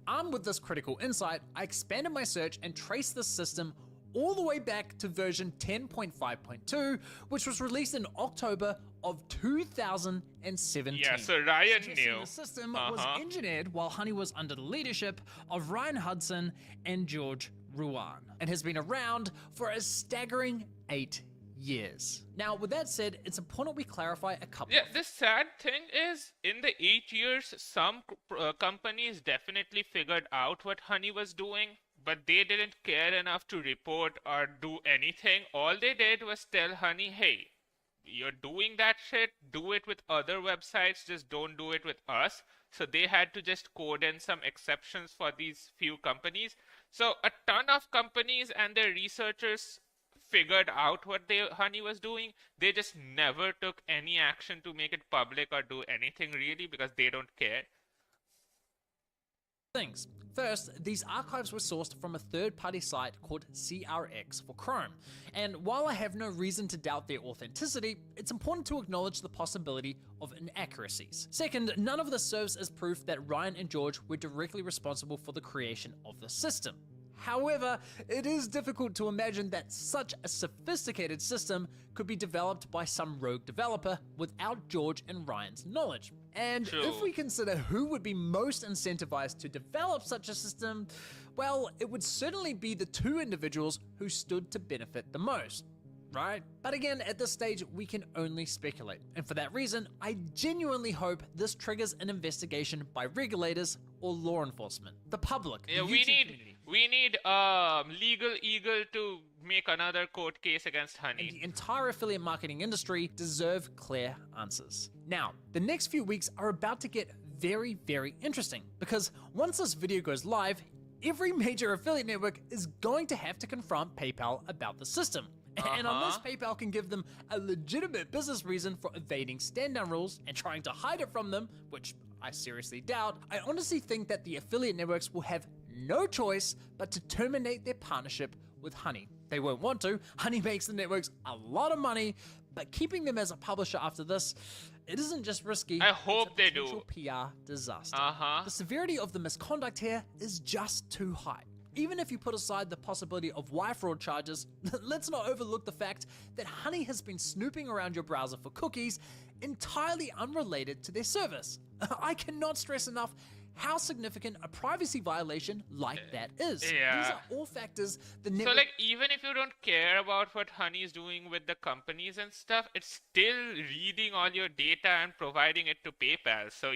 Armed with this critical insight, I expanded my search and traced the system all the way back to version 10.5.2, which was released in October of 2017. Yeah, so Ryan Suggesting knew. the system was engineered while Honey was under the leadership of Ryan Hudson and George Ruan, and has been around for a staggering 8 years. Now, with that said, it's important we clarify a couple Yeah, of the sad thing is, in the 8 years, some companies definitely figured out what Honey was doing, but they didn't care enough to report or do anything. All they did was tell Honey, hey, you're doing that shit, do it with other websites, just don't do it with us. So they had to just code in some exceptions for these few companies. So a ton of companies and their researchers figured out what Honey was doing. They just never took any action to make it public or do anything really because they don't care. things. First, these archives were sourced from a third-party site called CRX for Chrome, and while I have no reason to doubt their authenticity, it's important to acknowledge the possibility of inaccuracies. Second, none of this serves as proof that Ryan and George were directly responsible for the creation of the system. However, it is difficult to imagine that such a sophisticated system could be developed by some rogue developer without George and Ryan's knowledge. And True. if we consider who would be most incentivized to develop such a system, well, it would certainly be the two individuals who stood to benefit the most. Right? But again, at this stage, we can only speculate. And for that reason, I genuinely hope this triggers an investigation by regulators or law enforcement. The public, Yeah, the we YouTube need community, Legal Eagle to make another court case against and Honey. the entire affiliate marketing industry deserve clear answers. Now, the next few weeks are about to get very, very interesting because once this video goes live, every major affiliate network is going to have to confront PayPal about the system. And unless PayPal can give them a legitimate business reason for evading stand-down rules and trying to hide it from them, which I seriously doubt, I honestly think that the affiliate networks will have no choice but to terminate their partnership with Honey. They won't want to. Honey makes the networks a lot of money, but keeping them as a publisher after this, it isn't just risky. I it's hope a they do. potential PR disaster. Uh-huh. The severity of the misconduct here is just too high. Even if you put aside the possibility of wire fraud charges, let's not overlook the fact that Honey has been snooping around your browser for cookies entirely unrelated to their service. I cannot stress enough how significant a privacy violation like that is. Yeah. These are all factors the So network like even if you don't care about what Honey is doing with the companies and stuff, it's still reading all your data and providing it to PayPal. So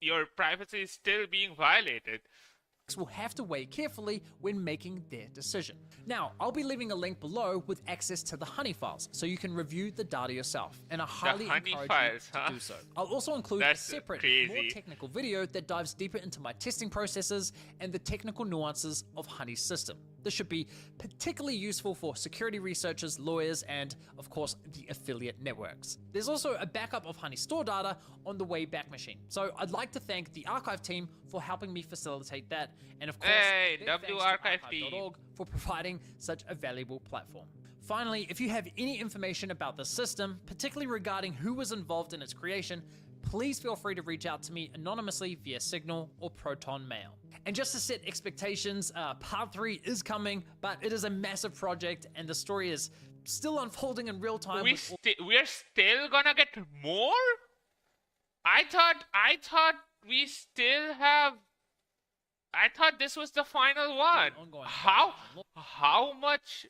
your privacy is still being violated. will have to weigh carefully when making their decision. Now, I'll be leaving a link below with access to the Honey files, so you can review the data yourself, and I highly Honey encourage files, you to huh? do so. I'll also include That's a separate, crazy. more technical video that dives deeper into my testing processes and the technical nuances of Honey's system. This should be particularly useful for security researchers, lawyers, and, of course, the affiliate networks. There's also a backup of Honey store data on the Wayback Machine, so I'd like to thank the archive team for helping me facilitate that, and of course, Hey, big thanks to WArchive team. archive.org for providing such a valuable platform. Finally, if you have any information about the system, particularly regarding who was involved in its creation, please feel free to reach out to me anonymously via Signal or Proton Mail. And just to set expectations, part 3 is coming, but it is a massive project and the story is still unfolding in real time. We're still gonna get more? I thought we still have. I thought this was the final one. ongoing How much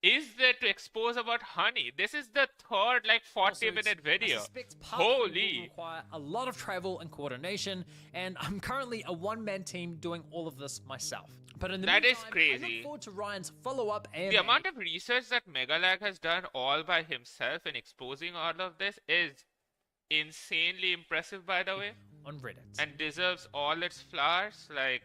is there to expose about Honey? This is the third like 40-minute I video. suspect part 3 will Holy. require a lot of travel and coordination, and I'm currently a one-man team doing all of this myself. But in the That is meantime, I crazy. look forward to Ryan's follow-up and The amount of research that Megalag has done all by himself in exposing all of this is insanely impressive, by the way, on Reddit. and deserves all its flowers. Like,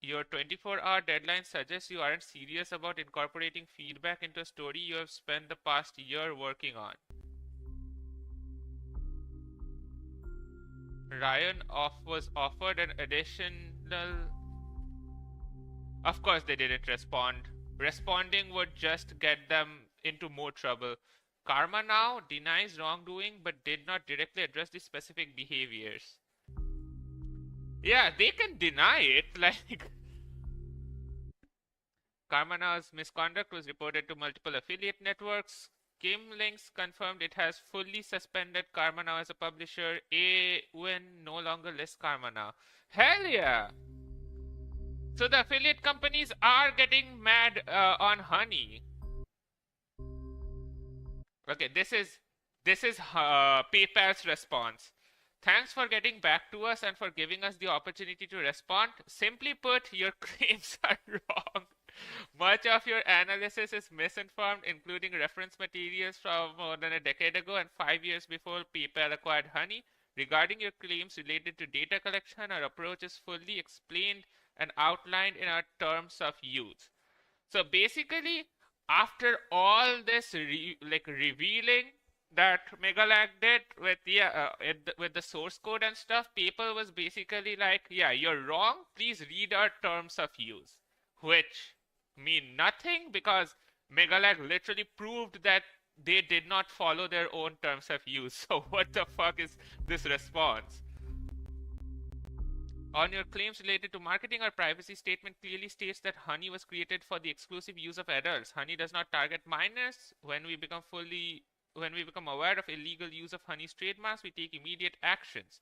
Your 24-hour deadline suggests you aren't serious about incorporating feedback into a story you have spent the past year working on. Ryan was offered an additional. Of course, they didn't respond. Responding would just get them into more trouble. Karma now denies wrongdoing but did not directly address the specific behaviors. Yeah, they can deny it. Like, Karma Now's misconduct was reported to multiple affiliate networks. Game Links confirmed it has fully suspended Karma Now as a publisher. AWin no longer lists Karma Now. Hell yeah! So the affiliate companies are getting mad on Honey. Okay, this is PayPal's response. Thanks for getting back to us and for giving us the opportunity to respond. Simply put, your claims are wrong. Much of your analysis is misinformed, including reference materials from more than a decade ago and 5 years before PayPal acquired Honey. Regarding your claims related to data collection, our approach is fully explained and outlined in our terms of use. So basically, after all this revealing that Megalag did with with the source code and stuff, people was basically like, yeah, you're wrong. Please read our terms of use, which mean nothing because Megalag literally proved that they did not follow their own terms of use. So what the fuck is this response? On your claims related to marketing, our privacy statement clearly states that Honey was created for the exclusive use of adults. Honey does not target minors. When we become aware of illegal use of Honey's trademarks, we take immediate actions.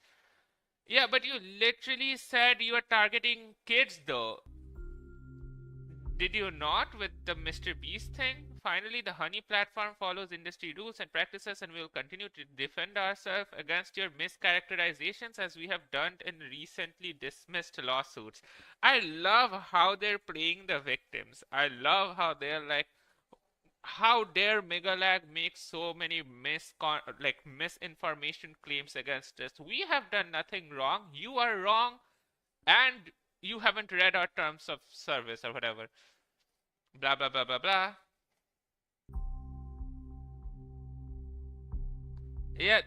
Yeah, but you literally said you are targeting kids though. Did you not with the Mr. Beast thing? Finally, the Honey platform follows industry rules and practices and we will continue to defend ourselves against your mischaracterizations as we have done in recently dismissed lawsuits. I love how they're playing the victims. I love how they're like, how dare Megalag make so many misinformation claims against us? We have done nothing wrong. You are wrong and you haven't read our terms of service or whatever. Blah, blah, blah, blah, blah. Yeah,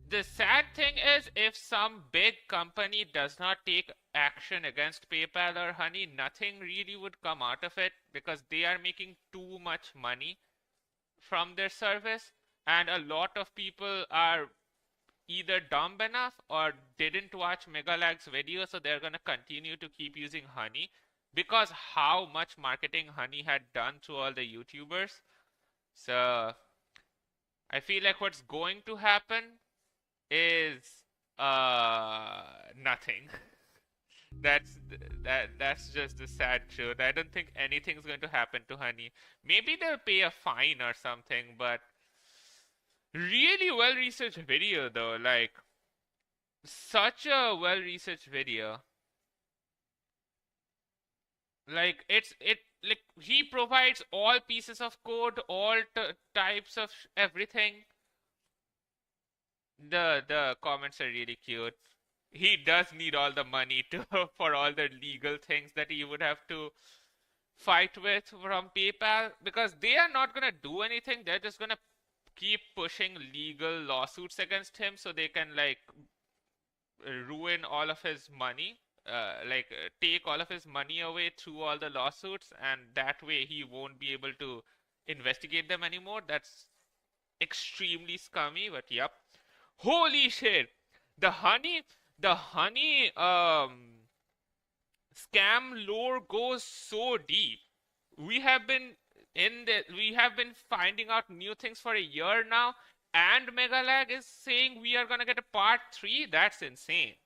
the sad thing is if some big company does not take action against PayPal or Honey, nothing really would come out of it because they are making too much money from their service and a lot of people are either dumb enough or didn't watch Megalag's video, so they're gonna continue to keep using Honey because how much marketing Honey had done to all the YouTubers. So I feel like what's going to happen is nothing. That's just the sad truth. I don't think anything's going to happen to Honey. Maybe they'll pay a fine or something, but really well researched video though, like such a well researched video. Like like he provides all pieces of code, all types of everything. The comments are really cute. He does need all the money to for all the legal things that he would have to fight with from PayPal because they are not gonna do anything. They're just gonna keep pushing legal lawsuits against him so they can like ruin all of his money. Take all of his money away through all the lawsuits, and that way he won't be able to investigate them anymore. That's extremely scummy, but yep. Holy shit! The honey scam lore goes so deep. We have been finding out new things for a year now, and Megalag is saying we are gonna get a part 3. That's insane.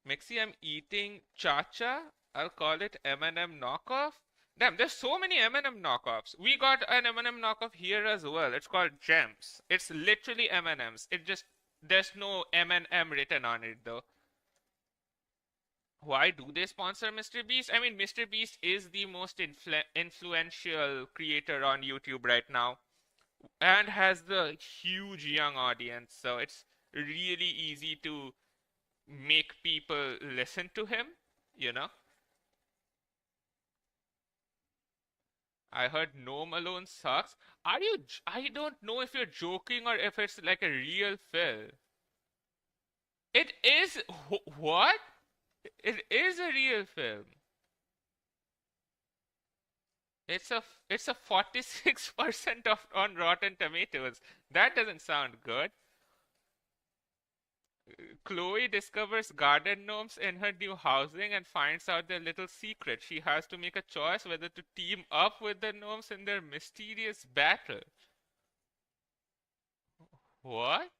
Mixi, I'm eating Chacha. I'll call it M&M knockoff. Damn, there's so many M&M knockoffs. We got an M&M knockoff here as well. It's called Gems. It's literally M&Ms. There's no M&M written on it though. Why do they sponsor Mr. Beast? I mean, Mr. Beast is the most influential creator on YouTube right now and has the huge young audience. So it's really easy to make people listen to him. you know? I heard Gnome Alone sucks. I don't know if you're joking or if it's like a real film. It is. What? It is a real film. It's a 46% of on Rotten Tomatoes. That doesn't sound good. Chloe discovers garden gnomes in her new housing and finds out their little secret. She has to make a choice whether to team up with the gnomes in their mysterious battle. What?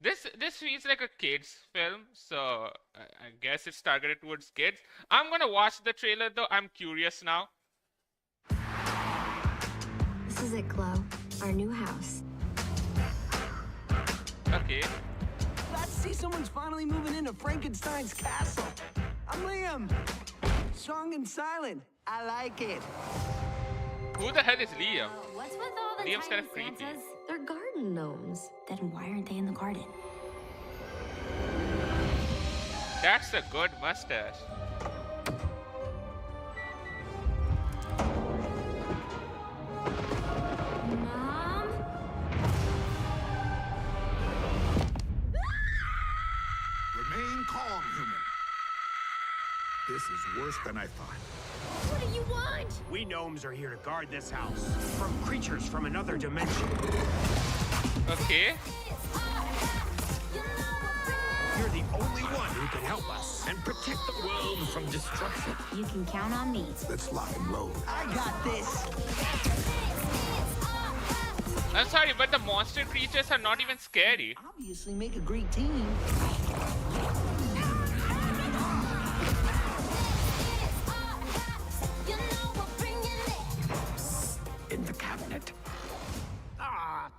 This feels like a kids film, so I guess it's targeted towards kids. I'm gonna watch the trailer though. I'm curious now. This is it, Chloe. Our new house. Okay. Let's see someone's finally moving into Frankenstein's castle. I'm Liam. Strong and silent. I like it. Who the hell is Liam? What's with all the Liam's tiny kind of creepy. Santas? They're garden gnomes. Then why aren't they in the garden? That's a good mustache. Mom? Remain calm, human. This is worse than I thought. What do you want? We gnomes are here to guard this house from creatures from another dimension. Okay. You're the only one who can help us and protect the world from destruction. You can count on me. Let's lock and load. I got this. I'm sorry, but the monster creatures are not even scary. Obviously make a great team. In the cabinet. Ah,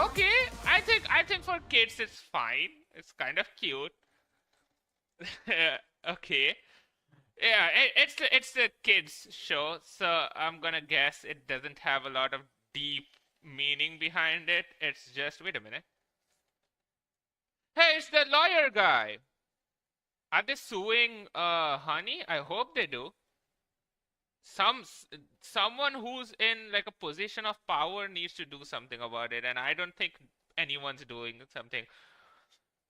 Okay, I think for kids it's fine. It's kind of cute. Okay. Yeah, it's the kids show, so I'm gonna guess it doesn't have a lot of deep meaning behind it. It's just wait a minute. Hey, it's the lawyer guy. Are they suing Honey? I hope they do. Someone who's in like a position of power needs to do something about it, and I don't think anyone's doing something.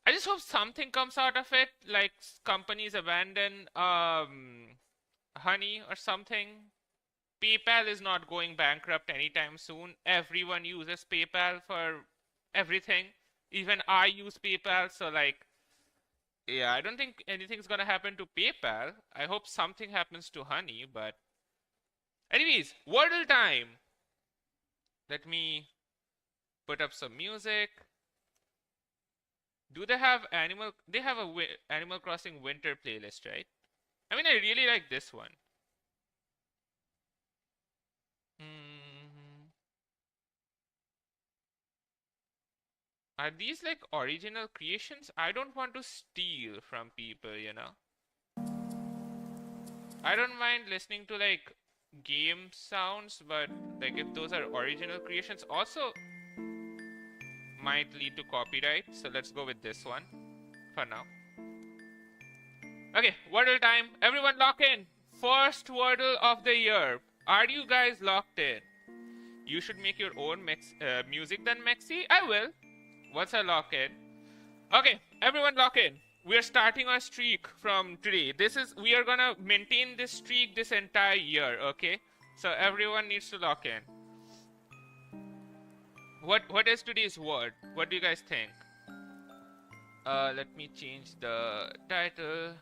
I just hope something comes out of it, like companies abandon Honey or something. PayPal is not going bankrupt anytime soon. Everyone uses PayPal for everything. Even I use PayPal, so like, yeah, I don't think anything's gonna happen to PayPal. I hope something happens to Honey, but anyways, Wordle time. Let me put up some music. Do they have Animal? They have a Animal Crossing winter playlist, right? I mean, I really like this one. Are these like original creations? I don't want to steal from people, you know. I don't mind listening to like game sounds, but like if those are original creations, also might lead to copyright. So let's go with this one for now. Okay, Wordle time. Everyone lock in. First Wordle of the year. Are you guys locked in? You should make your own music then, Mexi. I will. Once I lock in. Okay, everyone lock in. We are starting our streak from today. We are gonna maintain this streak this entire year, okay? So everyone needs to lock in. What is today's word? What do you guys think? Let me change the title.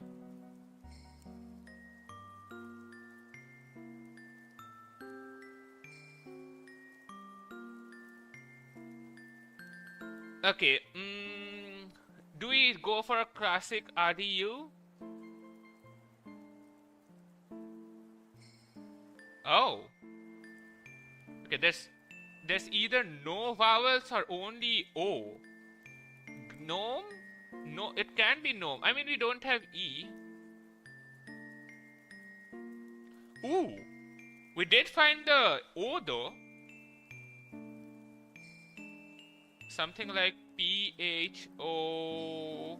Okay, do we go for a classic RDU? Oh. Okay, there's either no vowels or only O. Gnome? No, it can be gnome. I mean, we don't have E. Ooh. We did find the O though. Something like PHO.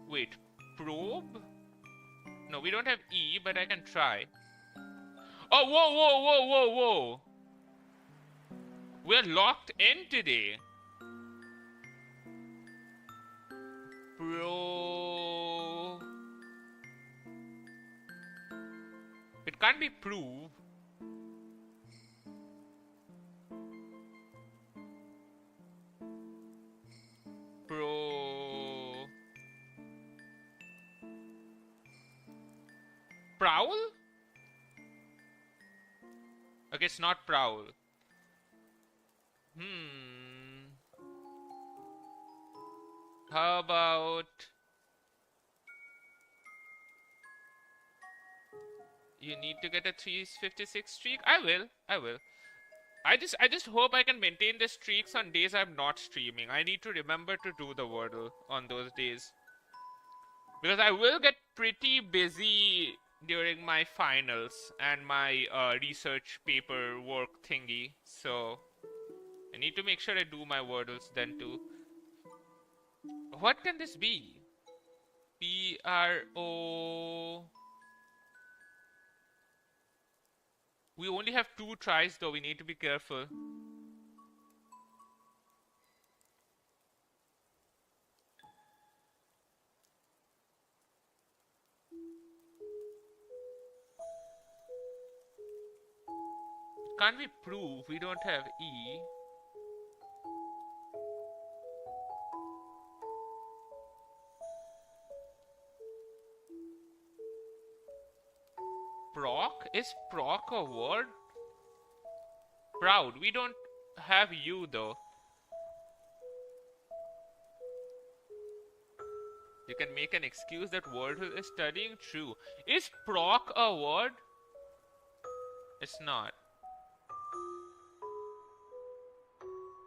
Wait, probe? No, we don't have E, but I can try. Oh, whoa, whoa, whoa, whoa, whoa. We're locked in today. Pro. It can't be prove. Pro. Prowl? Okay, it's not prowl. How about you need to get a 356 streak? I will. I just hope I can maintain the streaks on days I'm not streaming. I need to remember to do the Wordle on those days. Because I will get pretty busy during my finals and my research paper work thingy. So I need to make sure I do my Wordles then too. What can this be? PRO. We only have 2 tries though, we need to be careful. Can't we prove we don't have E? Proc? Is proc a word? Proud. We don't have U though. You can make an excuse that Wordle is studying. True. Is proc a word? It's not.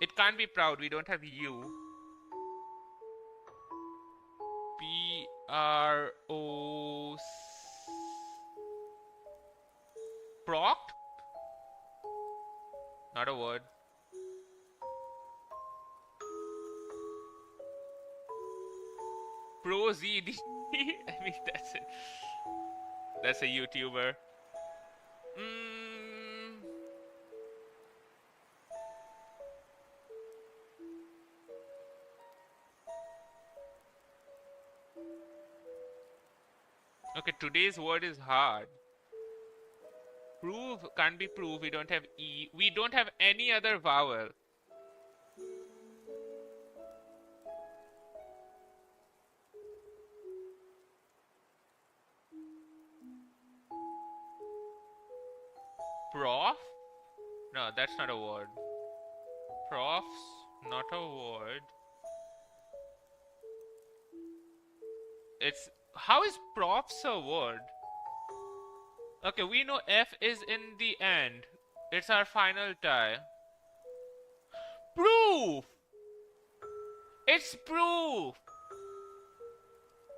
It can't be proud. We don't have U. P-R-O... Proct? Not a word. ProZD. I mean, that's it. That's a YouTuber. Okay, today's word is hard. Prove can't be prove. We don't have E. We don't have any other vowel. Prof? No, that's not a word. Prof's not a word. It's... How is profs a word? Okay, we know F is in the end. It's our final tie. Proof! It's proof!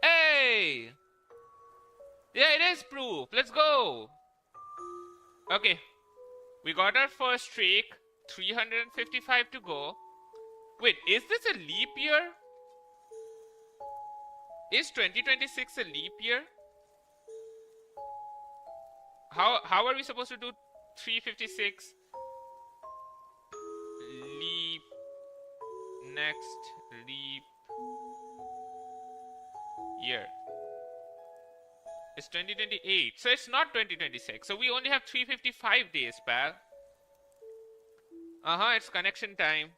Hey! Yeah, it is proof. Let's go! Okay. We got our first streak. 355 to go. Wait, is this a leap year? Is 2026 a leap year? How are we supposed to do 356? Leap. Next leap year. It's 2028. So it's not 2026. So we only have 355 days, pal. It's connection time.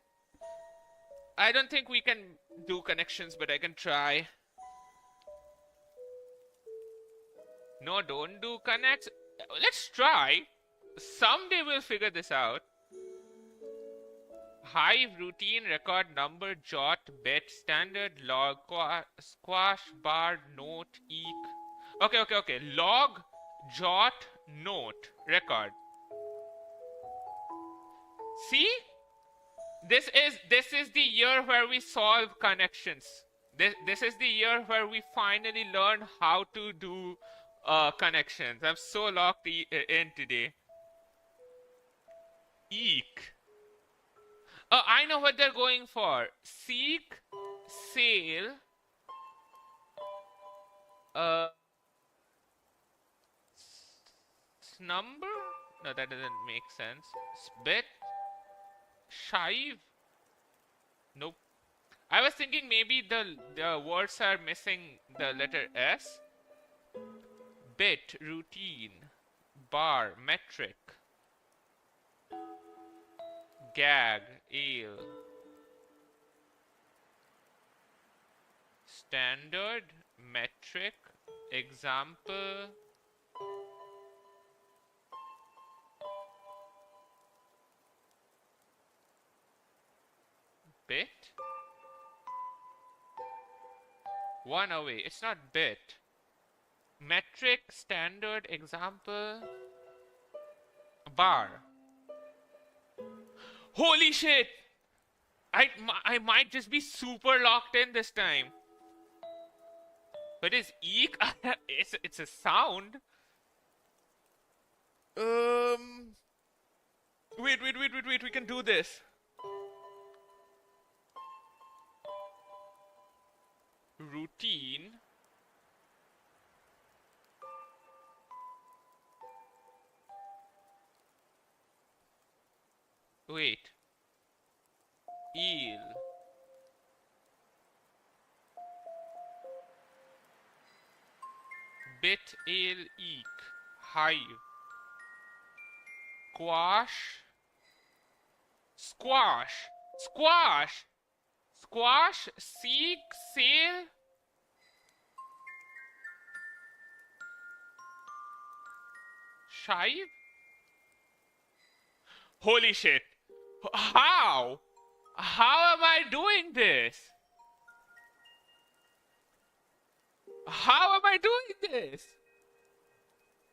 I don't think we can do connections, but I can try. No, don't do connects. Let's try. Someday we'll figure this out. Hive, routine, record, number, jot, bet, standard, log, squash, bar, note, eek. Okay. Log, jot, note, record. See? This is the year where we solve connections. This is the year where we finally learn how to do connections. I'm so locked in today. Eek. I know what they're going for. Seek, sail. Number? No, that doesn't make sense. Spit? Shive? Nope. I was thinking maybe the words are missing the letter S. Bit, routine, bar, metric, gag, ale, standard, metric, example, bit. One away. It's not bit. Metric, standard, example, bar. Holy shit! I might just be super locked in this time. What is eek? It's a sound. Wait. We can do this. Routine. Wait. Eel. Bit, ale, eek. Hive. Squash. Squash. Squash. Squash. Seek. Sail. Shive. Holy shit. How? How am I doing this? How am I doing this?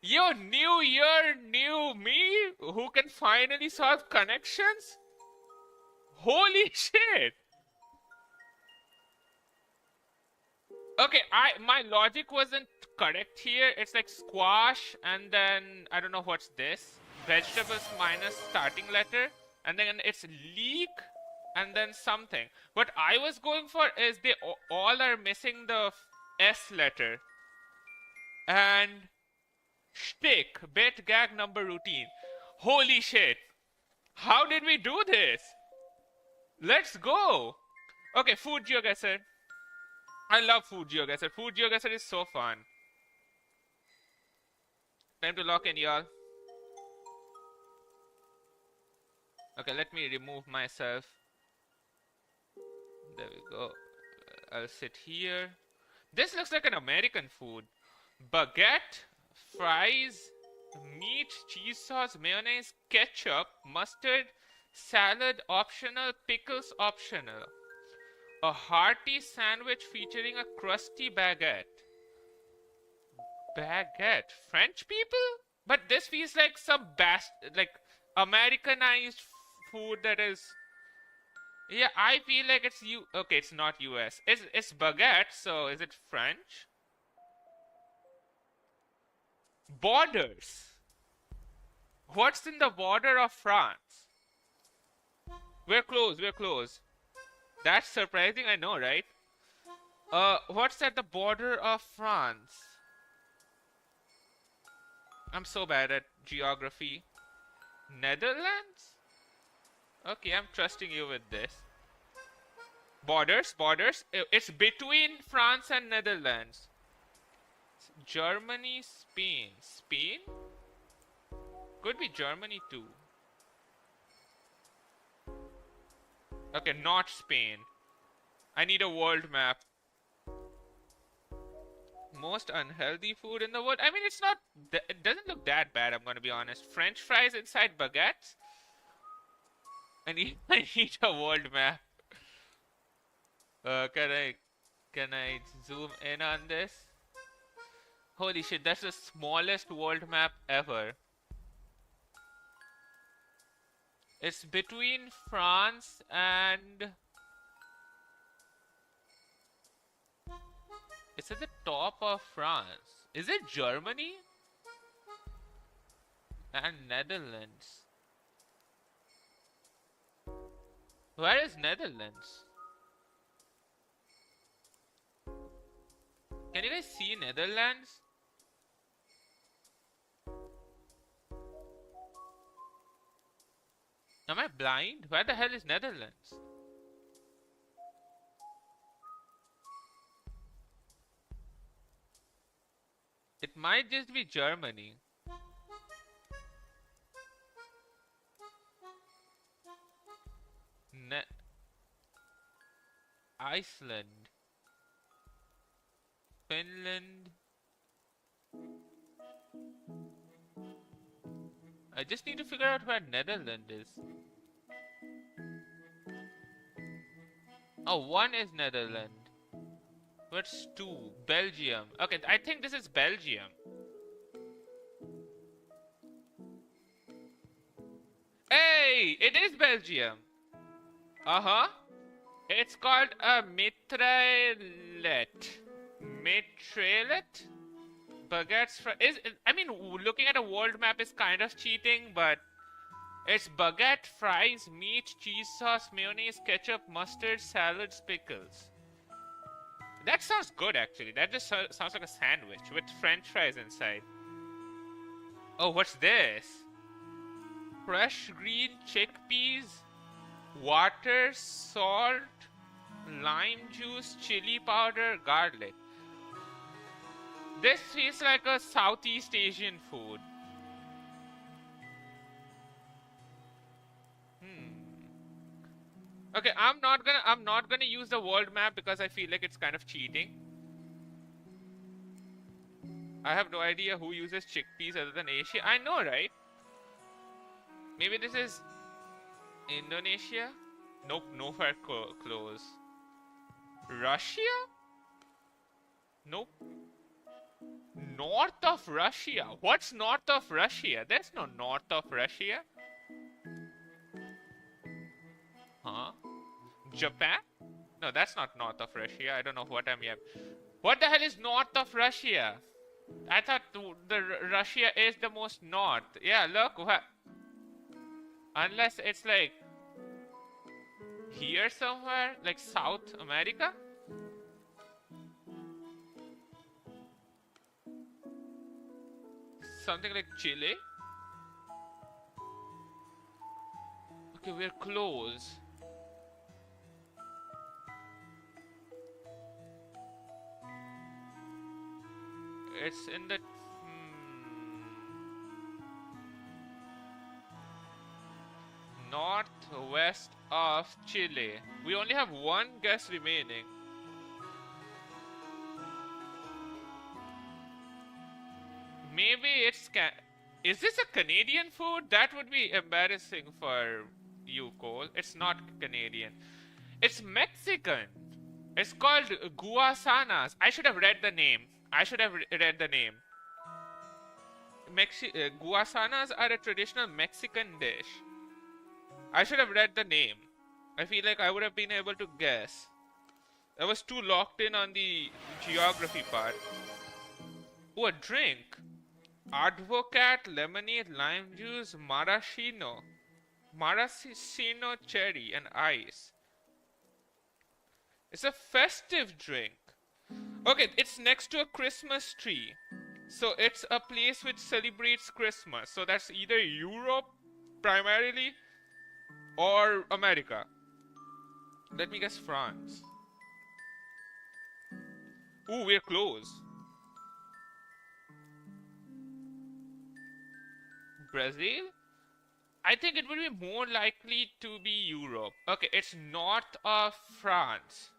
Yo, new year, new me, who can finally solve connections? Holy shit! Okay, my logic wasn't correct here. It's like squash and then I don't know what's this. Vegetables minus starting letter, and then it's leek and then something. What I was going for is they all are missing the S letter. And shtick, bit, gag, number, routine. Holy shit. How did we do this? Let's go. Okay, food geoguessr. I love food geoguessr. Food geoguessr is so fun. Time to lock in, y'all. Okay, let me remove myself. There we go. I'll sit here. This looks like an American food. Baguette, fries, meat, cheese sauce, mayonnaise, ketchup, mustard, salad optional, pickles optional. A hearty sandwich featuring a crusty baguette. Baguette? French people? But this feels like some like Americanized food that is... Yeah, I feel like it's okay, it's not US. It's baguette, so is it French? Borders. What's in the border of France? We're close. That's surprising, I know, right? What's at the border of France? I'm so bad at geography. Netherlands? Okay, I'm trusting you with this. Borders. It's between France and Netherlands. Germany, Spain. Spain? Could be Germany too. Okay, not Spain. I need a world map. Most unhealthy food in the world? I mean, it's not... It doesn't look that bad, I'm gonna be honest. French fries inside baguettes? I need a world map. Can I zoom in on this? Holy shit, that's the smallest world map ever. It's between France and... It's at the top of France. Is it Germany? And Netherlands. Where is Netherlands? Can you guys see Netherlands? Am I blind? Where the hell is Netherlands? It might just be Germany. Iceland. Finland. I just need to figure out where Netherlands is. Oh, one is Netherlands. What's two? Belgium. Okay, I think this is Belgium. Hey, it is Belgium. Uh-huh. It's called a mitraillet. Mitraillet? Baguettes I mean, looking at a world map is kind of cheating, but it's baguette, fries, meat, cheese sauce, mayonnaise, ketchup, mustard, salads, pickles. That sounds good, actually. That just sounds like a sandwich with french fries inside. Oh, what's this? Fresh green chickpeas, water, salt, lime juice, chili powder, garlic. This feels like a Southeast Asian food. Okay, I'm not gonna use the world map because I feel like it's kind of cheating. I have no idea who uses chickpeas other than Asia. I know, right? Maybe this is Indonesia? Nope, nowhere close. Russia? Nope. North of Russia? What's north of Russia? There's no north of Russia. Huh? Japan? No, that's not north of Russia. I don't know what I'm here. What the hell is north of Russia? I thought the Russia is the most north. Yeah, look. Unless it's like here somewhere, like South America. Something like Chile. Okay, we're close. It's in the northwest of Chile. We only have one guess remaining. Maybe it's is this a Canadian food? That would be embarrassing for you, Cole. It's not Canadian. It's Mexican. It's called guasanas. I should have read the name. Guasanas are a traditional Mexican dish. I should have read the name. I feel like I would have been able to guess. I was too locked in on the geography part. Oh, a drink. Advocat, lemonade, lime juice, maraschino cherry, and ice. It's a festive drink. Okay, it's next to a Christmas tree. So it's a place which celebrates Christmas. So that's either Europe primarily or America. Let me guess France. Ooh, we're close. Brazil? I think it would be more likely to be Europe. Okay, it's north of France.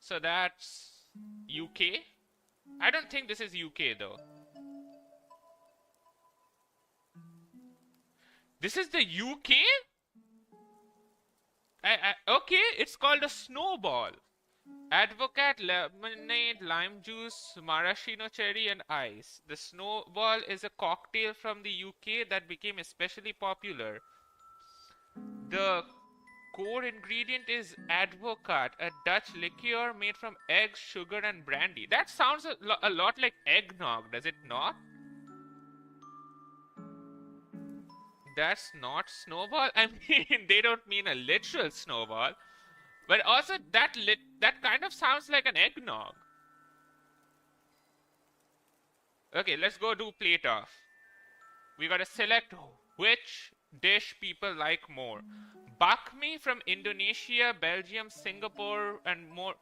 So that's UK? I don't think this is UK though. This is the UK? Okay, it's called a snowball. Advocate, lemonade, lime juice, maraschino cherry, and ice. The snowball is a cocktail from the UK that became especially popular. The core ingredient is Advocat, a Dutch liqueur made from eggs, sugar, and brandy. That sounds a lot like eggnog, does it not? That's not snowball. I mean, they don't mean a literal snowball. But also, that kind of sounds like an eggnog. Okay, let's go do plate off. We gotta select which dish people like more. Bakmi from Indonesia, Belgium, Singapore, and more.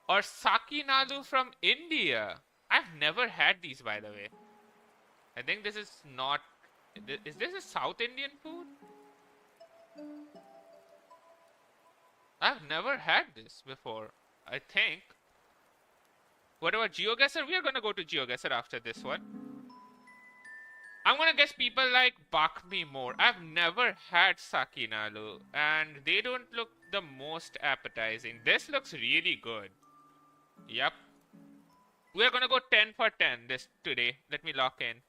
Or Sakinalu from India. I've never had these, by the way. I think this is not... Is this a South Indian food? I've never had this before, I think. What about GeoGuessr? We are gonna go to GeoGuessr after this one. I'm gonna guess people like Bakmi more. I've never had Sakinalu, and they don't look the most appetizing. This looks really good. Yep. We're gonna go 10 for 10 this today. Let me lock in.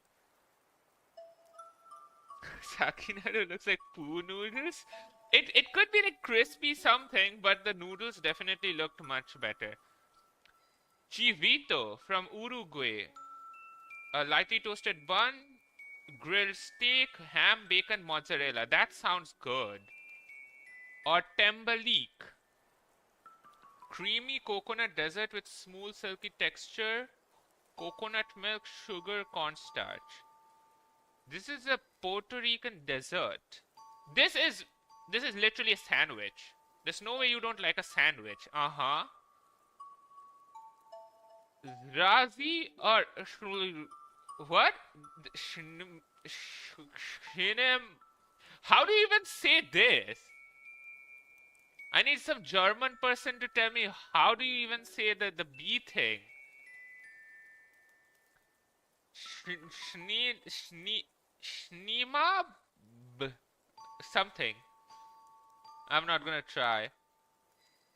Sakinalu looks like poo noodles. It could be like crispy something, but the noodles definitely looked much better. Chivito from Uruguay. A lightly toasted bun, grilled steak, ham, bacon, mozzarella. That sounds good. Or tembalik. Creamy coconut dessert with smooth silky texture. Coconut milk, sugar, cornstarch. This is a Puerto Rican dessert. This is literally a sandwich. There's no way you don't like a sandwich. Uh-huh. Razi or what? How do you even say this? I need some German person to tell me how do you even say the B thing. Schnima something. I'm not gonna try.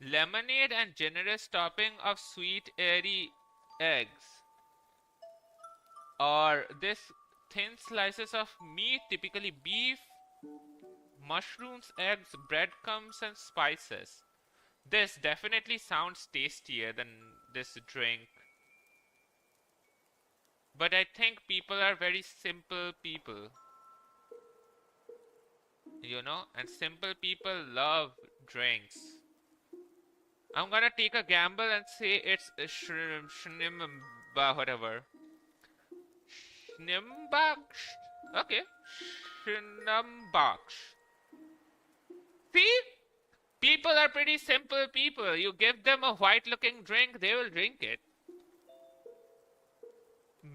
Lemonade and generous topping of sweet airy eggs. Or this thin slices of meat, typically beef, mushrooms, eggs, breadcrumbs, and spices. This definitely sounds tastier than this drink. But I think people are very simple people. You know? And simple people love drinks. I'm gonna take a gamble and say it's Shnimba, whatever. Schnimbaksh. Okay. Schnimbaksh. See? People are pretty simple people. You give them a white looking drink, they will drink it.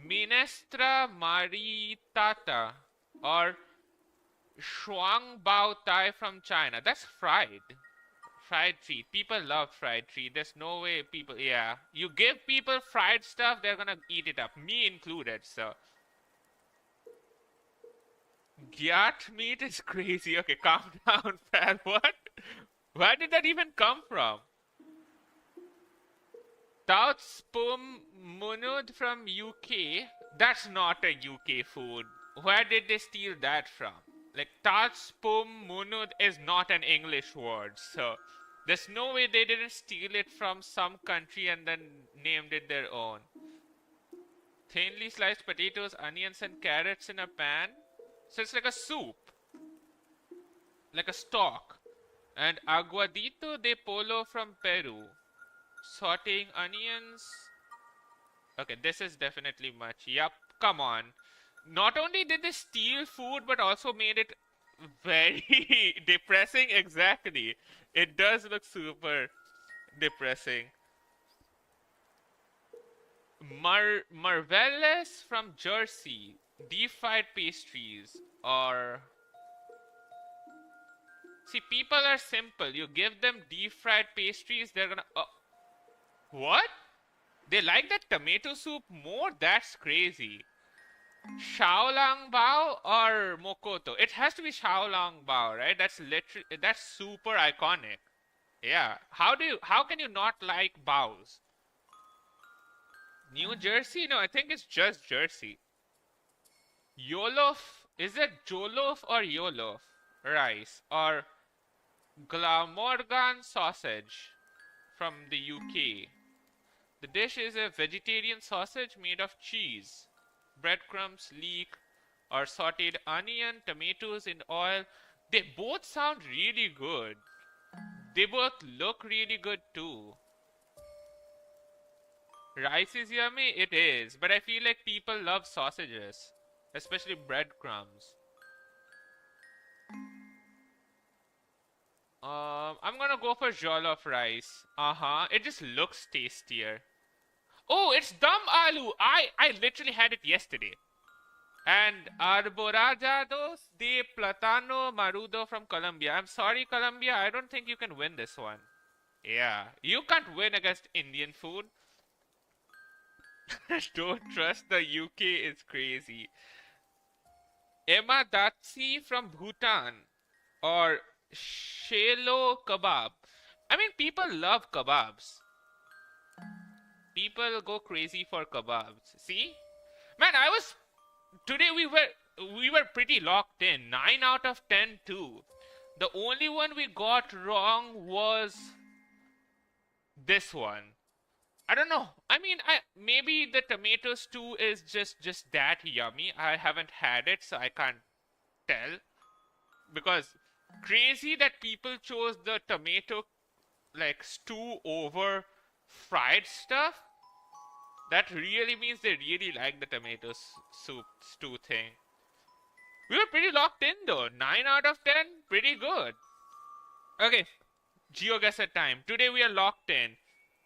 Minestra Maritata or Shuang Bao Tai from China. That's fried. Fried treat. People love fried treat. There's no way people... Yeah. You give people fried stuff, they're gonna eat it up. Me included, so... Gyat meat is crazy. Okay, calm down, pal. What? Where did that even come from? Tautspum Munud from UK. That's not a UK food. Where did they steal that from? Like, Tautspum Munud is not an English word, so... There's no way they didn't steal it from some country and then named it their own. Thinly sliced potatoes, onions, and carrots in a pan. So it's like a soup. Like a stock. And aguadito de polo from Peru. Sauteing onions. Okay, this is definitely much. Yup, come on. Not only did they steal food, but also made it very depressing. Exactly. It does look super depressing. Marvelous from Jersey. Deep fried pastries. Or... See, people are simple. You give them deep fried pastries, they're gonna... What? They like that tomato soup more? That's crazy. Xiaolong Bao or Mokoto? It has to be Xiaolong Bao, right? That's literally... That's super iconic. Yeah. How can you not like Baos? New Jersey? No, I think it's just Jersey. Yolof. Is it Jolof or Yolof? Rice. Or Glamorgan sausage from the UK. The dish is a vegetarian sausage made of cheese, breadcrumbs, leek, or sauteed onion, tomatoes in oil. They both sound really good. They both look really good too. Rice is yummy? It is, but I feel like people love sausages, especially breadcrumbs. I'm gonna go for jollof rice. It just looks tastier. Oh, it's dum aloo. I literally had it yesterday. And arborajados de platano marudo from Colombia. I'm sorry, Colombia. I don't think you can win this one. Yeah, you can't win against Indian food. Don't trust the UK is crazy. Emma Datsi from Bhutan or Shelo kebab. I mean, people love kebabs. People go crazy for kebabs. See? Man, today we were pretty locked in. 9 out of 10 too. The only one we got wrong was this one. I don't know. I mean, maybe the tomato stew is just that yummy. I haven't had it, so I can't tell. Because crazy that people chose the tomato like stew over fried stuff. That really means they really like the tomato soup stew thing. We were pretty locked in though. 9 out of 10, pretty good. Okay, GeoGuessr time. Today we are locked in.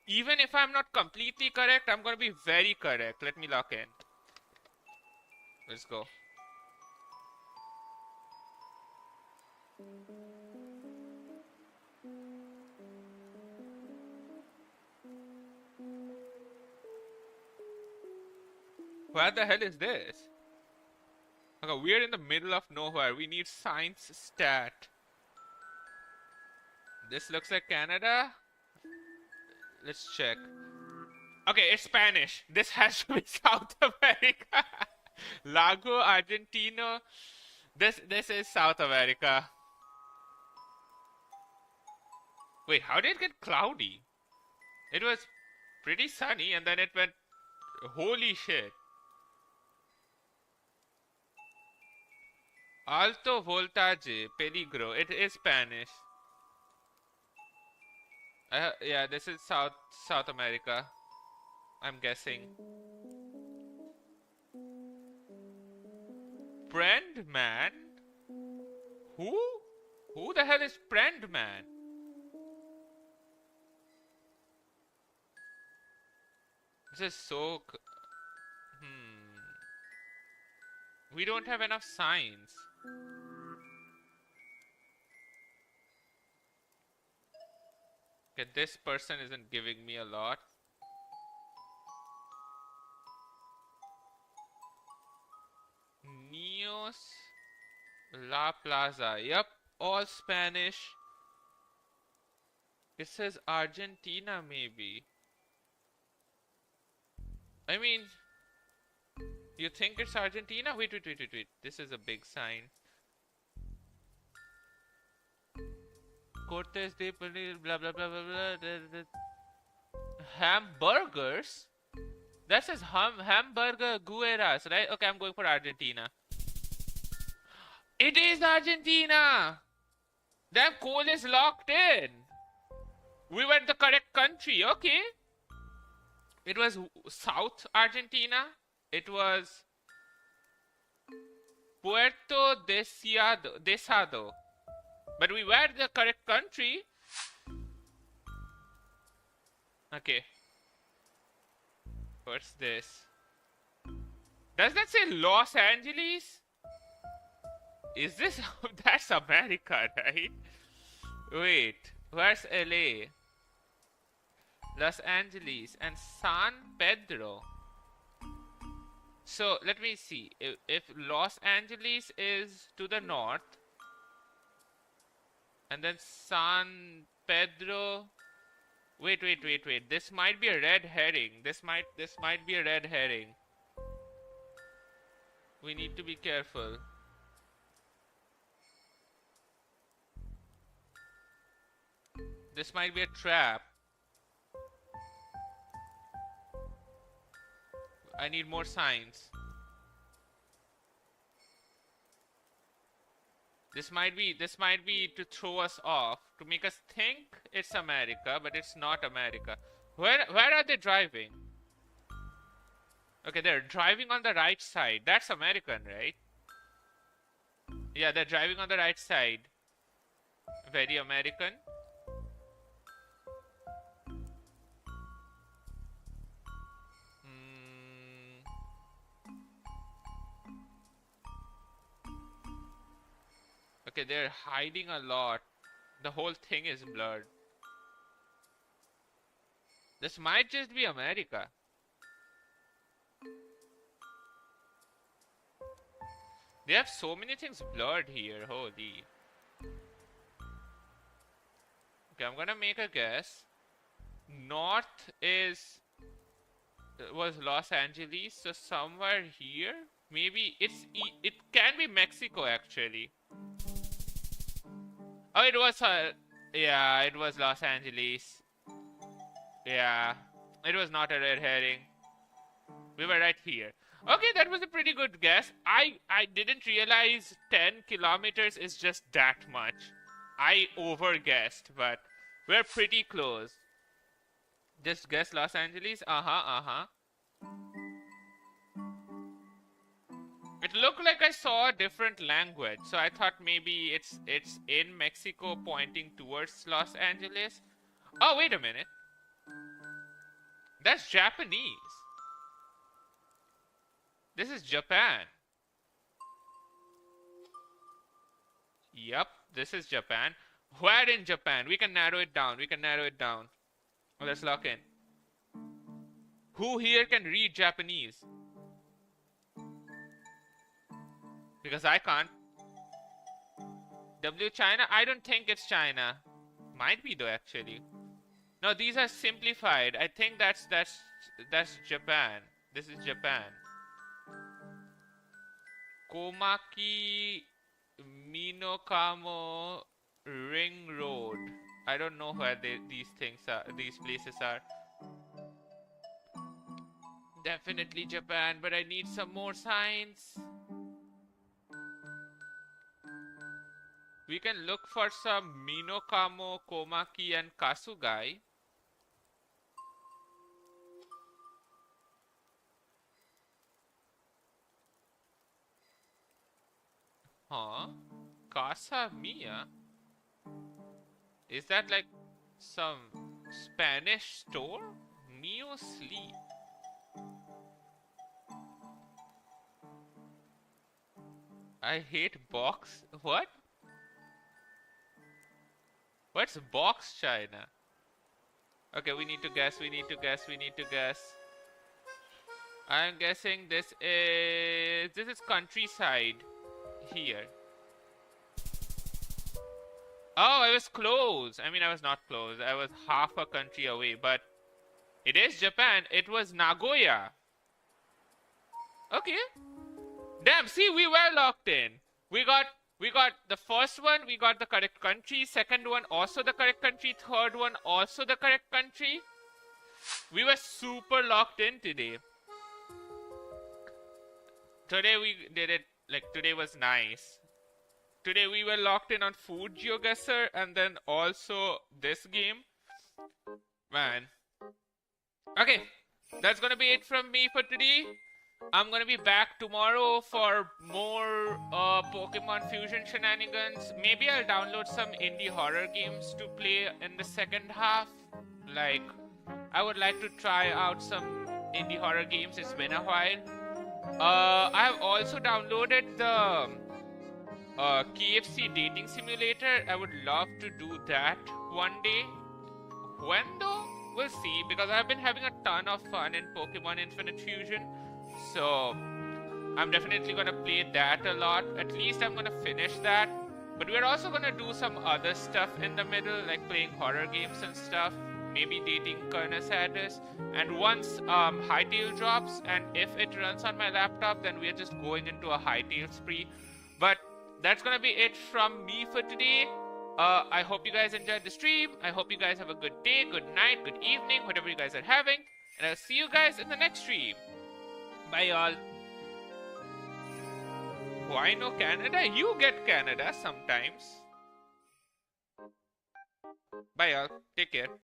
Even if I'm not completely correct, I'm gonna be very correct. Let me lock in. Let's go. Where the hell is this? Okay, we're in the middle of nowhere. We need science stat. This looks like Canada. Let's check. Okay, it's Spanish. This has to be South America. Lago Argentino. This is South America. Wait, how did it get cloudy? It was pretty sunny and then it went... Holy shit. Alto voltaje, peligro. It is Spanish. Yeah, this is South America. I'm guessing. Brandman? Who? Who the hell is Brandman? This is so... We don't have enough signs. Okay, this person isn't giving me a lot. Neos La Plaza. Yep, all Spanish. It says Argentina, maybe. I mean, you think it's Argentina? Wait. This is a big sign. Cortes de blah blah blah blah blah. Hamburgers? That says hamburger gueras, right? Okay, I'm going for Argentina. It is Argentina! Damn, Cole is locked in. We went the correct country, okay. It was South Argentina. It was Puerto Deseado. But we were the correct country. Okay. What's this? Does that say Los Angeles? Is this... That's America, right? Wait. Where's LA? Los Angeles and San Pedro. So, let me see. If Los Angeles is to the north, and then San Pedro... Wait. This might be a red herring. This might be a red herring. We need to be careful. This might be a trap. I need more signs. This might be to throw us off, to make us think it's America, but it's not America. Where are they driving? Okay, they're driving on the right side. That's American, right? Yeah, they're driving on the right side. Very American. Okay, they're hiding a lot. The whole thing is blurred. This might just be America. They have so many things blurred here. Holy. Okay, I'm gonna make a guess. North was Los Angeles, so somewhere here. Maybe it can be Mexico actually. Oh, it was yeah, it was Los Angeles. Yeah, it was not a red herring. We were right here. Okay, that was a pretty good guess. I didn't realize 10 kilometers is just that much. I over-guessed, but we're pretty close. Just guess Los Angeles. It looked like I saw a different language, so I thought maybe it's in Mexico pointing towards Los Angeles. Oh, wait a minute. That's Japanese. This is Japan. Yep, this is Japan. Where in Japan? We can narrow it down. Let's lock in. Who here can read Japanese? Because I can't. W China? I don't think it's China. Might be though, actually. No, these are simplified. I think that's Japan. This is Japan. Komaki Minokamo Ring Road. I don't know where these places are. Definitely Japan, but I need some more signs. We can look for some Minokamo, Komaki, and Kasugai. Huh? Casa Mia? Is that like some Spanish store? Mio Sleep. I hate box. What? What's box China? Okay, we need to guess. I'm guessing this is countryside here. Oh, I was close. I mean, I was not close. I was half a country away, but it is Japan. It was Nagoya. Okay. Damn, see, we were locked in. We got the first one, we got the correct country. Second one, also the correct country. Third one, also the correct country. We were super locked in today. Today we did it, like, today was nice. Today we were locked in on Food GeoGuessr and then also this game. Man. Okay, that's gonna be it from me for today. I'm gonna be back tomorrow for more Pokemon Fusion shenanigans. Maybe I'll download some indie horror games to play in the second half. Like, I would like to try out some indie horror games. It's been a while. I have also downloaded the KFC dating simulator. I would love to do that one day. When though? We'll see, because I've been having a ton of fun in Pokemon Infinite Fusion. So I'm definitely gonna play that a lot. At least I'm gonna finish that. But we're also gonna do some other stuff in the middle, like playing horror games and stuff. Maybe dating Colonel Sadness. And once Hytale drops, and if it runs on my laptop, then we're just going into a Hytale spree. But that's gonna be it from me for today. I hope you guys enjoyed the stream. I hope you guys have a good day, good night, good evening, whatever you guys are having. And I'll see you guys in the next stream. Bye, y'all. Oh, I know Canada. You get Canada sometimes. Bye, y'all. Take care.